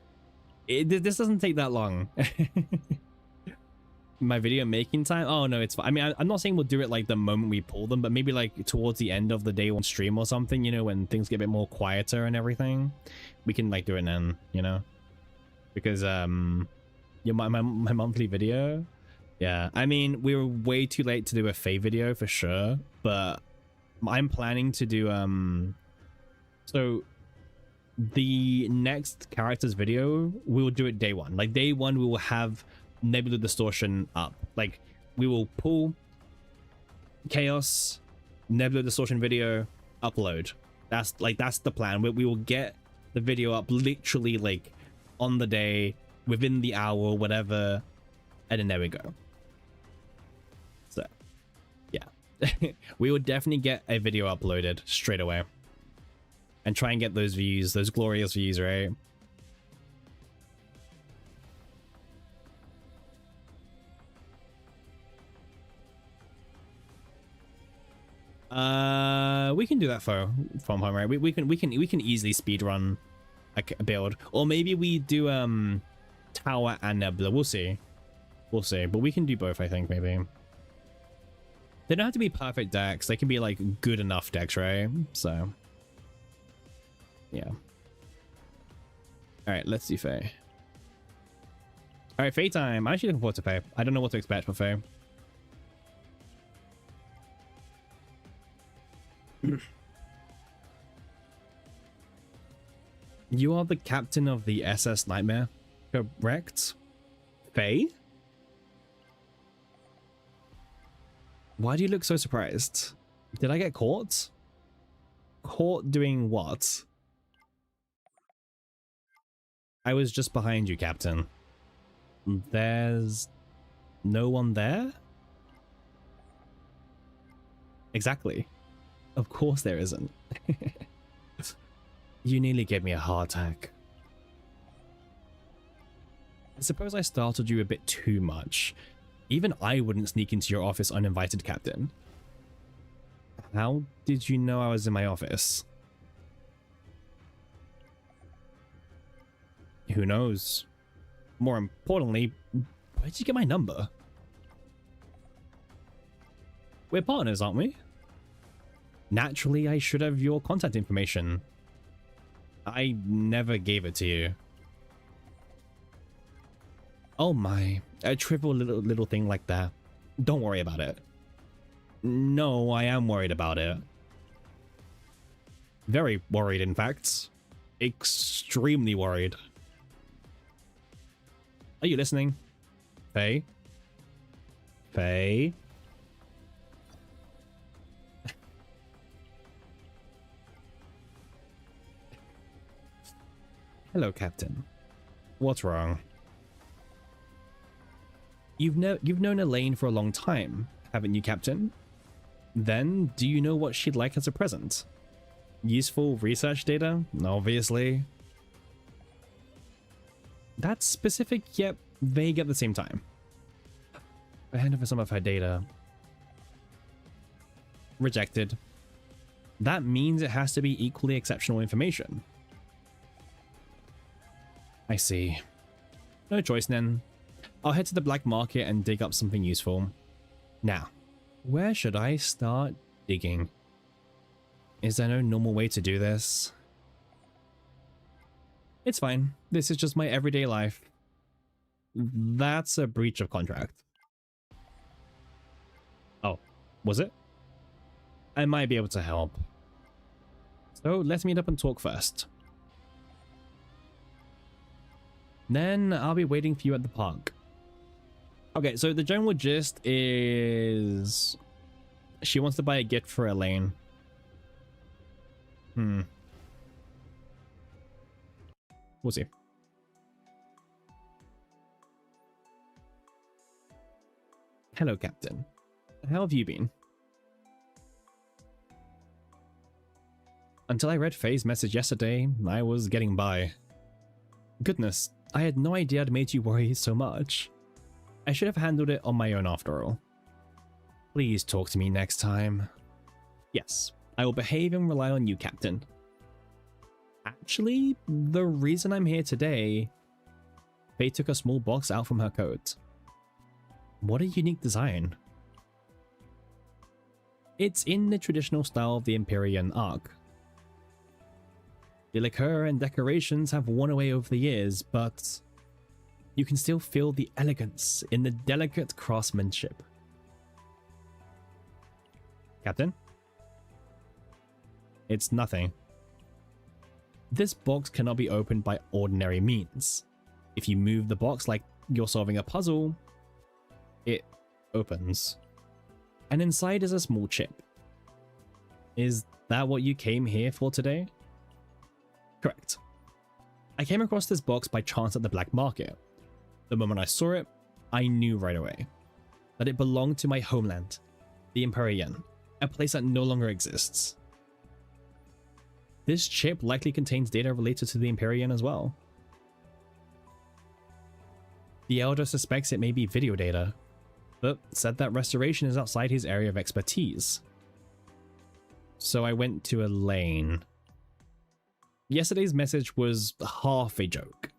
this doesn't take that long. My video making time? Oh, no, it's fine. I mean, I'm not saying we'll do it like the moment we pull them, but maybe like towards the end of the day 1 stream or something, you know, when things get a bit more quieter and everything. We can like do it then, you know? Because, yeah, my monthly video... Yeah, I mean, we were way too late to do a Faye video for sure, but I'm planning to do, so the next characters video, we will do it day 1. Like day 1, we will have Nebula Distortion up. Like we will pull Chaos, Nebula Distortion video, upload. That's the plan. We will get the video up literally like on the day, within the hour, whatever, and then there we go. Yeah. We would definitely get a video uploaded straight away and try and get those views, those glorious views, right? We can do that from home, right? We can easily speed run a build, or maybe we do Tower and Nebula. We'll see, but we can do both, I think. Maybe they don't have to be perfect decks, they can be like good enough decks, right? So yeah. All right, let's do Faye. All right, Faye time. I'm actually looking forward to Faye. I don't know what to expect for Faye. You are the captain of the SS Nightmare, correct? Faye? Why do you look so surprised? Did I get caught? Caught doing what? I was just behind you, Captain. There's no one there? Exactly. Of course there isn't. You nearly gave me a heart attack. I suppose I startled you a bit too much. Even I wouldn't sneak into your office uninvited, Captain. How did you know I was in my office? Who knows? More importantly, where'd you get my number? We're partners, aren't we? Naturally, I should have your contact information. I never gave it to you. Oh my, a trivial little thing like that. Don't worry about it. No, I am worried about it. Very worried, in fact. Extremely worried. Are you listening? Faye? Faye? Hello, Captain. What's wrong? You've known Elaine for a long time, haven't you, Captain? Then, do you know what she'd like as a present? Useful research data? Obviously. That's specific yet vague at the same time. I hand over some of her data. Rejected. That means it has to be equally exceptional information. I see. No choice then. I'll head to the black market and dig up something useful. Now, where should I start digging? Is there no normal way to do this? It's fine. This is just my everyday life. That's a breach of contract. Oh, was it? I might be able to help. So let's meet up and talk first. Then I'll be waiting for you at the park. Okay, so the general gist is she wants to buy a gift for Elaine. We'll see. Hello, Captain. How have you been? Until I read Faye's message yesterday, I was getting by. Goodness, I had no idea I'd made you worry so much. I should have handled it on my own after all. Please talk to me next time. Yes, I will behave and rely on you, Captain. Actually, the reason I'm here today, Faye took a small box out from her coat. What a unique design. It's in the traditional style of the Empyrean arc. The lacquer and decorations have worn away over the years, but you can still feel the elegance in the delicate craftsmanship. Captain? It's nothing. This box cannot be opened by ordinary means. If you move the box like you're solving a puzzle, it opens. And inside is a small chip. Is that what you came here for today? Correct. I came across this box by chance at the black market. The moment I saw it, I knew right away that it belonged to my homeland, the Empyrean, a place that no longer exists. This chip likely contains data related to the Empyrean as well. The Elder suspects it may be video data, but said that restoration is outside his area of expertise. So I went to Elaine. Yesterday's message was half a joke.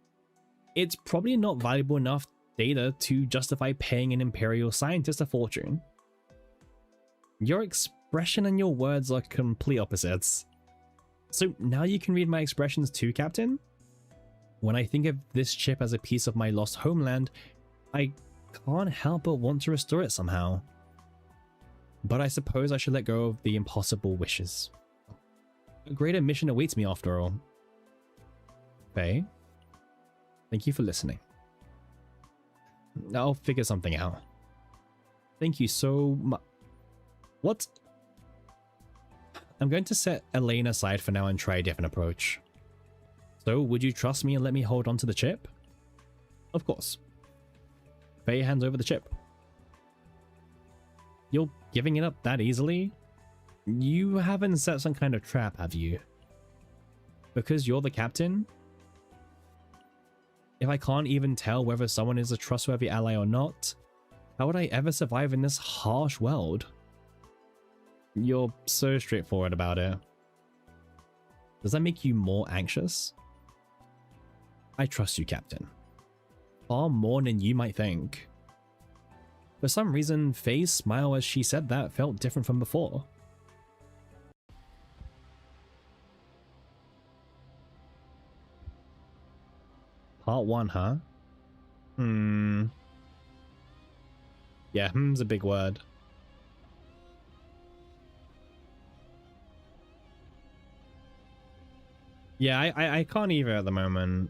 It's probably not valuable enough data to justify paying an Imperial scientist a fortune. Your expression and your words are complete opposites. So now you can read my expressions too, Captain? When I think of this chip as a piece of my lost homeland, I can't help but want to restore it somehow. But I suppose I should let go of the impossible wishes. A greater mission awaits me after all. Faye, thank you for listening. I'll figure something out. Thank you so much. What? I'm going to set Elaine aside for now and try a different approach. So, would you trust me and let me hold on to the chip? Of course. Faye hands over the chip. You're giving it up that easily? You haven't set some kind of trap, have you? Because you're the captain? If I can't even tell whether someone is a trustworthy ally or not, how would I ever survive in this harsh world? You're so straightforward about it. Does that make you more anxious? I trust you, Captain. Far more than you might think. For some reason, Faye's smile as she said that felt different from before. Part 1, huh? Yeah, a big word. Yeah, I can't either at the moment.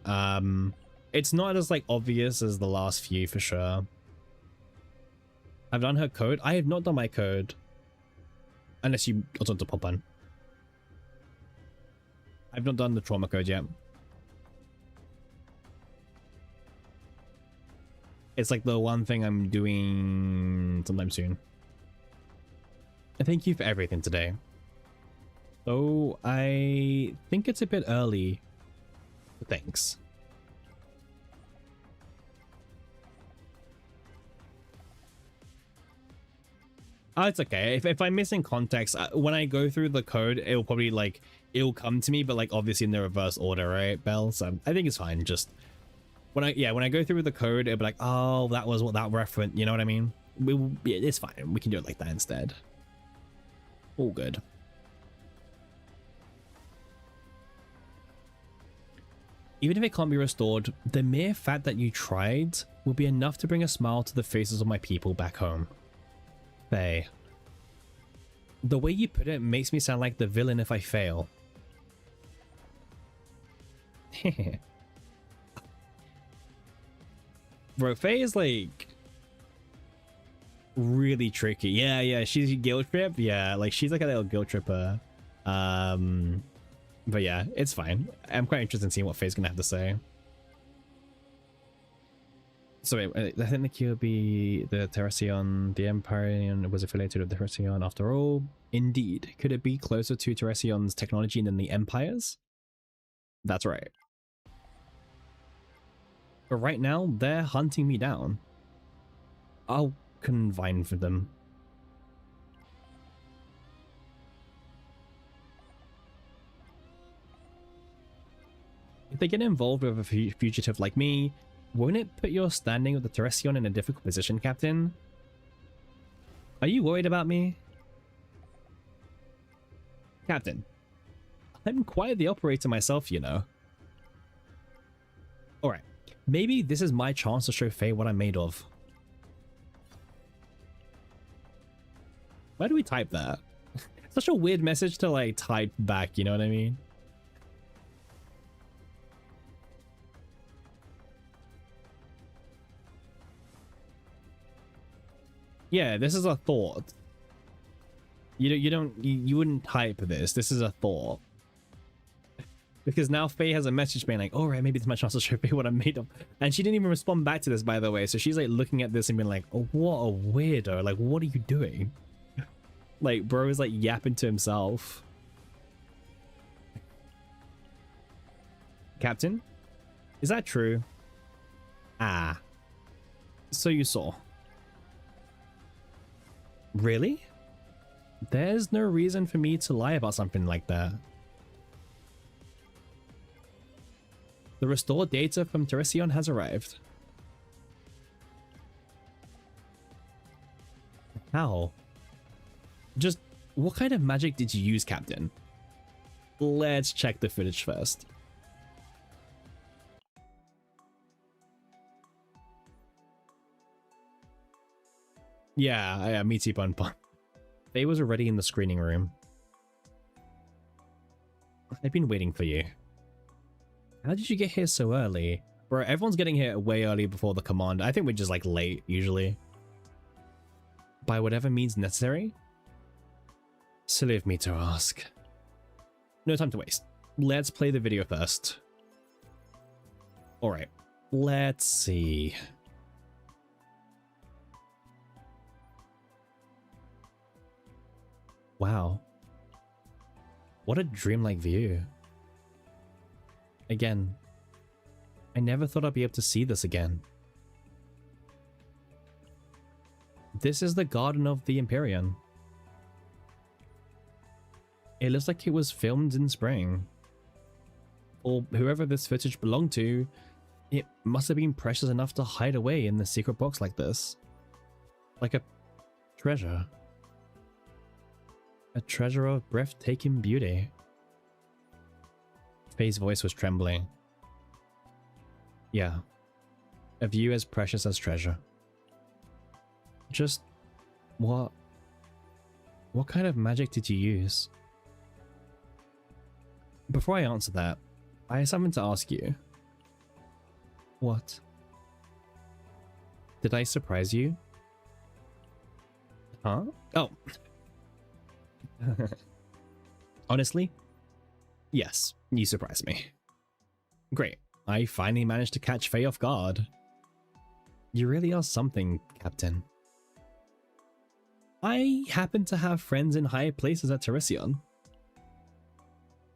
It's not as like obvious as the last few for sure. I've done her code. I have not done my code. Unless you got onto Popan. I've not done the trauma code yet. It's like the one thing I'm doing sometime soon. And thank you for everything today. So I think it's a bit early. Thanks. Oh, it's okay. If I'm missing context, when I go through the code, it'll probably like, it'll come to me, but like obviously in the reverse order, right, Belle? So I think it's fine. Just when I go through the code, it'll be like, oh, that was what that reference, you know what I mean? It's fine. We can do it like that instead. All good. Even if it can't be restored, the mere fact that you tried will be enough to bring a smile to the faces of my people back home. Faye. The way you put it makes me sound like the villain if I fail. Bro, Faye is like really tricky. Yeah, she's a guilt trip. Yeah, like she's like a little guilt tripper. But yeah, it's fine. I'm quite interested in seeing what Faye's gonna have to say. So wait, I think the key would be the Terracion. The Empyrean was affiliated with the Terracion after all. Indeed. Could it be closer to Terracion's technology than the Empire's? That's right. But right now, they're hunting me down. I'll convine for them. If they get involved with a fugitive like me, won't it put your standing with the Terracion in a difficult position, Captain? Are you worried about me? Captain, I'm quite the operator myself, you know. Alright, maybe this is my chance to show Faye what I'm made of. Why do we type that? Such a weird message to like type back, you know what I mean? Yeah, this is a thought. You wouldn't type this. This is a thought. Because now Faye has a message being like, all right, maybe it's my chance to show Faye what I'm made of. And she didn't even respond back to this, by the way. So she's like looking at this and being like, oh, what a weirdo. Like, what are you doing? Like, bro is like yapping to himself. Captain? Is that true? Ah. So you saw. Really? There's no reason for me to lie about something like that. The restored data from Terracion has arrived. How? Just what kind of magic did you use, Captain? Let's check the footage first. Yeah, me too, Bun Bun. Faye was already in the screening room. I've been waiting for you. How did you get here so early? Bro, everyone's getting here way early before the command. I think we're just like late, usually. By whatever means necessary? Silly of me to ask. No time to waste. Let's play the video first. Alright, let's see. Wow. What a dreamlike view. Again, I never thought I'd be able to see this again. This is the Garden of the Empyrean. It looks like it was filmed in spring. Or whoever this footage belonged to It must have been precious enough to hide away in the secret box like this. Like a treasure. A treasure of breathtaking beauty. Faye's voice was trembling. Yeah. A view as precious as treasure. Just what kind of magic did you use? Before I answer that, I have something to ask you. What? Did I surprise you? Huh? Oh. Honestly, yes, you surprised me. Great. I finally managed to catch Faye off guard. You really are something, Captain. I happen to have friends in high places at Teresion.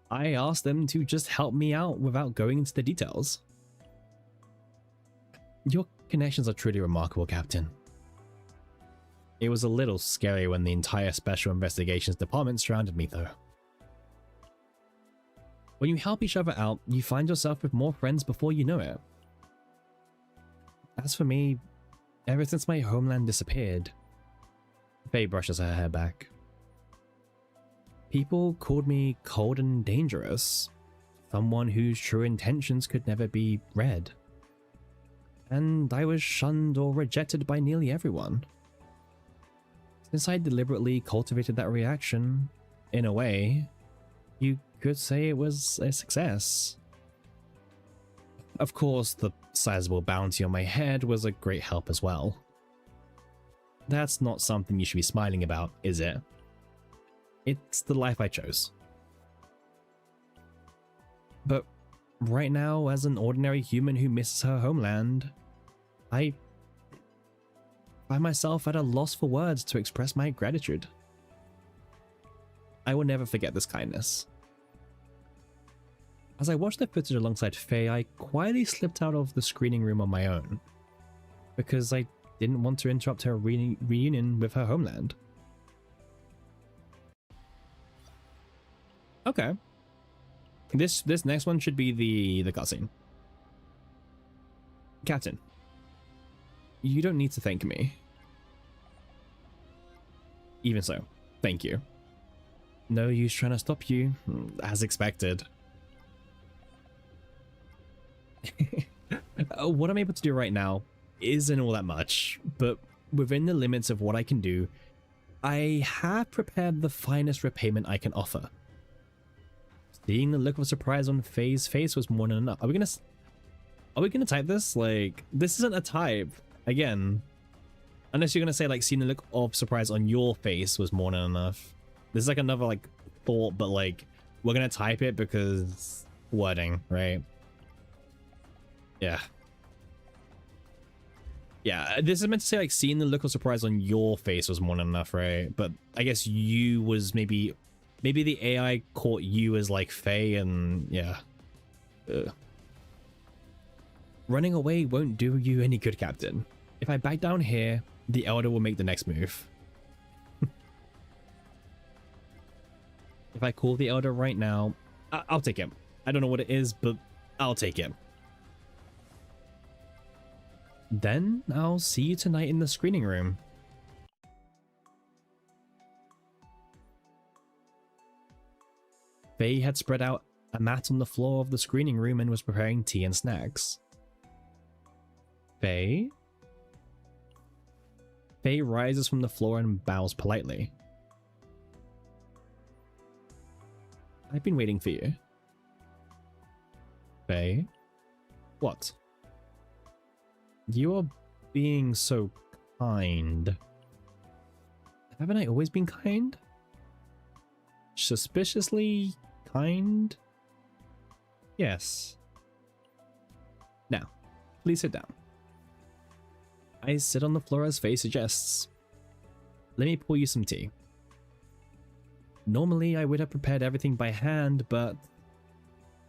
I asked them to just help me out without going into the details. Your connections are truly remarkable, Captain. It was a little scary when the entire Special Investigations Department surrounded me, though. When you help each other out, you find yourself with more friends before you know it. As for me, ever since my homeland disappeared, Faye brushes her hair back. People called me cold and dangerous, someone whose true intentions could never be read. And I was shunned or rejected by nearly everyone. Since I deliberately cultivated that reaction, in a way, you could say it was a success. Of course, the sizable bounty on my head was a great help as well. That's not something you should be smiling about, is it? It's the life I chose. But right now, as an ordinary human who misses her homeland, I find myself at a loss for words to express my gratitude. I will never forget this kindness. As I watched the footage alongside Faye, I quietly slipped out of the screening room on my own, because I didn't want to interrupt her reunion with her homeland. Okay. This next one should be the cutscene. Captain, you don't need to thank me. Even so, thank you. No use trying to stop you, as expected. What I'm able to do right now isn't all that much, but within the limits of what I can do, I have prepared the finest repayment I can offer. Seeing the look of surprise on Faye's face was more than enough. Are we gonna type this? Like, this isn't a type. Again, unless you're gonna say like seeing the look of surprise on your face was more than enough. This is like another like thought, but like we're gonna type it because wording, right? Yeah. Yeah, this is meant to say like seeing the look of surprise on your face was more than enough, right? But I guess you was maybe the AI caught you as like Faye, and yeah. Running away won't do you any good, Captain. If I back down here, the Elder will make the next move. If I call the Elder right now, I'll take him. I don't know what it is, but I'll take him. Then I'll see you tonight in the screening room. Faye had spread out a mat on the floor of the screening room and was preparing tea and snacks. Faye? Faye rises from the floor and bows politely. I've been waiting for you. Faye? What? You are being so kind. Haven't I always been kind? Suspiciously kind? Yes. Now, please sit down. I sit on the floor as Faye suggests. Let me pour you some tea. Normally, I would have prepared everything by hand, but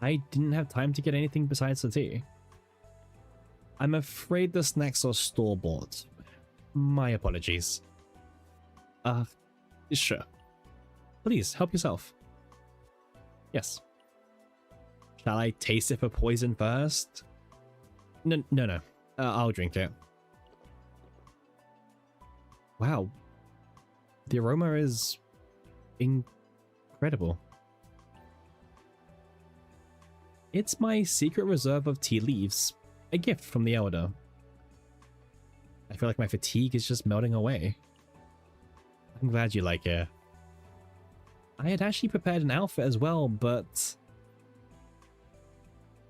I didn't have time to get anything besides the tea. I'm afraid the snacks are store-bought. My apologies. Sure. Please, help yourself. Yes. Shall I taste it for poison first? No, no, no. I'll drink it. Wow. The aroma is incredible. It's my secret reserve of tea leaves, a gift from the Elder. I feel like my fatigue is just melting away. I'm glad you like it. I had actually prepared an outfit as well, but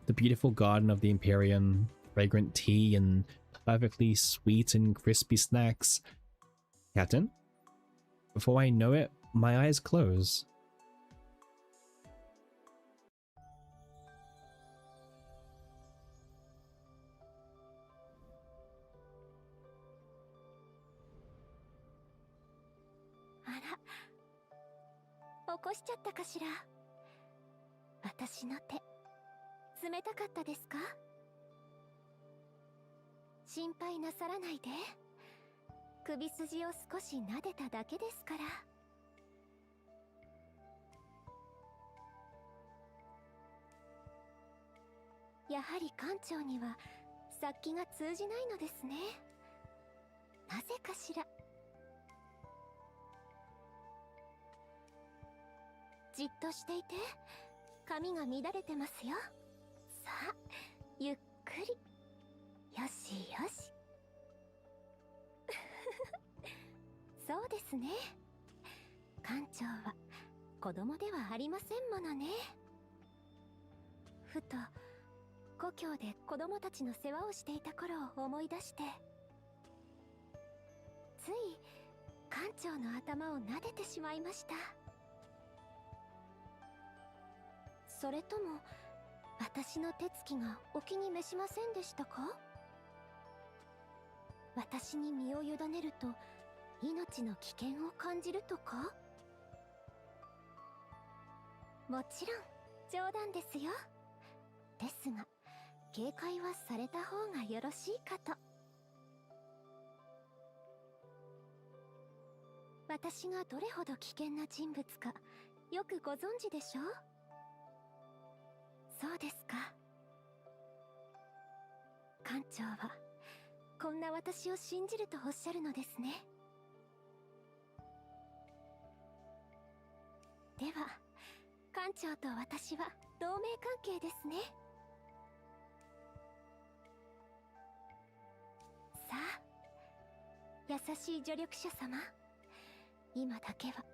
the beautiful garden of the Empyrean, fragrant tea, and perfectly sweet and crispy snacks. Captain, before I know it, my eyes close. Ara, 起こしちゃったかしら。私の手、冷たかったですか？心配なさらないで。首筋を少し撫でただけですから。やはり館長には殺気が通じないのですね。なぜかしら。じっとしていて、髪が乱れてますよ。さあ、ゆっくり。よしよし。そうですね。館長は子供ではありませんものね。ふと故郷で子供たちの世話をしていた頃を思い出して、つい館長の頭を撫でてしまいました。それとも私の手つきがお気に召しませんでしたか？私に身を委ねると命の危険を感じるとか？もちろん冗談ですよ。ですが警戒はされた方がよろしいかと。私がどれほど危険な人物かよくご存知でしょう？そうですか。館長はこんな私を信じるとおっしゃるのですね。では館長と私は同盟関係ですね。さあ、優しい助力者様、今だけは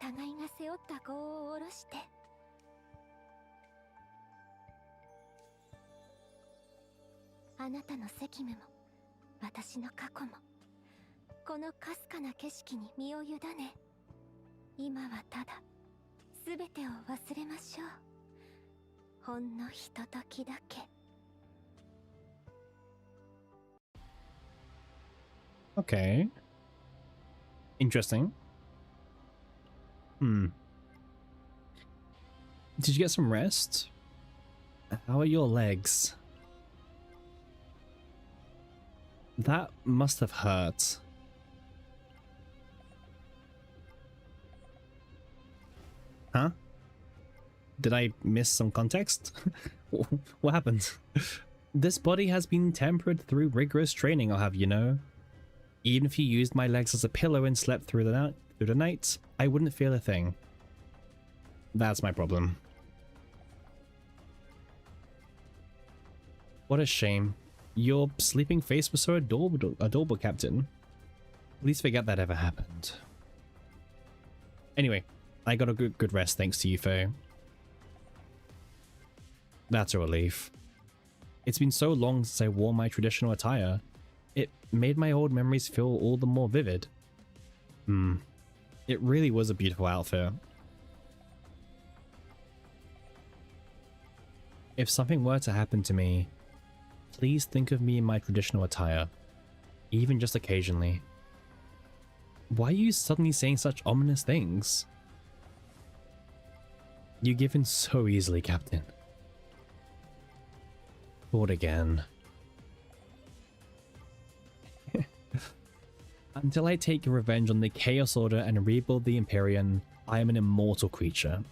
互いが背負った業を下ろして。あなたの責務も私の過去もこのかすかな景色に身を委ね、今はただ全てを忘れましょう。ほんのひとときだけ。 Okay. Interesting. Did you get some rest? How are your legs? That must have hurt. Huh? Did I miss some context? What happened? This body has been tempered through rigorous training, I'll have you know. Even if you used my legs as a pillow and slept through the night, I wouldn't feel a thing. That's my problem. What a shame. Your sleeping face was so adorable, Captain. Please forget that ever happened. Anyway, I got a good rest thanks to you, Faye. That's a relief. It's been so long since I wore my traditional attire. It made my old memories feel all the more vivid. It really was a beautiful outfit. If something were to happen to me, please think of me in my traditional attire, even just occasionally. Why are you suddenly saying such ominous things? You give in so easily, Captain. Bored again. Until I take revenge on the Chaos Order and rebuild the Empyrean, I am an immortal creature.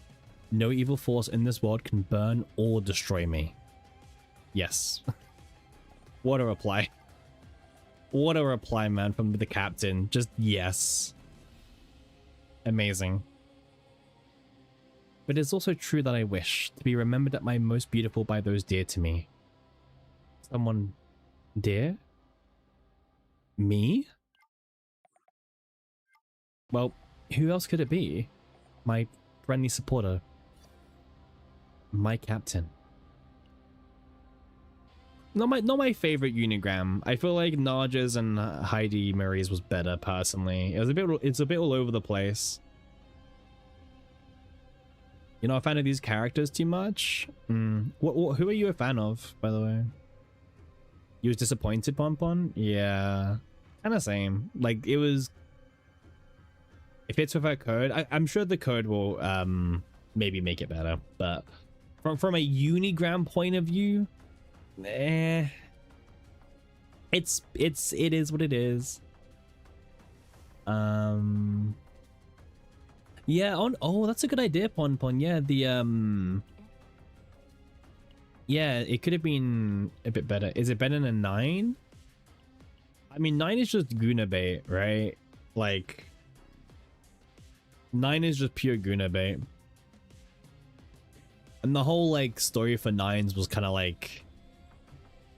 No evil force in this world can burn or destroy me. Yes. What a reply. What a reply, man, from the captain. Just yes. Amazing. But it's also true that I wish to be remembered at my most beautiful by those dear to me. Someone dear? Me? Well, who else could it be? My friendly supporter. My captain. Not my favorite unigram. I feel like Naja's and Heidi Marie's was better personally. It's a bit all over the place. You're not a fan of these characters too much? Who are you a fan of, by the way? You was disappointed, Pompon? Yeah. Kinda same. Like, it was... If it's with our code, I'm sure the code will maybe make it better. But from a unigram point of view, it is what it is. Yeah, oh, that's a good idea, Pon. Yeah, yeah, it could have been a bit better. Is it better than 9? I mean, 9 is just Guna bait, right? Like, 9 is just pure Guna bait. And the whole, like, story for 9s was kind of like,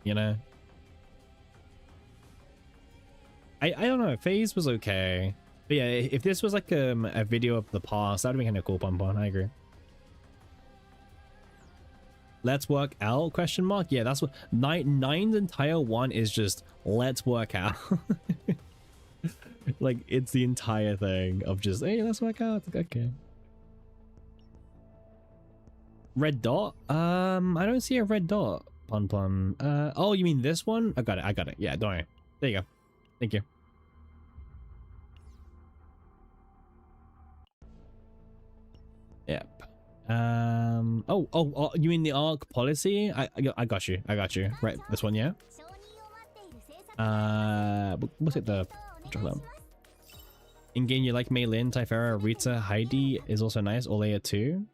you know? I don't know, Phase was okay. But yeah, if this was like a video of the past, that would be kind of cool, Pompon. I agree. Let's work out, question mark? Yeah, that's what... Nine's entire one is just, let's work out. Like, it's the entire thing of just, hey, let's work out. Okay. Red dot? I don't see a red dot, Pon. Oh, you mean this one? I got it. Yeah, don't worry. There you go. Thank you. Yep. Oh, you mean the ARC policy? I got you. Right, this one, yeah. What's it? In game, you like Mei Lin, Typhara, Rita, Heidi is also nice. Olaya too.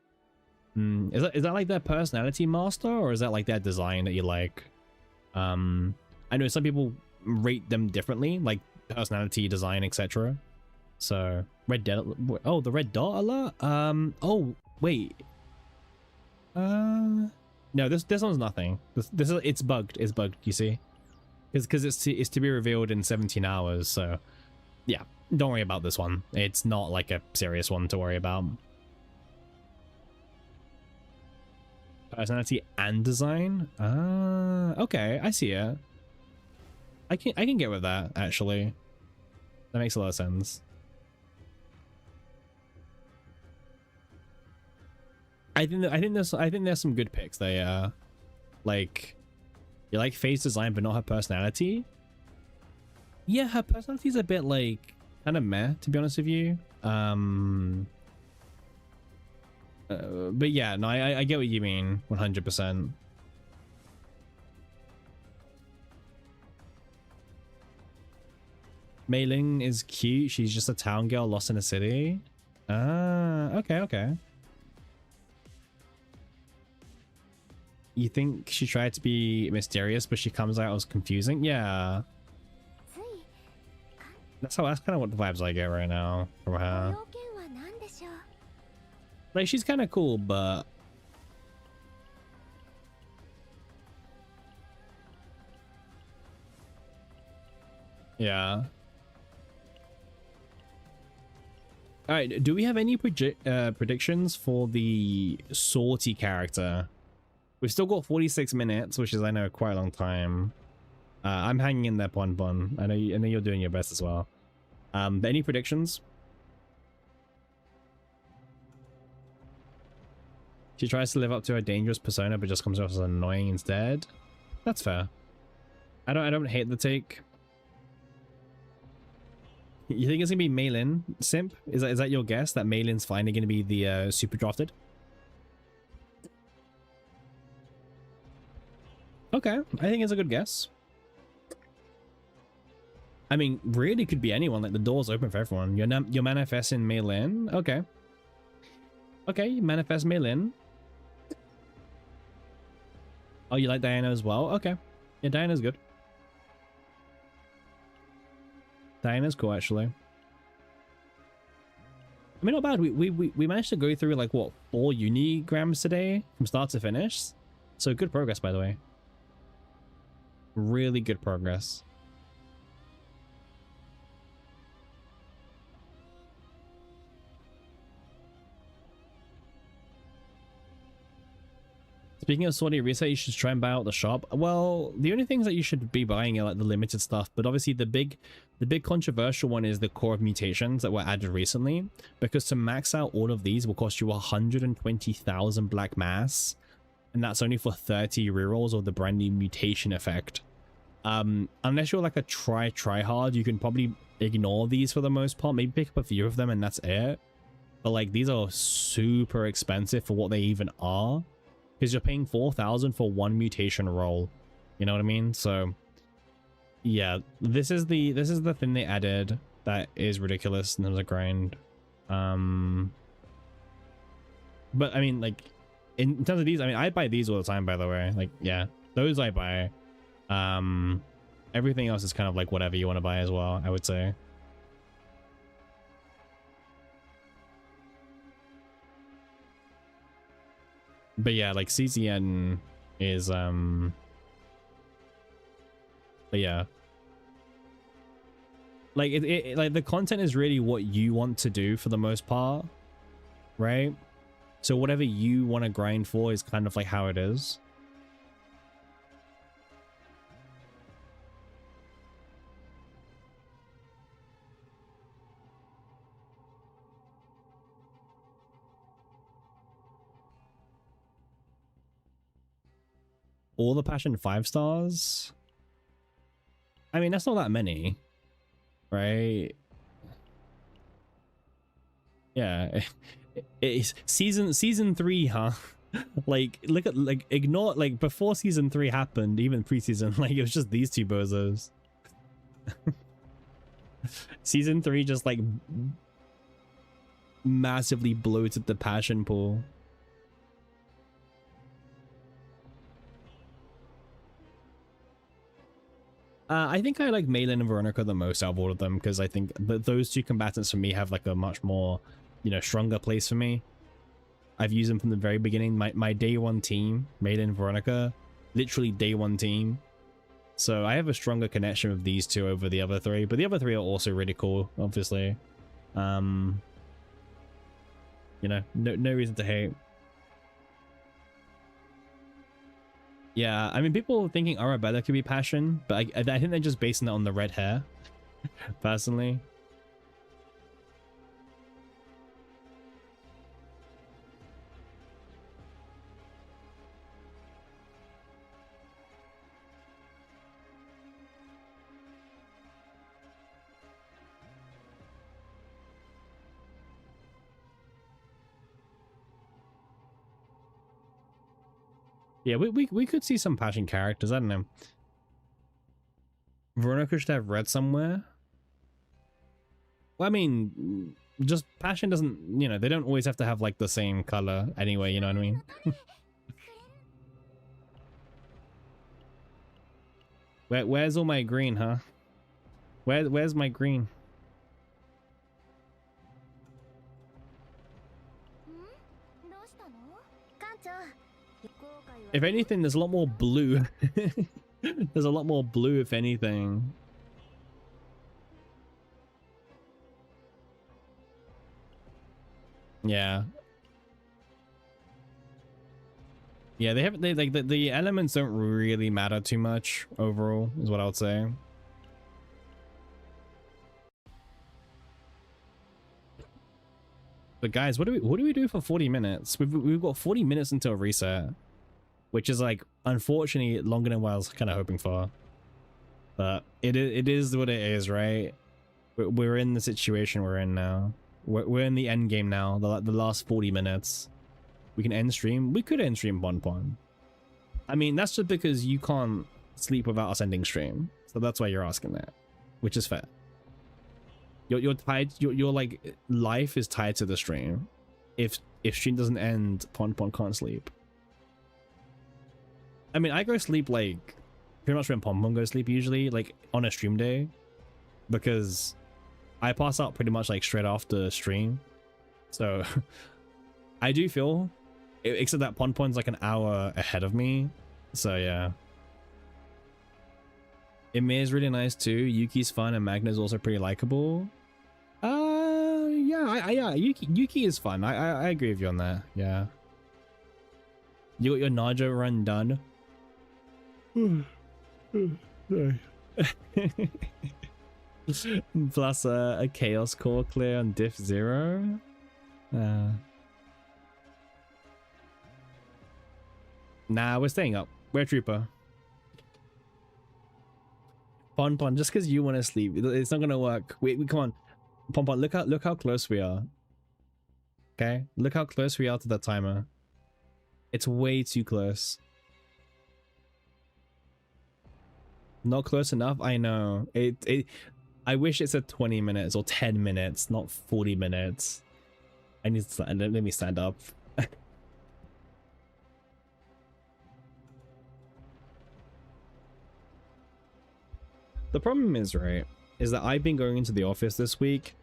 Is that like their personality master, or is that like their design that you like? I know some people rate them differently, like personality, design, etc. So red dot. Oh, the red dot alert. Oh wait. No, this one's nothing. This is it's bugged. It's bugged. You see, because it's to be revealed in 17 hours. So yeah, don't worry about this one. It's not like a serious one to worry about. Personality and design. Okay, I see it. I can get with that actually. That makes a lot of sense. I think there's some good picks there. Like, you like Phase design but not her personality. Yeah, her personality's a bit like kind of meh, to be honest with you. But yeah, no, I get what you mean, 100%. Mei Ling is cute. She's just a town girl lost in a city. Okay. You think she tried to be mysterious, but she comes out as confusing? Yeah. That's kind of what the vibes I get right now from her. Like, she's kind of cool, but... yeah. Alright, do we have any predictions for the Salty character? We've still got 46 minutes, which is, I know, quite a long time. I'm hanging in there, Pon. I know you're doing your best as well. But any predictions? She tries to live up to her dangerous persona, but just comes off as annoying instead. That's fair. I don't hate the take. You think it's gonna be Mei Lin, Simp? Is that your guess that Mei Lin's finally gonna be the super drafted? Okay, I think it's a good guess. I mean, really could be anyone. Like, the door's open for everyone. You're manifesting Mei Lin. Okay. Okay, you manifest Mei Lin. Oh, you like Diana as well? Okay. Yeah, Diana's good. Diana's cool, actually. I mean, not bad. We managed to go through, like, what, 4 unigrams today from start to finish? So good progress, by the way. Really good progress. Speaking of Swordie reset, you should try and buy out the shop. Well, the only things that you should be buying are like the limited stuff, but obviously the big controversial one is the core of mutations that were added recently, because to max out all of these will cost you 120,000 black mass, and that's only for 30 rerolls of the brand new mutation effect. Unless you're like a try hard, you can probably ignore these for the most part, maybe pick up a few of them and that's it. But like, these are super expensive for what they even are, because you're paying 4,000 for one mutation roll. You know what I mean? So yeah, this is the thing they added that is ridiculous in terms of grind. But I mean, like, in terms of these, I mean, I buy these all the time, by the way. Like, yeah, those I buy. Everything else is kind of like whatever you want to buy as well, I would say. But yeah, like CZN is but yeah, like it like the content is really what you want to do for the most part, right? So whatever you want to grind for is kind of like how it is. All the passion 5 stars. I mean, that's not that many, right? Yeah, it's season 3, huh? Like, look at, like, ignore, like, before season 3 happened, even preseason, like, it was just these two bozos. Season 3 just like massively bloated the passion pool. I think I like Maylin and Veronica the most out of all of them, because I think those two combatants for me have like a much more, you know, stronger place for me. I've used them from the very beginning. My day one team, Maylin and Veronica, literally day one team. So I have a stronger connection with these two over the other three, but the other three are also really cool, obviously. You know, no reason to hate. Yeah, I mean, people thinking Arabella could be passion, but I think they're just basing it on the red hair, personally. Yeah, we could see some passion characters. I don't know. Veronica should have red somewhere. Well, I mean, just passion doesn't, you know, they don't always have to have like the same color anyway, you know what I mean? Where's all my green, huh? Where's my green? If anything, there's a lot more blue. There's a lot more blue, if anything. Yeah. Yeah, they like the elements don't really matter too much overall, is what I would say. But guys, what do we do for 40 minutes? We've got 40 minutes until reset, which is like unfortunately longer than what I was kind of hoping for. But it is what it is, right? We're in the situation we're in now. We're in the end game now. The last 40 minutes. We can end stream. We could end stream Bon. I mean, that's just because you can't sleep without us ending stream. So that's why you're asking that, which is fair. You're tied. Your like life is tied to the stream. If stream doesn't end, Bon can't sleep. I mean, I go sleep like pretty much when Pom goes sleep usually, like on a stream day. because I pass out pretty much like straight after stream. So I do feel, except that Ponpon's like an hour ahead of me. So yeah. Emir is really nice too. Yuki's fun and Magna's also pretty likable. Yeah, Yuki is fun. I agree with you on that. Yeah. You got your Naja run done. Plus a chaos core clear on diff 0. Nah, we're staying up. We're a trooper. Pon, just because you want to sleep, it's not gonna work. Wait, come on. Pon, look how close we are. Okay, look how close we are to that timer. It's way too close. Not close enough. I know. I wish it said 20 minutes or 10 minutes, not 40 minutes. I need to let me stand up. The problem is, right, is that I've been going into the office this week.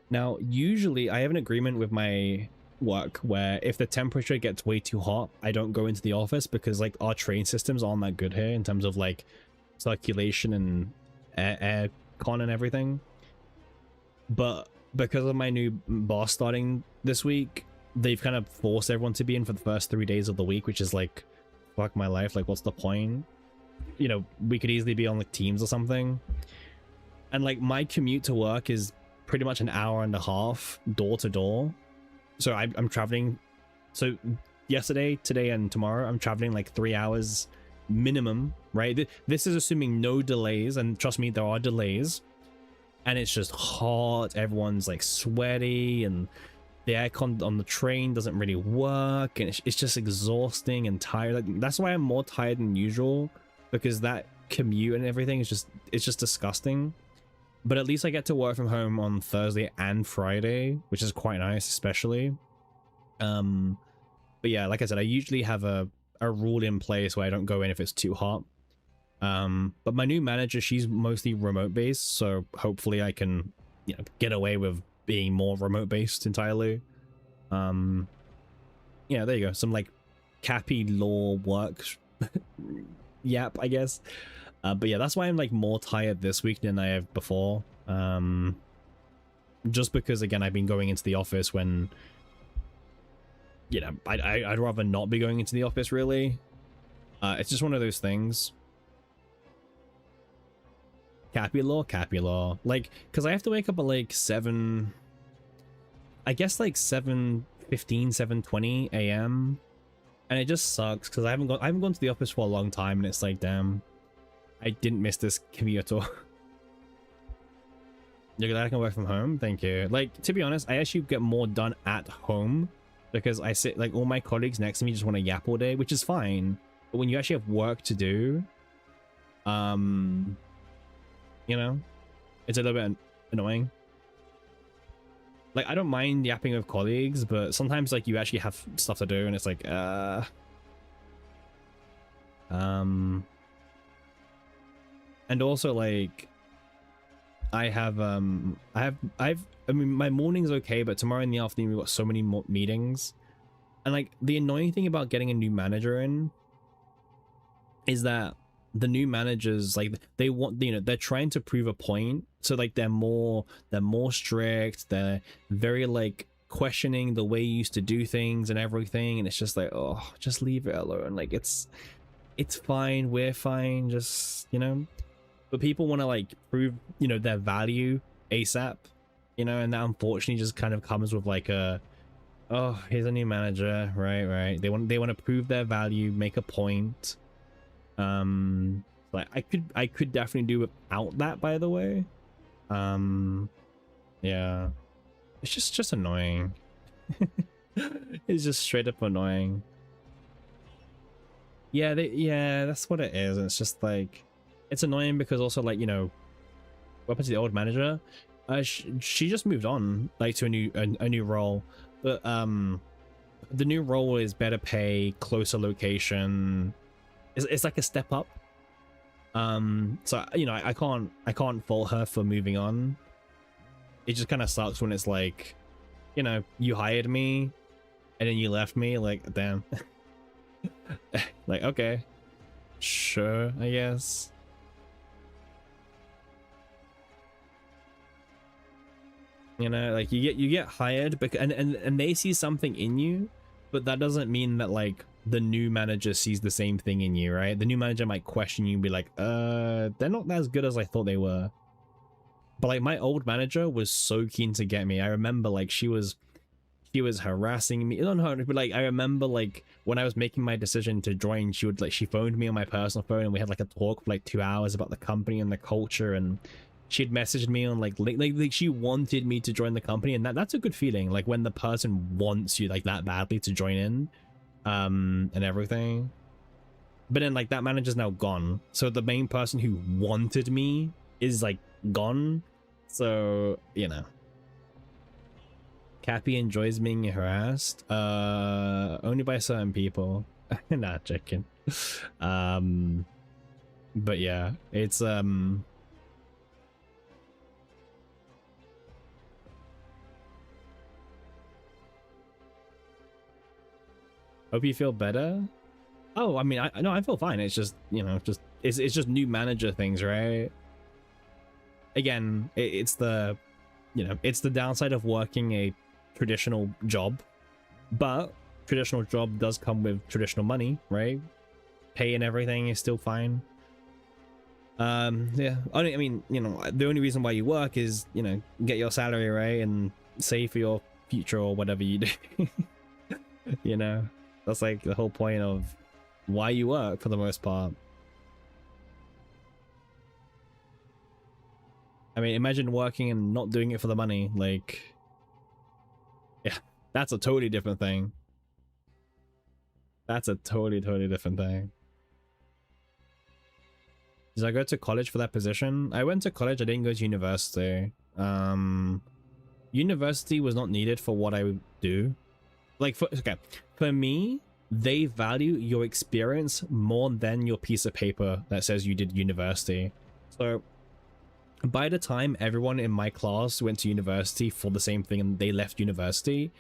Now, usually I have an agreement with my work where if the temperature gets way too hot, I don't go into the office because like our train systems aren't that good here in terms of like circulation and air con and everything. But because of my new boss starting this week, they've kind of forced everyone to be in for the first 3 days of the week, which is like, fuck my life, like what's the point? You know, we could easily be on like Teams or something. And like my commute to work is pretty much an hour and a half door to door. So I'm traveling. So yesterday, today, and tomorrow, I'm traveling like 3 hours minimum, right? This is assuming no delays, and trust me, there are delays. And it's just hot. Everyone's like sweaty, and the aircon on the train doesn't really work, and it's just exhausting and tired. Like, that's why I'm more tired than usual, because that commute and everything is just disgusting. But at least I get to work from home on Thursday and Friday, which is quite nice, especially. But yeah, like I said, I usually have a rule in place where I don't go in if it's too hot. But my new manager, she's mostly remote based, so hopefully I can, you know, get away with being more remote based entirely. Yeah, there you go. Some like Cappy law works. Yep, I guess. But yeah, that's why I'm like more tired this week than I have before. Just because, again, I've been going into the office when, you know, I'd rather not be going into the office, really. It's just one of those things. Cappy law. Like, because I have to wake up at like 7... I guess like 7:15, 7:20 a.m. And it just sucks because I haven't gone to the office for a long time, and it's like, damn, I didn't miss this commute at all. You're glad I can work from home? Thank you. Like, to be honest, I actually get more done at home because I sit, like, all my colleagues next to me just want to yap all day, which is fine. But when you actually have work to do, you know, it's a little bit annoying. Like, I don't mind yapping with colleagues, but sometimes, like, you actually have stuff to do, and it's like, and also, like, I mean, my morning's okay, but tomorrow in the afternoon we've got so many more meetings. And like, the annoying thing about getting a new manager in is that the new managers, like, they want, you know, they're trying to prove a point. So like, they're more strict, they're very like questioning the way you used to do things and everything, and it's just like, oh, just leave it alone. Like, it's fine, we're fine, just, you know. But people want to like prove, you know, their value ASAP, you know, and that unfortunately just kind of comes with like a, oh, here's a new manager, right. They want to prove their value, make a point. Like, I could definitely do without that, by the way. Yeah, it's just annoying. It's just straight up annoying. Yeah, that's what it is. It's just like, it's annoying because also, like, you know, what happened to the old manager? She just moved on, like, to a new role. But the new role is better pay, closer location. It's like a step up. So you know, I can't fault her for moving on. It just kind of sucks when it's like, you know, you hired me and then you left me. Like, damn. Like, okay, sure, I guess. You know, like you get hired because and they see something in you, but that doesn't mean that like the new manager sees the same thing in you, right? The new manager might question you and be like, they're not as good as I thought they were. But like my old manager was so keen to get me. I remember like she was harassing me. No, but like I remember like when I was making my decision to join, she phoned me on my personal phone and we had like a talk for like 2 hours about the company and the culture, and she'd messaged me on like she wanted me to join the company, and that's a good feeling, like when the person wants you like that badly to join in, and everything. But then like that manager's now gone, so the main person who wanted me is like gone, so you know. Cappy enjoys being harassed only by certain people. Not joking. But yeah, it's hope you feel better. Oh, I mean, I feel fine. It's just, you know, it's just new manager things, right? Again, it's the, you know, it's the downside of working a traditional job, but traditional job does come with traditional money, right? Pay and everything is still fine. Yeah, I mean, you know, the only reason why you work is, you know, get your salary, right, and save for your future or whatever you do. You know, that's like the whole point of why you work for the most part. I mean, imagine working and not doing it for the money. Like, yeah, that's a totally different thing. That's a totally different thing. Did I go to college for that position? I went to college, I didn't go to university. University was not needed for what I would do. Like, for me, they value your experience more than your piece of paper that says you did university. So by the time everyone in my class went to university for the same thing and they left university,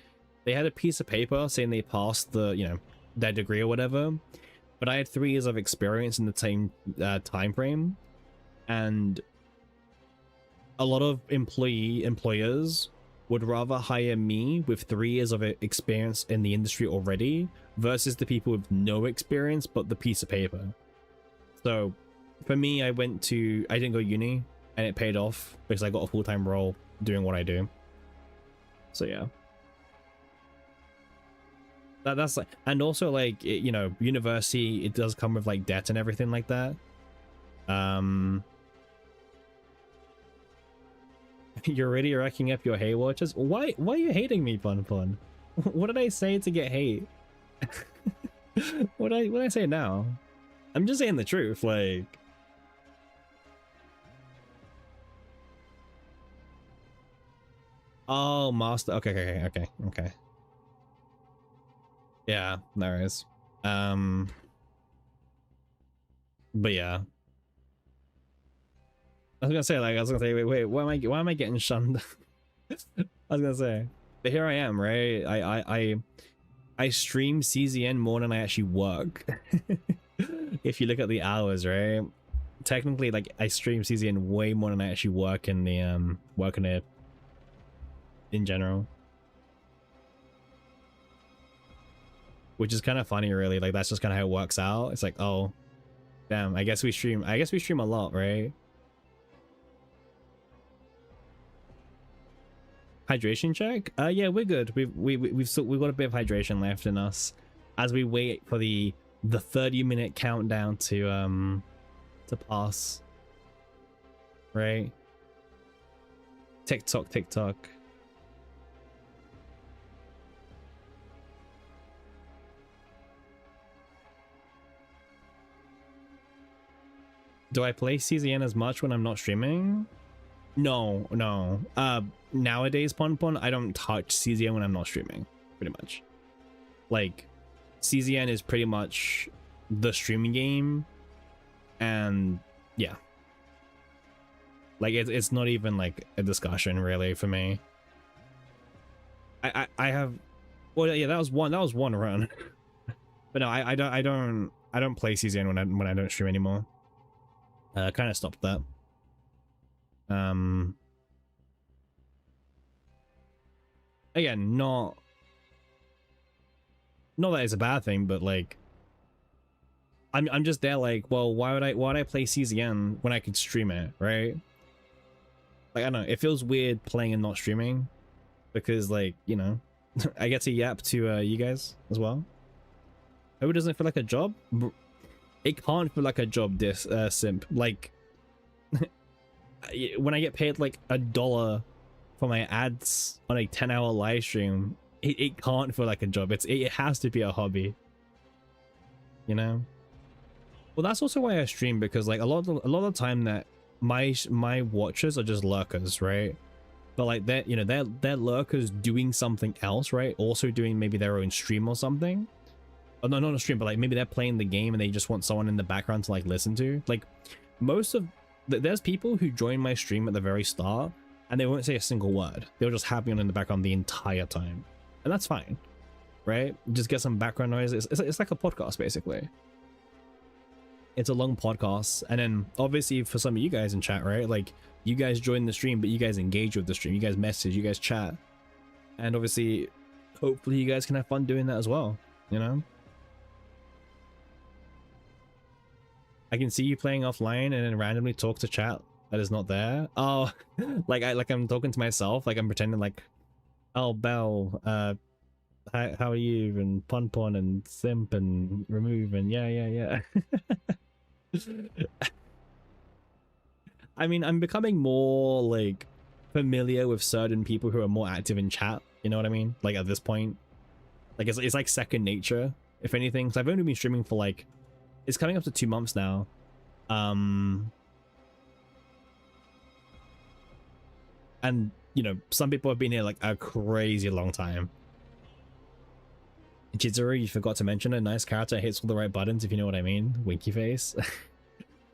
they had a piece of paper saying they passed the, you know, their degree or whatever. But I had 3 years of experience in the same time frame, and a lot of employers would rather hire me with 3 years of experience in the industry already versus the people with no experience but the piece of paper. So for me, I didn't go uni, and it paid off because I got a full-time role doing what I do. So yeah. That's like, and also like it, you know, university, it does come with like debt and everything like that. You're already racking up your hate watches. Why are you hating me, Pun? What did I say to get hate? What did I say now? I'm just saying the truth, like. Oh, master. Okay. Yeah, there is. But yeah. I was gonna say, wait, why am I getting shunned? I was gonna say, but here I am, right? I stream CZN more than I actually work. If you look at the hours, right? Technically, like I stream CZN way more than I actually work in the working it in general. Which is kind of funny, really. Like that's just kind of how it works out. It's like, oh, damn. I guess we stream a lot, right? Hydration check. Yeah, we're good. We've got a bit of hydration left in us as we wait for the 30-minute countdown to pass. Right. TikTok. Do I play CZN as much when I'm not streaming? No. Nowadays, Pun, I don't touch CZN when I'm not streaming, pretty much. Like, CZN is pretty much the streaming game, and Yeah. Like it's not even like a discussion really for me. I have, well, yeah, that was one run. But no, I don't play CZN when I don't stream anymore. Kind of stopped that. Again, not that it's a bad thing, but like I'm just there like, well, why would I play CZN when I could stream it, right? Like, I don't know, it feels weird playing and not streaming because, like, you know, I get to yap to you guys as well. Oh, it doesn't feel like a job? It can't feel like a job, this simp. Like, when I get paid like $1 for my ads on a 10-hour live stream, it can't feel like a job. It has to be a hobby, you know? Well, that's also why I stream, because like a lot of the time that my watchers are just lurkers, right? But like they're, you know, they're lurkers doing something else, right? Also doing maybe their own stream or something. Oh, no, not a stream, but like maybe they're playing the game and they just want someone in the background to like listen to. Like most of there's people who join my stream at the very start and they won't say a single word. They'll just have me on in the background the entire time, and that's fine, right? Just get some background noise. It's like a podcast basically. It's a long podcast, and then obviously for some of you guys in chat, right, like you guys join the stream but you guys engage with the stream, you guys message, you guys chat, and obviously hopefully you guys can have fun doing that as well, you know? I can see you playing offline and then randomly talk to chat that is not there. Oh, like I'm talking to myself, like I'm pretending like, oh, Bell, how are you, and Pon and Simp and Remove and yeah. I mean, I'm becoming more like familiar with certain people who are more active in chat, you know what I mean? Like at this point, like it's like second nature, if anything. So I've only been streaming for like, it's coming up to 2 months now. And you know, some people have been here like a crazy long time. Chizuru, you forgot to mention a nice character, hits all the right buttons, if you know what I mean. Winky face.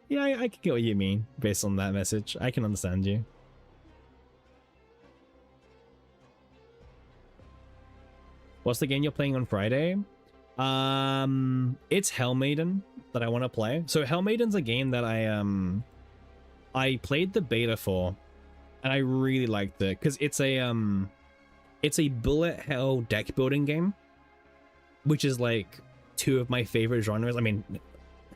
Yeah, I can get what you mean based on that message. I can understand you. What's the game you're playing on Friday? It's Hell Maiden that I want to play. So Hell Maiden's a game that I played the beta for, and I really liked it because it's a bullet hell deck building game, which is like two of my favorite genres. I mean,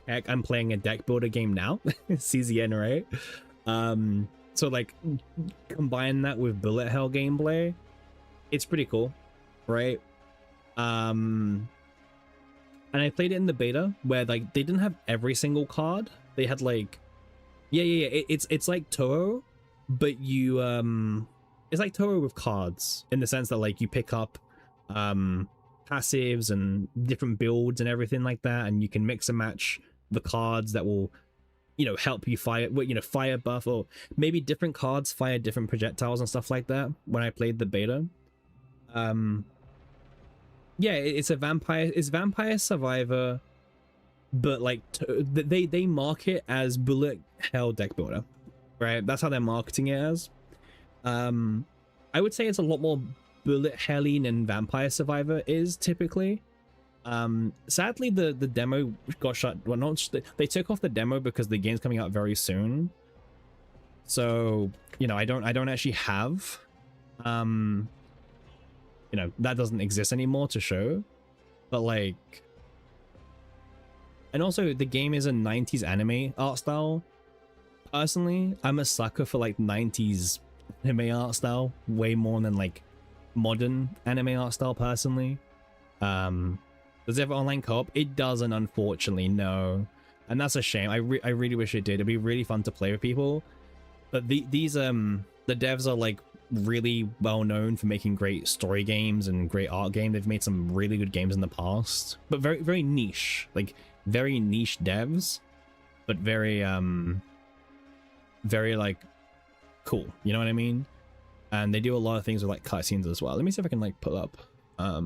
heck, I'm playing a deck builder game now, CZN, right? So like combine that with bullet hell gameplay, it's pretty cool, right? And I played it in the beta where like they didn't have every single card. They had like, yeah. It's like Toho, but you it's like Toho with cards in the sense that like you pick up passives and different builds and everything like that, and you can mix and match the cards that will, you know, help you fire, you know, fire buff, or maybe different cards fire different projectiles and stuff like that. When I played the beta, yeah, it's Vampire Survivor, but like they mark it as bullet hell deck builder, right? That's how they're marketing it as. I would say it's a lot more bullet helly than Vampire Survivor is typically. Sadly the demo got shut. Well, not they took off the demo because the game's coming out very soon, so you know, I don't actually have you know, that doesn't exist anymore to show. But like, and also the game is a 90s anime art style. Personally, I'm a sucker for like 90s anime art style way more than like modern anime art style personally. Does it have online co-op? It doesn't, unfortunately, no. And that's a shame. I really wish it did. It'd be really fun to play with people. But the devs are like really well known for making great story games and great art games. They've made some really good games in the past, but very niche, like very niche devs, but very like cool, you know what I mean? And they do a lot of things with like cutscenes as well. Let me see if I can like pull up let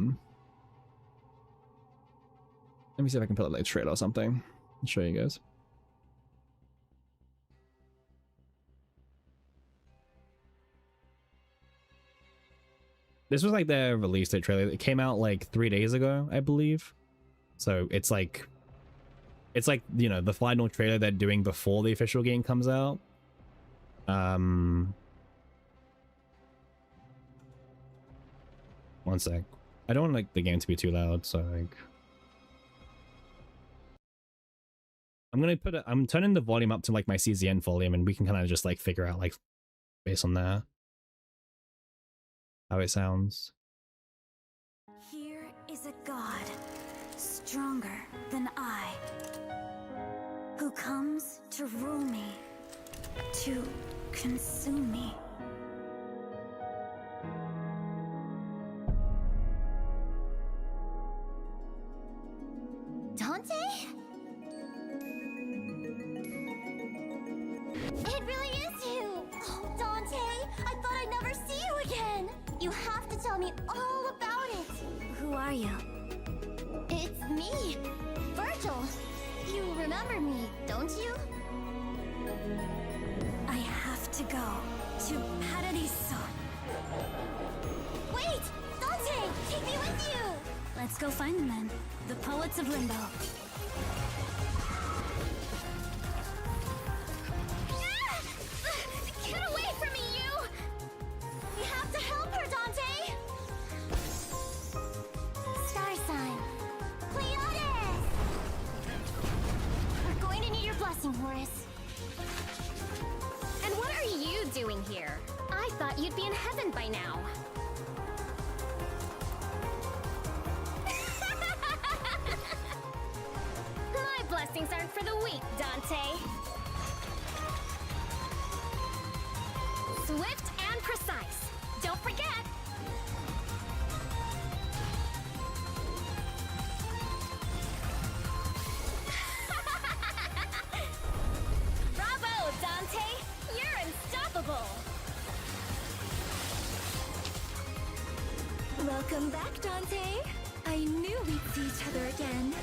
me see if I can put up like a trailer or something and show you guys. this was like their release date trailer. It came out like 3 days ago, I believe. So it's like, you know, the final trailer they're doing before the official game comes out. One sec. I don't want like the game to be too loud, so like I'm turning the volume up to like my CZN volume, and we can kind of just like figure out like based on that how it sounds. Here is a god, stronger than I, who comes to rule me, to consume me. Dante? It really is you! Oh, Dante, I thought I'd never see you again! You have to tell me all about it! Who are you? It's me, Virgil. You remember me, don't you? I have to go to Paradiso. Wait! Dante! Take me with you! Let's go find them then. The Poets of Limbo. Ah! Get away from me, you! We have to help her, Dante! Star sign. Cleotis! We're going to need your blessing, Horace. And what are you doing here? I thought you'd be in heaven by now. My blessings aren't for the weak, Dante. Swift and precise. Don't forget. Bravo, Dante! You're unstoppable! Welcome back, Dante. I knew we'd see each other again.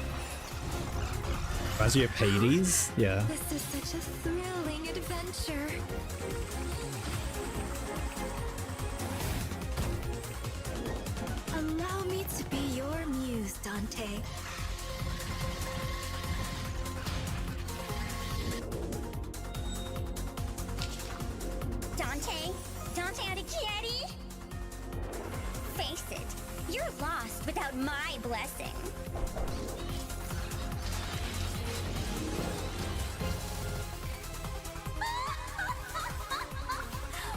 As your Hades? Yeah. This is such a thrilling adventure. Allow me to be your muse, Dante. Dante? Dante Alighieri? Face it, you're lost without my blessing.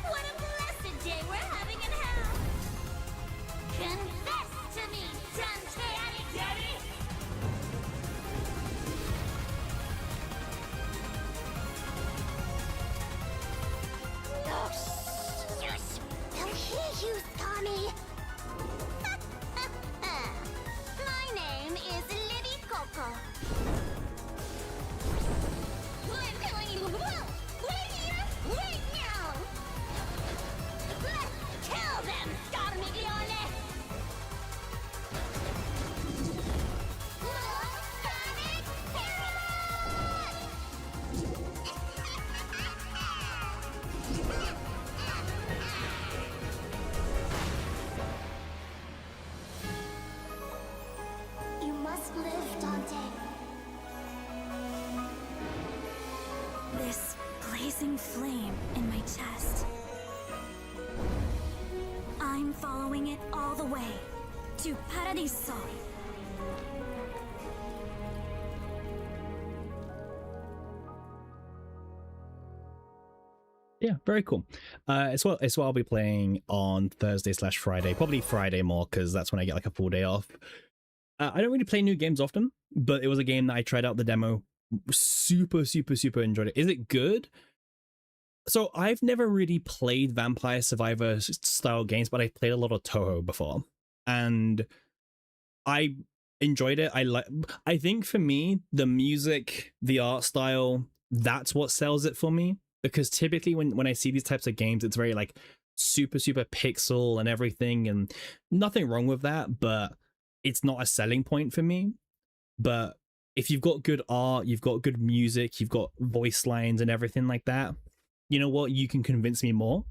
What a blessed day we're having in hell! Confess to me, Dante Alighieri! Oh, shush! They'll hear you, Tommy! My name is Libby Coco. I'm telling you, right here, right now! Let's kill them, Scarmiglione! Sonic You must live, Dante. This blazing flame in my chest. I'm following it all the way to Paradiso. Yeah, very cool. It's what I'll be playing on Thursday/Friday, probably Friday more because that's when I get like a full day off. I don't really play new games often, but it was a game that I tried out the demo. Super enjoyed it. Is it good? So I've never really played Vampire Survivor style games, but I've played a lot of Toho before, and I enjoyed it. I think for me, the music, the art style, that's what sells it for me. Because typically when I see these types of games, it's very like super pixel and everything, and nothing wrong with that, but it's not a selling point for me. But if you've got good art, you've got good music, you've got voice lines and everything like that, you know what, you can convince me more.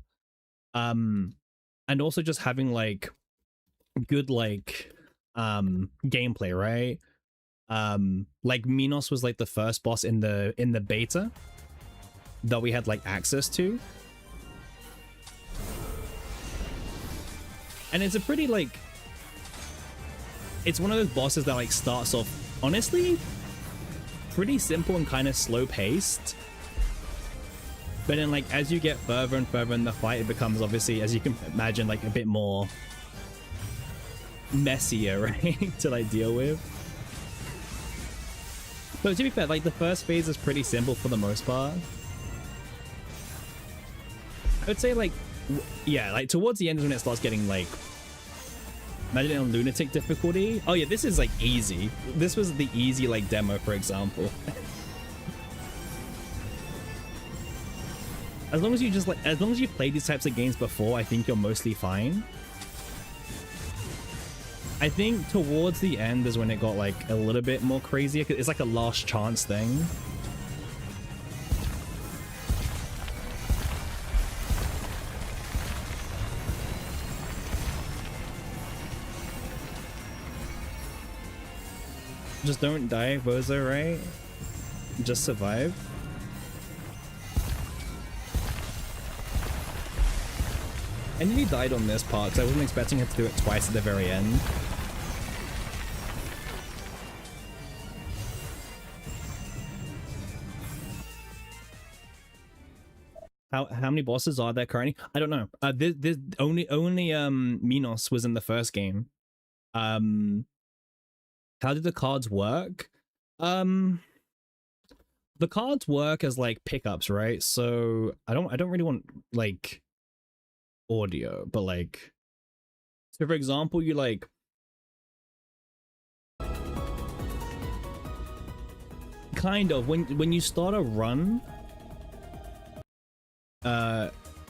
And also just having like good like gameplay, right? Like Minos was like the first boss in the beta that we had like access to, and it's a pretty like, it's one of those bosses that like starts off honestly pretty simple and kind of slow paced, but then like as you get further and further in the fight, it becomes obviously, as you can imagine, like a bit more messier, right? To like deal with. But to be fair, like the first phase is pretty simple for the most part. I would say like, yeah, like towards the end is when it starts getting like, imagine on lunatic difficulty. Oh yeah, this is like easy. This was the easy like demo, for example. As long as you just like, as long as you played these types of games before, I think you're mostly fine. I think towards the end is when it got like a little bit more crazy. It's like a last chance thing. Just don't die, Bozo, right? Just survive. I nearly died on this part because I wasn't expecting her to do it twice at the very end. How many bosses are there currently? I don't know. This only Minos was in the first game. How did the cards work? The cards work as like pickups, right? So I don't really want like audio, but like, so for example, you like kind of when you start a run,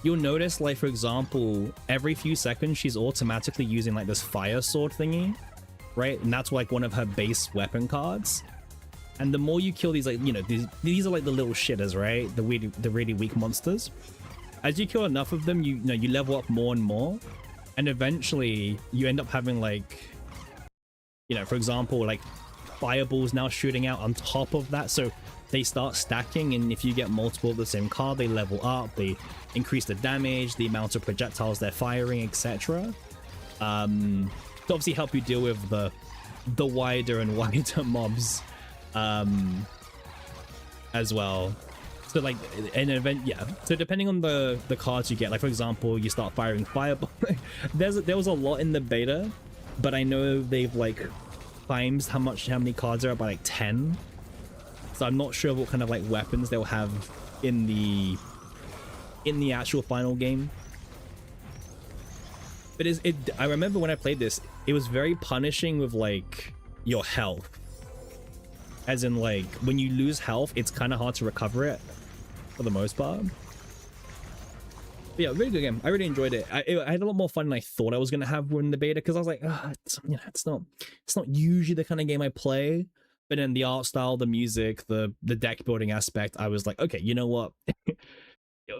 you'll notice like, for example, every few seconds she's automatically using like this fire sword thingy, right? And that's like one of her base weapon cards. And the more you kill these, like, you know, these are like the little shitters, right? The really weak monsters. As you kill enough of them, you know, you level up more and more, and eventually you end up having like, you know, for example, like fireballs now shooting out on top of that, so they start stacking, and if you get multiple of the same card, they level up, they increase the damage, the amount of projectiles they're firing, etc. To obviously help you deal with the wider and wider mobs as well. So like an event, yeah. So depending on the cards you get, like for example, you start firing fireball. There was a lot in the beta, but I know they've like times how many cards there are by like 10. So I'm not sure what kind of like weapons they'll have in the actual final game. But I remember when I played this, it was very punishing with like your health. As in like when you lose health, it's kind of hard to recover it for the most part. But yeah, really good game. I really enjoyed it. I had a lot more fun than I thought I was gonna have in the beta, because I was like, it's not usually the kind of game I play. But then the art style, the music, the deck building aspect, I was like, okay, you know what?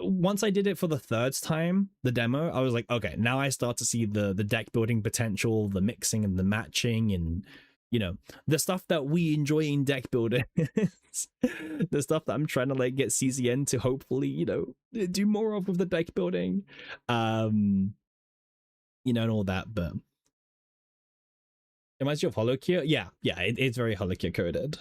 Once I did it for the third time, the demo, I was like, okay, now I start to see the deck building potential, the mixing and the matching, and you know, the stuff that we enjoy in deck building. The stuff that I'm trying to like get CZN to hopefully, you know, do more of with the deck building, you know, and all that. But reminds you of Holocure? Yeah, it's very Holocure coded.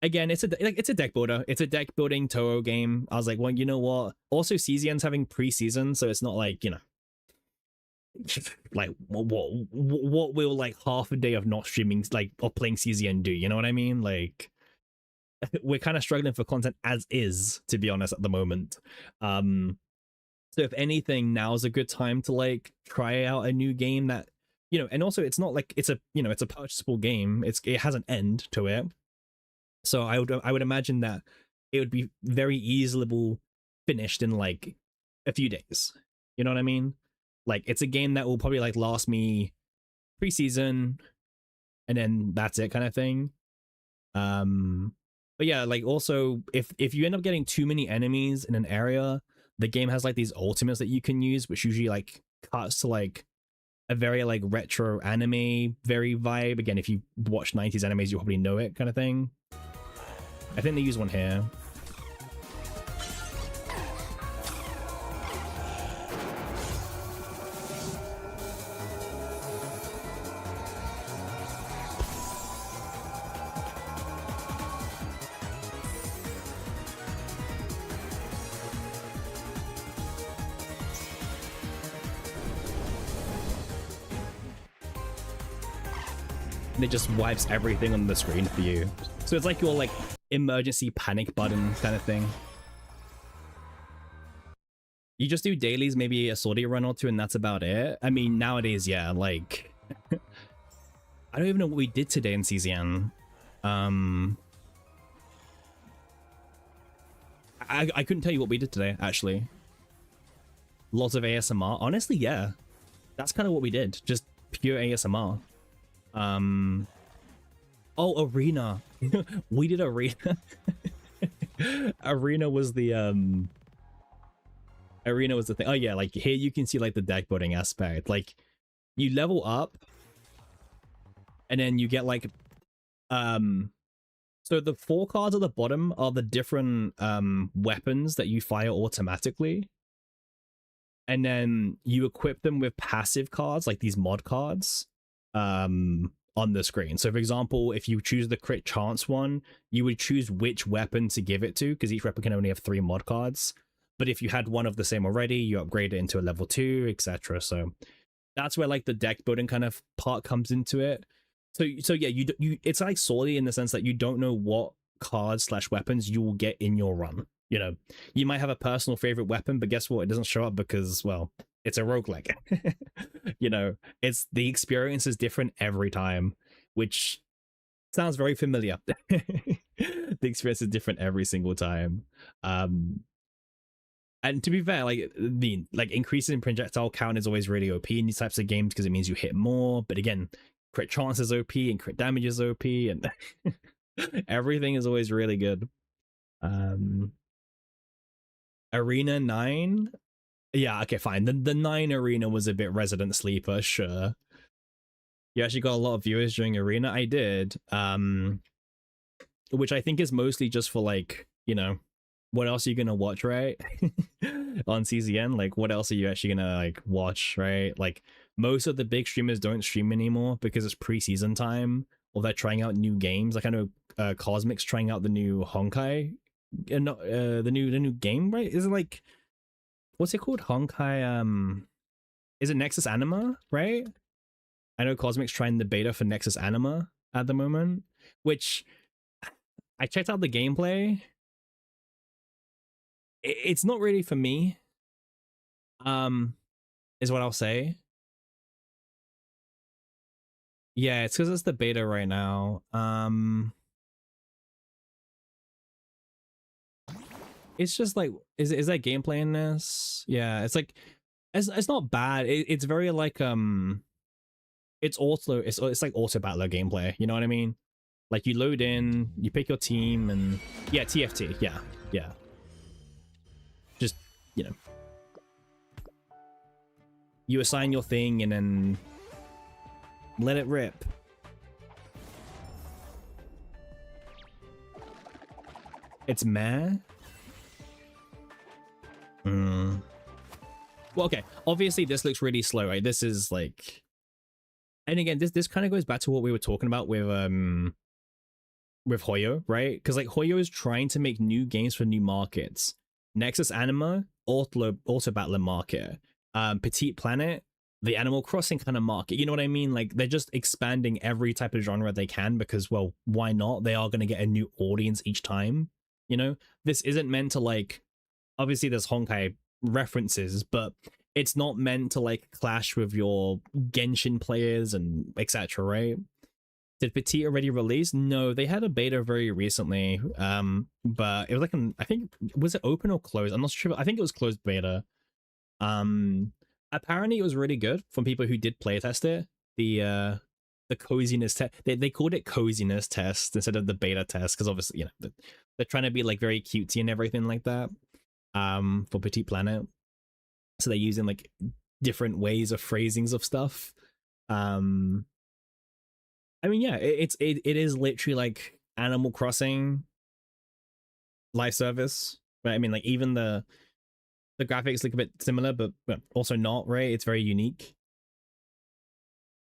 Again, it's a deck builder. It's a deck building Toho game. I was like, well, you know what? Also, CZN's having preseason, so it's not like, you know, like what will like half a day of not streaming like or playing CZN do? You know what I mean? Like, we're kind of struggling for content as is, to be honest, at the moment. So if anything, now's a good time to like try out a new game that, you know, and also it's not like it's a, you know, it's a purchasable game. It has an end to it. So I would imagine that it would be very easily finished in like a few days. You know what I mean? Like, it's a game that will probably like last me preseason, and then that's it, kind of thing. But yeah, like also if you end up getting too many enemies in an area, the game has like these ultimates that you can use, which usually like cuts to like a very like retro anime very vibe. Again, if you watch 90s animes, you probably know it kind of thing. I think they use one here. And it just wipes everything on the screen for you. So it's like your like emergency panic button kind of thing. You just do dailies, maybe a sortie run or two, and that's about it. I mean, nowadays, yeah, like I don't even know what we did today in CZN. I couldn't tell you what we did today, actually. Lots of ASMR. Honestly, yeah. That's kind of what we did. Just pure ASMR. Oh, Arena. We did Arena. Arena was the thing. Oh yeah, like here you can see like the deck building aspect. Like you level up and then you get like so the 4 cards at the bottom are the different weapons that you fire automatically. And then you equip them with passive cards, like these mod cards, on the screen. So for example, if you choose the crit chance one, you would choose which weapon to give it to, because each weapon can only have 3 mod cards. But if you had one of the same already, you upgrade it into a level 2, etc. So that's where like the deck building kind of part comes into it. So yeah, you it's like sorely in the sense that you don't know what cards / weapons you will get in your run. You know, you might have a personal favorite weapon, but guess what? It doesn't show up because, well, it's a roguelike. You know, it's the experience is different every time, which sounds very familiar. The experience is different every single time. And to be fair, like the increasing projectile count is always really OP in these types of games because it means you hit more. But again, crit chance is OP and crit damage is OP, and everything is always really good. Arena 9, yeah, okay, fine. The 9 Arena was a bit resident sleeper, sure. You actually got a lot of viewers during Arena. I did, which I think is mostly just for like, you know, what else are you gonna watch, right? On CZN, like what else are you actually gonna like watch, right? Like most of the big streamers don't stream anymore because it's preseason time, or they're trying out new games. Like I know Cosmic's trying out the new Honkai, the new game, right? Is it like, what's it called? Honkai, is it Nexus Anima, right? I know Cosmic's trying the beta for Nexus Anima at the moment, which I checked out the gameplay. It's not really for me, is what I'll say. Yeah, it's because it's the beta right now. It's just like, is that gameplay in this? Yeah, it's like, it's not bad. It's very like it's like auto battler gameplay. You know what I mean? Like you load in, you pick your team, and yeah, TFT. Yeah. Just, you know, you assign your thing and then let it rip. It's meh. Well, okay. Obviously, this looks really slow, right? This is like, and again, this kind of goes back to what we were talking about with Hoyo, right? Because like Hoyo is trying to make new games for new markets. Nexus Anima, auto battler market. Petite Planet, the Animal Crossing kind of market. You know what I mean? Like they're just expanding every type of genre they can because, well, why not? They are going to get a new audience each time. You know, this isn't meant to like. Obviously, there's Honkai references, but it's not meant to like clash with your Genshin players and etc. Right? Did Petite already release? No, they had a beta very recently. But it was like I think, was it open or closed? I'm not sure. I think it was closed beta. Apparently it was really good from people who did playtest it. The coziness test. They called it coziness test instead of the beta test because obviously, you know, they're trying to be like very cutesy and everything like that. For Petite Planet, so they're using like different ways of phrasings of stuff. I mean, yeah, it is literally like Animal Crossing live service, right? I mean, like even the graphics look a bit similar, but also not, right? It's very unique.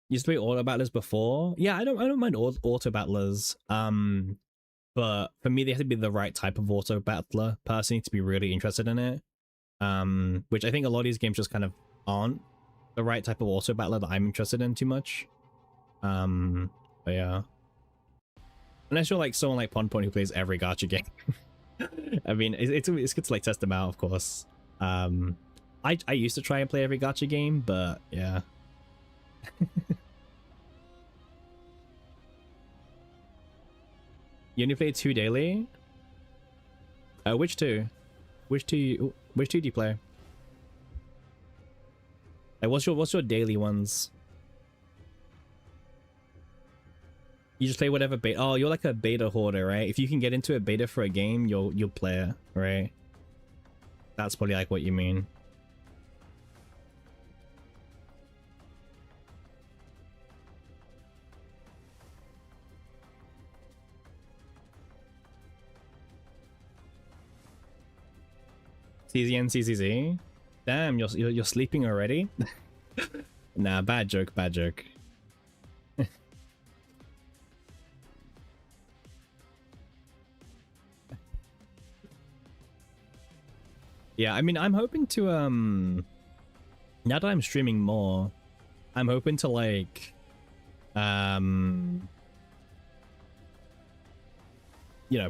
Used to play auto battlers before. Yeah, I don't mind auto battlers. But for me, they have to be the right type of auto battler personally to be really interested in it. Which I think a lot of these games just kind of aren't the right type of auto battler that I'm interested in too much. But yeah. Unless you're like someone like Ponpon who plays every gacha game. I mean, it's good to like test them out, of course. I used to try and play every gacha game, but yeah. You only play 2 daily? Which two? Which two do you play? Like, what's your daily ones? You just play whatever beta. Oh, you're like a beta hoarder, right? If you can get into a beta for a game, you'll play it, right? That's probably like what you mean. CZN CCZ? Damn, you're sleeping already? Nah, bad joke, bad joke. Yeah, I mean, I'm hoping to now that I'm streaming more, I'm hoping to like you know,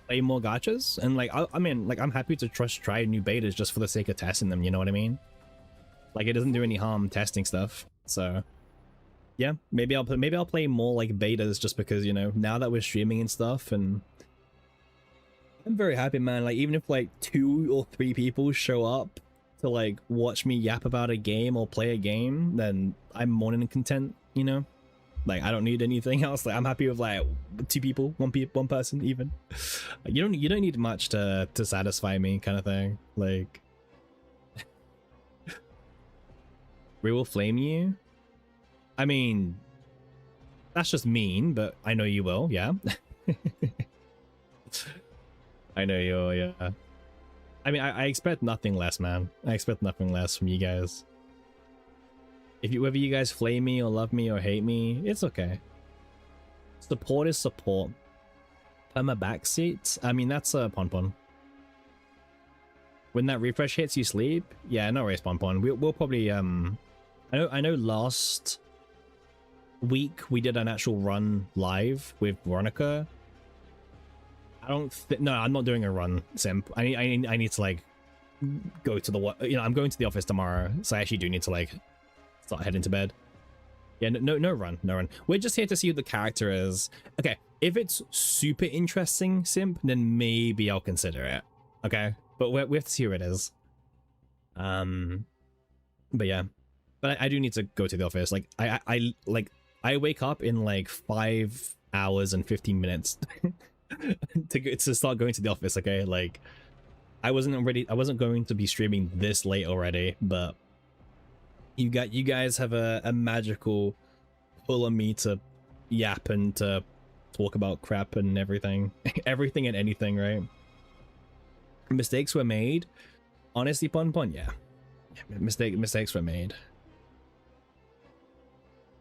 play more gachas, and like I mean, like I'm happy to try new betas just for the sake of testing them, you know what I mean? Like it doesn't do any harm testing stuff. So yeah, maybe I'll play more like betas just because, you know, now that we're streaming and stuff, and I'm very happy, man. Like even if like 2 or 3 people show up to like watch me yap about a game or play a game, then I'm more than content, you know? Like I don't need anything else. Like I'm happy with like 2 people, one person even. You don't need much to satisfy me, kind of thing. Like we will flame you. I mean, that's just mean, but I know you will, yeah. I know you will, yeah. I mean, I expect nothing less, man. I expect nothing less from you guys. Whether you guys flame me or love me or hate me, it's okay. Support is support. Perma backseat? I mean, that's a Ponpon. When that refresh hits, you sleep? Yeah, no worries, Ponpon. We'll probably, I know last week we did an actual run live with Veronica. No, I'm not doing a run, Simp. I need to like go to the, you know, I'm going to the office tomorrow, so I actually do need to like start heading to bed. Yeah, no run. We're just here to see who the character is. Okay, if it's super interesting, Simp, then maybe I'll consider it. Okay, but we have to see who it is. But yeah, but I do need to go to the office. Like I wake up in like 5 hours and 15 minutes to start going to the office. Okay, like I wasn't going to be streaming this late already, but you guys have a magical pull on me to yap and to talk about crap and everything. Everything and anything, right? Mistakes were made. Honestly, Ponpon, yeah. Mistakes were made.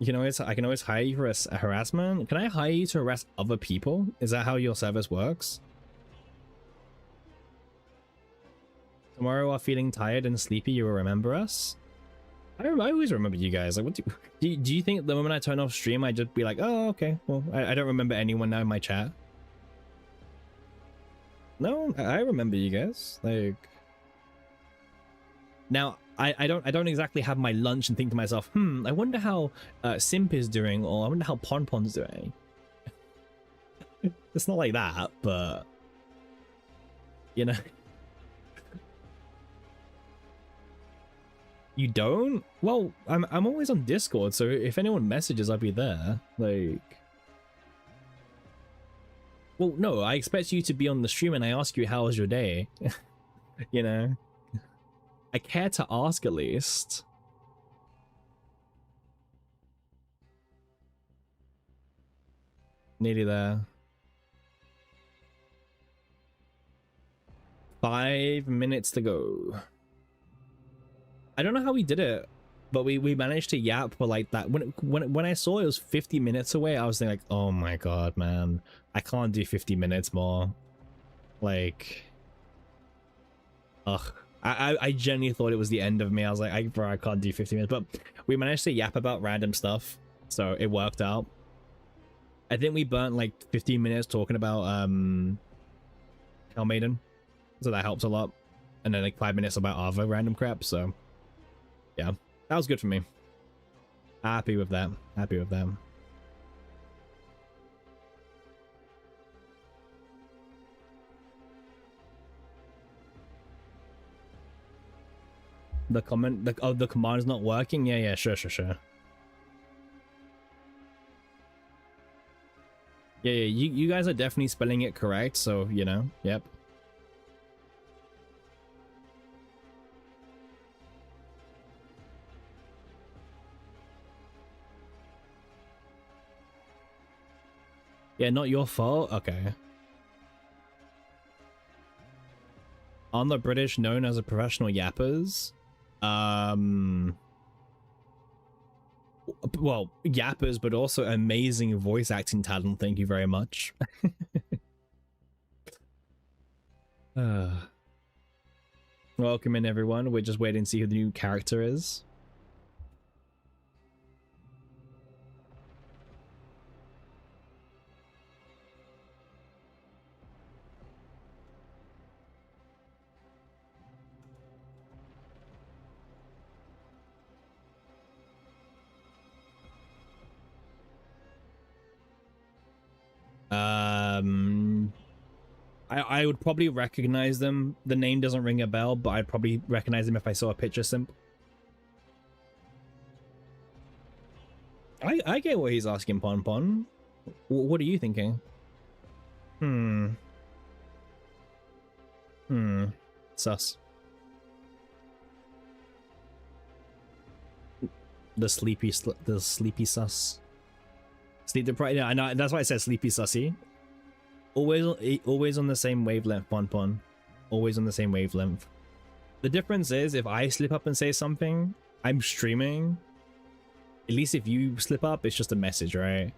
I can always hire you for a harassment. Can I hire you to harass other people? Is that how your service works? Tomorrow, while feeling tired and sleepy, you will remember us. I always remember you guys. Like, what do you think the moment I turn off stream, I'd just be like, oh, okay, well, I don't remember anyone now in my chat. No, I remember you guys. Like, now I don't exactly have my lunch and think to myself, I wonder how Simp is doing, or I wonder how Ponpon's doing. It's not like that, but you know. You don't? Well, I'm always on Discord, so if anyone messages, I'll be there. Like, well, no, I expect you to be on the stream and I ask you how was your day. You know, I care to ask at least. Nearly there. 5 minutes to go. I don't know how we did it, but we managed to yap for like that. When I saw it was 50 minutes away, I was thinking like, oh my god, man, I can't do 50 minutes more. Like, ugh. I genuinely thought it was the end of me. I was like, bro, I can't do 50 minutes. But we managed to yap about random stuff, so it worked out. I think we burnt like 15 minutes talking about Hell Maiden, so that helped a lot. And then like 5 minutes about other random crap. So yeah, that was good for me. Happy with that. Happy with that. The comment, the command is not working. Yeah, sure. Yeah, you guys are definitely spelling it correct, so you know, yep. Yeah, not your fault. Okay. Aren't the British known as a professional yappers? Well, yappers, but also amazing voice acting talent. Thank you very much. Welcome in, everyone. We're just waiting to see who the new character is. I would probably recognize them. The name doesn't ring a bell, but I'd probably recognize them if I saw a picture simp. I get what he's asking, Pon Pon. What are you thinking? Sus. The sleepy sus. Sleep deprived. Yeah, I know. That's why I said sleepy sussy. Always on the same wavelength, Pon Pon. Always on the same wavelength. The difference is if I slip up and say something, I'm streaming. At least if you slip up, it's just a message, right?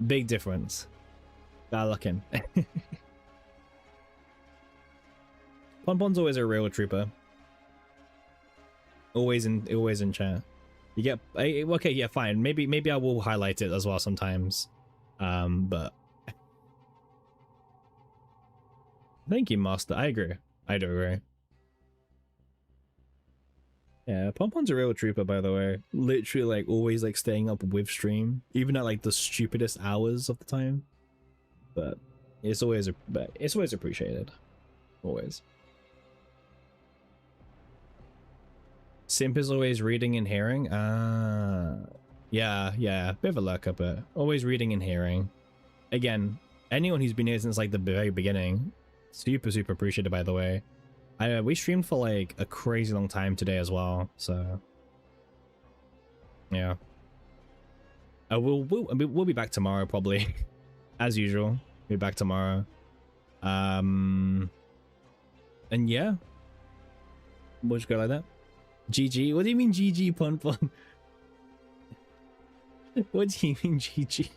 Big difference. Bad looking. Pon Pon's always a real trooper. Always in chat. You get okay, yeah, fine. Maybe I will highlight it as well sometimes. But thank you, Master. I agree. I do agree. Yeah, Pon Pon's a real trooper, by the way. Literally, like, always, like, staying up with stream. Even at, like, the stupidest hours of the time. But it's always appreciated. Always. Simp is always reading and hearing. Yeah. Bit of a lurker, but always reading and hearing. Again, anyone who's been here since, like, the very beginning... Super appreciated, by the way. We streamed for like a crazy long time today as well, so yeah. We'll be back tomorrow probably, as usual. We'll be back tomorrow. And yeah, we'll just go like that. GG. What do you mean GG, Pon Pon? What do you mean GG?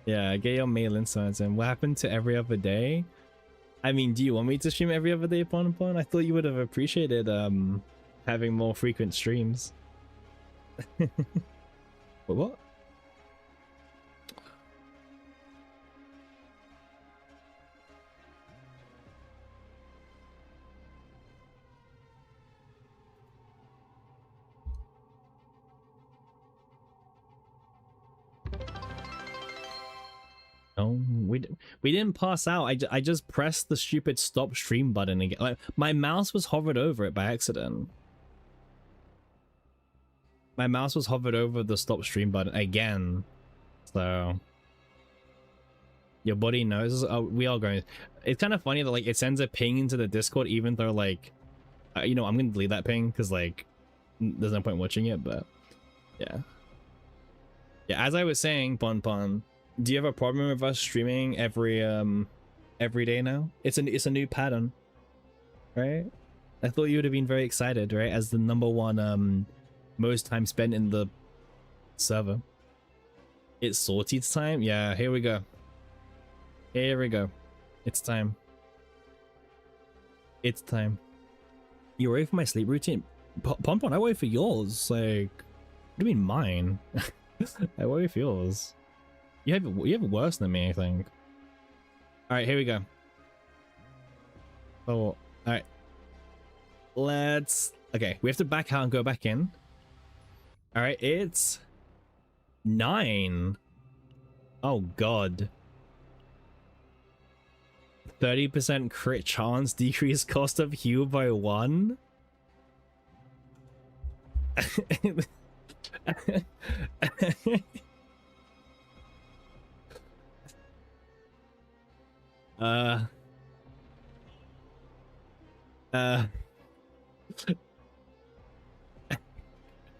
Yeah, get your mail insights. And what happened to every other day? I mean, do you want me to stream every other day, Pon Pon? I thought you would have appreciated having more frequent streams. What? No, we didn't pass out. I just pressed the stupid stop stream button again. Like, my mouse was hovered over it by accident. My mouse was hovered over the stop stream button again. So Your body knows. Oh, we are going. It's kind of funny that like it sends a ping into the Discord, even though like, you know, I'm gonna delete that ping because like, there's no point watching it. But yeah, yeah. As I was saying, Pon Pon, do you have a problem with us streaming every day now? It's a new pattern, right? I thought you would have been very excited, right? As the #1 most time spent in the server. It's sorted time. Yeah, here we go. Here we go. It's time. It's time. You ready for my sleep routine? Pon Pon, I wait for yours. Like, what do you mean mine? I wait for yours. You have it worse than me, I think. All right, here we go. Oh, all right. Let's. Okay, we have to back out and go back in. All right, it's 9. Oh God. 30% crit chance, decreased cost of heal by 1.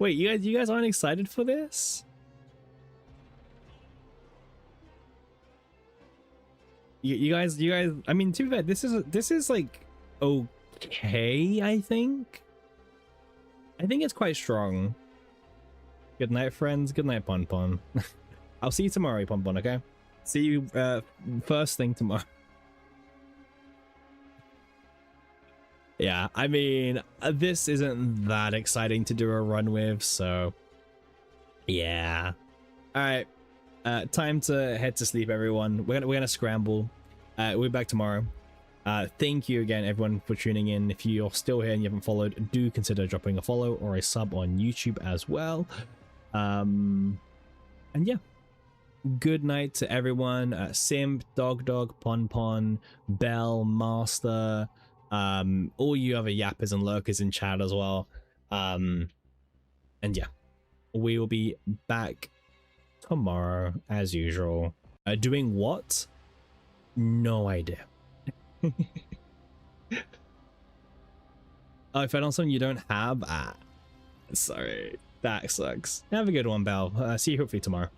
Wait, you guys aren't excited for this? You guys, I mean, to be fair, this is like okay, I think it's quite strong. Good night, friends. Good night, Pon Pon. I'll see you tomorrow, Pon Pon, okay? See you first thing tomorrow. Yeah, I mean, this isn't that exciting to do a run with, so yeah. All right, time to head to sleep, everyone. We're gonna scramble. We'll be back tomorrow. Thank you again, everyone, for tuning in. If you're still here and you haven't followed, do consider dropping a follow or a sub on YouTube as well. And yeah, good night to everyone. Simp, Dog, Pon Pon, Bell, Master, all you other yappers and lurkers in chat as well. And yeah, we will be back tomorrow as usual. Doing what? No idea. Oh, if I don't something you don't have, sorry, that sucks. Have a good one, Belle. See you hopefully tomorrow.